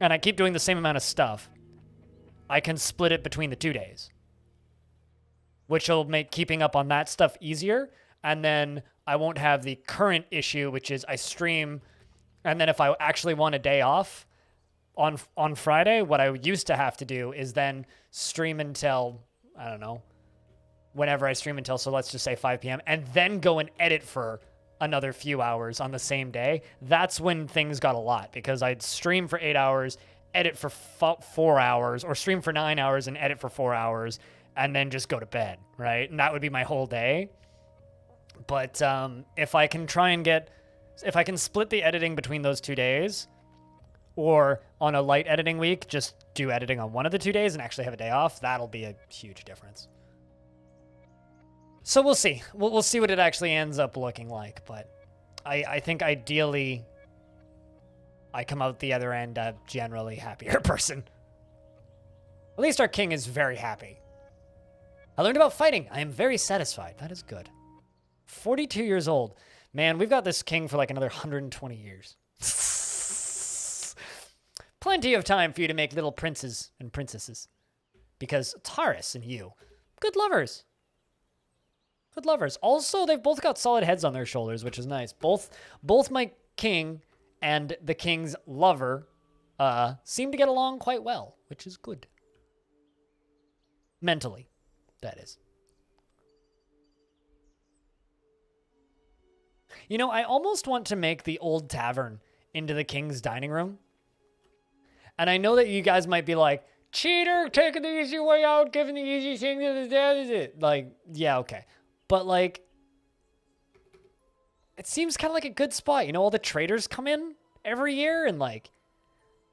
and I keep doing the same amount of stuff, I can split it between the 2 days, which will make keeping up on that stuff easier. And then I won't have the current issue, which is I stream, and then if I actually want a day off on Friday, what I used to have to do is then stream until, I don't know, whenever I stream until, so let's just say 5 p.m., and then go and edit for another few hours on the same day. That's when things got a lot, because I'd stream for 8 hours, edit for 4 hours, or stream for 9 hours and edit for 4 hours, and then just go to bed, right? And that would be my whole day. But if I can if I can split the editing between those 2 days, or on a light editing week, just do editing on one of the 2 days and actually have a day off, that'll be a huge difference. So we'll see. We'll see what it actually ends up looking like. But I think ideally I come out the other end a generally happier person. At least our king is very happy. I learned about fighting. I am very satisfied. That is good. 42 years old. Man, we've got this king for like another 120 years. Plenty of time for you to make little princes and princesses. Because Taurus and you, good lovers. Good lovers. Also, they've both got solid heads on their shoulders, which is nice. Both my king and the king's lover seem to get along quite well, which is good. Mentally, that is. You know, I almost want to make the old tavern into the king's dining room. And I know that you guys might be like, cheater, taking the easy way out, giving the easy thing to the dad. Like, yeah, okay. But, like, it seems kind of like a good spot. You know, all the traders come in every year and, like,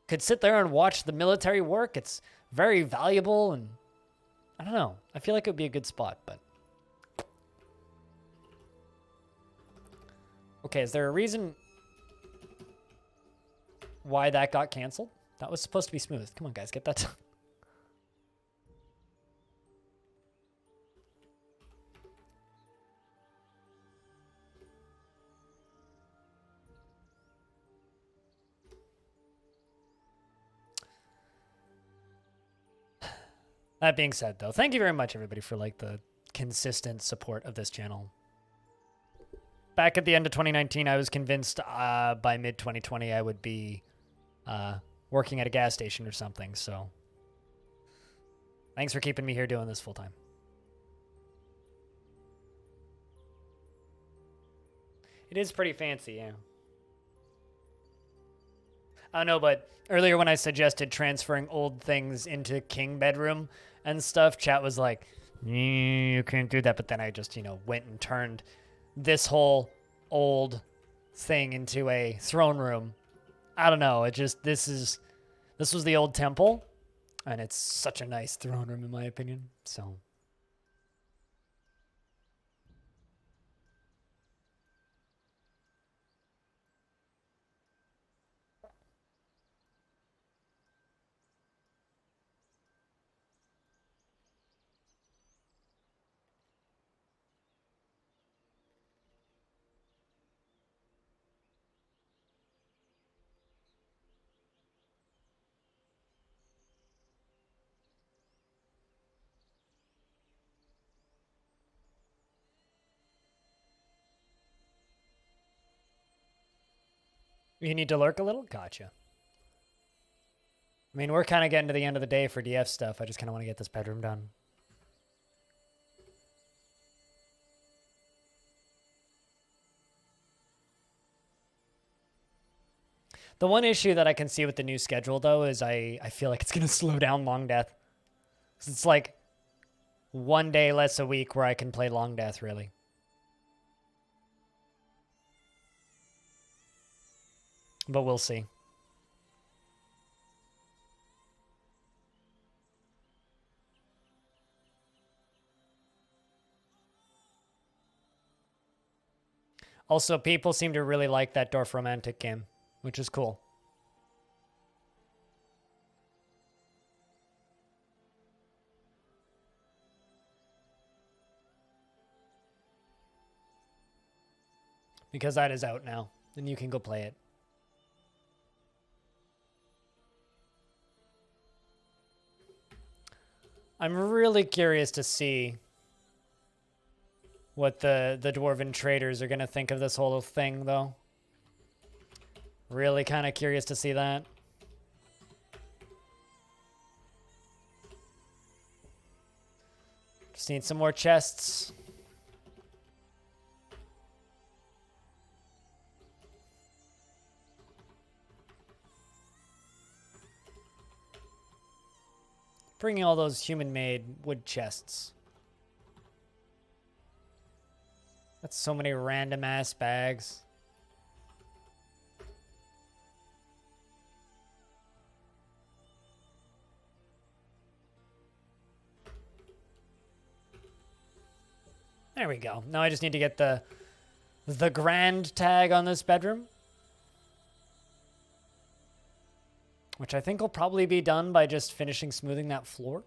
could sit there and watch the military work. It's very valuable, and I don't know. I feel like it would be a good spot, but... Okay, is there a reason why that got canceled? That was supposed to be smooth. Come on, guys, get that done. That being said, though, thank you very much, everybody, for, like, the consistent support of this channel. Back at the end of 2019, I was convinced by mid-2020 I would be working at a gas station or something, so thanks for keeping me here doing this full-time. It is pretty fancy, yeah. I don't know, but earlier when I suggested transferring old things into king bedroom and stuff, chat was like, you can't do that, but then I just, you know, went and turned this whole old thing into a throne room. I don't know. It just, this was the old temple, and it's such a nice throne room in my opinion. So you need to lurk a little? Gotcha. I mean, we're kind of getting to the end of the day for DF stuff. I just kind of want to get this bedroom done. The one issue that I can see with the new schedule, though, is I feel like it's going to slow down Longdeath. It's like one day less a week where I can play Longdeath, really. But we'll see. Also, people seem to really like that Dwarf Romantic game, which is cool. Because that is out now, and you can go play it. I'm really curious to see what the Dwarven traders are going to think of this whole thing, though. Really kind of curious to see that. Just need some more chests. Bringing all those human-made wood chests. That's so many random-ass bags. There we go. Now I just need to get the grand tag on this bedroom. which I think will probably be done by just finishing smoothing that floor.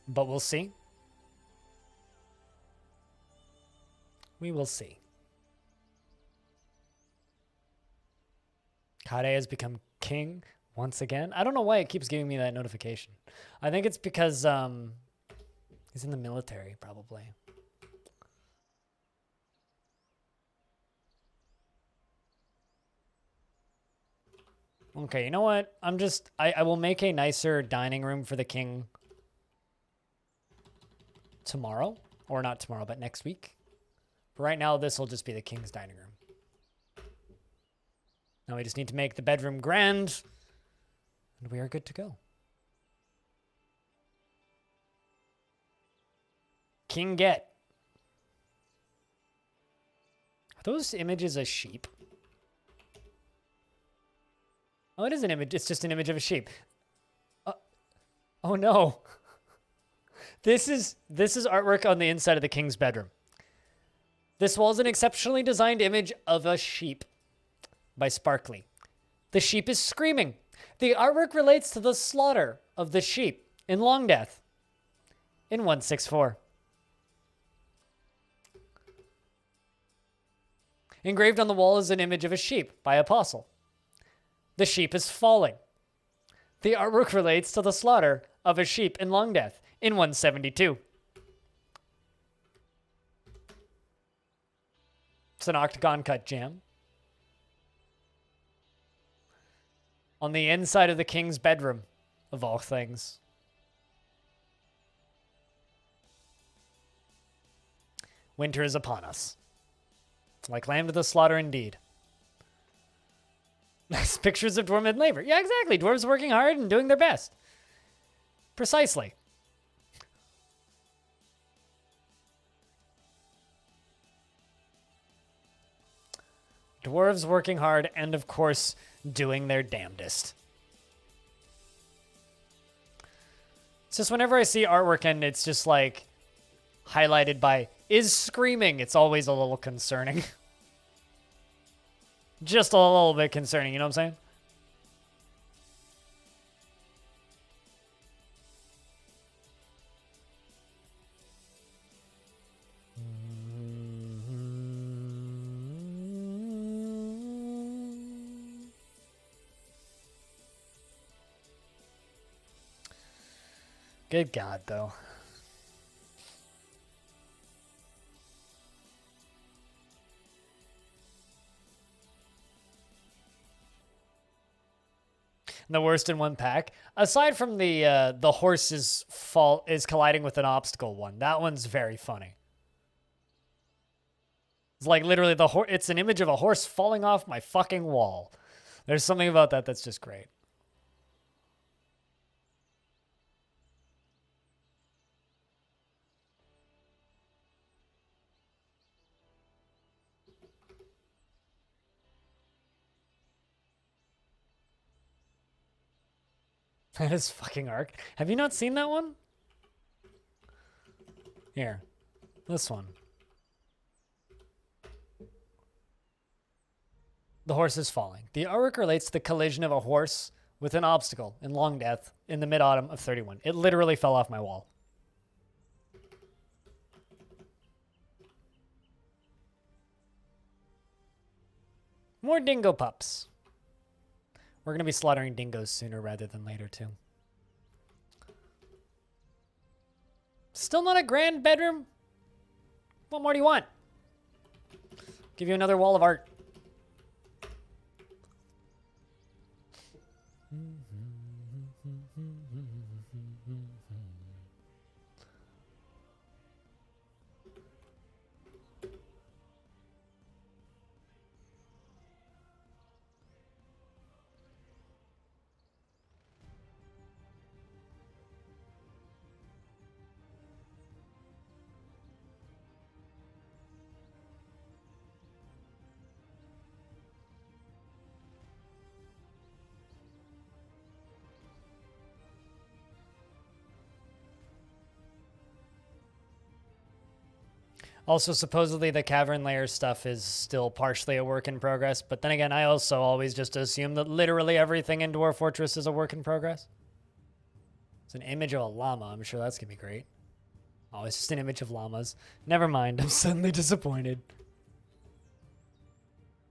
But we'll see. We will see. Kade has become king once again. I don't know why it keeps giving me that notification. I think it's because he's in the military, probably. Okay, you know what? I will make a nicer dining room for the king tomorrow. Or not tomorrow, but next week. But right now, this will just be the king's dining room. Now we just need to make the bedroom grand. And we are good to go. King Get. Are those images a sheep? Oh, it is an image. It's just an image of a sheep. Oh no. This is artwork on the inside of the king's bedroom. This wall is an exceptionally designed image of a sheep by Sparkly. The sheep is screaming. The artwork relates to the slaughter of the sheep in Longdeath in 164. Engraved on the wall is an image of a sheep by Apostle. The sheep is falling. The artwork relates to the slaughter of a sheep in Longdeath in 172. It's an octagon cut jam. On the inside of the king's bedroom, of all things. Winter is upon us. Like lamb to the slaughter indeed. Nice pictures of dwarf labor. Yeah, exactly. Dwarves working hard and doing their best. Precisely. Dwarves working hard and, of course, doing their damnedest. It's just whenever I see artwork and it's just like highlighted by is screaming, it's always a little concerning. Just a little bit concerning, you know what I'm saying? Good God, though. The worst in one pack. Aside from the horse's fault is colliding with an obstacle one. That one's very funny. It's like literally it's an image of a horse falling off my fucking wall. There's something about that that's just great. That is fucking arc. Have you not seen that one? Here. This one. The horse is falling. The artwork relates to the collision of a horse with an obstacle in Longdeath in the mid-autumn of 31. It literally fell off my wall. More dingo pups. We're going to be slaughtering dingoes sooner rather than later, too. Still not a grand bedroom? What more do you want? Give you another wall of art. Also, supposedly the cavern layer stuff is still partially a work in progress, but then again, I also always just assume that literally everything in Dwarf Fortress is a work in progress. It's an image of a llama. I'm sure that's gonna be great. Oh, it's just an image of llamas. Never mind. I'm suddenly disappointed.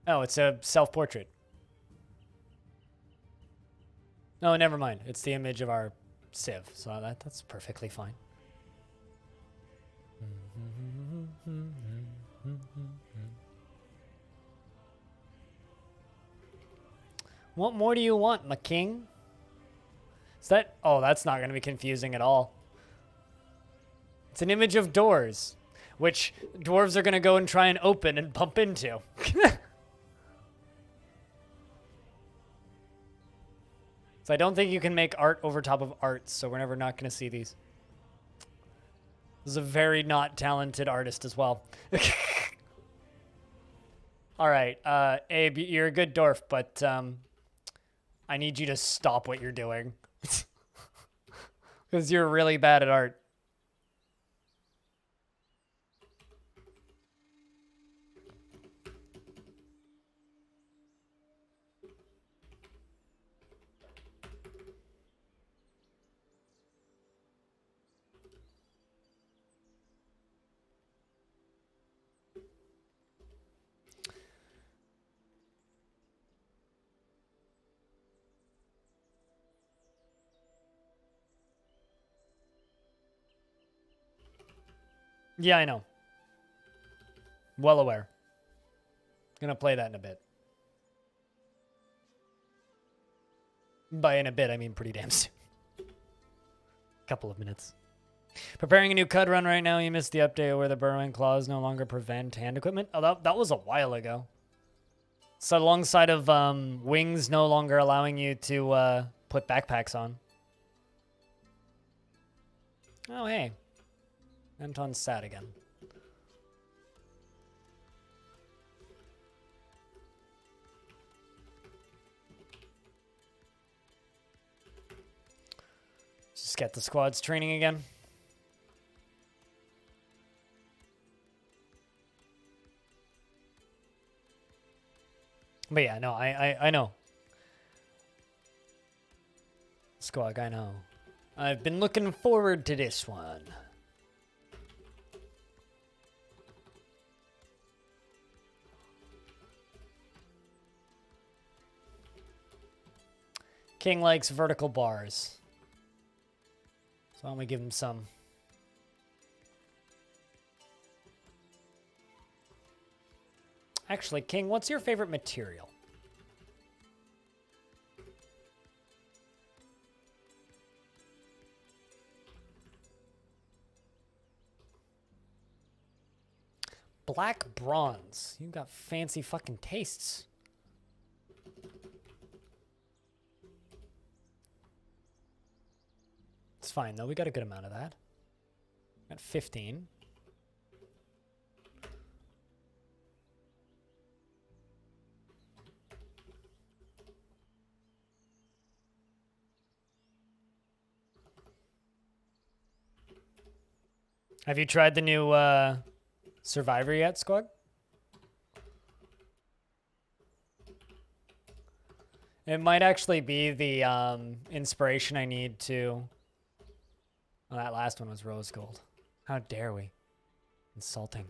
Oh, it's a self-portrait. No, never mind. It's the image of our Civ, so that's perfectly fine. What more do you want, my king? Is that... Oh, that's not going to be confusing at all. It's an image of doors, which dwarves are going to go and try and open and bump into. So I don't think you can make art over top of art, so we're never not going to see these. This is a very not talented artist as well. All right, Abe, you're a good dwarf, but I need you to stop what you're doing. Because you're really bad at art. Yeah, I know. Well aware. Gonna play that in a bit. By in a bit, I mean pretty damn soon. Couple of minutes. Preparing a new CUD run right now. You missed the update where the burrowing claws no longer prevent hand equipment. Oh, that was a while ago. So alongside of wings no longer allowing you to put backpacks on. Oh, hey. Anton's sad again. Just get the squads training again. But yeah, no, I know. Squawk, I know. I've been looking forward to this one. King likes vertical bars. So why don't we give him some? Actually, King, what's your favorite material? Black bronze. You got fancy fucking tastes. It's fine, though. We got a good amount of that. Got 15. Have you tried the new Survivor yet, Squad? It might actually be the inspiration I need to... Oh, that last one was rose gold. How dare we? Insulting.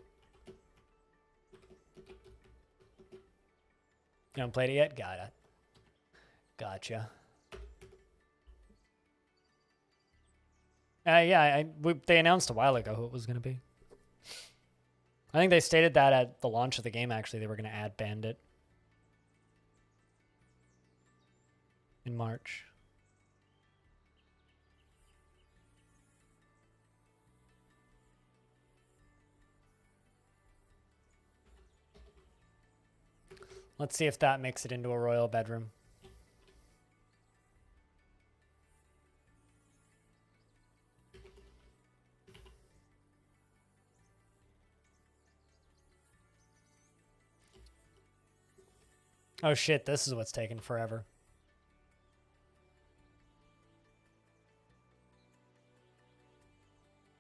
You haven't played it yet? Got it. Gotcha. Yeah, they announced a while ago who it was going to be. I think they stated that at the launch of the game, actually. They were going to add Bandit. In March. Let's see if that makes it into a royal bedroom. Oh shit, this is what's taking forever.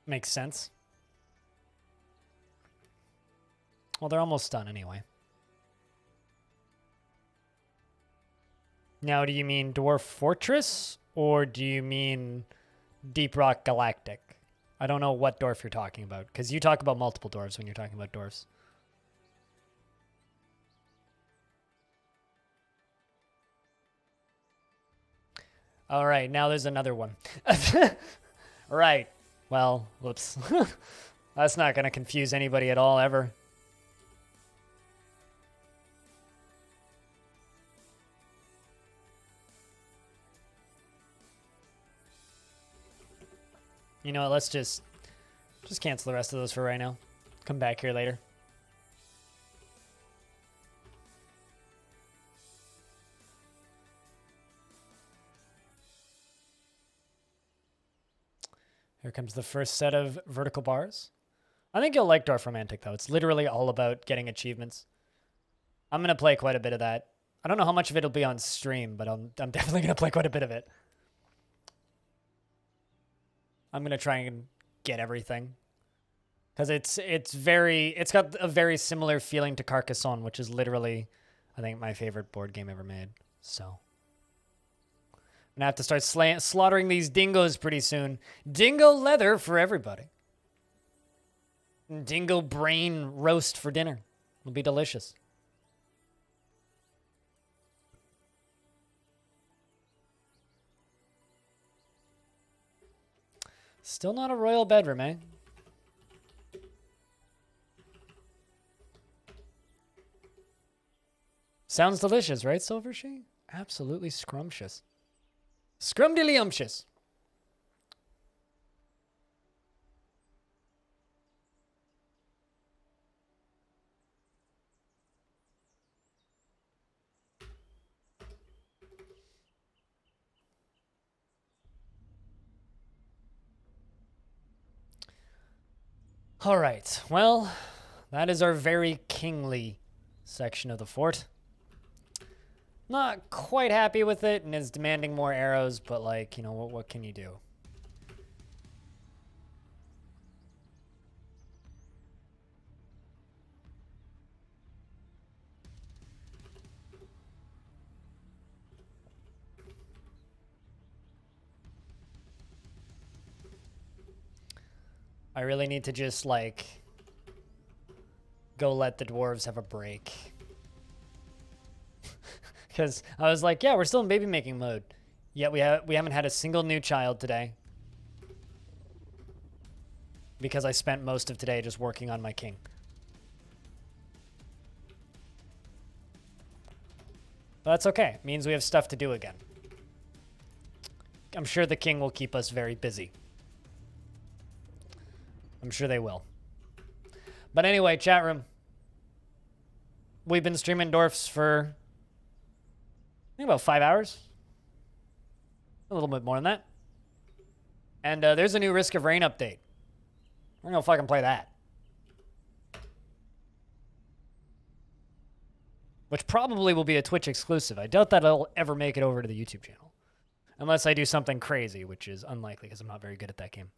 Makes sense. Well, they're almost done anyway. Now, do you mean Dwarf Fortress, or do you mean Deep Rock Galactic? I don't know what dwarf you're talking about, because you talk about multiple dwarves when you're talking about dwarves. All right, now there's another one. Right. Well, whoops. That's not going to confuse anybody at all, ever. You know what, let's just cancel the rest of those for right now. Come back here later. Here comes the first set of vertical bars. I think you'll like Dwarf Romantic, though. It's literally all about getting achievements. I'm going to play quite a bit of that. I don't know how much of it will be on stream, but I'm definitely going to play quite a bit of it. I'm going to try and get everything. Because it's got a very similar feeling to Carcassonne, which is literally, I think, my favorite board game ever made. So I'm going to have to start slaughtering these dingoes pretty soon. Dingo leather for everybody. Dingo brain roast for dinner. It'll be delicious. Still not a royal bedroom, eh? Sounds delicious, right, Silvershe? Absolutely scrumptious. Scrumdiddlyumptious. All right, well, that is our very kingly section of the fort. Not quite happy with it and is demanding more arrows, but like, you know, what can you do? I really need to just, like, go let the dwarves have a break. Because I was like, yeah, we're still in baby making mode. Yet we haven't had a single new child today. Because I spent most of today just working on my king. But that's okay. It means we have stuff to do again. I'm sure the king will keep us very busy. I'm sure they will. But anyway, chat room. We've been streaming Dwarfs for, I think, about 5 hours. A little bit more than that. And there's a new Risk of Rain update. We're gonna fucking play that. Which probably will be a Twitch exclusive. I doubt that I'll ever make it over to the YouTube channel. Unless I do something crazy, which is unlikely because I'm not very good at that game.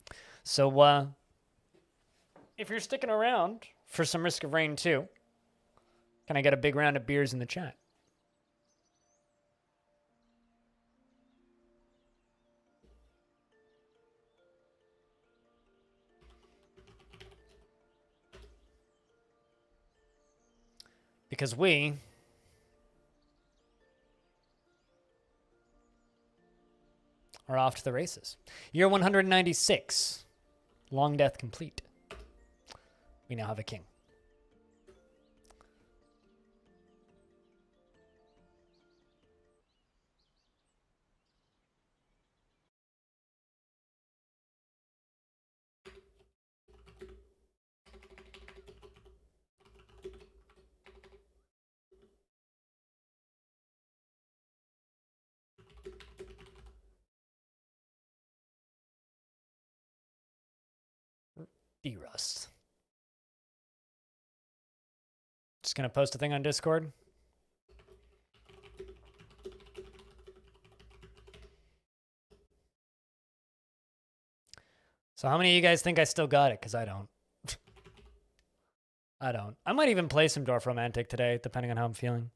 So, if you're sticking around for some Risk of Rain 2, can I get a big round of beers in the chat? Because we are off to the races. Year 196. Longdeath complete. We now have a king. D-Rust. Just gonna post a thing on Discord. So how many of you guys think I still got it? Because I don't. I don't. I might even play some Dwarf Romantic today, depending on how I'm feeling.